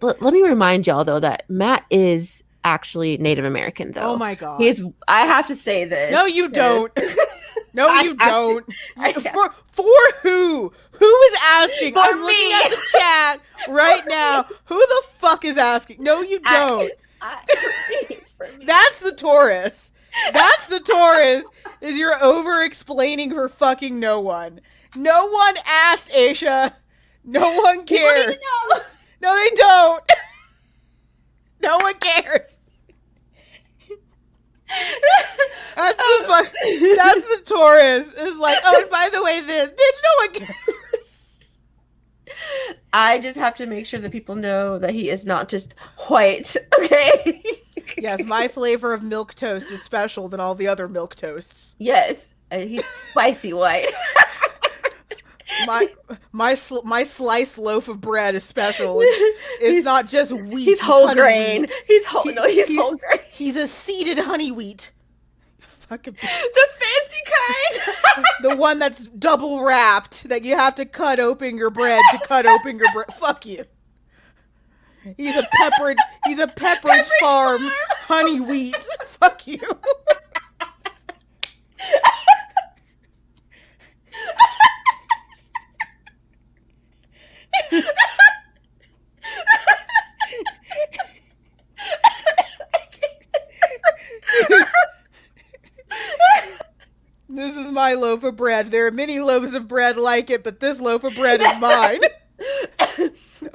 [SPEAKER 1] let me remind y'all though that Matt is actually Native American
[SPEAKER 2] oh
[SPEAKER 1] though.
[SPEAKER 2] my God.
[SPEAKER 1] He's I have to say
[SPEAKER 2] No,
[SPEAKER 1] this
[SPEAKER 2] you
[SPEAKER 1] because
[SPEAKER 2] don't. No,
[SPEAKER 1] I
[SPEAKER 2] you
[SPEAKER 1] have to
[SPEAKER 2] don't.
[SPEAKER 1] I have
[SPEAKER 2] For who? Who is asking?
[SPEAKER 1] for
[SPEAKER 2] I'm looking
[SPEAKER 1] me.
[SPEAKER 2] at the chat right now. Who the fuck is asking? No, you don't.
[SPEAKER 1] For me.
[SPEAKER 2] That's the Taurus. That's the Taurus. Is you're over explaining for fucking no one. No one asked, Aisha. No one
[SPEAKER 1] People need
[SPEAKER 2] cares.
[SPEAKER 1] to know.
[SPEAKER 2] No, they don't. No one cares. That's the Taurus. Is like, oh, and by the way, this bitch, no one cares.
[SPEAKER 1] I just have to make sure that people know that he is not just white. Okay.
[SPEAKER 2] Yes, my flavor of milk toast is special than all the other milk toasts.
[SPEAKER 1] Yes. He's spicy white.
[SPEAKER 2] My my sliced loaf of bread is special. It's
[SPEAKER 1] He's
[SPEAKER 2] not just wheat.
[SPEAKER 1] he's whole
[SPEAKER 2] honey
[SPEAKER 1] grain.
[SPEAKER 2] wheat.
[SPEAKER 1] He's whole no, he's
[SPEAKER 2] he-
[SPEAKER 1] whole grain.
[SPEAKER 2] He's a seeded honey wheat. Fucking
[SPEAKER 1] The fancy kind.
[SPEAKER 2] the one that's double wrapped that you have to cut open your bread to cut open your bread. Fuck you. He's a Pepperidge Farm honey wheat. Fuck you. This is my loaf of bread. There are many loaves of bread like it, but this loaf of bread is mine.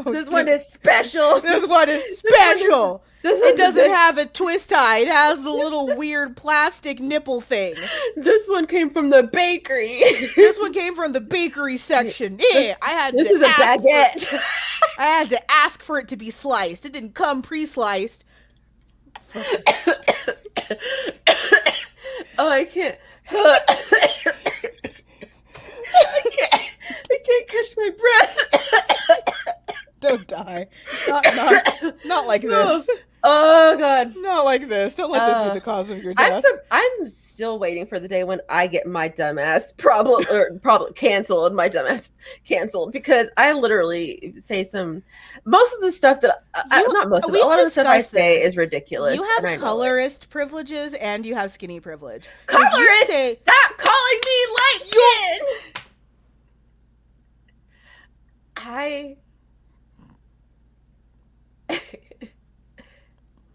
[SPEAKER 1] This one is special.
[SPEAKER 2] This one is special. It doesn't
[SPEAKER 1] have.
[SPEAKER 2] have a twist tie. It has the little weird plastic nipple thing.
[SPEAKER 1] This one came from the bakery.
[SPEAKER 2] This one came from the bakery section. Yeah, I had
[SPEAKER 1] This
[SPEAKER 2] to
[SPEAKER 1] is a
[SPEAKER 2] ask
[SPEAKER 1] baguette.
[SPEAKER 2] I had to ask for it to be sliced. It didn't come pre-sliced.
[SPEAKER 1] Oh, I can't. I can't catch my breath.
[SPEAKER 2] Don't die. Not like this.
[SPEAKER 1] Oh God.
[SPEAKER 2] Not like this. Don't let this be the cause of your
[SPEAKER 1] I'm
[SPEAKER 2] death.
[SPEAKER 1] I'm still waiting for the day when I get my dumbass problem canceled, my dumbass canceled because I literally say some most of the stuff that not most of it, a
[SPEAKER 2] we've
[SPEAKER 1] lot of the stuff I
[SPEAKER 2] discussed
[SPEAKER 1] say
[SPEAKER 2] this.
[SPEAKER 1] is ridiculous.
[SPEAKER 2] You
[SPEAKER 1] and I
[SPEAKER 2] have
[SPEAKER 1] know it.
[SPEAKER 2] colorist privileges and you have skinny privilege. 'Cause you
[SPEAKER 1] Colorist,
[SPEAKER 2] say,
[SPEAKER 1] stop calling me light skin. I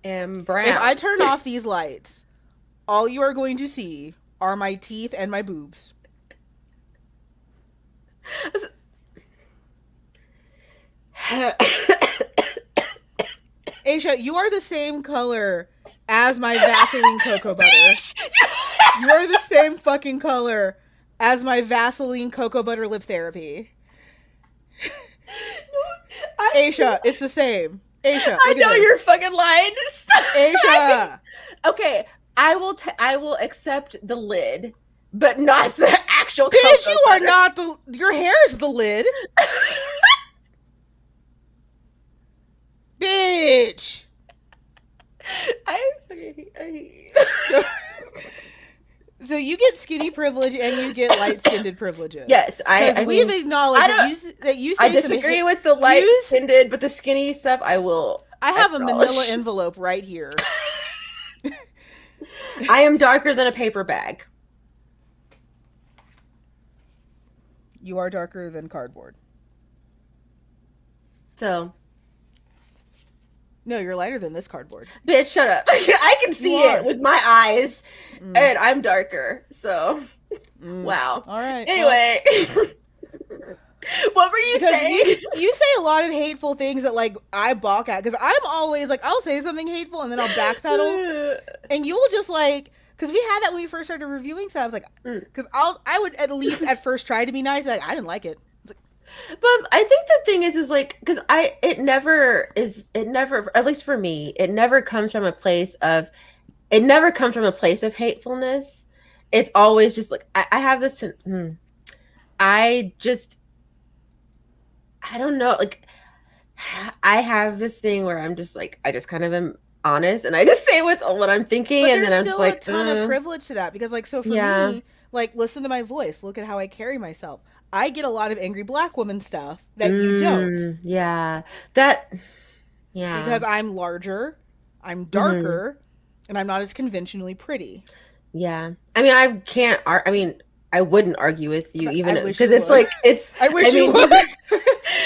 [SPEAKER 1] am brown.
[SPEAKER 2] if I turn off these lights, all you are going to see are my teeth and my boobs. Aisha, you are the same color as my Vaseline cocoa butter. You are the same fucking color as my Vaseline cocoa butter lip therapy. Aisha, it's the same. Aisha,
[SPEAKER 1] I
[SPEAKER 2] look at
[SPEAKER 1] know
[SPEAKER 2] this.
[SPEAKER 1] you're fucking lying. Stop.
[SPEAKER 2] Aisha.
[SPEAKER 1] Okay, I will accept the lid, but not the actual
[SPEAKER 2] Bitch,
[SPEAKER 1] cocoa
[SPEAKER 2] you are
[SPEAKER 1] butter.
[SPEAKER 2] not the. Your hair is the lid. Bitch.
[SPEAKER 1] I hate you.
[SPEAKER 2] So you get skinny privilege and you get light skinned privileges
[SPEAKER 1] Yes,
[SPEAKER 2] because
[SPEAKER 1] I
[SPEAKER 2] we've
[SPEAKER 1] mean,
[SPEAKER 2] acknowledged
[SPEAKER 1] I
[SPEAKER 2] that
[SPEAKER 1] don't.
[SPEAKER 2] you
[SPEAKER 1] I
[SPEAKER 2] say some
[SPEAKER 1] disagree with the light
[SPEAKER 2] use.
[SPEAKER 1] skinned, but the skinny stuff I will
[SPEAKER 2] I have a Manila
[SPEAKER 1] acknowledge.
[SPEAKER 2] envelope right here.
[SPEAKER 1] I am darker than a paper bag.
[SPEAKER 2] You are darker than cardboard.
[SPEAKER 1] So,
[SPEAKER 2] No, you're lighter than this cardboard.
[SPEAKER 1] bitch, shut up. I can
[SPEAKER 2] You
[SPEAKER 1] see it
[SPEAKER 2] are.
[SPEAKER 1] with my eyes,
[SPEAKER 2] Mm,
[SPEAKER 1] and I'm darker. So,
[SPEAKER 2] mm.
[SPEAKER 1] wow.
[SPEAKER 2] All right. Well,
[SPEAKER 1] Anyway, what were you
[SPEAKER 2] because
[SPEAKER 1] saying?
[SPEAKER 2] you say a lot of hateful things that like I balk at because I'm always like I'll say something hateful and then I'll backpedal and you'll just like because we had that when we first started reviewing stuff like
[SPEAKER 1] Mm.
[SPEAKER 2] because I would at least at first try to be nice like I didn't like it.
[SPEAKER 1] But I think the thing is like, because it never, at least for me, it never comes from a place of, it never comes from a place of hatefulness. It's always just like, I have this, I just, I don't know, like, I have this thing where I'm just like, I just kind of am honest and I just say what I'm thinking.
[SPEAKER 2] But
[SPEAKER 1] And then
[SPEAKER 2] there's
[SPEAKER 1] I'm just
[SPEAKER 2] still a
[SPEAKER 1] like,
[SPEAKER 2] ton of privilege to that because like so for
[SPEAKER 1] yeah,
[SPEAKER 2] me like listen to my voice look at how I carry myself. I get a lot of angry black woman stuff that you don't
[SPEAKER 1] yeah, that, yeah.
[SPEAKER 2] because I'm larger, I'm
[SPEAKER 1] Mhm.
[SPEAKER 2] darker, and I'm not as conventionally pretty.
[SPEAKER 1] Yeah. I mean, I can't I mean, I wouldn't argue with you
[SPEAKER 2] I
[SPEAKER 1] even
[SPEAKER 2] wish
[SPEAKER 1] because
[SPEAKER 2] you
[SPEAKER 1] it's
[SPEAKER 2] would.
[SPEAKER 1] like it's
[SPEAKER 2] I
[SPEAKER 1] I
[SPEAKER 2] wish you
[SPEAKER 1] mean,
[SPEAKER 2] would.
[SPEAKER 1] like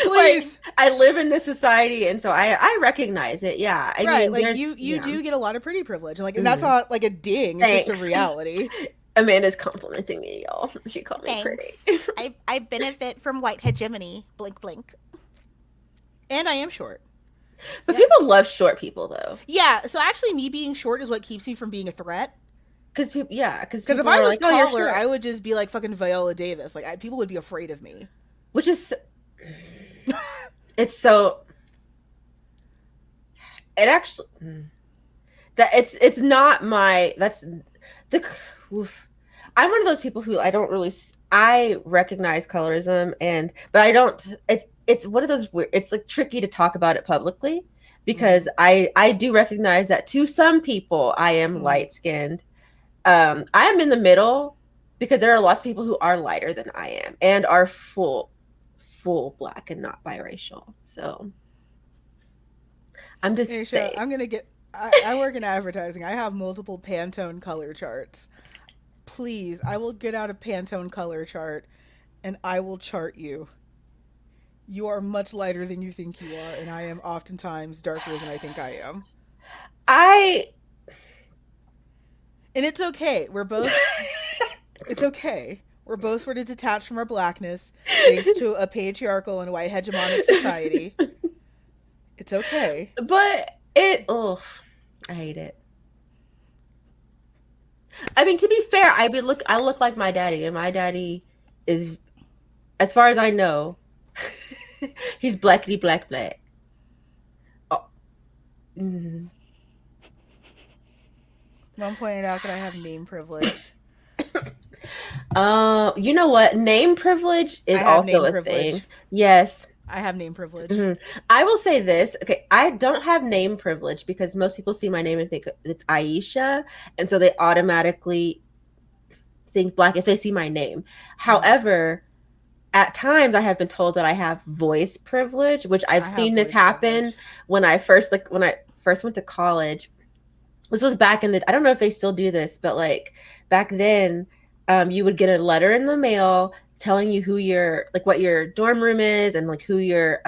[SPEAKER 2] Please.
[SPEAKER 1] I live in this society and so I recognize it. Yeah. I
[SPEAKER 2] Right,
[SPEAKER 1] mean,
[SPEAKER 2] like
[SPEAKER 1] there's
[SPEAKER 2] you
[SPEAKER 1] yeah.
[SPEAKER 2] do get a lot of pretty privilege, and like, and that's
[SPEAKER 1] Mhm.
[SPEAKER 2] not like a ding; it's just a
[SPEAKER 1] Thanks.
[SPEAKER 2] reality.
[SPEAKER 1] Amanda's complimenting me, y'all. She called me pretty.
[SPEAKER 2] Thanks. I benefit from white hegemony. Blink, blink. And I am short.
[SPEAKER 1] But people
[SPEAKER 2] Yes.
[SPEAKER 1] love short people though.
[SPEAKER 2] Yeah. So actually, me being short is what keeps me from being a threat.
[SPEAKER 1] Cuz
[SPEAKER 2] Because if
[SPEAKER 1] people
[SPEAKER 2] I
[SPEAKER 1] are
[SPEAKER 2] was
[SPEAKER 1] like, "Oh, you're
[SPEAKER 2] taller,
[SPEAKER 1] short."
[SPEAKER 2] I would just be like fucking Viola Davis. Like people would be afraid of me.
[SPEAKER 1] Which is it's so it actually that it's not my that's the oof. I'm one of those people who I don't really I recognize colorism and but I don't it's one of those weird it's like tricky to talk about it publicly
[SPEAKER 2] Mm-hmm.
[SPEAKER 1] because I do recognize that to some people I am
[SPEAKER 2] Mm.
[SPEAKER 1] light skinned. I'm in the middle because there are lots of people who are lighter than I am and are full black and not biracial. So I'm just
[SPEAKER 2] Aisha,
[SPEAKER 1] saying.
[SPEAKER 2] I'm gonna get. I work in advertising. I have multiple Pantone color charts. Please, I will get out a Pantone color chart, and I will chart you. You are much lighter than you think you are, and I am oftentimes darker than I think I am.
[SPEAKER 1] I
[SPEAKER 2] And it's okay. We're both. It's okay. We're both sort of detached from our blackness, thanks to a patriarchal and white hegemonic society. It's okay.
[SPEAKER 1] but it oh I hate it. I mean, to be fair, I look like my daddy, and my daddy is, as far as I know, he's blackity black black. Oh, mm.
[SPEAKER 2] Mom pointed out that I have name privilege.
[SPEAKER 1] You know what? Name privilege
[SPEAKER 2] I
[SPEAKER 1] is
[SPEAKER 2] have
[SPEAKER 1] also
[SPEAKER 2] name
[SPEAKER 1] a thing.
[SPEAKER 2] privilege.
[SPEAKER 1] Yes.
[SPEAKER 2] I have name privilege.
[SPEAKER 1] Mhm. I will say this. Okay, I don't have name privilege because most people see my name and think it's Aisha, and so they automatically think black if they see my name.
[SPEAKER 2] Mm.
[SPEAKER 1] However, at times I have been told that I have voice privilege, which I've
[SPEAKER 2] I have
[SPEAKER 1] seen this
[SPEAKER 2] voice
[SPEAKER 1] happen
[SPEAKER 2] privilege.
[SPEAKER 1] when I first went to college. This was back in the I don't know if they still do this, but like back then, you would get a letter in the mail telling you who your like what your dorm room is and like who your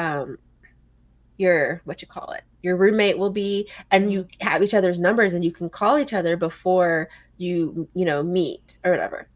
[SPEAKER 1] what you call it your roommate will be and
[SPEAKER 2] Mm.
[SPEAKER 1] you have each other's numbers and you can call each other before you know meet or whatever.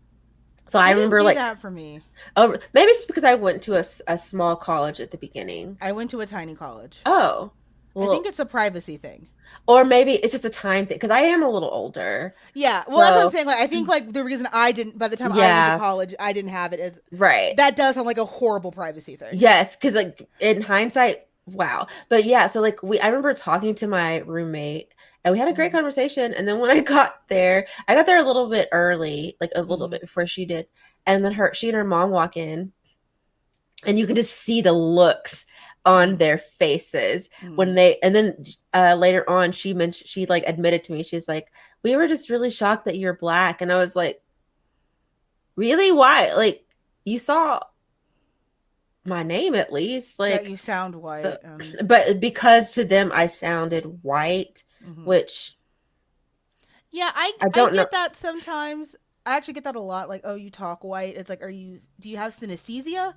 [SPEAKER 1] So I
[SPEAKER 2] They didn't
[SPEAKER 1] remember
[SPEAKER 2] do
[SPEAKER 1] like
[SPEAKER 2] that for me.
[SPEAKER 1] oh maybe it's just because I went to a small college at the beginning.
[SPEAKER 2] I went to a tiny college.
[SPEAKER 1] Oh
[SPEAKER 2] I think
[SPEAKER 1] well,
[SPEAKER 2] it's a privacy thing.
[SPEAKER 1] or maybe it's just a time thing because I am a little older.
[SPEAKER 2] Yeah, well, that's what I'm
[SPEAKER 1] So
[SPEAKER 2] saying. Like, I think like the reason I didn't, by the time I went to
[SPEAKER 1] yeah,
[SPEAKER 2] college, I didn't have it is
[SPEAKER 1] right.
[SPEAKER 2] that does sound like a horrible privacy thing.
[SPEAKER 1] Yes, because like in hindsight, wow. But yeah, so like I remember talking to my roommate and we had a great
[SPEAKER 2] Mhm.
[SPEAKER 1] conversation. And then when I got there a little bit early, like a little
[SPEAKER 2] Mhm.
[SPEAKER 1] bit before she did. And then she and her mom walk in, and you can just see the looks on
[SPEAKER 2] Mhm.
[SPEAKER 1] their faces when
[SPEAKER 2] Mhm.
[SPEAKER 1] they, and then later on she like admitted to me, she's like, we were just really shocked that you're black. And I was like, really? Why? Like, you saw my name at least,
[SPEAKER 2] That
[SPEAKER 1] like,
[SPEAKER 2] you sound
[SPEAKER 1] so,
[SPEAKER 2] white and
[SPEAKER 1] but because to them I sounded white,
[SPEAKER 2] mhm.
[SPEAKER 1] which
[SPEAKER 2] Yeah,
[SPEAKER 1] I
[SPEAKER 2] I
[SPEAKER 1] don't know.
[SPEAKER 2] get that sometimes. I actually get that a lot. Like, oh, you talk white. It's like, are you? Do you have synesthesia?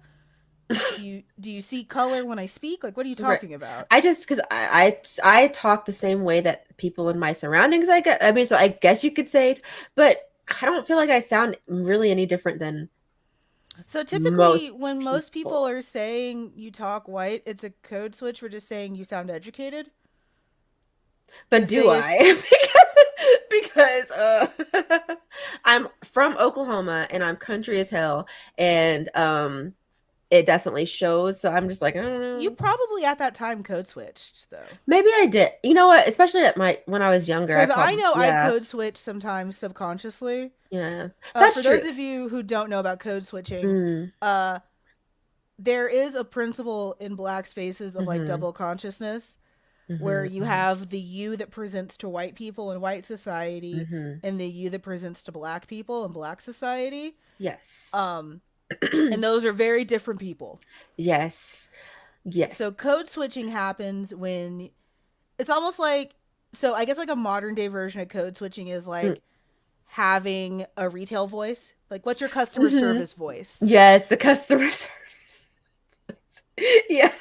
[SPEAKER 2] Do you see color when I speak? Like, what are you
[SPEAKER 1] Right.
[SPEAKER 2] talking about?
[SPEAKER 1] I just because I talk the same way that people in my surroundings, I get. I mean, so I guess you could say it, but I don't feel like I sound really any different than
[SPEAKER 2] So typically,
[SPEAKER 1] most
[SPEAKER 2] when most people
[SPEAKER 1] people.
[SPEAKER 2] are saying you talk white, it's a code switch for just saying you sound educated.
[SPEAKER 1] But
[SPEAKER 2] Because
[SPEAKER 1] do
[SPEAKER 2] they is
[SPEAKER 1] I? Because I'm from Oklahoma and I'm country as hell, and it definitely shows. So I'm just like, I don't
[SPEAKER 2] you
[SPEAKER 1] know.
[SPEAKER 2] probably at that time code switched though.
[SPEAKER 1] Maybe I did. You know what? Especially at my when I was younger, I
[SPEAKER 2] Because I
[SPEAKER 1] probably
[SPEAKER 2] know I
[SPEAKER 1] yeah,
[SPEAKER 2] code switch sometimes subconsciously.
[SPEAKER 1] yeah. That's
[SPEAKER 2] For
[SPEAKER 1] true.
[SPEAKER 2] those of you who don't know about code switching,
[SPEAKER 1] Mm,
[SPEAKER 2] uh, there is a principle in black spaces of like
[SPEAKER 1] mm-hmm,
[SPEAKER 2] double consciousness where you
[SPEAKER 1] mm-hmm,
[SPEAKER 2] have the you that presents to white people in white society
[SPEAKER 1] mm-hmm.
[SPEAKER 2] and the you that presents to black people in black society.
[SPEAKER 1] Yes.
[SPEAKER 2] Um, and those are very different people.
[SPEAKER 1] Yes. Yes.
[SPEAKER 2] So code switching happens when it's almost like, so I guess like a modern day version of code switching is like having a retail voice. Like, what's your customer
[SPEAKER 1] Mm-hmm.
[SPEAKER 2] service voice?
[SPEAKER 1] Yes, the customer service. Yeah.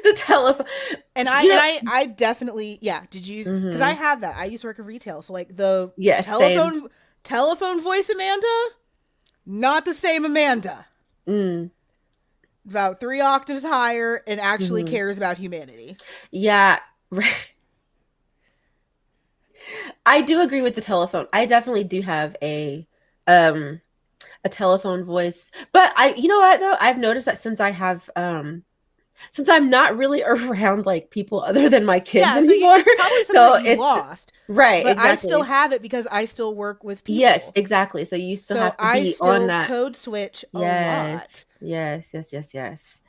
[SPEAKER 1] The telephone. You know,
[SPEAKER 2] I definitely, yeah. Did you? Because I
[SPEAKER 1] mm-hmm.
[SPEAKER 2] have that. I used to work in retail, so like the
[SPEAKER 1] Yes, same.
[SPEAKER 2] telephone voice Amanda, not the same Amanda.
[SPEAKER 1] Mm,
[SPEAKER 2] About 3 octaves higher and actually
[SPEAKER 1] mm-hmm.
[SPEAKER 2] cares about humanity.
[SPEAKER 1] Yeah. I do agree with the telephone. I definitely do have um a telephone voice. But you know what though? I've noticed that since I'm not really around like people other than my kids
[SPEAKER 2] Yeah, so
[SPEAKER 1] anymore.
[SPEAKER 2] it's probably something that
[SPEAKER 1] So
[SPEAKER 2] you
[SPEAKER 1] it's
[SPEAKER 2] lost,
[SPEAKER 1] right,
[SPEAKER 2] but I still
[SPEAKER 1] exactly.
[SPEAKER 2] have it because I still work with
[SPEAKER 1] Yes,
[SPEAKER 2] people.
[SPEAKER 1] exactly. So you still
[SPEAKER 2] So
[SPEAKER 1] have to
[SPEAKER 2] I
[SPEAKER 1] be on
[SPEAKER 2] still
[SPEAKER 1] that.
[SPEAKER 2] code switch a lot.
[SPEAKER 1] Yes. Yes, yes, yes, yes.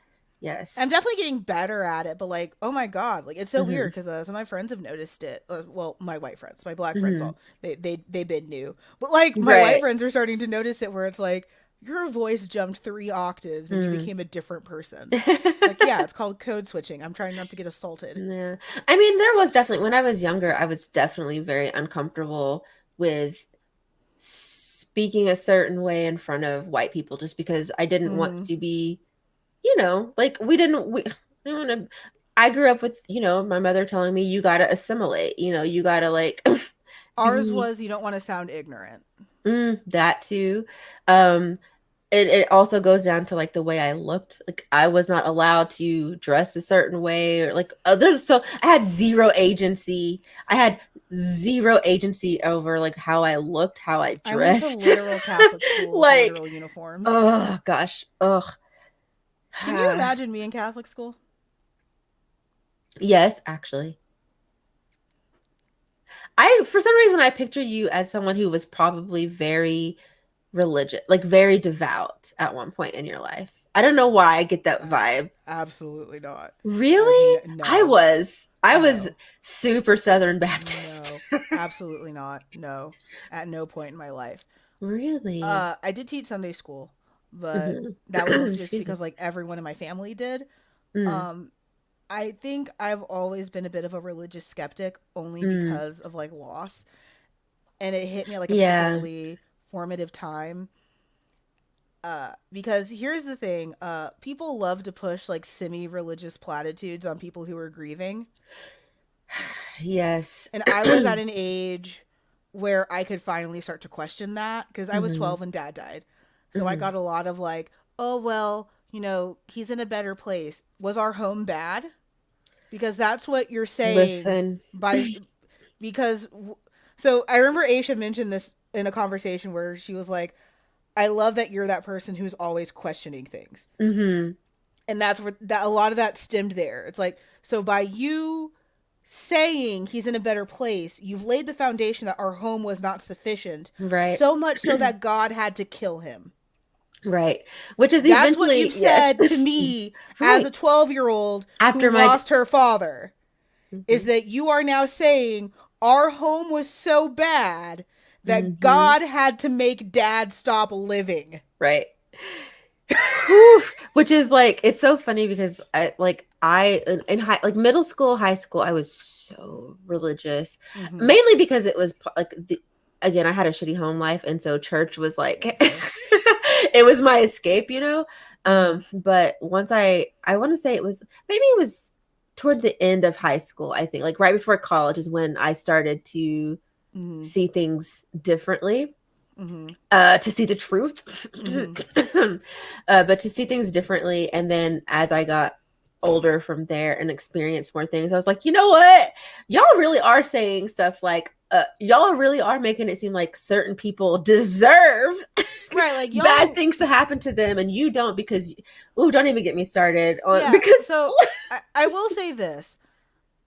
[SPEAKER 2] I'm
[SPEAKER 1] Yes.
[SPEAKER 2] definitely getting better at it, but like, oh my god, like it's so weird
[SPEAKER 1] Mhm.
[SPEAKER 2] because some of my friends have noticed it. Well, my white friends, my black friends,
[SPEAKER 1] Mhm.
[SPEAKER 2] all they've been new, but like my white
[SPEAKER 1] Right.
[SPEAKER 2] friends are starting to notice it, where it's like your voice jumped 3 octaves and you
[SPEAKER 1] Mm.
[SPEAKER 2] became a different person. It's like, yeah, it's called code switching. I'm trying not to get assaulted.
[SPEAKER 1] Yeah. I mean, there was definitely when I was younger, I was definitely very uncomfortable with speaking a certain way in front of white people just because I didn't want
[SPEAKER 2] Mm-hmm.
[SPEAKER 1] to be, like I don't know. I grew up with, my mother telling me you got to assimilate, you got to like
[SPEAKER 2] Ours
[SPEAKER 1] be
[SPEAKER 2] was you don't want to sound ignorant.
[SPEAKER 1] that too. Um it also goes down to like the way I looked. Like I was not allowed to dress a certain way or like there's so I had zero agency. I had zero agency over like how I looked, how I
[SPEAKER 2] I went to
[SPEAKER 1] dressed.
[SPEAKER 2] literal Catholic school with
[SPEAKER 1] Like,
[SPEAKER 2] literal uniforms.
[SPEAKER 1] oh gosh. Ugh.
[SPEAKER 2] Can you imagine me in Catholic school?
[SPEAKER 1] Yes, actually. I for some reason I picture you as someone who was probably very religious, like very devout at one point in your life. I don't know why I get that vibe.
[SPEAKER 2] Absolutely not.
[SPEAKER 1] Really? I
[SPEAKER 2] No,
[SPEAKER 1] was. I was
[SPEAKER 2] no,
[SPEAKER 1] super Southern Baptist.
[SPEAKER 2] no, absolutely not. No, at no point in my life.
[SPEAKER 1] Really?
[SPEAKER 2] I did teach Sunday school, but
[SPEAKER 1] Hmm.
[SPEAKER 2] that was mostly just
[SPEAKER 1] Excuse me.
[SPEAKER 2] because like everyone in my family did.
[SPEAKER 1] Mm,
[SPEAKER 2] Um, I think I've always been a bit of a religious skeptic, only
[SPEAKER 1] mm.
[SPEAKER 2] because of like loss, and it hit me at like a
[SPEAKER 1] Yeah.
[SPEAKER 2] particularly formative time. Because here's the thing, people love to push like semi-religious platitudes on people who are grieving,
[SPEAKER 1] Yes.
[SPEAKER 2] and I was at an age where I could finally start to question that because I was
[SPEAKER 1] Hmm.
[SPEAKER 2] 12 and dad died. So I
[SPEAKER 1] Hmm.
[SPEAKER 2] got a lot of like, oh, well, he's in a better place. Was our home bad? Because that's what you're saying
[SPEAKER 1] Listen.
[SPEAKER 2] by, because, so I remember Aisha mentioned this in a conversation where she was like, I love that you're that person who's always questioning things.
[SPEAKER 1] Hmm.
[SPEAKER 2] And that's where that a lot of that stemmed there. It's like, so by you saying he's in a better place. You've laid the foundation that our home was not sufficient,
[SPEAKER 1] Right.
[SPEAKER 2] so much so that God had to kill him.
[SPEAKER 1] Right. Which is
[SPEAKER 2] That's what you've
[SPEAKER 1] eventually, yes.
[SPEAKER 2] said to me as
[SPEAKER 1] Right.
[SPEAKER 2] a 12-year-old who
[SPEAKER 1] After my
[SPEAKER 2] lost her father, is
[SPEAKER 1] mhm.
[SPEAKER 2] that you are now saying our home was so bad that
[SPEAKER 1] Mhm.
[SPEAKER 2] God had to make dad stop living.
[SPEAKER 1] Right. Whew. Which is like it's so funny because I in high like middle school, high school, I was so religious.
[SPEAKER 2] Mm-hmm.
[SPEAKER 1] Mainly because it was like the again, I had a shitty home life and so church was like
[SPEAKER 2] Fair.
[SPEAKER 1] it was my escape, you know?
[SPEAKER 2] Mm-hmm.
[SPEAKER 1] But once I want to say it was maybe it was toward the end of high school, I think. Like right before college is when I started to
[SPEAKER 2] Mm-hmm.
[SPEAKER 1] see things differently,
[SPEAKER 2] Mm-hmm.
[SPEAKER 1] to see the truth.
[SPEAKER 2] Mm-hmm.
[SPEAKER 1] But to see things differently. And then as I got older from there and experienced more things, I was like, you know what? Y'all really are saying stuff like, y'all really are making it seem like certain people deserve
[SPEAKER 2] Right, like
[SPEAKER 1] bad
[SPEAKER 2] y'all.
[SPEAKER 1] things to happen to them and you don't because, ooh, don't even get me started on
[SPEAKER 2] Yeah.
[SPEAKER 1] because,
[SPEAKER 2] So I will say this.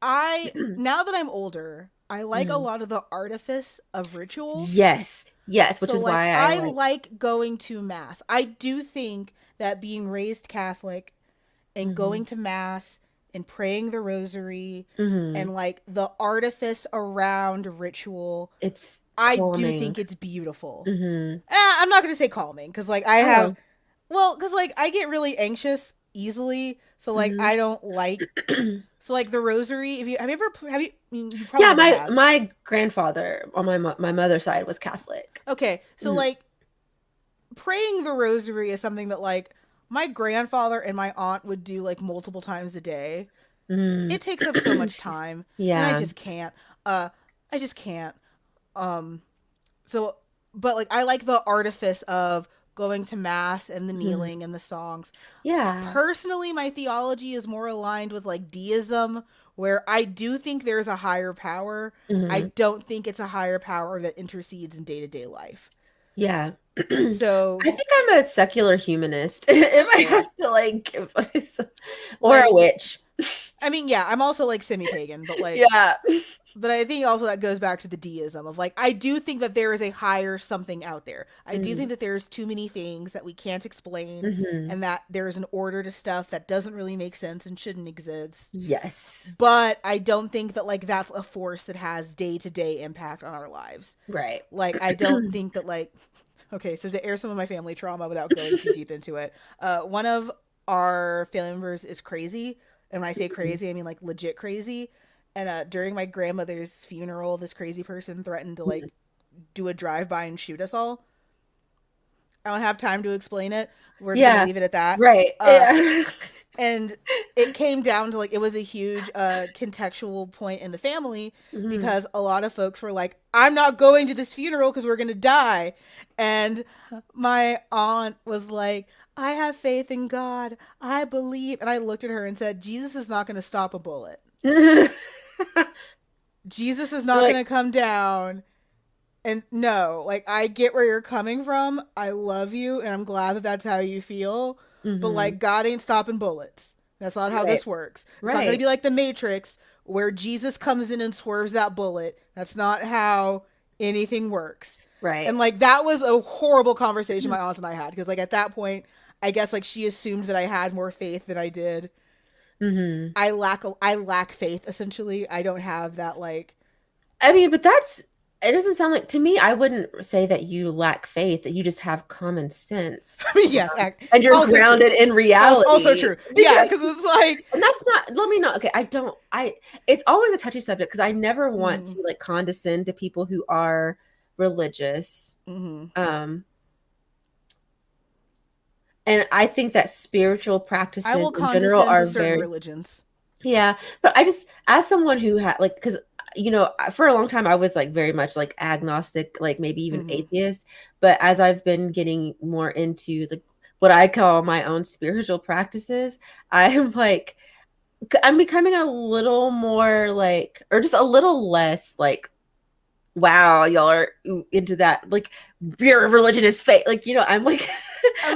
[SPEAKER 2] I now that I'm older, I like a
[SPEAKER 1] Mhm.
[SPEAKER 2] lot of the artifice of ritual.
[SPEAKER 1] Yes, yes, which
[SPEAKER 2] So
[SPEAKER 1] is
[SPEAKER 2] like
[SPEAKER 1] why I
[SPEAKER 2] I
[SPEAKER 1] like,
[SPEAKER 2] like going to mass. I do think that being raised Catholic and
[SPEAKER 1] hmm
[SPEAKER 2] going to mass and praying the rosary
[SPEAKER 1] hmm
[SPEAKER 2] and like the artifice around ritual,
[SPEAKER 1] it's
[SPEAKER 2] I do
[SPEAKER 1] calming.
[SPEAKER 2] think it's beautiful.
[SPEAKER 1] Hmm
[SPEAKER 2] I'm not going to say calming cuz like I
[SPEAKER 1] I
[SPEAKER 2] have
[SPEAKER 1] know.
[SPEAKER 2] cuz like I get really anxious easily, so like
[SPEAKER 1] hmm
[SPEAKER 2] I don't like so like the rosary, if you have you ever have you I mean, you probably
[SPEAKER 1] Yeah,
[SPEAKER 2] never
[SPEAKER 1] my
[SPEAKER 2] have.
[SPEAKER 1] my grandfather on my mother's side was Catholic.
[SPEAKER 2] Okay, so
[SPEAKER 1] Mhm.
[SPEAKER 2] like praying the rosary is something that like my grandfather and my aunt would do like multiple times a day.
[SPEAKER 1] Mm.
[SPEAKER 2] It takes up so much
[SPEAKER 1] Excuse
[SPEAKER 2] time and I
[SPEAKER 1] Yeah.
[SPEAKER 2] just can't. I just can't. Um so but like I like the artifice of going to mass and the
[SPEAKER 1] Mhm.
[SPEAKER 2] kneeling and the songs.
[SPEAKER 1] Yeah.
[SPEAKER 2] Personally, my theology is more aligned with like deism, where I do think there's a higher power. I
[SPEAKER 1] Mhm.
[SPEAKER 2] don't think it's a higher power that intercedes in day-to-day life.
[SPEAKER 1] Yeah.
[SPEAKER 2] So
[SPEAKER 1] I think I'm a secular humanist if
[SPEAKER 2] that's
[SPEAKER 1] I
[SPEAKER 2] fair.
[SPEAKER 1] have to like give or a
[SPEAKER 2] Like
[SPEAKER 1] witch.
[SPEAKER 2] I mean, yeah, I'm also like semi-pagan, but like
[SPEAKER 1] Yeah.
[SPEAKER 2] but I think also that goes back to the deism of like I do think that there is a higher something out there. I do think
[SPEAKER 1] Mm.
[SPEAKER 2] that there's too many things that we can't explain
[SPEAKER 1] Mhm.
[SPEAKER 2] and that there's an order to stuff that doesn't really make sense and shouldn't exist.
[SPEAKER 1] Yes.
[SPEAKER 2] But I don't think that like that's a force that has day-to-day impact on our lives.
[SPEAKER 1] Right.
[SPEAKER 2] Like I don't think that like okay, so to air some of my family trauma without going too deep into it, one of our family members is crazy, and when I say crazy, I mean like legit crazy. And during my grandmother's funeral, this crazy person threatened to like do a drive-by and shoot us all. I don't have time to explain it. We're just gonna
[SPEAKER 1] Yeah.
[SPEAKER 2] leave it at that.
[SPEAKER 1] Right. Yeah.
[SPEAKER 2] And it came down to like it was a huge contextual point in the family
[SPEAKER 1] Mhm.
[SPEAKER 2] because a lot of folks were like, I'm not going to this funeral because we're gonna die. And my aunt was like, I have faith in God, I believe. And I looked at her and said, Jesus is not gonna stop a bullet. Jesus is not
[SPEAKER 1] Like,
[SPEAKER 2] gonna come down. And no, like I get where you're coming from. I love you and I'm glad that that's how you feel. But
[SPEAKER 1] mhm.
[SPEAKER 2] like God ain't stopping bullets. That's not how
[SPEAKER 1] Right.
[SPEAKER 2] this works. It's not going to
[SPEAKER 1] Right.
[SPEAKER 2] be like the Matrix where Jesus comes in and swerves that bullet. That's not how anything works.
[SPEAKER 1] Right.
[SPEAKER 2] And like that was a horrible conversation my aunt and I had because like at that point I guess like she assumed that I had more faith than I did.
[SPEAKER 1] Mhm.
[SPEAKER 2] I lack faith essentially. I don't have that like
[SPEAKER 1] I mean, but that's it doesn't sound like to me, I wouldn't say that you lack faith, that you just have common sense.
[SPEAKER 2] yes,
[SPEAKER 1] And you're
[SPEAKER 2] also true.
[SPEAKER 1] grounded in
[SPEAKER 2] Also
[SPEAKER 1] reality
[SPEAKER 2] true. Yeah,
[SPEAKER 1] because
[SPEAKER 2] because it's like,
[SPEAKER 1] and that's not let me know. Okay, I don't I it's always a touchy subject because I never want
[SPEAKER 2] mm-hmm,
[SPEAKER 1] to like condescend to people who are religious.
[SPEAKER 2] mm-hmm.
[SPEAKER 1] Um and I think that spiritual
[SPEAKER 2] I
[SPEAKER 1] practices
[SPEAKER 2] will
[SPEAKER 1] in general
[SPEAKER 2] condescend to
[SPEAKER 1] are
[SPEAKER 2] certain
[SPEAKER 1] very
[SPEAKER 2] religions.
[SPEAKER 1] yeah, but I just as someone who had like because for a long time I was like very much like agnostic, like maybe even
[SPEAKER 2] Mm-hmm.
[SPEAKER 1] atheist. But as I've been getting more into the what I call my own spiritual practices, I'm like I'm becoming a little more like, or just a little less like, wow, y'all are into that. Like, your religion is fake. Like, I'm like,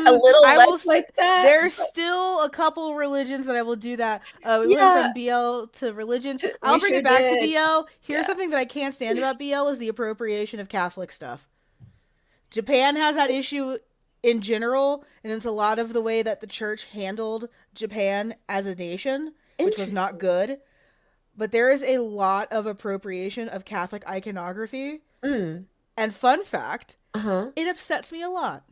[SPEAKER 1] a little
[SPEAKER 2] I
[SPEAKER 1] less
[SPEAKER 2] will.
[SPEAKER 1] like that,
[SPEAKER 2] There's
[SPEAKER 1] but
[SPEAKER 2] still a couple religions that I will do that. We went
[SPEAKER 1] yeah,
[SPEAKER 2] from BL to religion. I'll
[SPEAKER 1] we
[SPEAKER 2] bring
[SPEAKER 1] sure
[SPEAKER 2] it back to
[SPEAKER 1] did.
[SPEAKER 2] BL. Here's
[SPEAKER 1] Yeah.
[SPEAKER 2] something that I can't stand about BL is the appropriation of Catholic stuff. Japan has that issue in general, and it's a lot of the way that the church handled Japan as a nation, which was not
[SPEAKER 1] Interesting.
[SPEAKER 2] good. But there is a lot of appropriation of Catholic iconography.
[SPEAKER 1] Mm.
[SPEAKER 2] And fun fact,
[SPEAKER 1] Uh-huh.
[SPEAKER 2] it upsets me a lot.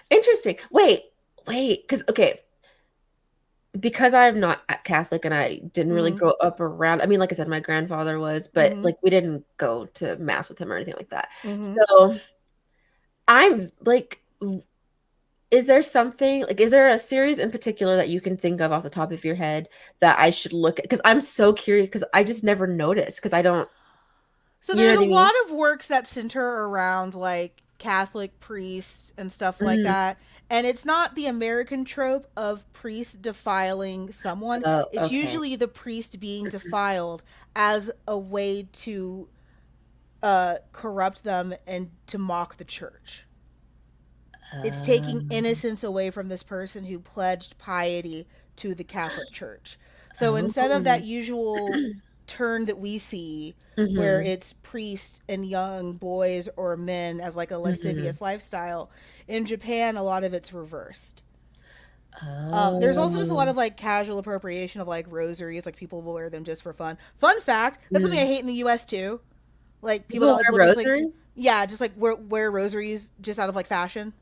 [SPEAKER 1] Interesting. Wait, because okay, because I'm not Catholic and I didn't really
[SPEAKER 2] Mm
[SPEAKER 1] grow up around, I mean, like I said, my grandfather was,
[SPEAKER 2] hmm.
[SPEAKER 1] but
[SPEAKER 2] Mm hmm.
[SPEAKER 1] like we didn't go to mass with him or anything like that.
[SPEAKER 2] Mm hmm.
[SPEAKER 1] So I'm like, is there something like, is there a series in particular that you can think of off the top of your head that I should look at? Because I'm so curious because I just never noticed because I don't,
[SPEAKER 2] So
[SPEAKER 1] you know
[SPEAKER 2] there's
[SPEAKER 1] what
[SPEAKER 2] a
[SPEAKER 1] I mean?
[SPEAKER 2] lot of works that center around like Catholic priests and stuff like
[SPEAKER 1] Mhm.
[SPEAKER 2] that. And it's not the American trope of priests defiling someone.
[SPEAKER 1] Oh,
[SPEAKER 2] It's
[SPEAKER 1] okay.
[SPEAKER 2] usually the priest being defiled as a way to corrupt them and to mock the church. It's taking
[SPEAKER 1] Um,
[SPEAKER 2] innocence away from this person who pledged piety to the Catholic Church. So instead of
[SPEAKER 1] oh.
[SPEAKER 2] that usual turn that we see where
[SPEAKER 1] hmm
[SPEAKER 2] it's priests and young boys or men as like a
[SPEAKER 1] hmm
[SPEAKER 2] lascivious lifestyle, in Japan a lot of it's reversed. There's also just a lot
[SPEAKER 1] Oh.
[SPEAKER 2] of like casual appropriation of like rosaries, like people will wear them just for fun. Fun fact, that's something I
[SPEAKER 1] Mm.
[SPEAKER 2] hate in the US too. Like people
[SPEAKER 1] People
[SPEAKER 2] that
[SPEAKER 1] wear
[SPEAKER 2] will just like,
[SPEAKER 1] rosary?
[SPEAKER 2] yeah, just like wear rosaries just out of like fashion.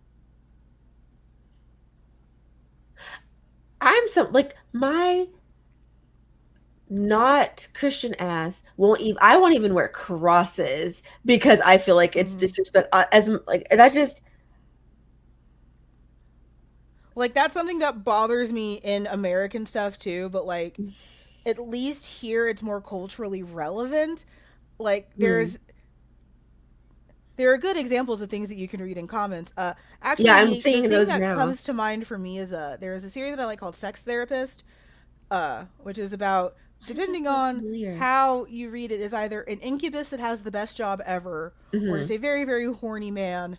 [SPEAKER 1] I'm some like my not Christian ass won't even I won't even wear crosses because I feel like it's
[SPEAKER 2] Mm-hmm.
[SPEAKER 1] disrespect as like that just
[SPEAKER 2] Like that's something that bothers me in American stuff too, but like at least here it's more culturally relevant. Like
[SPEAKER 1] hmm.
[SPEAKER 2] there are good examples of things that you can read in comments.
[SPEAKER 1] Yeah,
[SPEAKER 2] Actually
[SPEAKER 1] I'm
[SPEAKER 2] the
[SPEAKER 1] seeing
[SPEAKER 2] thing
[SPEAKER 1] those
[SPEAKER 2] that
[SPEAKER 1] now.
[SPEAKER 2] comes to mind for me is there is a series that I like called Sex Therapist, which is about
[SPEAKER 1] Why does that
[SPEAKER 2] depending
[SPEAKER 1] sound
[SPEAKER 2] on
[SPEAKER 1] familiar?
[SPEAKER 2] how you read it is either an incubus that has the best job ever or just
[SPEAKER 1] Hmm.
[SPEAKER 2] a very very horny man.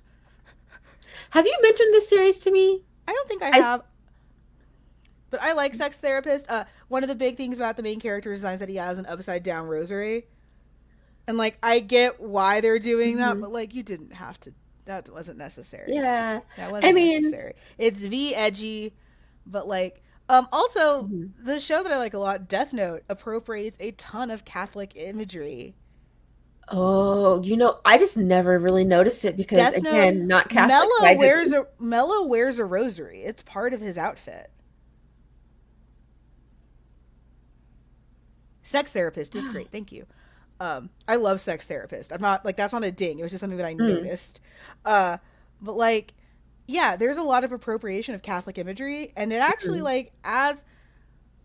[SPEAKER 1] Have you mentioned this series to me?
[SPEAKER 2] I don't think I
[SPEAKER 1] I
[SPEAKER 2] have. But I like Sex Therapist. One of the big things about the main character design is that he has an upside down rosary. And like I get why they're doing that,
[SPEAKER 1] mhm.
[SPEAKER 2] but like you didn't have to. That wasn't necessary.
[SPEAKER 1] Yeah.
[SPEAKER 2] That
[SPEAKER 1] I
[SPEAKER 2] wasn't
[SPEAKER 1] mean,
[SPEAKER 2] necessary. It's V edgy, but like also
[SPEAKER 1] mhm.
[SPEAKER 2] the show that I like a lot, Death Note, appropriates a ton of Catholic imagery.
[SPEAKER 1] Oh, I just never really noticed it because
[SPEAKER 2] Death Note,
[SPEAKER 1] again, not Catholic, so I didn't.
[SPEAKER 2] Mello wears a rosary. It's part of his outfit. Sex Therapist is great. Thank you. I love Sex Therapist. I'm not like that's not a ding. It was just something that I
[SPEAKER 1] Mm,
[SPEAKER 2] noticed. Uh, but like, yeah, there's a lot of appropriation of Catholic imagery, and it actually
[SPEAKER 1] mm.
[SPEAKER 2] like as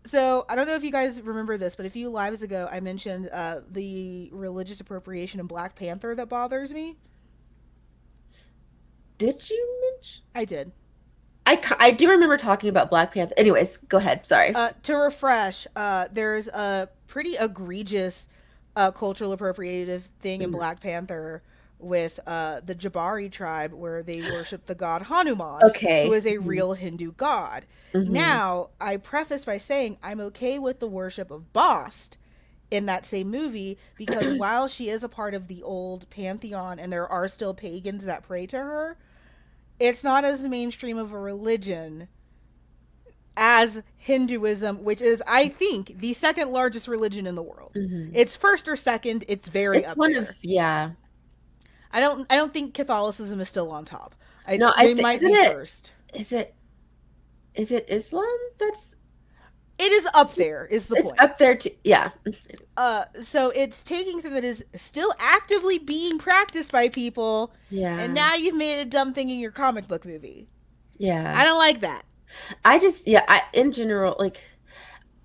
[SPEAKER 2] so I don't know if you guys remember this, but a few lives ago I mentioned the religious appropriation in Black Panther that bothers me.
[SPEAKER 1] Did you mention?
[SPEAKER 2] I did.
[SPEAKER 1] I do remember talking about Black Panther. Anyways, go ahead. Sorry.
[SPEAKER 2] To refresh, there's a pretty egregious cultural appropriative thing in
[SPEAKER 1] Mhm.
[SPEAKER 2] Black Panther with the Jabari tribe where they worship the god Hanuman, who
[SPEAKER 1] Okay.
[SPEAKER 2] is a
[SPEAKER 1] Mhm.
[SPEAKER 2] real Hindu god.
[SPEAKER 1] Mhm.
[SPEAKER 2] Now, I preface by saying I'm okay with the worship of Bast in that same movie because while she is a part of the old pantheon and there are still pagans that pray to her, it's not as mainstream of a religion as Hinduism, which is, I think, the second largest religion in the world.
[SPEAKER 1] Mhm.
[SPEAKER 2] It's first or second. It's very
[SPEAKER 1] It's
[SPEAKER 2] up
[SPEAKER 1] one of
[SPEAKER 2] there.
[SPEAKER 1] yeah.
[SPEAKER 2] I don't think Catholicism is still on top.
[SPEAKER 1] No, I
[SPEAKER 2] They
[SPEAKER 1] think
[SPEAKER 2] might
[SPEAKER 1] isn't
[SPEAKER 2] be
[SPEAKER 1] it
[SPEAKER 2] first.
[SPEAKER 1] is it is it Islam? That's
[SPEAKER 2] It is up there. Is the
[SPEAKER 1] it's
[SPEAKER 2] point?
[SPEAKER 1] up there too. Yeah.
[SPEAKER 2] So it's taking something that is still actively being practiced by people, and
[SPEAKER 1] Yeah.
[SPEAKER 2] now you've made a dumb thing in your comic book movie. I
[SPEAKER 1] Yeah.
[SPEAKER 2] don't like that.
[SPEAKER 1] I just yeah, I in general like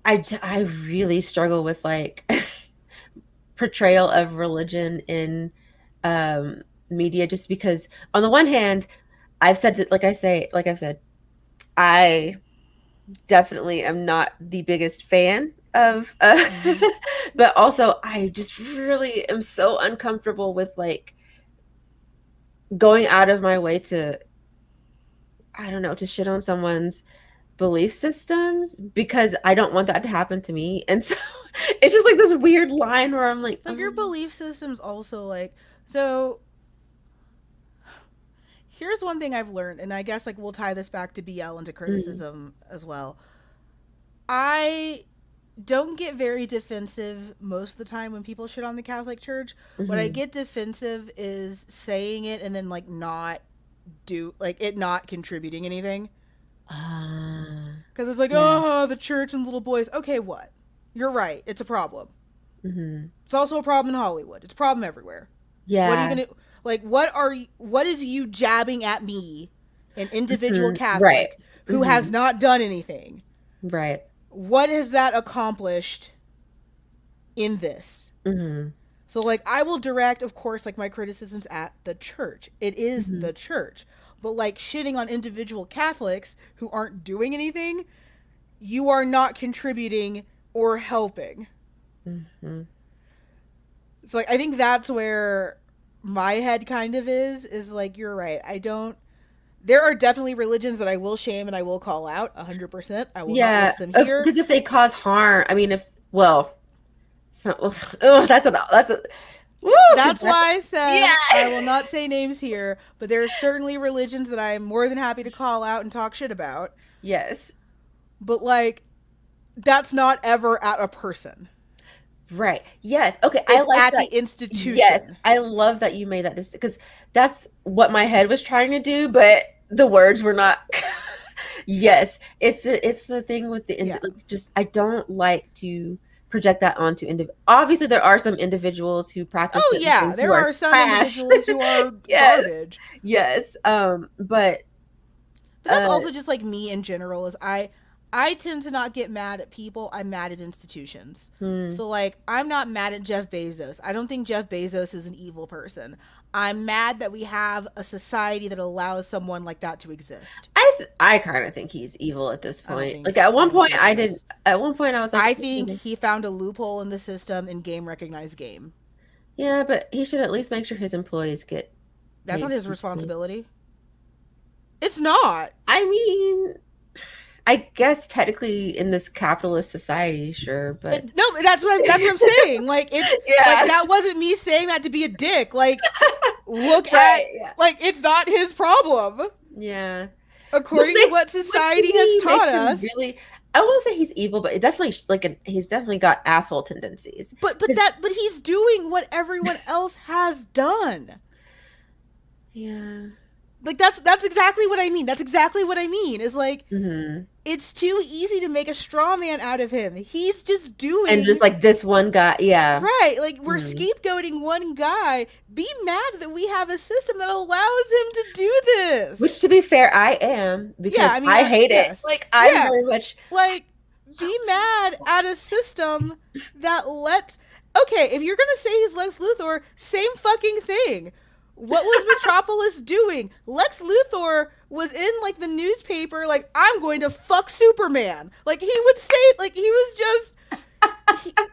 [SPEAKER 1] I really struggle with like portrayal of religion in media just because on the one hand, I've said that like I've said, I definitely am not the biggest fan of
[SPEAKER 2] Mm-hmm.
[SPEAKER 1] but also I just really am so uncomfortable with like going out of my way to I don't know, to shit on someone's belief systems because I don't want that to happen to me. And so it's just like this weird line where I'm like,
[SPEAKER 2] But your belief system's also like, so here's one thing I've learned, and I guess like we'll tie this back to BL and to
[SPEAKER 1] mm,
[SPEAKER 2] criticism as well. I don't get very defensive most of the time when people shit on the Catholic Church. What I
[SPEAKER 1] hmm
[SPEAKER 2] get defensive is saying it and then like not do like it not contributing anything. Because it's like,
[SPEAKER 1] yeah.
[SPEAKER 2] oh, the church and little boys. Okay, what? You're right. It's a problem.
[SPEAKER 1] hmm
[SPEAKER 2] It's also a problem in Hollywood. It's a problem everywhere. What are you
[SPEAKER 1] Yeah.
[SPEAKER 2] gonna like? What is you jabbing at me, an individual
[SPEAKER 1] Right.
[SPEAKER 2] Catholic who has
[SPEAKER 1] hmm
[SPEAKER 2] not done anything?
[SPEAKER 1] Right.
[SPEAKER 2] What has that accomplished in this?
[SPEAKER 1] hmm
[SPEAKER 2] So like I will direct, of course, like my criticisms at the church. It is
[SPEAKER 1] hmm
[SPEAKER 2] the church. But like shitting on individual Catholics who aren't doing anything, you are not contributing or helping.
[SPEAKER 1] hmm
[SPEAKER 2] It's like I think that's where my head kind of is like you're right. I don't there are definitely religions that I will shame and I will call out 100%. I will not
[SPEAKER 1] Yeah.
[SPEAKER 2] list them here.
[SPEAKER 1] Because if they cause harm, I mean, if, well, so, oh, that's a, woo, because
[SPEAKER 2] That's
[SPEAKER 1] that's,
[SPEAKER 2] why I said I
[SPEAKER 1] yeah.
[SPEAKER 2] will not say names here, but there are certainly religions that I am more than happy to call out and talk shit about.
[SPEAKER 1] Yes.
[SPEAKER 2] But like that's not ever at a person.
[SPEAKER 1] Right. Yes. Okay. I
[SPEAKER 2] It's
[SPEAKER 1] like
[SPEAKER 2] at the
[SPEAKER 1] that. Yes.
[SPEAKER 2] institution.
[SPEAKER 1] I love that you made that because that's what my head was trying to do, but the words were not. Yes. It's the thing with the
[SPEAKER 2] Yeah.
[SPEAKER 1] like, just I don't like to project that onto obviously there are some individuals who practice
[SPEAKER 2] Oh
[SPEAKER 1] certain
[SPEAKER 2] yeah,
[SPEAKER 1] things who
[SPEAKER 2] there
[SPEAKER 1] are
[SPEAKER 2] are some
[SPEAKER 1] trash.
[SPEAKER 2] individuals who are
[SPEAKER 1] Yes.
[SPEAKER 2] garbage.
[SPEAKER 1] Yes. But
[SPEAKER 2] But that's
[SPEAKER 1] uh
[SPEAKER 2] also just like me in general is I tend to not get mad at people. I'm mad at institutions.
[SPEAKER 1] hmm,
[SPEAKER 2] So like I'm not mad at Jeff Bezos. I don't think Jeff Bezos is an evil person. I'm mad that we have a society that allows someone like that to exist.
[SPEAKER 1] I kind of think he's evil at this point. Like
[SPEAKER 2] I don't think he is.
[SPEAKER 1] at one point I was like,
[SPEAKER 2] I think he found a loophole in the system in game recognized game.
[SPEAKER 1] yeah, but he should at least make sure his employees get
[SPEAKER 2] That's not
[SPEAKER 1] paid
[SPEAKER 2] his
[SPEAKER 1] decently.
[SPEAKER 2] responsibility. It's not.
[SPEAKER 1] I mean, I guess technically in this capitalist society, sure, but
[SPEAKER 2] No, that's what I'm saying. Like it's like
[SPEAKER 1] yeah,
[SPEAKER 2] that wasn't me saying that to be a dick. Like look at
[SPEAKER 1] right, yeah,
[SPEAKER 2] like it's not his problem
[SPEAKER 1] yeah.
[SPEAKER 2] according to what
[SPEAKER 1] Which to
[SPEAKER 2] society has
[SPEAKER 1] me
[SPEAKER 2] taught
[SPEAKER 1] makes him
[SPEAKER 2] us.
[SPEAKER 1] really. I won't say he's evil, but it definitely he's definitely got asshole tendencies. Because
[SPEAKER 2] But he's doing what everyone else has done.
[SPEAKER 1] yeah,
[SPEAKER 2] Like that's exactly what I mean. That's exactly what I mean. Is like
[SPEAKER 1] hmm
[SPEAKER 2] it's too easy to make a straw man out of him. He's just
[SPEAKER 1] and just
[SPEAKER 2] doing
[SPEAKER 1] like this one guy, yeah.
[SPEAKER 2] right. Like we're
[SPEAKER 1] Mhm.
[SPEAKER 2] scapegoating one guy. Be mad that we have a system that allows him to do
[SPEAKER 1] Which,
[SPEAKER 2] this.
[SPEAKER 1] to be fair, I am
[SPEAKER 2] Yeah,
[SPEAKER 1] because
[SPEAKER 2] I mean,
[SPEAKER 1] I hate it.
[SPEAKER 2] yes.
[SPEAKER 1] Like I'm
[SPEAKER 2] Yeah,
[SPEAKER 1] very much.
[SPEAKER 2] like be mad at a system that lets okay, if you're gonna say he's Lex Luthor, same fucking thing. What was Metropolis doing? Lex Luthor was in like the newspaper like I'm going to fuck Superman. Like he would say like he was just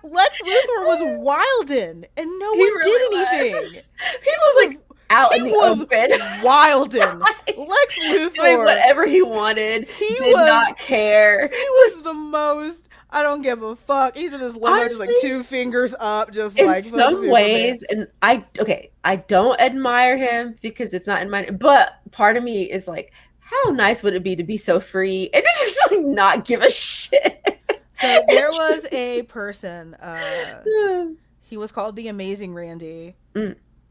[SPEAKER 2] Lex Luthor was wildin' and no
[SPEAKER 1] He
[SPEAKER 2] one did
[SPEAKER 1] really
[SPEAKER 2] anything.
[SPEAKER 1] was. He was like out
[SPEAKER 2] He
[SPEAKER 1] in the
[SPEAKER 2] was
[SPEAKER 1] open,
[SPEAKER 2] wildin'.
[SPEAKER 1] like,
[SPEAKER 2] Lex
[SPEAKER 1] doing
[SPEAKER 2] Luthor
[SPEAKER 1] whatever he wanted,
[SPEAKER 2] he
[SPEAKER 1] did
[SPEAKER 2] was
[SPEAKER 1] not care.
[SPEAKER 2] he was the most I don't give a fuck. He's in his limo just like
[SPEAKER 1] Honestly,
[SPEAKER 2] two fingers up, just
[SPEAKER 1] in
[SPEAKER 2] like fuck
[SPEAKER 1] some
[SPEAKER 2] Superman.
[SPEAKER 1] ways, and I don't admire him because it's not in my. But part of me is like, how nice would it be to be so free and to just like not give a shit?
[SPEAKER 2] So there was a person,
[SPEAKER 1] Mm,
[SPEAKER 2] he was called the Amazing Randy,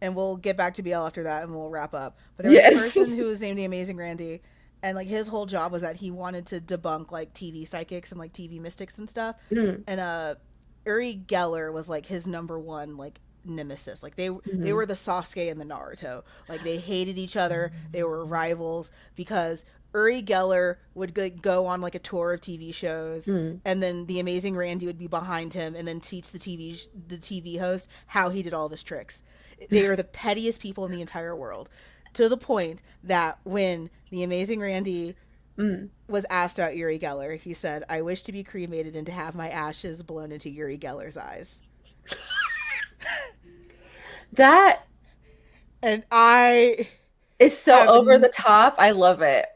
[SPEAKER 2] and we'll get back to BL after that and we'll wrap up. But there was a
[SPEAKER 1] yes.
[SPEAKER 2] person who was named the Amazing Randy, and like his whole job was that he wanted to debunk like TV psychics and like TV mystics and stuff.
[SPEAKER 1] Mm,
[SPEAKER 2] And Uri Geller was like his number one like nemesis. Like they
[SPEAKER 1] mhm.
[SPEAKER 2] were the Sasuke and the Naruto. Like they hated each other. They were rivals because Uri Geller would go on like a tour of TV shows,
[SPEAKER 1] Mm.
[SPEAKER 2] and then the Amazing Randy would be behind him and then teach the TV host how he did all of his tricks. They are the pettiest people in the entire world, to the point that when the Amazing Randy
[SPEAKER 1] Mm.
[SPEAKER 2] was asked about Uri Geller, he said, "I wish to be cremated and to have my ashes blown into Uri Geller's eyes."
[SPEAKER 1] That
[SPEAKER 2] And I
[SPEAKER 1] is so
[SPEAKER 2] have
[SPEAKER 1] over the top. I love it.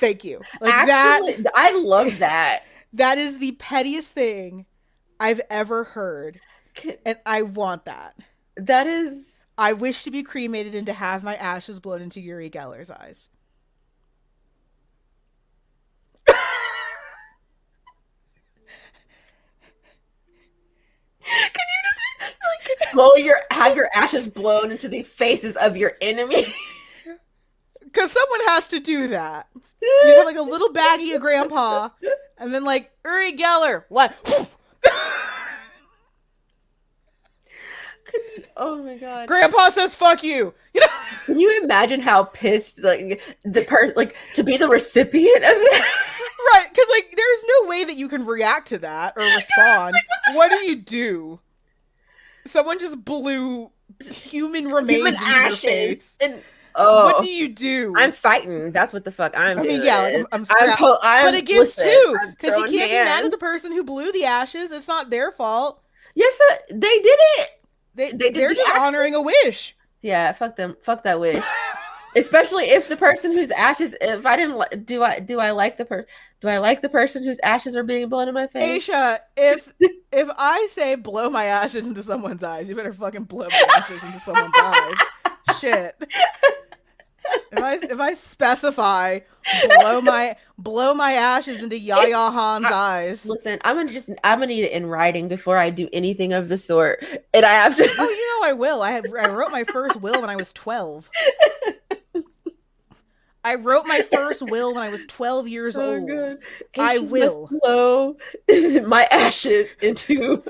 [SPEAKER 2] Thank you. Like that.
[SPEAKER 1] Actually, I love that.
[SPEAKER 2] That is the pettiest thing I've ever heard, and I want that.
[SPEAKER 1] That is.
[SPEAKER 2] I wish to be cremated and to have my ashes blown into Uri Geller's eyes.
[SPEAKER 1] Can you just like blow your have your ashes blown into the faces of your enemy?
[SPEAKER 2] Because someone has to do that. You have like a little baggie of grandpa, and then like, Uri Geller, what?
[SPEAKER 1] Oh my god.
[SPEAKER 2] Grandpa says fuck you. You know?
[SPEAKER 1] Can you imagine how pissed like the person like to be the recipient of that?
[SPEAKER 2] Right, because like there's no way that you can react to that or respond.
[SPEAKER 1] Like,
[SPEAKER 2] what do? Someone just blew human remains
[SPEAKER 1] human
[SPEAKER 2] into your
[SPEAKER 1] ashes
[SPEAKER 2] face.
[SPEAKER 1] and oh,
[SPEAKER 2] What do you do?
[SPEAKER 1] I'm fighting. That's what the fuck I'm doing.
[SPEAKER 2] Yeah, like I'm but against
[SPEAKER 1] listen,
[SPEAKER 2] two,
[SPEAKER 1] I'm
[SPEAKER 2] because you
[SPEAKER 1] throwing
[SPEAKER 2] can't be mad
[SPEAKER 1] hands.
[SPEAKER 2] at the person who blew the ashes. It's not their fault.
[SPEAKER 1] Yes, they did it. They did
[SPEAKER 2] They're just honoring a wish.
[SPEAKER 1] Yeah, fuck them. Fuck that wish. Especially if the person whose ashes, if I didn't like, do I like the person? Do I like the person whose ashes are being blown in my face?
[SPEAKER 2] Aisha, if I say blow my ashes into someone's eyes, you better fucking blow my ashes into someone's eyes. Shit. If I specify blow my ashes into Yaya Han's eyes.
[SPEAKER 1] Listen, I'm gonna need it in writing before I do anything of the sort, and I have to.
[SPEAKER 2] Oh, you know I will. I wrote my first will when I was 12. I wrote my first will when I was 12 years old. God. I will
[SPEAKER 1] blow my ashes into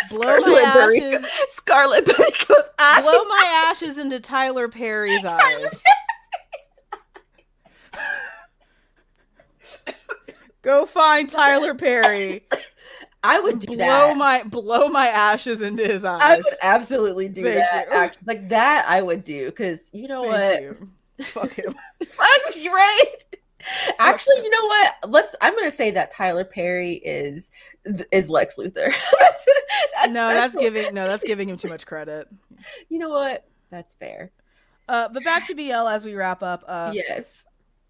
[SPEAKER 1] Scarlet Petticoat's eyes.
[SPEAKER 2] Blow my ashes into Tyler Perry's eyes. Go find Tyler Perry.
[SPEAKER 1] I would do that.
[SPEAKER 2] Blow my ashes into his eyes.
[SPEAKER 1] I would absolutely do that. Like that, I would do because you know what?
[SPEAKER 2] Fuck him.
[SPEAKER 1] Fuck you, right? Actually, you know what? I'm gonna say that Tyler Perry is Lex Luthor.
[SPEAKER 2] that's giving him too much credit.
[SPEAKER 1] You know what? That's fair.
[SPEAKER 2] But back to BL as we wrap up.
[SPEAKER 1] Yes,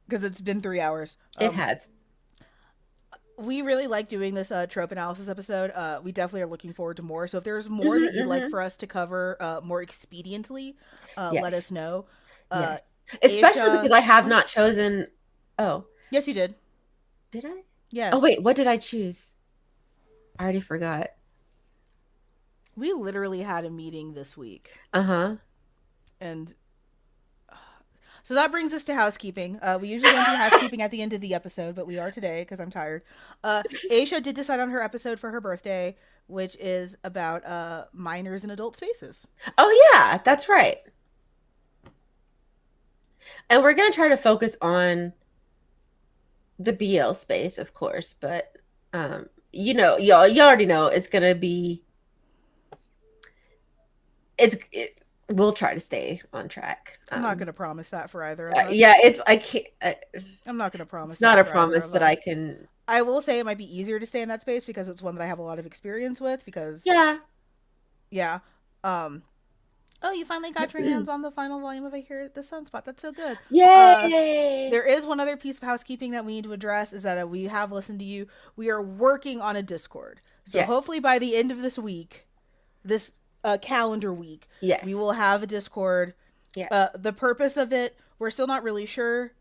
[SPEAKER 2] because it's been 3 hours.
[SPEAKER 1] It has.
[SPEAKER 2] We really like doing this trope analysis episode. We definitely are looking forward to more. So if there's more that you'd like for us to cover more expediently, let us know.
[SPEAKER 1] Yes. Especially because I have not chosen. Oh.
[SPEAKER 2] Yes, you did.
[SPEAKER 1] Did I?
[SPEAKER 2] Yes.
[SPEAKER 1] Oh, wait. What did I choose? I already forgot.
[SPEAKER 2] We literally had a meeting this week.
[SPEAKER 1] Uh-huh.
[SPEAKER 2] And so that brings us to housekeeping. We usually don't do housekeeping at the end of the episode, but we are today because I'm tired. Aisha did decide on her episode for her birthday, which is about minors in adult spaces.
[SPEAKER 1] Oh, yeah. That's right. And we're going to try to focus on the BL space, of course, but you already know it's going to be we'll try to stay on track.
[SPEAKER 2] I'm not going to promise that for either of us.
[SPEAKER 1] Yeah, I can't.
[SPEAKER 2] I'm not going to promise.
[SPEAKER 1] It's not a promise that I can.
[SPEAKER 2] I will say it might be easier to stay in that space because it's one that I have a lot of experience with. Because yeah. Oh, you finally got your hands on the final volume of I Hear the Sunspot. That's so good.
[SPEAKER 1] Yay!
[SPEAKER 2] There is one other piece of housekeeping that we need to address is that we have listened to you. We are working on a Discord. So hopefully by the end of this week, this calendar week, we will have a Discord.
[SPEAKER 1] Yes.
[SPEAKER 2] The purpose of it, we're still not really sure.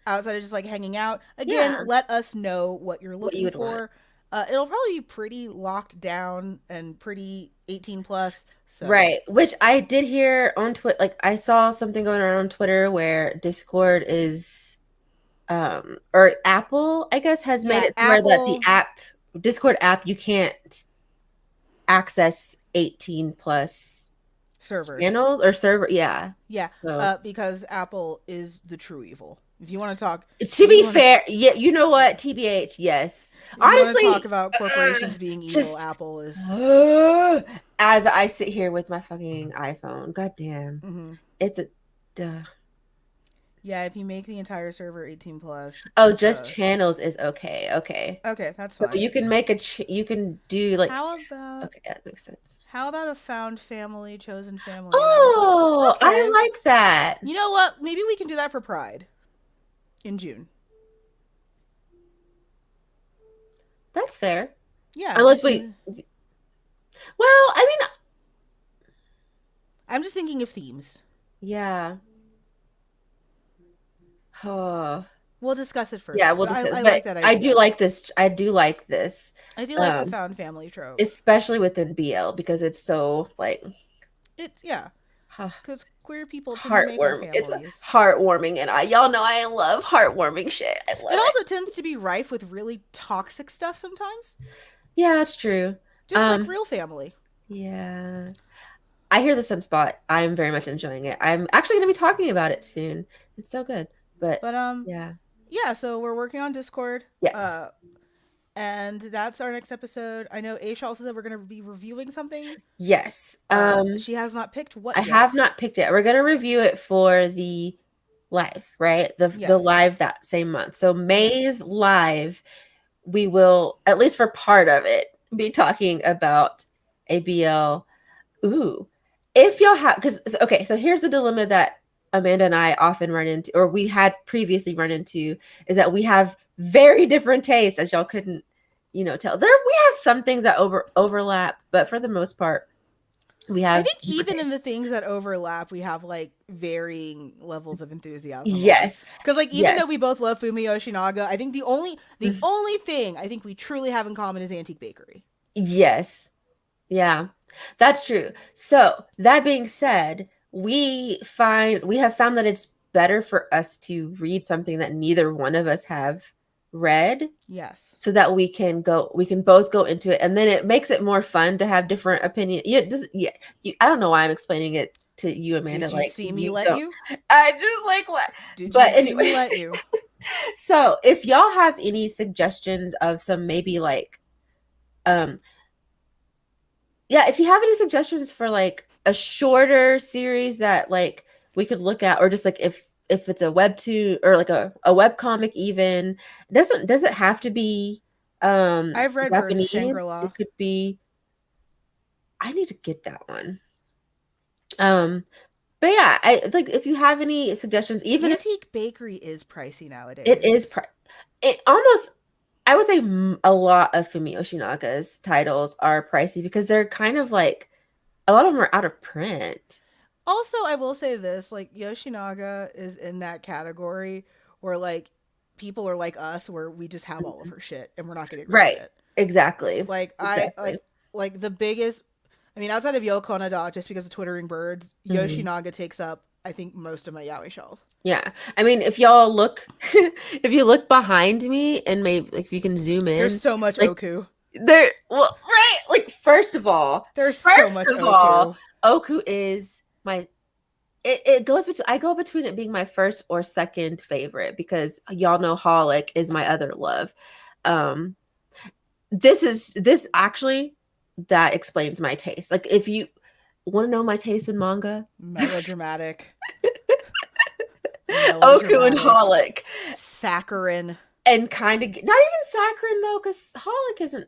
[SPEAKER 2] Outside of just like hanging out. Again, let us know what you're looking for. It'll probably be pretty locked down and pretty 18 plus. So.
[SPEAKER 1] Right. Which I did hear on Twitter. Like I saw something going around on Twitter where Discord is, or Apple, I guess, has made it where that the Discord app, you can't access 18 plus
[SPEAKER 2] servers,
[SPEAKER 1] channels or server. Yeah.
[SPEAKER 2] So. Because Apple is the true evil. If you want to talk,
[SPEAKER 1] to be fair, you know what, TBH, yes. Honestly,
[SPEAKER 2] talk about corporations being evil. Apple is.
[SPEAKER 1] As I sit here with my fucking iPhone, goddamn, it's a.
[SPEAKER 2] Yeah, if you make the entire server 18 plus.
[SPEAKER 1] Oh, just channels is okay. Okay,
[SPEAKER 2] that's fine.
[SPEAKER 1] So you can make you can do like.
[SPEAKER 2] How about?
[SPEAKER 1] Okay, that makes sense.
[SPEAKER 2] How about a found family, chosen family?
[SPEAKER 1] Oh, okay. I like that.
[SPEAKER 2] You know what? Maybe we can do that for Pride. In June.
[SPEAKER 1] That's fair.
[SPEAKER 2] Yeah,
[SPEAKER 1] Unless
[SPEAKER 2] just
[SPEAKER 1] we, well, I mean,
[SPEAKER 2] I'm just thinking of themes.
[SPEAKER 1] yeah. Oh,
[SPEAKER 2] We'll discuss it
[SPEAKER 1] yeah,
[SPEAKER 2] further,
[SPEAKER 1] we'll
[SPEAKER 2] but I
[SPEAKER 1] discuss.
[SPEAKER 2] I
[SPEAKER 1] But
[SPEAKER 2] like that
[SPEAKER 1] I do
[SPEAKER 2] idea.
[SPEAKER 1] like this. I do like this,
[SPEAKER 2] I do like the
[SPEAKER 1] um,
[SPEAKER 2] found family trope.
[SPEAKER 1] especially within BL because it's so like
[SPEAKER 2] It's yeah,
[SPEAKER 1] huh,
[SPEAKER 2] because queer people tend to make our
[SPEAKER 1] heartwarming. It's
[SPEAKER 2] families.
[SPEAKER 1] heartwarming, and y'all know I love heartwarming shit. I
[SPEAKER 2] It
[SPEAKER 1] love it.
[SPEAKER 2] also tends to be rife with really toxic stuff sometimes,
[SPEAKER 1] Yeah, that's true.
[SPEAKER 2] just like
[SPEAKER 1] Um,
[SPEAKER 2] real family.
[SPEAKER 1] yeah. I hear the Sunspot. I'm very much enjoying it. I'm actually going to be talking about it soon. It's so good. But
[SPEAKER 2] But
[SPEAKER 1] yeah.
[SPEAKER 2] yeah. So we're working on Discord.
[SPEAKER 1] Yes.
[SPEAKER 2] And that's our next episode. I know Aisha also said we're gonna be reviewing something.
[SPEAKER 1] Yes.
[SPEAKER 2] She has not picked
[SPEAKER 1] I
[SPEAKER 2] what
[SPEAKER 1] have
[SPEAKER 2] yet.
[SPEAKER 1] not picked it. We're going to review it for the live, right? The
[SPEAKER 2] Yes.
[SPEAKER 1] live that same month. So
[SPEAKER 2] Yes.
[SPEAKER 1] May's live, we will at least for part of it be talking about ABL. Ooh. If y'all have, because, okay, so here's the dilemma that Amanda and I often run into, or we had previously run into, is that we have very different tastes, as y'all couldn't, tell. We have some things that overlap, but for the most part, we
[SPEAKER 2] I
[SPEAKER 1] have
[SPEAKER 2] think
[SPEAKER 1] different
[SPEAKER 2] even in
[SPEAKER 1] tastes.
[SPEAKER 2] the things that overlap, we have like varying levels of enthusiasm on.
[SPEAKER 1] Yes,
[SPEAKER 2] Because like even though
[SPEAKER 1] yes,
[SPEAKER 2] we both love Fumio Yoshinaga, I think the only the
[SPEAKER 1] mm,
[SPEAKER 2] only thing I think we truly have in common is Antique Bakery.
[SPEAKER 1] yes, yeah, that's true. So that being said, we have found that it's better for us to read something that neither one of us have read
[SPEAKER 2] Yes.
[SPEAKER 1] so that we can both go into it and then it makes it more fun to have different opinions. I don't know why I'm explaining it to you, Amanda,
[SPEAKER 2] Did you
[SPEAKER 1] like
[SPEAKER 2] see me
[SPEAKER 1] you
[SPEAKER 2] let
[SPEAKER 1] don't.
[SPEAKER 2] you?
[SPEAKER 1] I just like what.
[SPEAKER 2] Did you
[SPEAKER 1] But
[SPEAKER 2] see me
[SPEAKER 1] anyway,
[SPEAKER 2] let you?
[SPEAKER 1] so if y'all have any suggestions of some maybe like um yeah, if you have any suggestions for like a shorter series that like we could look at, or just like if it's a webtoon or like a web comic even, does it have to be
[SPEAKER 2] I've read Birds of
[SPEAKER 1] Japanese?
[SPEAKER 2] Shangri-La.
[SPEAKER 1] It could be. I need to get that one. Um but yeah, I like if you have any suggestions, even if
[SPEAKER 2] Antique Bakery is pricey
[SPEAKER 1] it is
[SPEAKER 2] nowadays.
[SPEAKER 1] it almost, I would say a lot of Fumi Oshinaga's titles are pricey because they're kind of like a lot of them are out of print.
[SPEAKER 2] Also, I will say this, like Yoshinaga is in that category where like people are like us where we just have all of her shit and we're not getting rid of
[SPEAKER 1] Right.
[SPEAKER 2] it.
[SPEAKER 1] Exactly.
[SPEAKER 2] Like I
[SPEAKER 1] Exactly.
[SPEAKER 2] like the biggest I mean outside of Yoko Nada just because of Twittering Birds,
[SPEAKER 1] Mhm.
[SPEAKER 2] Yoshinaga takes up I think most of my Yaoi shelf.
[SPEAKER 1] Yeah. I mean, if y'all look, if you look behind me and maybe like, if you can zoom
[SPEAKER 2] There's
[SPEAKER 1] in,
[SPEAKER 2] so much
[SPEAKER 1] like
[SPEAKER 2] Oku.
[SPEAKER 1] well, right. Like,
[SPEAKER 2] There's so
[SPEAKER 1] first
[SPEAKER 2] much
[SPEAKER 1] of all,
[SPEAKER 2] Oku.
[SPEAKER 1] Oku is it goes between, I go between it being my first or second favorite because y'all know Holic is my other love. Um, this actually, that explains my taste. Like, if you want to know my taste in manga,
[SPEAKER 2] Melodramatic.
[SPEAKER 1] Oku and
[SPEAKER 2] Melodramatic.
[SPEAKER 1] Holic.
[SPEAKER 2] Saccharine.
[SPEAKER 1] And kind of not even saccharine though, because Holic isn't.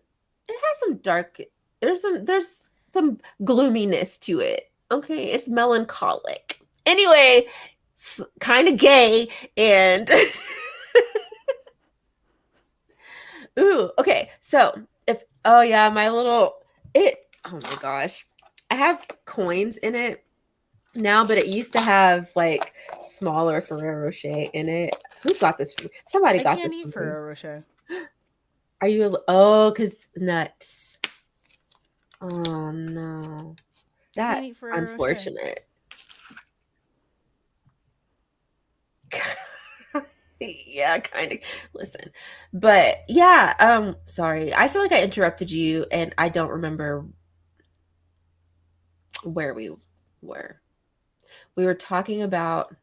[SPEAKER 1] It has some dark. There's some gloominess to it. Okay, it's melancholic. Anyway, kind of gay and ooh. Okay, so if oh yeah, my little it. Oh my gosh, I have coins in it now, but it used to have like smaller Ferrero Rocher in it. Who got this for me? Somebody
[SPEAKER 2] I
[SPEAKER 1] got
[SPEAKER 2] can't
[SPEAKER 1] this
[SPEAKER 2] eat
[SPEAKER 1] for me.
[SPEAKER 2] Ferrero Rocher.
[SPEAKER 1] Are you? Oh, because nuts. Oh no.
[SPEAKER 2] I can't eat
[SPEAKER 1] That's
[SPEAKER 2] Ferrero Rocher.
[SPEAKER 1] unfortunate. Yeah, kind of. Listen. But yeah, sorry. I feel like I interrupted you and I don't remember where we were. We were talking about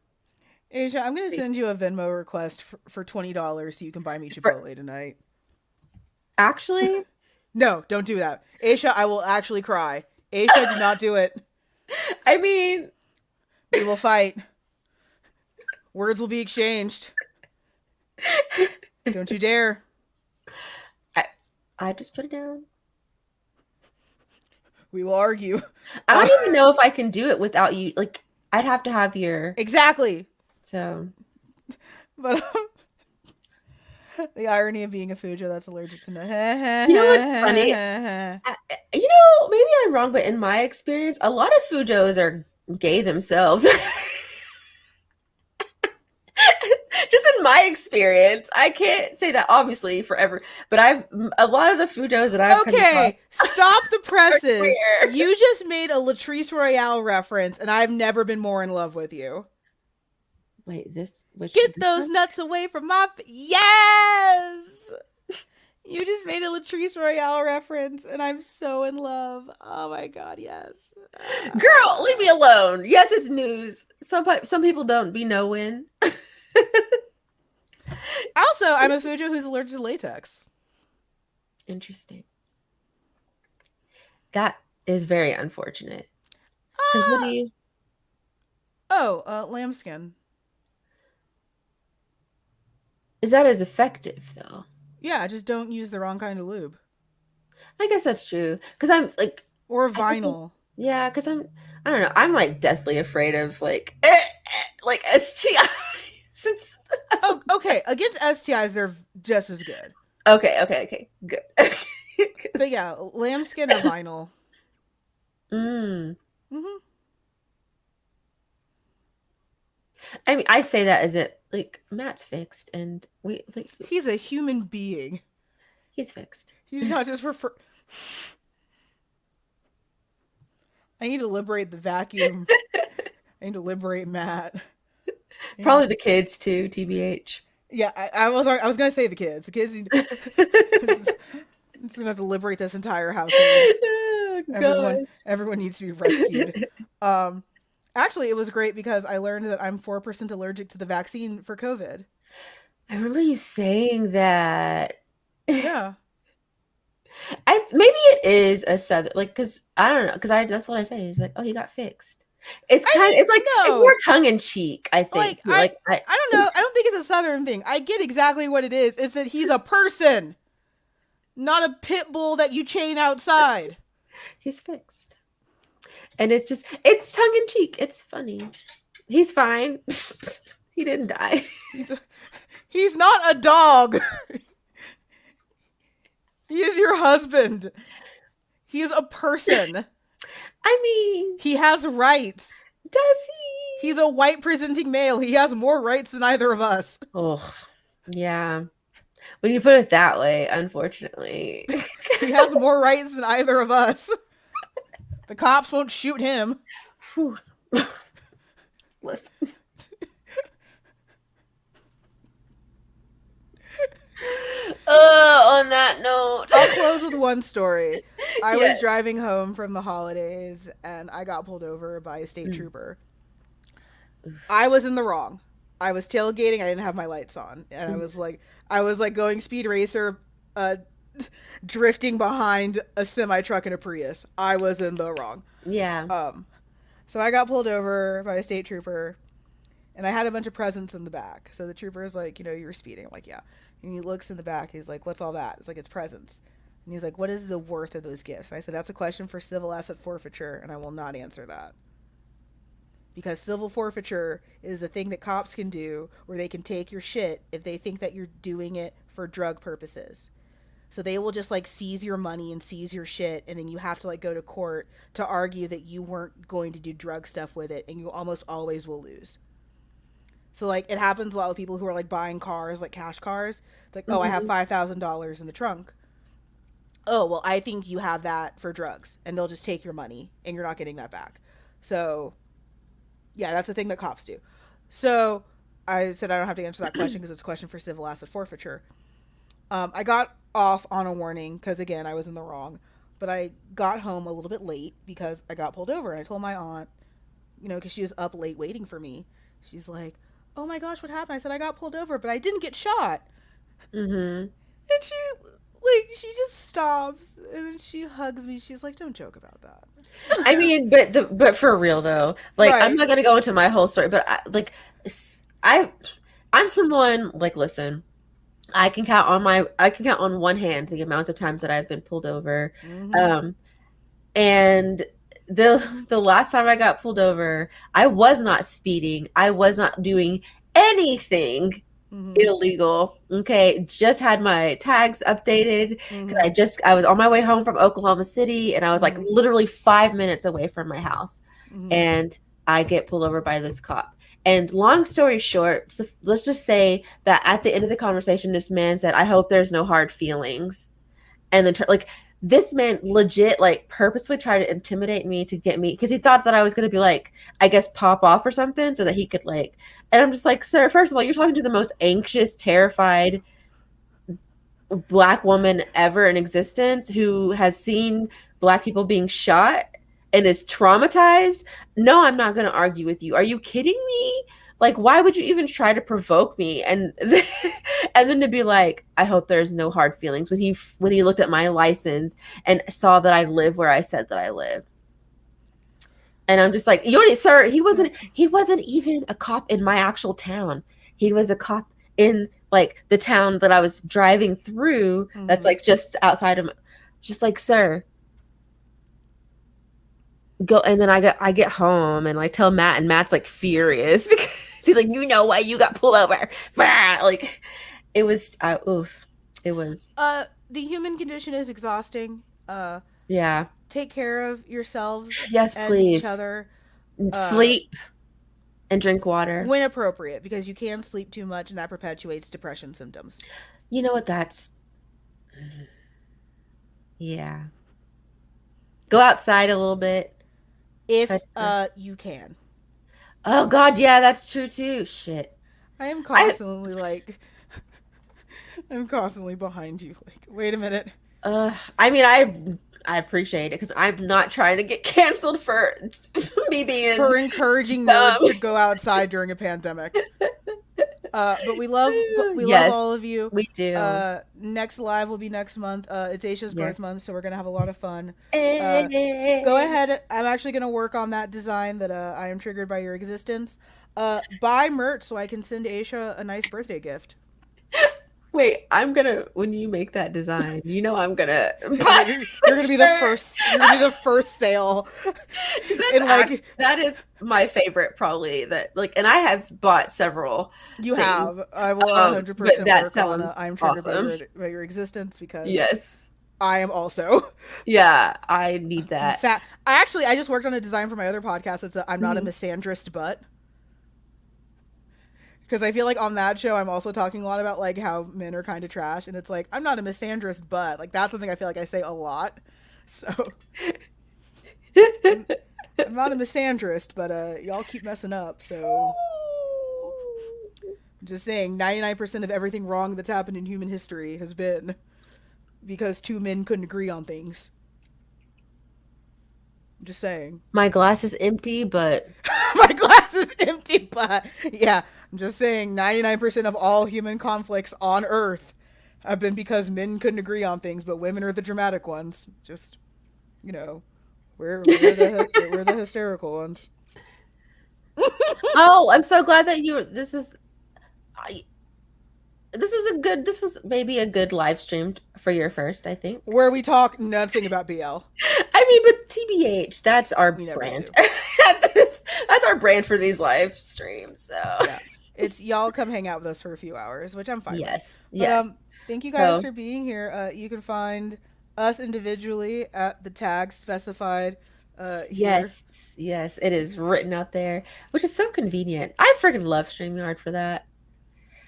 [SPEAKER 2] Asia, I'm gonna send you a Venmo request for $20 so you can buy me
[SPEAKER 1] for,
[SPEAKER 2] Chipotle tonight.
[SPEAKER 1] actually,
[SPEAKER 2] No, don't do that. Aisha, I will actually cry. Aisha, do not do it.
[SPEAKER 1] I mean,
[SPEAKER 2] We will fight. Words will be exchanged. Don't you dare.
[SPEAKER 1] I, I just put it down.
[SPEAKER 2] We will argue.
[SPEAKER 1] I
[SPEAKER 2] Uh,
[SPEAKER 1] don't even know if I can do it without you. Like, I'd have to have your
[SPEAKER 2] exactly.
[SPEAKER 1] so
[SPEAKER 2] But The irony of being a Fujo that's allergic to
[SPEAKER 1] You know what's funny?
[SPEAKER 2] nut.
[SPEAKER 1] Maybe I'm wrong, but in my experience, a lot of Fujos are gay themselves. Just in my experience, I can't say that obviously forever, but a lot of the Fujos that I've come across
[SPEAKER 2] Okay, stop the
[SPEAKER 1] are
[SPEAKER 2] presses.
[SPEAKER 1] queer.
[SPEAKER 2] You just made a Latrice Royale reference, and I've never been more in love with you.
[SPEAKER 1] Wait,
[SPEAKER 2] Get
[SPEAKER 1] this
[SPEAKER 2] those
[SPEAKER 1] one?
[SPEAKER 2] nuts away from my. Yes! You just made a Latrice Royale reference, and I'm so in love. Oh my god, yes.
[SPEAKER 1] Girl, leave me alone. Yes, it's news. Some people don't be knowing.
[SPEAKER 2] Also, I'm a Fujo who's allergic to latex.
[SPEAKER 1] Interesting. That is very unfortunate. Because what do
[SPEAKER 2] Ah!
[SPEAKER 1] you?
[SPEAKER 2] Oh, lambskin.
[SPEAKER 1] Is that as effective though?
[SPEAKER 2] Yeah, just don't use the wrong kind of lube.
[SPEAKER 1] I guess that's true. Because I'm like,
[SPEAKER 2] Or
[SPEAKER 1] I guess,
[SPEAKER 2] vinyl.
[SPEAKER 1] yeah. Because I don't know. I'm like deathly afraid of like STIs. Since
[SPEAKER 2] Oh, okay. Against STIs, they're just as good.
[SPEAKER 1] okay, good.
[SPEAKER 2] But yeah, lambskin or vinyl.
[SPEAKER 1] mm.
[SPEAKER 2] Hmm.
[SPEAKER 1] I mean, I say that as it like Matt's fixed, and we like
[SPEAKER 2] He's a human being.
[SPEAKER 1] he's fixed.
[SPEAKER 2] You do not just refer. I need to liberate the vacuum. I need to liberate Matt.
[SPEAKER 1] Probably the kids too, TBH.
[SPEAKER 2] Yeah, I was gonna say the kids. The kids need. I'm just gonna have to liberate this entire household.
[SPEAKER 1] Oh
[SPEAKER 2] Everyone,
[SPEAKER 1] gosh.
[SPEAKER 2] everyone needs to be rescued. Um, Actually, it was great because I learned that I'm 4% allergic to the vaccine for COVID.
[SPEAKER 1] I remember you saying that.
[SPEAKER 2] Yeah,
[SPEAKER 1] I maybe it is a southern like because I don't know because I that's what I say. He's like, oh, he got fixed.
[SPEAKER 2] I
[SPEAKER 1] It's like
[SPEAKER 2] mean,
[SPEAKER 1] it's more
[SPEAKER 2] no,
[SPEAKER 1] tongue in cheek. I think
[SPEAKER 2] like
[SPEAKER 1] too. Like I
[SPEAKER 2] I don't know. I don't think it's a southern thing. I get exactly what it is. It's that he's a person, not a pit bull that you chain outside.
[SPEAKER 1] he's fixed, and it's tongue in cheek. It's funny. He's fine. He didn't die.
[SPEAKER 2] He's a, he's not a dog. He is your husband. He is a person.
[SPEAKER 1] I mean,
[SPEAKER 2] He has rights.
[SPEAKER 1] does
[SPEAKER 2] He's a white presenting male. He has more rights than either of us.
[SPEAKER 1] he? Oh, yeah. When you put it that way, unfortunately.
[SPEAKER 2] He has more rights than either of us. The cops won't shoot him.
[SPEAKER 1] Whew. Listen. On that note.
[SPEAKER 2] I'll close with one story. I was
[SPEAKER 1] Yes.
[SPEAKER 2] driving home from the holidays and I got pulled over by a state
[SPEAKER 1] Mm.
[SPEAKER 2] trooper. I was in the wrong. I was tailgating. I didn't have my lights on, and
[SPEAKER 1] Mm.
[SPEAKER 2] I was like going speed racer, uh, drifting behind a semi truck and a Prius. I was in the wrong.
[SPEAKER 1] Yeah.
[SPEAKER 2] Um, so I got pulled over by a state trooper, and I had a bunch of presents in the back. So the trooper is like, you were speeding. I'm like, yeah. And he looks in the back. He's like, what's all that? It's like, it's presents. And he's like, what is the worth of those gifts? I said, that's a question for civil asset forfeiture, and I will not answer that. Because civil forfeiture is a thing that cops can do where they can take your shit if they think that you're doing it for drug purposes. So they will just like seize your money and seize your shit, and then you have to like go to court to argue that you weren't going to do drug stuff with it, and you almost always will lose. So like it happens a lot with people who are like buying cars, like cash cars. It's like, oh, I have
[SPEAKER 1] Hmm.
[SPEAKER 2] $5,000 in the trunk. Oh, well, I think you have that for drugs, and they'll just take your money, and you're not getting that back. So yeah, that's a thing that cops do. So I said I don't have to answer that question because it's a question for civil asset forfeiture. I got off on a warning because again I was in the wrong, but I got home a little bit late because I got pulled over, and I told my aunt, because she was up late waiting for me. She's like, "Oh my gosh, what happened?" I said, "I got pulled over, but I didn't get shot."
[SPEAKER 1] Hmm.
[SPEAKER 2] And she just stops and then she hugs me. She's like, "Don't joke about that."
[SPEAKER 1] I mean, but for real though, like I'm
[SPEAKER 2] Right.
[SPEAKER 1] not gonna go into my whole story, but I I'm someone like listen. I can count on one hand the amount of times that I've been pulled over.
[SPEAKER 2] Mm-hmm.
[SPEAKER 1] Um, and the last time I got pulled over, I was not speeding. I was not doing anything
[SPEAKER 2] Mm-hmm.
[SPEAKER 1] illegal. Okay, just had my tags updated because
[SPEAKER 2] Mm-hmm.
[SPEAKER 1] I was on my way home from Oklahoma City and I was like
[SPEAKER 2] Mm-hmm.
[SPEAKER 1] literally 5 minutes away from my house,
[SPEAKER 2] Mm-hmm.
[SPEAKER 1] and I get pulled over by this cop. And long story short, so let's just say that at the end of the conversation, this man said, "I hope there's no hard feelings." And then like this man legit like purposely tried to intimidate me to get me because he thought that I was going to be like, I guess, pop off or something so that he could like. And I'm just like, sir, first of all, you're talking to the most anxious, terrified black woman ever in existence who has seen black people being shot and is traumatized. No, I'm not going to argue with you. Are you kidding me? Like, why would you even try to provoke me? And and then to be like, I hope there's no hard feelings when he looked at my license and saw that I live where I said that I live. And I'm just like, you already, sir, he wasn't even a cop in my actual town. He was a cop in like the town that I was driving through that's
[SPEAKER 2] Mm-hmm.
[SPEAKER 1] like just outside of just like, sir, go. And then I get home and I tell Matt, and Matt's like furious because he's like, you know why you got pulled over. Like it was oof. It was
[SPEAKER 2] The human condition is exhausting.
[SPEAKER 1] yeah.
[SPEAKER 2] Take care of yourselves
[SPEAKER 1] Yes,
[SPEAKER 2] and each
[SPEAKER 1] please.
[SPEAKER 2] other. Uh,
[SPEAKER 1] Sleep and drink water.
[SPEAKER 2] when appropriate, because you can sleep too much and that perpetuates depression symptoms.
[SPEAKER 1] You know what that's yeah. Go outside a little bit.
[SPEAKER 2] If
[SPEAKER 1] Touch the
[SPEAKER 2] you can.
[SPEAKER 1] Oh God, yeah, that's true too. Shit.
[SPEAKER 2] I am
[SPEAKER 1] I
[SPEAKER 2] constantly like, I'm constantly behind you. Like, wait a minute.
[SPEAKER 1] I mean I appreciate it because I'm not trying to get canceled for me being
[SPEAKER 2] For encouraging
[SPEAKER 1] dumb.
[SPEAKER 2] nerds to go outside during a pandemic. But we love
[SPEAKER 1] Yes,
[SPEAKER 2] all of you.
[SPEAKER 1] we do.
[SPEAKER 2] Next live will be next month. It's Aisha's birth
[SPEAKER 1] Yes.
[SPEAKER 2] month, so we're gonna have a lot of fun. Uh, go
[SPEAKER 1] Eh.
[SPEAKER 2] ahead. I'm actually gonna work on that design that I am triggered by your existence. Buy merch so I can send Aisha a nice birthday gift.
[SPEAKER 1] Wait, I'm gonna when you make that design, you know I'm gonna buy
[SPEAKER 2] You're
[SPEAKER 1] a
[SPEAKER 2] gonna be the
[SPEAKER 1] shirt.
[SPEAKER 2] first. You're gonna be the first sale,
[SPEAKER 1] Because
[SPEAKER 2] and like
[SPEAKER 1] that is my favorite probably that like and I have bought several
[SPEAKER 2] you
[SPEAKER 1] things.
[SPEAKER 2] have. I will
[SPEAKER 1] But
[SPEAKER 2] 100%
[SPEAKER 1] that
[SPEAKER 2] work on.
[SPEAKER 1] sounds
[SPEAKER 2] I'm triggered
[SPEAKER 1] awesome.
[SPEAKER 2] by your existence because
[SPEAKER 1] Yes.
[SPEAKER 2] I am also.
[SPEAKER 1] Yeah, I need
[SPEAKER 2] In
[SPEAKER 1] that.
[SPEAKER 2] fact, I just worked on a design for my other podcast. It's I'm not a
[SPEAKER 1] Mhm.
[SPEAKER 2] misandrist, but because I feel like on that show I'm also talking a lot about like how men are kind of trash, and it's like I'm not a misandrist, but like that's something I feel like I say a lot. So I'm, I'm not a misandrist, but y'all keep messing up. So I'm just saying, 99% of everything wrong that's happened in human history has been because two men couldn't agree on things. I'm just saying.
[SPEAKER 1] My glass is empty, but
[SPEAKER 2] My glass is empty, but yeah, I'm just saying 99% of all human conflicts on Earth have been because men couldn't agree on things, but women are the dramatic ones. Just, you know, we're the hysterical ones.
[SPEAKER 1] oh, I'm so glad that you I, this was maybe a good live stream for your first, I think.
[SPEAKER 2] Where we talk nothing about BL.
[SPEAKER 1] I mean, but TBH, that's our
[SPEAKER 2] We never
[SPEAKER 1] brand.
[SPEAKER 2] do.
[SPEAKER 1] That's our brand for these live streams. So,
[SPEAKER 2] Yeah. It's y'all come hang out with us for a few hours, which I'm fine with.
[SPEAKER 1] yes.
[SPEAKER 2] But
[SPEAKER 1] Yes.
[SPEAKER 2] thank you guys
[SPEAKER 1] So,
[SPEAKER 2] for being here. You can find us individually at the tags specified here.
[SPEAKER 1] yes. Yes, it is written out there, which is so convenient. I freaking love StreamYard for that.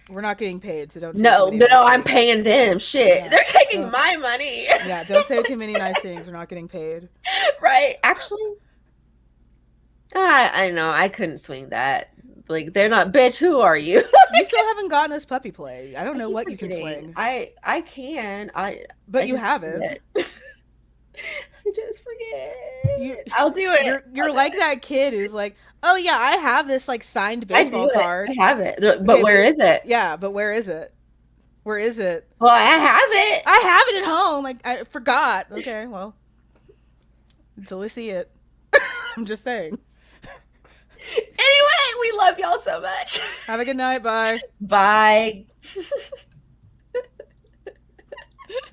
[SPEAKER 2] We're not getting paid, so don't say too
[SPEAKER 1] No,
[SPEAKER 2] many
[SPEAKER 1] no,
[SPEAKER 2] nice
[SPEAKER 1] no, I'm
[SPEAKER 2] things.
[SPEAKER 1] paying them. Shit.
[SPEAKER 2] Yeah.
[SPEAKER 1] They're taking
[SPEAKER 2] Don't
[SPEAKER 1] my money.
[SPEAKER 2] yeah, don't say too many nice things. We're not getting paid.
[SPEAKER 1] Right? Actually, I know I couldn't swing that. Like they're not bitch, who are you?
[SPEAKER 2] You still haven't gotten us puppy play. I don't
[SPEAKER 1] I
[SPEAKER 2] know
[SPEAKER 1] keep
[SPEAKER 2] what you can
[SPEAKER 1] forgetting.
[SPEAKER 2] swing.
[SPEAKER 1] I can.
[SPEAKER 2] But
[SPEAKER 1] I
[SPEAKER 2] you
[SPEAKER 1] just
[SPEAKER 2] haven't.
[SPEAKER 1] forget. I just forget.
[SPEAKER 2] You
[SPEAKER 1] I'll do it.
[SPEAKER 2] you're like that kid who's like, "Oh yeah, I have this like signed
[SPEAKER 1] I do
[SPEAKER 2] baseball
[SPEAKER 1] it.
[SPEAKER 2] card."
[SPEAKER 1] I have it. But
[SPEAKER 2] Okay,
[SPEAKER 1] where is it?
[SPEAKER 2] yeah, but where is it? Where is it?
[SPEAKER 1] Well, I have it.
[SPEAKER 2] I have it at home. I forgot. Okay, well, until we see it. I'm just saying.
[SPEAKER 1] Anyway, we love y'all so much.
[SPEAKER 2] Have a good night. Bye.
[SPEAKER 1] Bye.